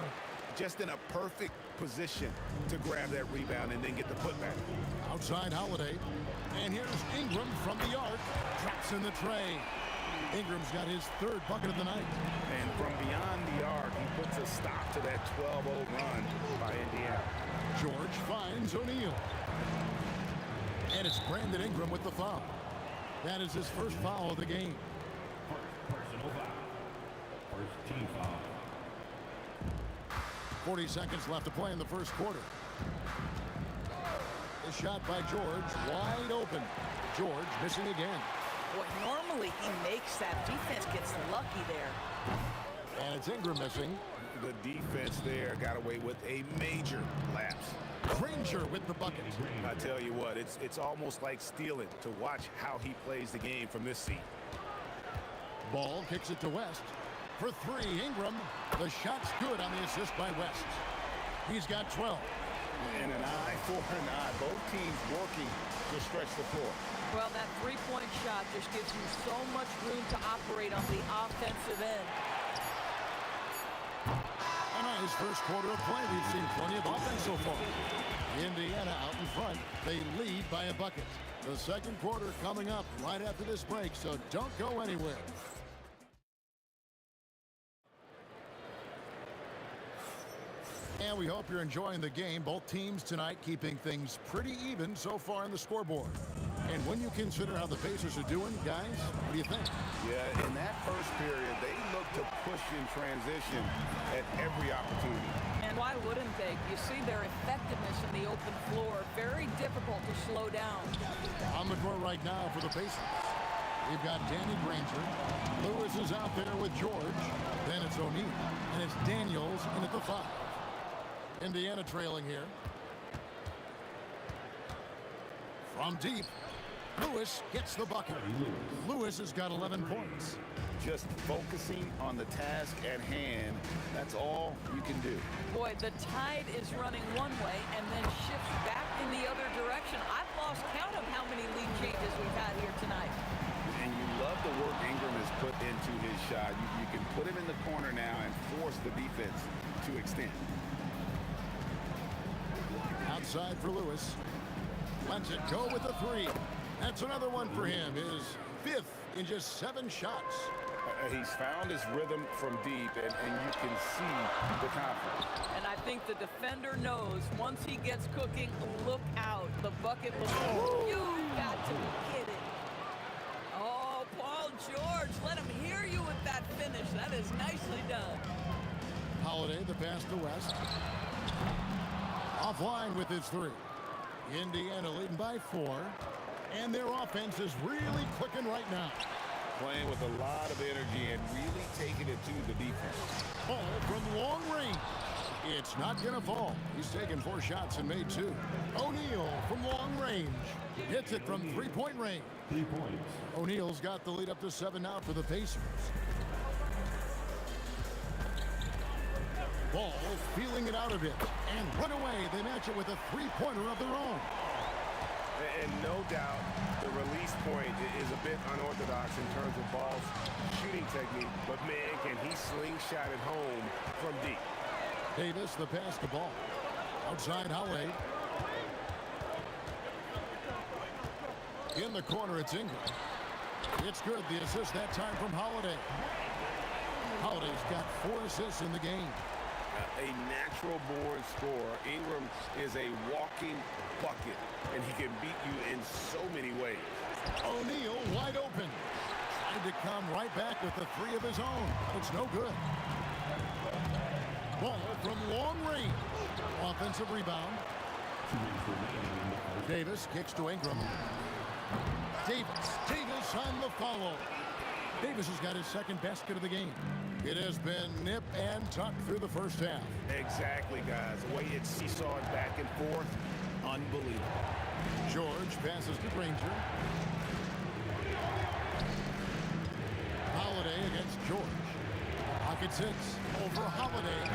Just in a perfect position to grab that rebound and then get the putback. Outside Holiday. And here's Ingram from the arc. Drops in the tray. Ingram's got his third bucket of the night. And from beyond the arc, he puts a stop to that 12-0 run by Indiana. George finds O'Neal. And it's Brandon Ingram with the foul. That is his first foul of the game. Personal foul. First team foul. 40 seconds left to play in the first quarter. The shot by George, wide open. George missing again. Boy, normally he makes that. Defense gets lucky there. And it's Ingram missing. The defense there got away with a major lapse. Granger with the bucket. I tell you what, it's almost like stealing to watch how he plays the game from this seat. Ball kicks it to West. For 3, Ingram. The shot's good on the assist by West. He's got 12. And an eye for an eye. Both teams working to stretch the floor. Well, that three-point shot just gives you so much room to operate on the offensive end. A nice first quarter of play. We've seen plenty of offense so far. Indiana out in front. They lead by a bucket. The second quarter coming up right after this break, so don't go anywhere. And we hope you're enjoying the game. Both teams tonight keeping things pretty even so far in the scoreboard. And when you consider how the Pacers are doing, guys, what do you think? Yeah, in that first period, they looked to push in transition at every opportunity. And why wouldn't they? You see their effectiveness in the open floor. Very difficult to slow down. On the court right now for the Pacers. We've got Danny Granger. Lewis is out there with George. Then it's O'Neal. And it's Daniels in at the 5. Indiana trailing here. From deep, Lewis gets the bucket. Lewis has got 11 points. Just focusing on the task at hand, that's all you can do. Boy, the tide is running one way and then shifts back in the other direction. I've lost count of how many lead changes we've had here tonight. And you love the work Ingram has put into his shot. You can put him in the corner now and force the defense to extend. Outside for Lewis. Lets it go with the 3. That's another one for him. His 5th in just 7 shots. He's found his rhythm from deep, and you can see the confidence. And I think the defender knows once he gets cooking, look out. The bucket will You got to be kidding. Oh, Paul George, let him hear you with that finish. That is nicely done. Holiday, the pass to West. Offline with his three. Indiana leading by 4. And their offense is really clicking right now. Playing with a lot of energy and really taking it to the defense. Ball from long range. It's not going to fall. He's taken 4 shots and made 2. O'Neal from long range. Hits it from three-point range. 3 points. O'Neal's got the lead up to 7 now for the Pacers. Ball feeling it out a bit. And run away. They match it with a three-pointer of their own. And no doubt, the release point is a bit unorthodox in terms of Ball's shooting technique. But, man, can he slingshot it home from deep. Davis, the pass to Ball. Outside Holiday. In the corner, it's Ingram. It's good. The assist that time from Holiday. Holiday's got 4 assists in the game. A natural-born scorer. Ingram is a walking bucket, and he can beat you in so many ways. O'Neal wide open. Trying to come right back with the 3 of his own. It's no good. Ball from long range. Offensive rebound. Davis kicks to Ingram. Davis on the follow. Davis has got his second basket of the game. It has been nip and tuck through the first half. Exactly, guys. The way it's seesawed back and forth, unbelievable. George passes to Granger. Holiday against George. Pocket 6 over Holiday.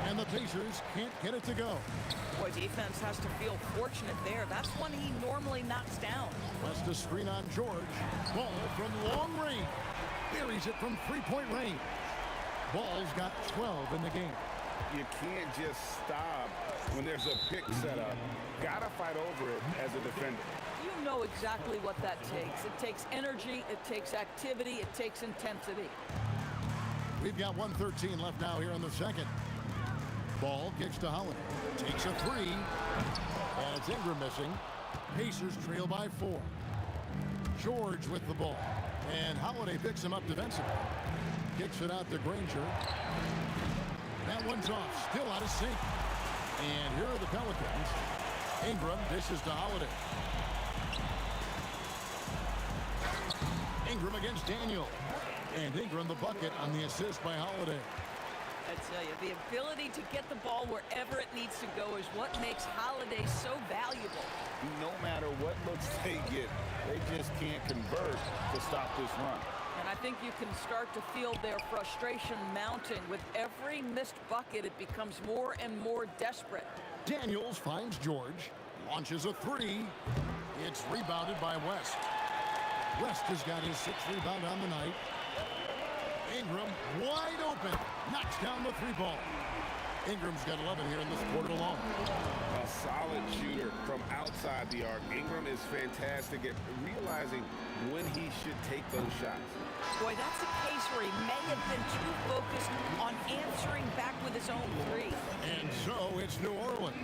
And the Pacers can't get it to go. Boy, defense has to feel fortunate there. That's one he normally knocks down. West a screen on George. Ball from long range. Buries it from three-point range. Ball's got 12 in the game. You can't just stop when there's a pick set up. Gotta fight over it as a defender. You know exactly what that takes. It takes energy, it takes activity, it takes intensity. We've got 1:13 left now here in the second. Ball kicks to Holiday. Takes a 3. And it's Ingram missing. Pacers trail by 4. George with the ball. And Holiday picks him up defensively. Kicks it out to Granger. That one's off. Still out of sync. And here are the Pelicans. Ingram dishes to Holiday. Ingram against Daniel. And Ingram the bucket on the assist by Holiday. I tell you, the ability to get the ball wherever it needs to go is what makes Holiday so valuable. No matter what looks they get, they just can't convert to stop this run. And I think you can start to feel their frustration mounting. With every missed bucket, it becomes more and more desperate. Daniels finds George. Launches a 3. It's rebounded by West. West has got his 6th rebound on the night. Ingram wide open. Knocks down the 3 ball. Ingram's got 11 here in this quarter alone. A solid shooter from outside the arc. Ingram is fantastic at realizing when he should take those shots. Boy, that's a case where he may have been too focused on answering back with his own 3. And so it's New Orleans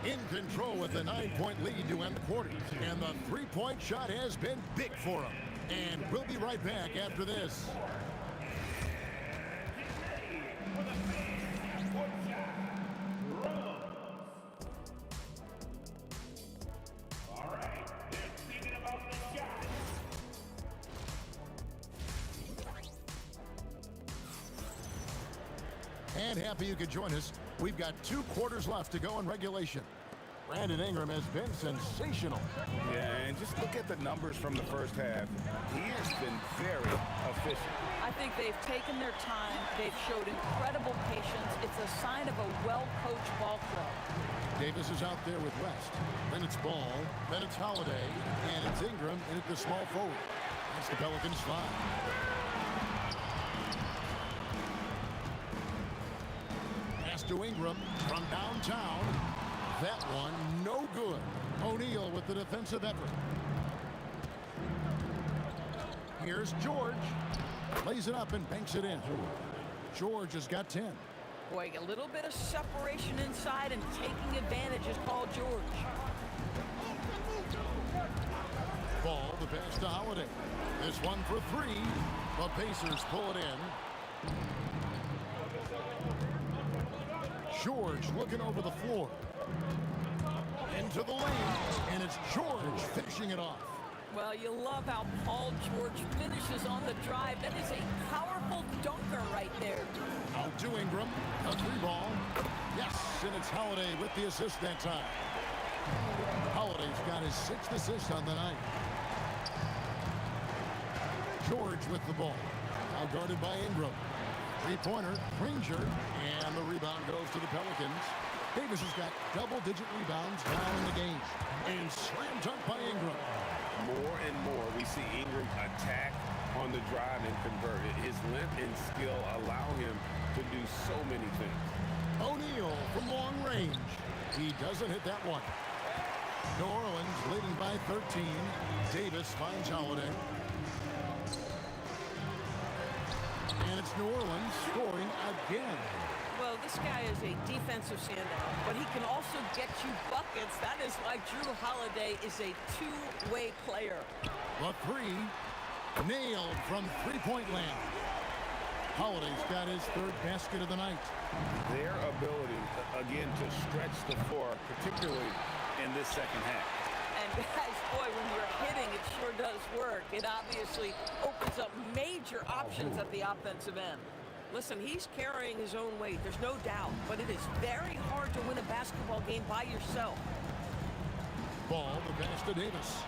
in control with a 9-point lead to end the quarter. And the 3-point shot has been big for him. And we'll be right back after this. And happy you could join us. We've got 2 quarters left to go in regulation. Brandon Ingram has been sensational. Yeah, and just look at the numbers from the first half. He has been very efficient. I think they've taken their time. They've showed incredible patience. It's a sign of a well-coached ball club. Davis is out there with West. Then it's Ball. Then it's Holiday. And it's Ingram in at the small forward. That's the Pelicans 5. To Ingram from downtown. That one no good. O'Neal with the defensive effort. Here's George. Lays it up and banks it in. George has got 10. Boy, a little bit of separation inside and taking advantage is called George. Ball, the pass to Holiday. This one for 3. The Pacers pull it in. George looking over the floor. Into the lane, and it's George finishing it off. Well, you love how Paul George finishes on the drive. That is a powerful dunker right there. Out to Ingram, a 3-ball. Yes, and it's Holiday with the assist that time. Holiday's got his 6th assist on the night. George with the ball. Now guarded by Ingram. 3-pointer, Granger, and the rebound goes to the Pelicans. Davis has got double-digit rebounds now in the game. And slam dunk by Ingram. More and more we see Ingram attack on the drive and convert it. His length and skill allow him to do so many things. O'Neal from long range. He doesn't hit that one. New Orleans leading by 13. Davis finds Holiday. And it's New Orleans scoring again. Well, this guy is a defensive standout, but he can also get you buckets. That is why Drew Holiday is a two-way player. The 3 nailed from three-point land. Holiday's got his 3rd basket of the night. Their ability, again, to stretch the floor, particularly in this second half. And guys, boy, when you're hitting, it sure does work. It obviously opens up major options at the offensive end. Listen, he's carrying his own weight, there's no doubt, but it is very hard to win a basketball game by yourself. Ball, the pass to Davis.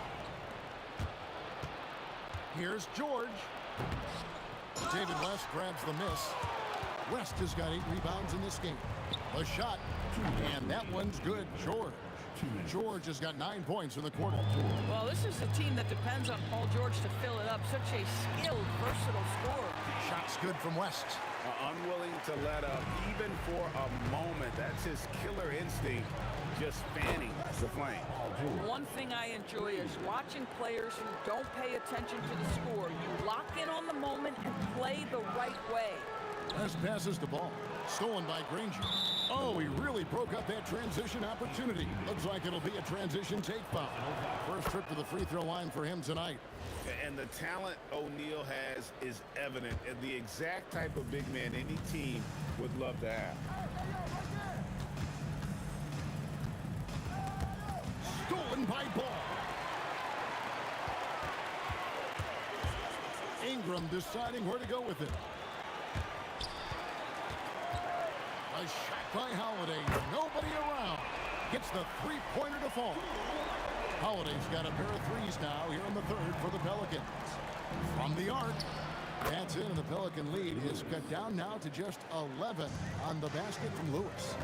Here's George. David West grabs the miss. West has got 8 rebounds in this game. A shot, and that one's good. George has got 9 points in the quarter. Well, this is a team that depends on Paul George to fill it up. Such a skilled, versatile scorer. Shot's good from West. Unwilling to let up, even for a moment. That's his killer instinct, just fanning the flame. One thing I enjoy is watching players who don't pay attention to the score. You lock in on the moment and play the right way. West passes the ball. Stolen by Granger. Oh, he really broke up that transition opportunity. Looks like it'll be a transition take foul. First trip to the free throw line for him tonight. And the talent O'Neal has is evident, and the exact type of big man any team would love to have. Stolen by Ball. Ingram deciding where to go with it. A shot by Holiday. Nobody around. Gets the 3-pointer to fall. Holiday's got a pair of 3s now here in the 3rd for the Pelicans. From the arc. That's it, and the Pelican lead is cut down now to just 11 on the basket from Lewis.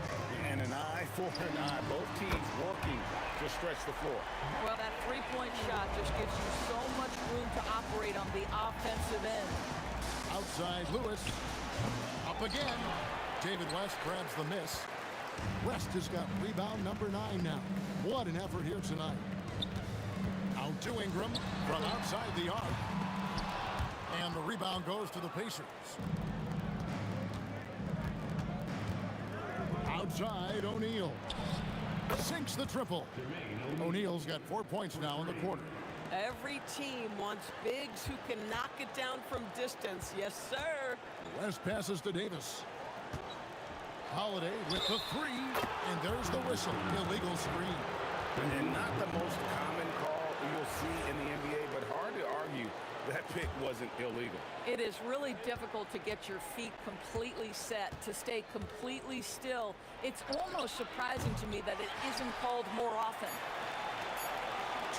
And an eye for an eye. Both teams working to stretch the floor. Well, that 3-point shot just gives you so much room to operate on the offensive end. Outside Lewis. Up again. David West grabs the miss. West has got rebound number 9 now. What an effort here tonight. Out to Ingram from outside the arc. And the rebound goes to the Pacers. Outside O'Neal. Sinks the triple. O'Neal's got 4 points now in the quarter. Every team wants bigs who can knock it down from distance. Yes, sir. West passes to Davis. Holiday with the 3, and there's the whistle. Illegal screen. And not the most common call you'll see in the NBA, but hard to argue that pick wasn't illegal. It is really difficult to get your feet completely set, to stay completely still. It's almost surprising to me that it isn't called more often.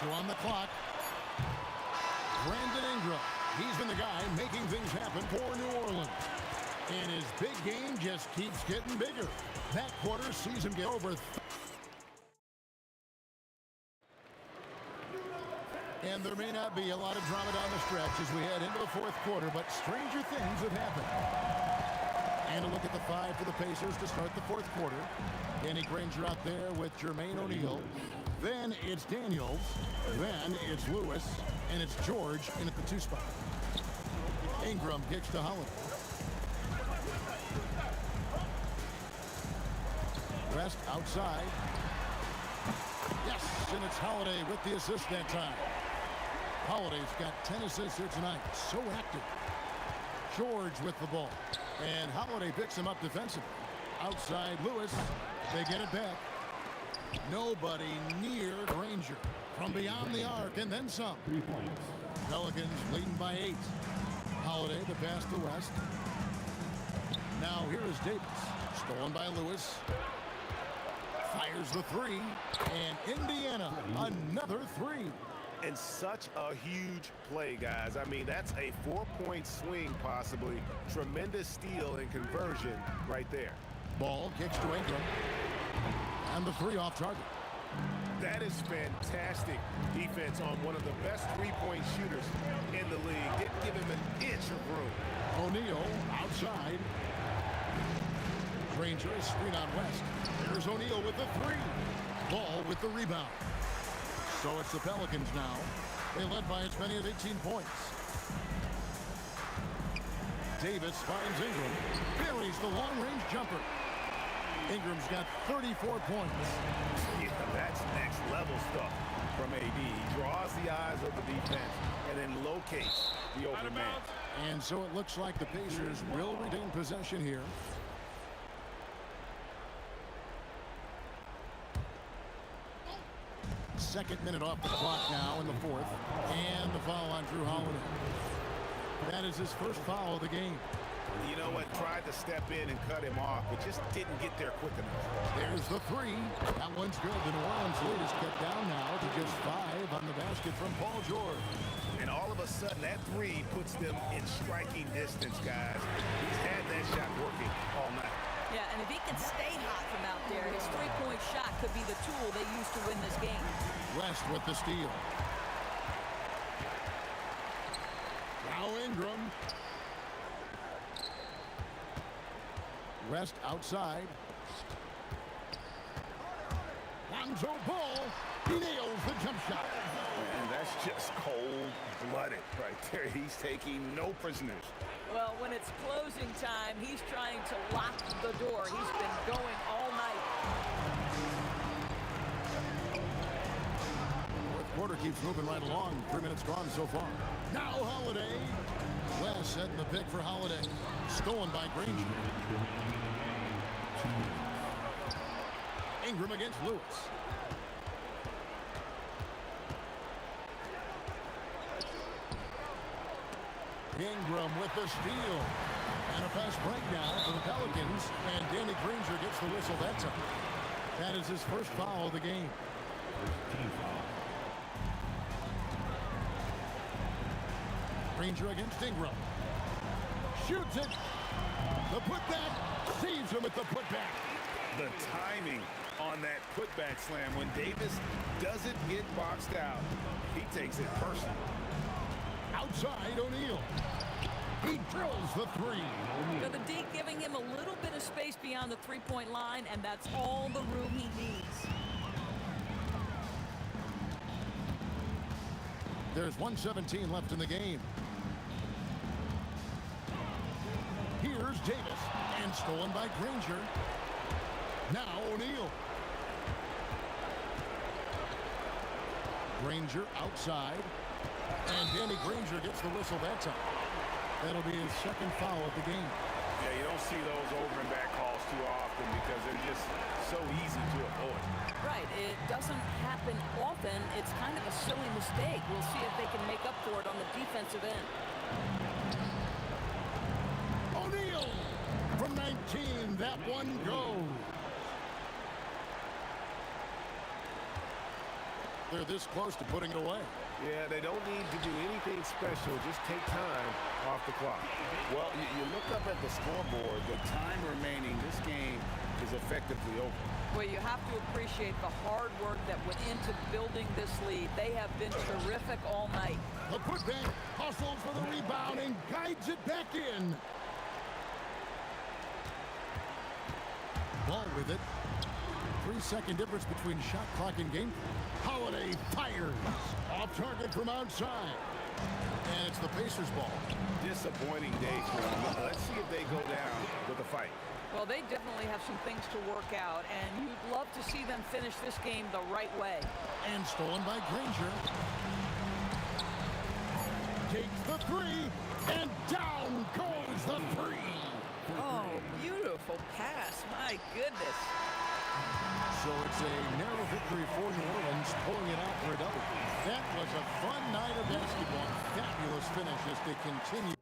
2 on the clock. Brandon Ingram. He's been the guy making things happen for New Orleans. And his big game just keeps getting bigger. That quarter sees him get over. And there may not be a lot of drama down the stretch as we head into the 4th quarter, but stranger things have happened. And a look at the 5 for the Pacers to start the 4th quarter. Danny Granger out there with Jermaine O'Neal. Then it's Daniels. Then it's Lewis. And it's George in at the 2 spot. Ingram kicks to Holiday. West outside. Yes, and it's Holiday with the assist that time. Holiday's got 10 assists here tonight. So active. George with the ball. And Holiday picks him up defensively. Outside Lewis. They get it back. Nobody near Granger. From beyond the arc and then some. 3 points. Pelicans leading by 8. Holiday the pass to West. Now here is Davis. Stolen by Lewis. Fires the three. And Indiana another three. And such a huge play, guys. I mean, that's a 4-point swing possibly. Tremendous steal and conversion right there. Ball kicks to Ingram. And the three off target. That is fantastic defense on one of the best three-point shooters in the league. Didn't give him an inch of room. O'Neal outside. Granger is screen on West. There's O'Neal with the three. Ball with the rebound. So it's the Pelicans now. They led by as many as 18 points. Davis finds Ingram. Buries the long-range jumper. Ingram's got 34 points. Yeah, that's next level stuff from AD. He draws the eyes of the defense and then locates the open man. And so it looks like the Pacers will retain possession here. Second minute off the clock now in the fourth. And the foul on Drew Holiday. That is his first foul of the game. You know what? Tried to step in and cut him off, but just didn't get there quick enough. There's the three. That one's good. The New Orleans lead is cut down now to just 5 on the basket from Paul George. And all of a sudden, that three puts them in striking distance, guys. He's had that shot working all night. Yeah, and if he can stay hot from out there, his three-point shot could be the tool they use to win this game. West with the steal. Now Ingram. West outside. Lonzo Ball. He nails the jump shot. And that's just cold-blooded right there. He's taking no prisoners. Well, when it's closing time, he's trying to lock the door. He's been going all night. Fourth quarter keeps moving right along. 3 minutes gone so far. Now Holiday. West setting the pick for Holiday. Stolen by Granger. Ingram against Lewis. Ingram with the steal. And a fast breakdown for the Pelicans. And Danny Granger gets the whistle that time. That is his first foul of the game. Team foul. Granger against Ingram. Shoots it. The putback. Saves him at the putback. The timing on that putback slam when Davis doesn't get boxed out, he takes it personal. Outside O'Neal. He drills the three. So the D giving him a little bit of space beyond the three-point line, and that's all the room he needs. There's 1:17 left in the game. Here's Davis. And stolen by Granger. Now O'Neal. Granger outside. And Danny Granger gets the whistle that time. That'll be his second foul of the game. Yeah, you don't see those over and back calls too often because they're just so easy to avoid. Right, it doesn't happen often. It's kind of a silly mistake. We'll see if they can make up for it on the defensive end. O'Neal from 19. That one goes. They're this close to putting it away. Yeah, they don't need to do anything special. Just take time off the clock. Well, you look up at the scoreboard. The time remaining, this game is effectively over. Well, you have to appreciate the hard work that went into building this lead. They have been terrific all night. The putback hustles for the rebound and guides it back in. Ball with it. 3-second difference between shot clock and game. Holiday fires. Off target from outside. And it's the Pacers' ball. Disappointing day for them. Let's see if they go down with a fight. Well, they definitely have some things to work out, and you'd love to see them finish this game the right way. And stolen by Granger. Takes the three, and down goes the three. Oh, beautiful pass. My goodness. So it's a narrow victory for New Orleans, pulling it out for a double. That was a fun night of basketball. Fabulous finish as they continue.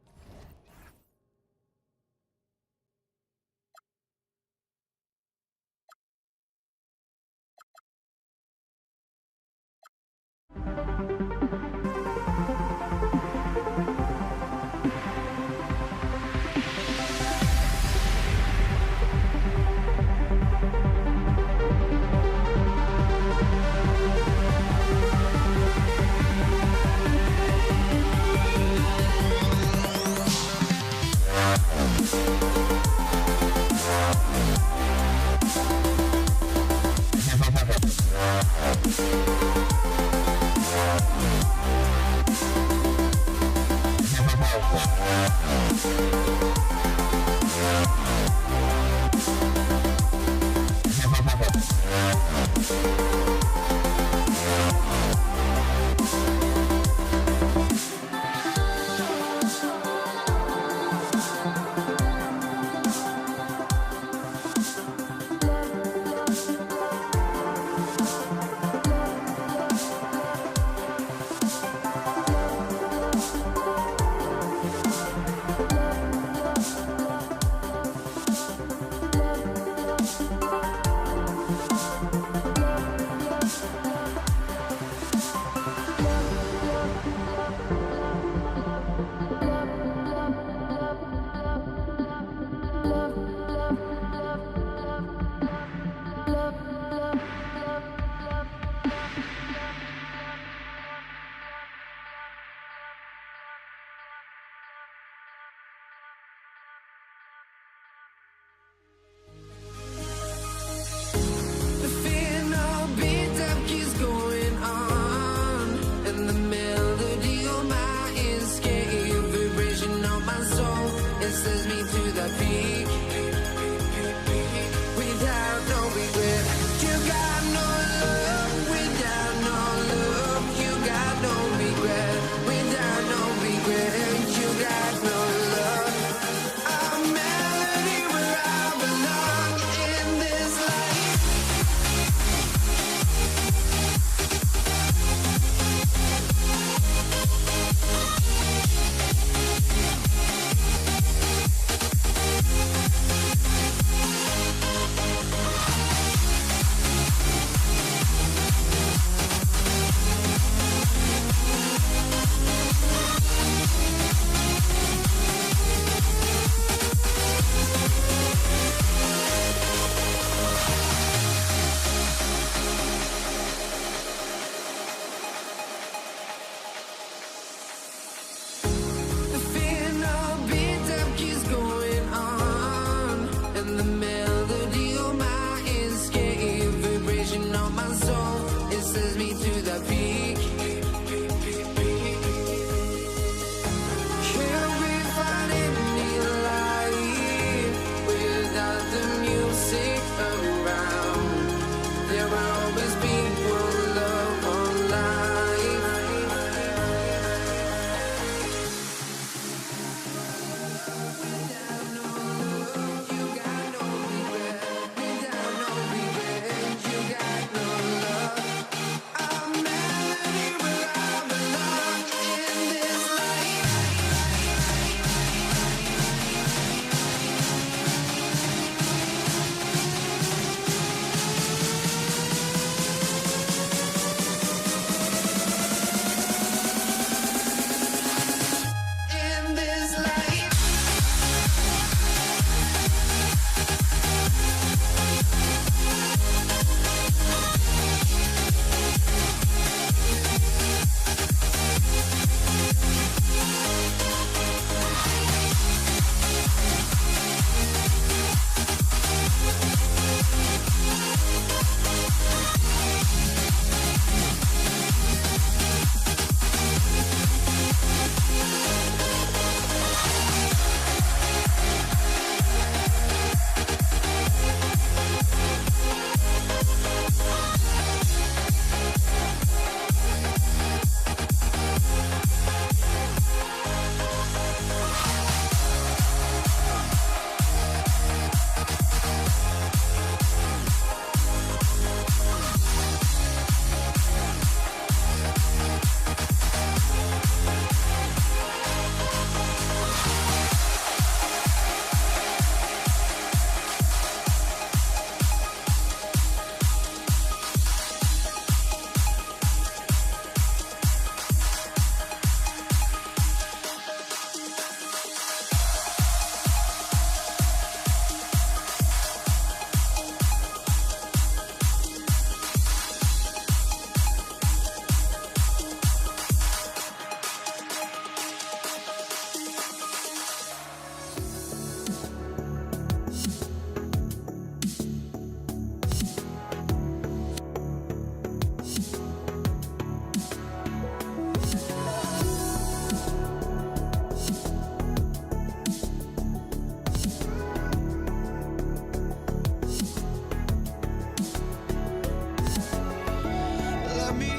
Let me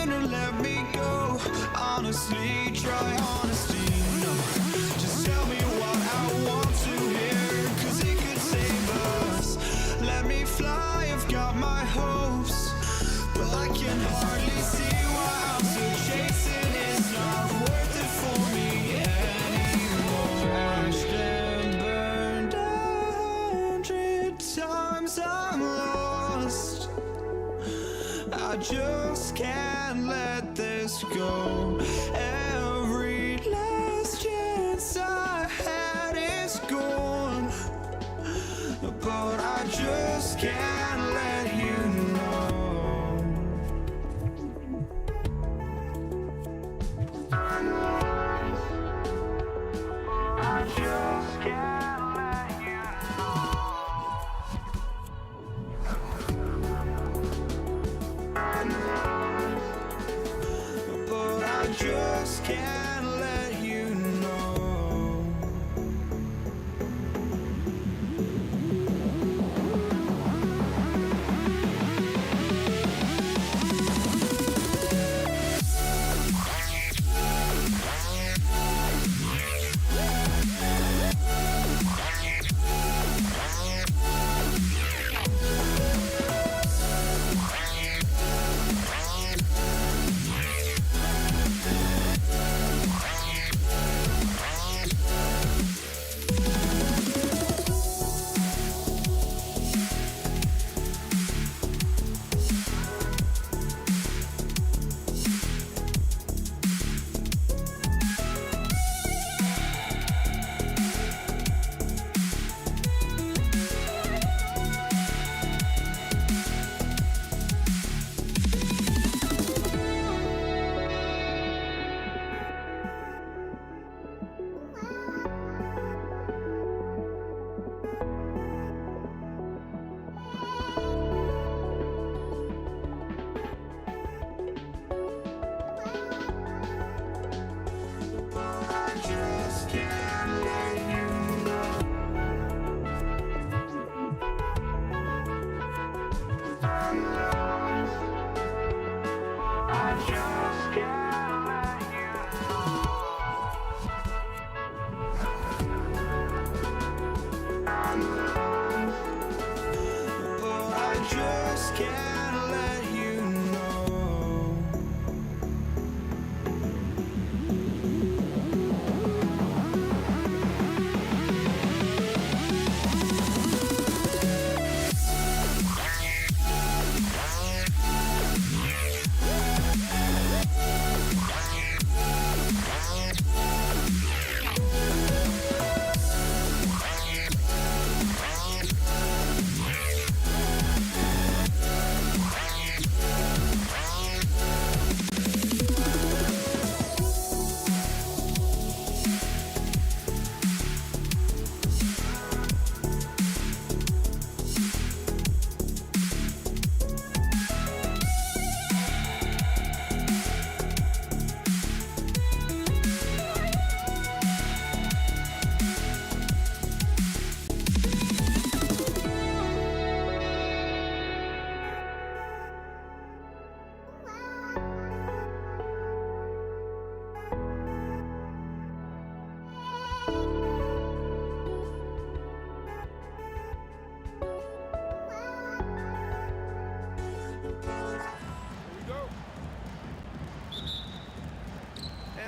in or let me go. Honestly, try honesty. No, just tell me what I want to hear, 'cause it could save us. Let me fly, I've got my hopes, but I can hardly see why I'm still chasing. It's not worth it for me anymore. Crashed and burned 100 times, I'm lost. I just can't let this go. Every last chance I had is gone, but I just can't let you know. I just can't let you know. But I just can't let you know.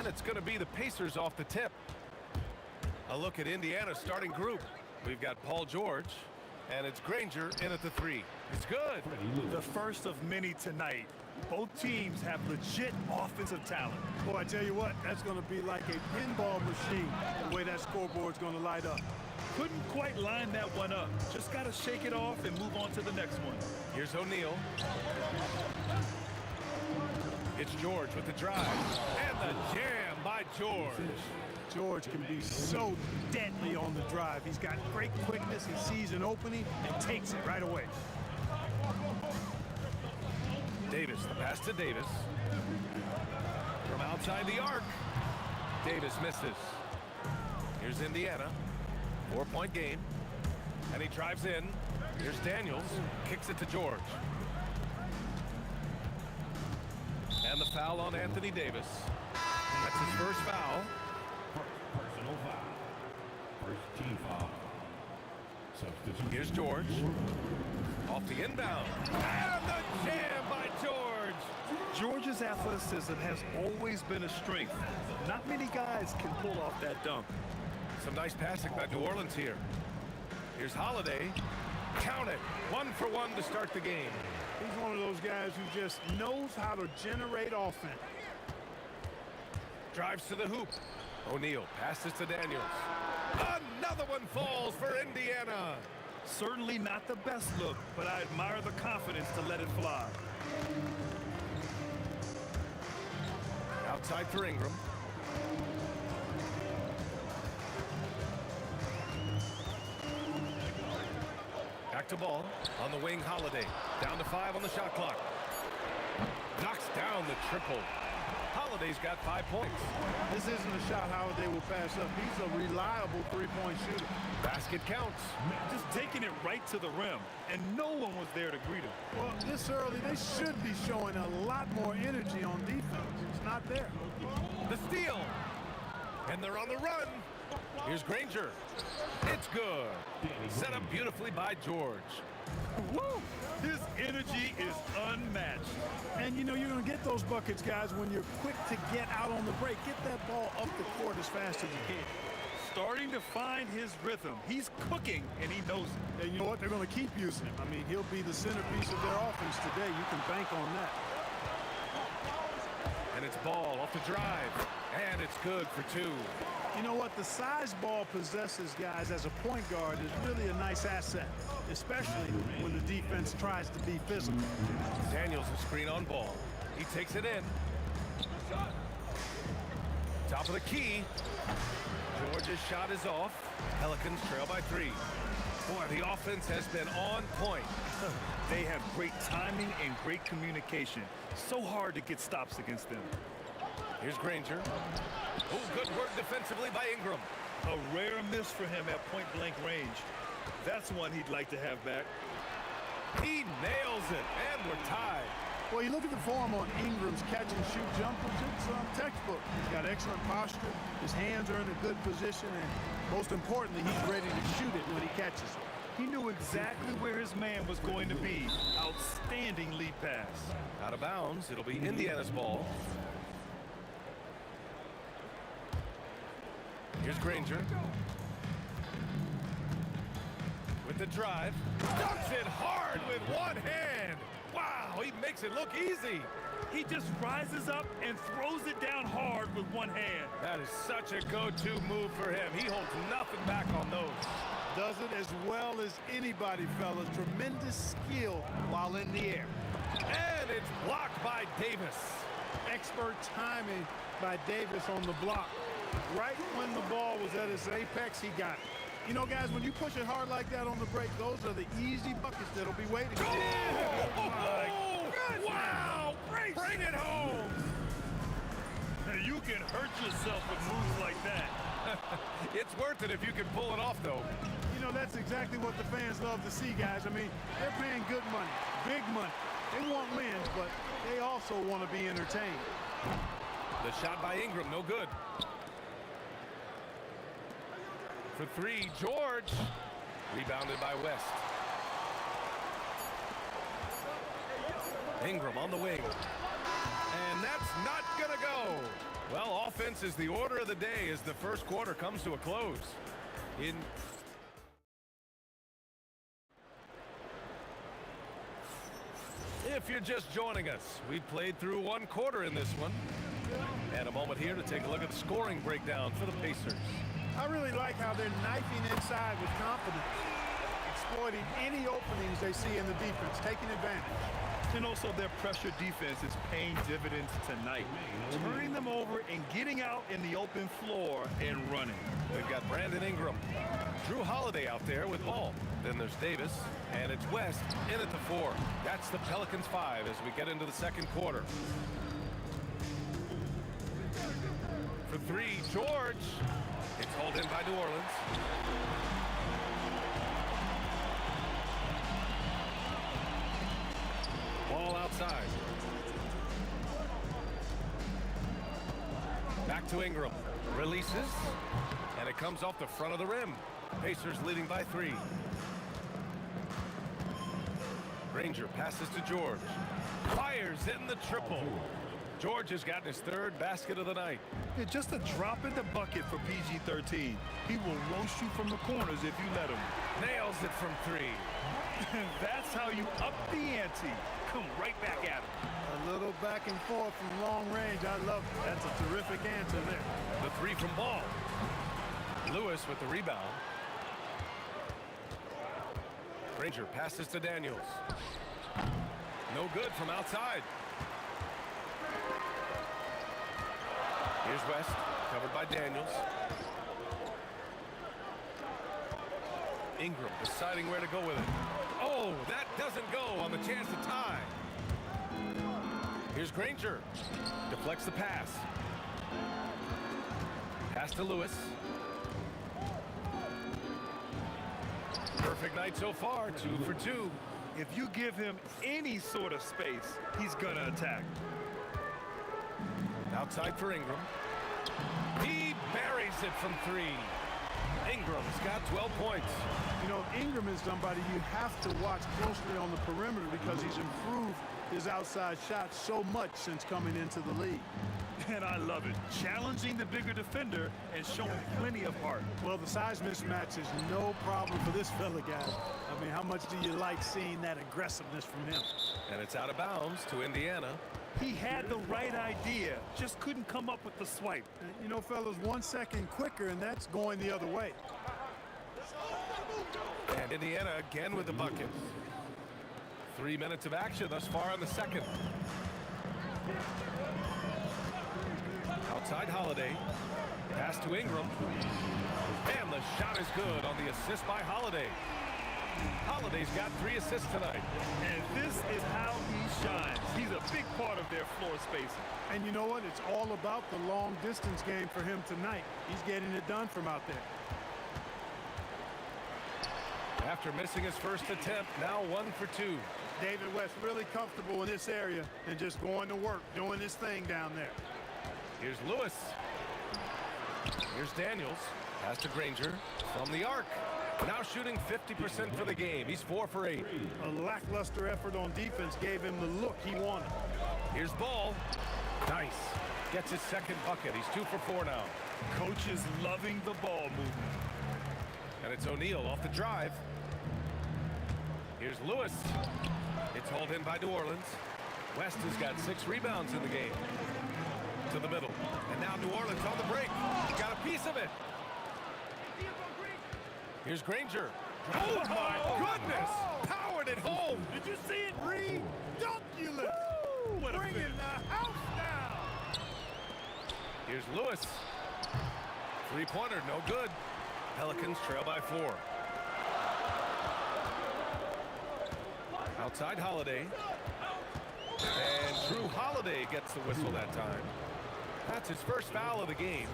It's going to be the Pacers off the tip. A look at Indiana's starting group. We've got Paul George, and it's Granger in at the 3. It's good. The first of many tonight. Both teams have legit offensive talent. Boy, I tell you what, that's going to be like a pinball machine, the way that scoreboard's going to light up. Couldn't quite line that one up. Just got to shake it off and move on to the next one. Here's O'Neal. It's George with the drive. And the jam by George. George can be so deadly on the drive. He's got great quickness. He sees an opening and takes it right away. Davis, the pass to Davis. From outside the arc. Davis misses. Here's Indiana. 4-point game. And he drives in. Here's Daniels. Kicks it to George. And the foul on Anthony Davis. That's his first foul. Personal foul. First team foul. Substitution. Here's George. Off the inbound. And the jam by George. George's athleticism has always been a strength. Not many guys can pull off that dunk. Some nice passing by New Orleans here. Here's Holiday. Count it. 1 for 1 to start the game. He's one of those guys who just knows how to generate offense. Drives to the hoop. O'Neal passes to Daniels. Another one falls for Indiana. Certainly not the best look, but I admire the confidence to let it fly. Outside for Ingram. Back to ball. On the wing, Holiday. Down to 5 on the shot clock. Knocks down the triple. Holiday's got 5 points. This isn't a shot Holiday will pass up. He's a reliable three-point shooter. Basket counts. Just taking it right to the rim, and no one was there to greet him. Well, this early, they should be showing a lot more energy on defense. It's not there. The steal. And they're on the run. Here's Granger. It's good. Set up beautifully by George. Woo! His energy is unmatched. And, you know, you're going to get those buckets, guys, when you're quick to get out on the break. Get that ball up the court as fast as you can. Starting to find his rhythm. He's cooking, and he knows it. And you know what? They're going to keep using him. I mean, he'll be the centerpiece of their offense today. You can bank on that. And it's ball off the drive. And it's good for 2. You know what? The size ball possesses, guys, as a point guard is really a nice asset, especially when the defense tries to be physical. Daniels a screen on ball. He takes it in. Top of the key. Georgia's shot is off. Pelicans trail by 3. Boy, the offense has been on point. They have great timing and great communication. So hard to get stops against them. Here's Granger. Oh, good work defensively by Ingram. A rare miss for him at point-blank range. That's one he'd like to have back. He nails it, and we're tied. Well, you look at the form on Ingram's catch-and-shoot jumpers, it's textbook. He's got excellent posture. His hands are in a good position, and most importantly, he's ready to shoot it when he catches it. He knew exactly where his man was going to be. Outstanding lead pass. Out of bounds. It'll be Indiana's ball. Here's Granger. With the drive. Dunks it hard with one hand. Wow, he makes it look easy. He just rises up and throws it down hard with one hand. That is such a go-to move for him. He holds nothing back on those. Does it as well as anybody, fellas. Tremendous skill while in the air. And it's blocked by Davis. Expert timing by Davis on the block. Right when the ball was at its apex, he got it. You know, guys, when you push it hard like that on the break, those are the easy buckets that'll be waiting for you. Oh, wow! Bring it home! You can hurt yourself with moves like that. It's worth it if you can pull it off, though. You know, that's exactly what the fans love to see, guys. I mean, they're paying good money, big money. They want wins, but they also want to be entertained. The shot by Ingram, no good. For 3, George. Rebounded by West. Ingram on the wing. And that's not gonna go. Well, offense is the order of the day as the first quarter comes to a close. If you're just joining us, we've played through 1 quarter in this one. And a moment here to take a look at the scoring breakdown for the Pacers. I really like how they're knifing inside with confidence, exploiting any openings they see in the defense, taking advantage. And also their pressure defense is paying dividends tonight. Turning them over and getting out in the open floor and running. We've got Brandon Ingram. Drew Holiday out there with ball. Then there's Davis, and it's West in at the 4. That's the Pelicans 5 as we get into the second quarter. For 3, George. It's hauled in by New Orleans. Ball outside. Back to Ingram. Releases. And it comes off the front of the rim. Pacers leading by 3. Granger passes to George. Fires in the triple. George has gotten his 3rd basket of the night. Yeah, just a drop in the bucket for PG-13. He will roast you from the corners if you let him. Nails it from 3. That's how you up the ante. Come right back at him. A little back and forth from long range. I love it. That's a terrific answer there. The 3 from Ball. Lewis with the rebound. Granger passes to Daniels. No good from outside. Here's West, covered by Daniels. Ingram deciding where to go with it. Oh, that doesn't go on the chance to tie. Here's Granger. Deflects the pass. Pass to Lewis. Perfect night so far, 2 for 2. If you give him any sort of space, he's gonna attack. Outside for Ingram. He buries it from 3. Ingram's got 12 points. You know, Ingram is somebody you have to watch closely on the perimeter because he's improved his outside shot so much since coming into the league. And I love it. Challenging the bigger defender and showing plenty of heart. Well, the size mismatch is no problem for this fella, guys. I mean, how much do you like seeing that aggressiveness from him? And it's out of bounds to Indiana. He had the right idea, just couldn't come up with the swipe. You know, fellas, 1 second quicker, and that's going the other way. And Indiana again with the bucket. 3 minutes of action thus far in the second. Outside Holiday. Pass to Ingram. And the shot is good on the assist by Holiday. Holiday's got 3 assists tonight. And this is how he shines. He's a big part of their floor spacing. And you know what? It's all about the long distance game for him tonight. He's getting it done from out there. After missing his first attempt, now 1 for 2. David West really comfortable in this area and just going to work, doing his thing down there. Here's Lewis. Here's Daniels. Pass to Granger from the arc. Now shooting 50% for the game. He's 4 for 8. A lackluster effort on defense gave him the look he wanted. Here's Ball. Nice. Gets his 2nd bucket. He's 2 for 4 now. Coach is loving the ball movement. And it's O'Neal off the drive. Here's Lewis. It's hauled in by New Orleans. West has got 6 rebounds in the game. To the middle. And now New Orleans on the break. Got a piece of it. Here's Granger. Oh, my goodness! Powered it home. Did you see it, Reed? Dunculous! What a Bringing finish. the house down! Here's Lewis. 3-pointer, no good. Pelicans trail by 4. Outside Holiday. And Drew Holiday gets the whistle that time. That's his first foul of the game.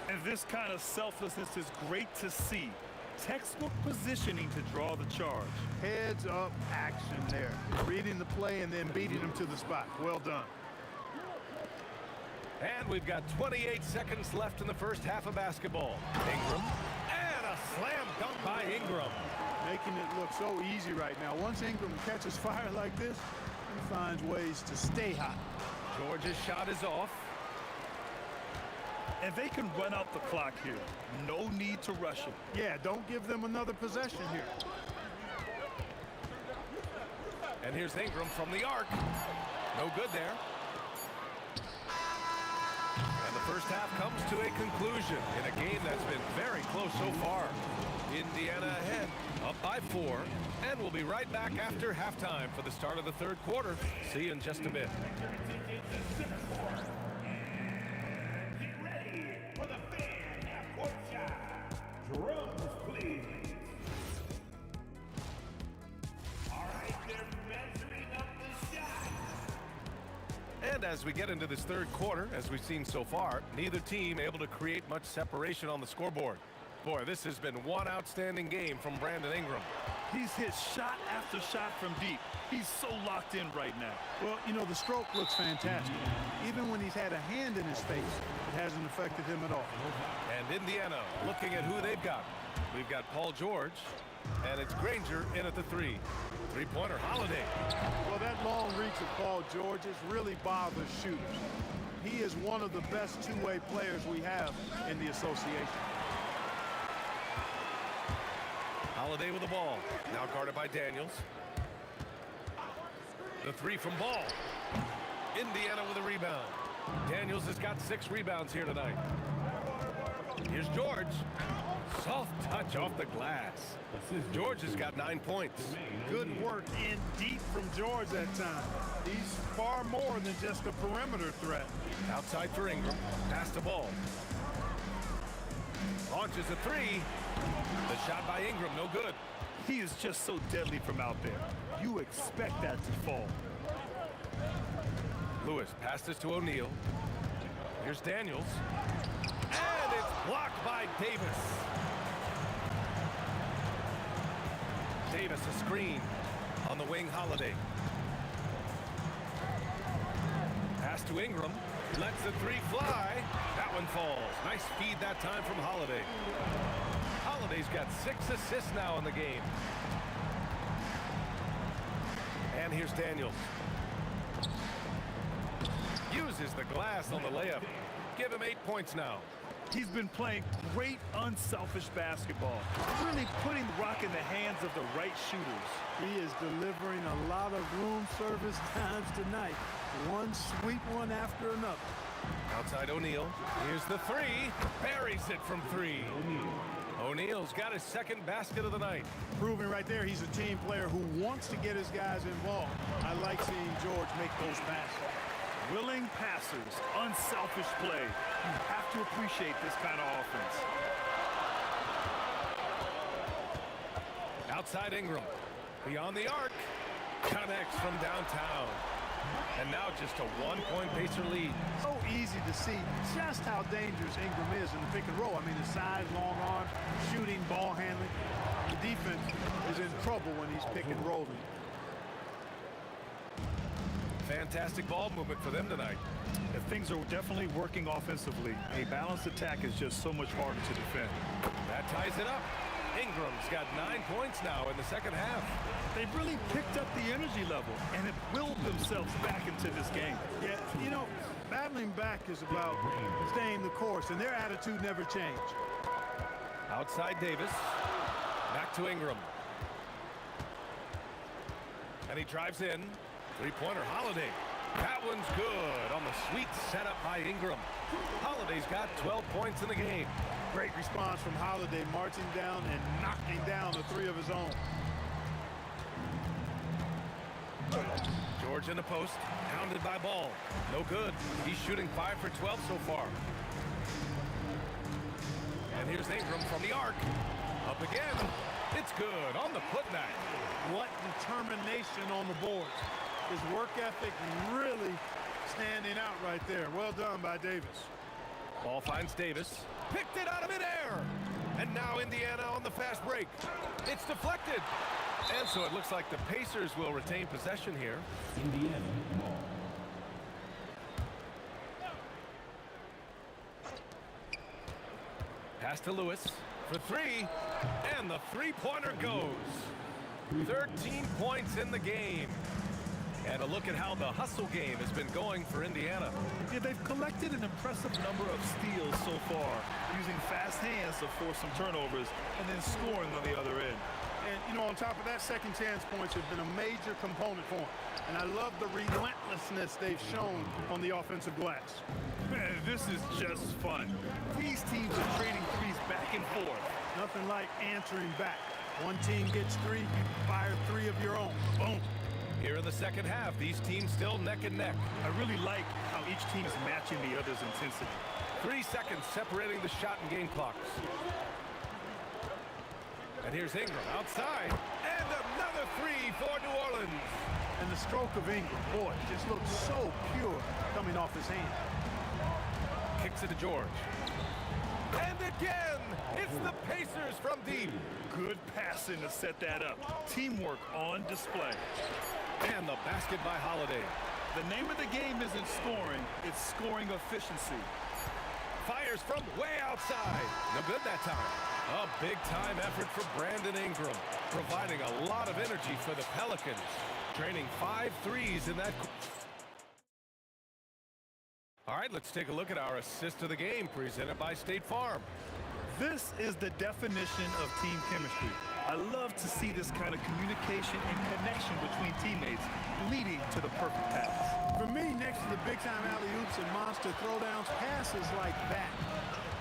And this kind of selflessness is great to see. Textbook positioning to draw the charge. Heads up action there. Reading the play and then beating him to the spot. Well done. And we've got 28 seconds left in the first half of basketball. Ingram. And a slam dunk by Ingram. Making it look so easy right now. Once Ingram catches fire like this, he finds ways to stay hot. George's shot is off. And they can run out the clock here. No need to rush it. Yeah, don't give them another possession here. And here's Ingram from the arc. No good there. And the first half comes to a conclusion in a game that's been very close so far. Indiana ahead, up by 4, and we'll be right back after halftime for the start of the third quarter. See you in just a bit. Get ready for the fan half-court shot. Drums, please. All right, they're measuring up the shot. And as we get into this third quarter, as we've seen so far, neither team able to create much separation on the scoreboard. Boy, this has been one outstanding game from Brandon Ingram. He's hit shot after shot from deep. He's so locked in right now. Well, you know, the stroke looks fantastic. Even when he's had a hand in his face, it hasn't affected him at all. And Indiana looking at who they've got. We've got Paul George, and it's Granger in at the 3. Three-pointer, Holiday. Well, that long reach of Paul George's really bothers shooters. He is one of the best two-way players we have in the association. Holiday with the ball. Now guarded by Daniels. The 3 from Ball. Indiana with a rebound. Daniels has got 6 rebounds here tonight. Here's George. Soft touch off the glass. George has got 9 points. Good work in deep from George that time. He's far more than just a perimeter threat. Outside for Ingram. Pass the ball. Launches a 3. The shot by Ingram, no good. He is just so deadly from out there. You expect that to fall. Lewis passes to O'Neal. Here's Daniels. And it's blocked by Davis. Davis a screen on the wing, Holiday. Pass to Ingram. Lets the 3 fly. That one falls. Nice feed that time from Holiday. Holiday's got 6 assists now in the game. And here's Daniels. Uses the glass on the layup. Give him 8 points now. He's been playing great unselfish basketball, really putting the rock in the hands of the right shooters. He is delivering a lot of room service times tonight. One sweet one after another. Outside O'Neal. Here's the 3. Buries it from 3. O'Neal's got his second basket of the night. Proving right there he's a team player who wants to get his guys involved. I like seeing George make those passes. Willing passers, unselfish play. You have to appreciate this kind of offense. Outside Ingram. Beyond the arc. Connects from downtown. And now just a 1-point Pacer lead. So easy to see just how dangerous Ingram is in the pick and roll. I mean, his size, long arms, shooting, ball handling. The defense is in trouble when he's pick and rolling. Fantastic ball movement for them tonight. And things are definitely working offensively. A balanced attack is just so much harder to defend. That ties it up. Ingram's got 9 points now in the second half. They've really picked up the energy level and have willed themselves back into this game. Yeah, you know, battling back is about staying the course, and their attitude never changed. Outside Davis. Back to Ingram. And he drives in. Three-pointer, Holiday. That one's good on the sweet setup by Ingram. Holiday's got 12 points in the game. Great response from Holiday, marching down and knocking down the 3 of his own. George in the post, pounded by Ball. No good. He's shooting 5 for 12 so far. And here's Ingram from the arc. Up again. It's good on the putback. What determination on the boards. His work ethic really standing out right there. Well done by Davis. Ball finds Davis. Picked it out of midair. And now Indiana on the fast break. It's deflected. And so it looks like the Pacers will retain possession here. Indiana ball. Pass to Lewis for 3. And the three-pointer goes. 13 points in the game. And a look at how the hustle game has been going for Indiana. Yeah, they've collected an impressive number of steals so far, using fast hands to force some turnovers and then scoring on the other end. And, you know, on top of that, second chance points have been a major component for him. And I love the relentlessness they've shown on the offensive glass. Man, this is just fun. These teams are trading threes back and forth. Nothing like answering back. One team gets three, you fire three of your own. Boom. Here in the second half, these teams still neck and neck. I really like how each team is matching the other's intensity. 3 seconds separating the shot and game clocks. And here's Ingram outside. And another three for New Orleans. And the stroke of Ingram, boy, just looks so pure coming off his hand. Kicks it to George. And again, it's the Pacers from deep. Good passing to set that up. Teamwork on display. And the basket by Holiday. The name of the game isn't scoring, it's scoring efficiency. Fires from way outside. No good that time. A big-time effort for Brandon Ingram, providing a lot of energy for the Pelicans, draining 5 threes in that. All right, let's take a look at our assist of the game presented by State Farm. This is the definition of team chemistry. I love to see this kind of communication and connection between teammates leading to the perfect pass. For me, next to the big-time alley-oops and monster throwdowns, passes like that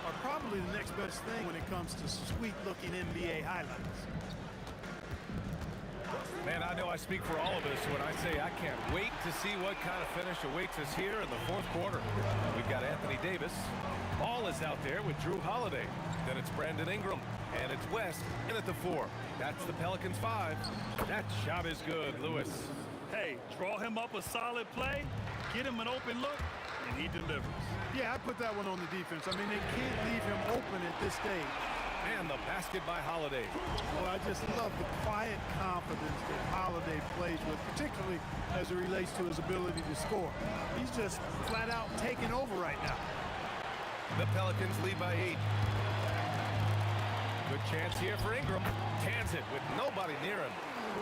are probably the next best thing when it comes to sweet-looking NBA highlights. Man, I know I speak for all of us when I say I can't wait to see what kind of finish awaits us here in the fourth quarter. We've got Anthony Davis. Ball is out there with Drew Holiday. Then it's Brandon Ingram. And it's West in at the 4. That's the Pelicans 5. That shot is good, Lewis. Hey, draw him up a solid play, get him an open look, and he delivers. Yeah, I put that one on the defense. I mean, they can't leave him open at this stage. And the basket by Holiday. Well, I just love the quiet confidence that Holiday plays with, particularly as it relates to his ability to score. He's just flat out taking over right now. The Pelicans lead by 8. Good chance here for Ingram. Cans it with nobody near him.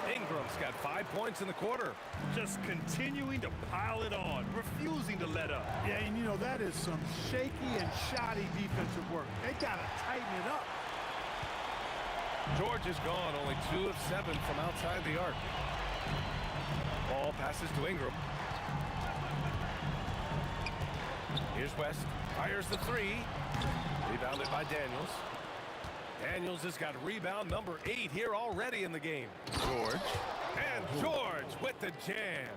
Ingram's got 5 points in the quarter. Just continuing to pile it on, refusing to let up. Yeah, and you know, that is some shaky and shoddy defensive work. They got to tighten it up. George is gone, only 2 of 7 from outside the arc. Ball passes to Ingram. Here's West, fires the 3. Rebounded by Daniels. Daniels has got rebound number 8 here already in the game. George. And George with the jam.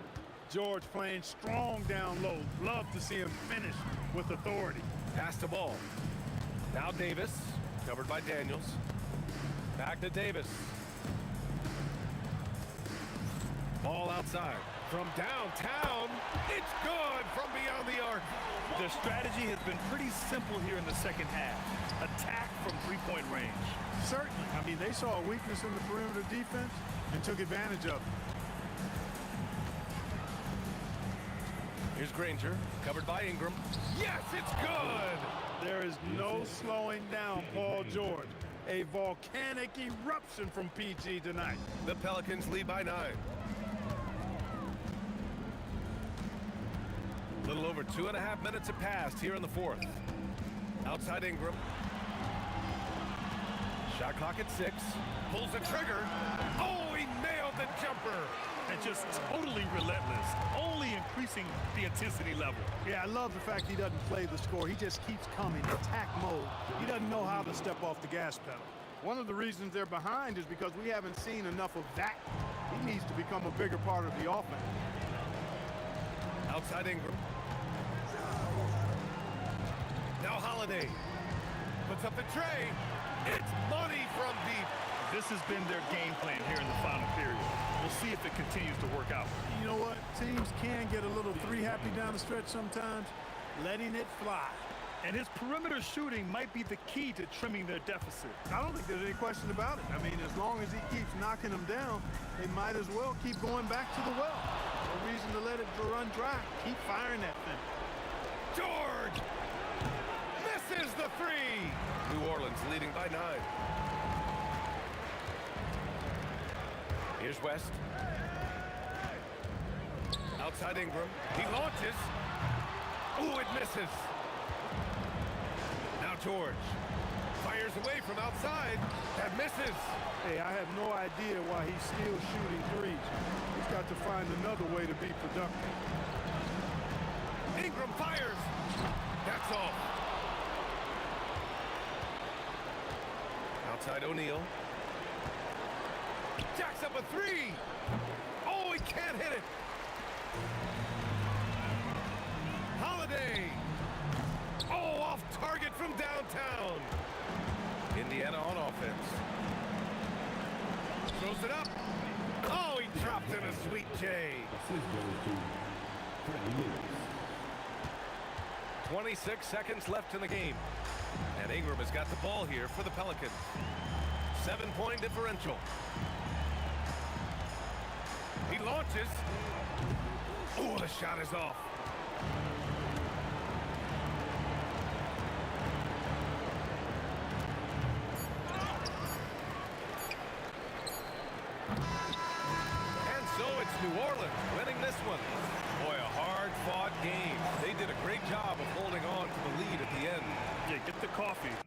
George playing strong down low. Love to see him finish with authority. Pass the ball. Now Davis, covered by Daniels. Back to Davis. Ball outside. From downtown, it's good from beyond the arc. Their strategy has been pretty simple here in the second half. Attack from three-point range. Certainly. I mean, they saw a weakness in the perimeter defense and took advantage of it. Here's Granger, covered by Ingram. Yes, it's good! There is no slowing down Paul George. A volcanic eruption from PG tonight. The Pelicans lead by 9. A little over 2.5 minutes have passed here in the fourth. Outside Ingram. Shot clock at 6. Pulls the trigger. Oh, he nailed the jumper. And just totally relentless, only increasing the intensity level. Yeah, I love the fact he doesn't play the score. He just keeps coming, attack mode. He doesn't know how to step off the gas pedal. One of the reasons they're behind is because we haven't seen enough of that. He needs to become a bigger part of the offense. Outside Ingram. Now Holiday puts up the tray. It's money from deep. This has been their game plan here in the final period. We'll see if it continues to work out. You know what? Teams can get a little three-happy down the stretch sometimes, letting it fly. And his perimeter shooting might be the key to trimming their deficit. I don't think there's any question about it. I mean, as long as he keeps knocking them down, they might as well keep going back to the well. No reason to let it run dry. Keep firing that thing. George! Misses the 3! New Orleans leading by 9. Here's West. Outside Ingram. He launches. Ooh, it misses. Now George fires away from outside. That misses. Hey, I have no idea why he's still shooting threes. He's got to find another way to be productive. Ingram fires. That's all. Outside O'Neal. Jacks up a three. Oh, he can't hit it. Holiday. Oh, off target from downtown. Indiana on offense. Throws it up. Oh, he dropped in a sweet J. 26 seconds left in the game. And Ingram has got the ball here for the Pelicans. 7-point differential. He launches. Oh, the shot is off. And so it's New Orleans winning this one. Boy, a hard-fought game. They did a great job of holding on to the lead at the end. Yeah, get the coffee.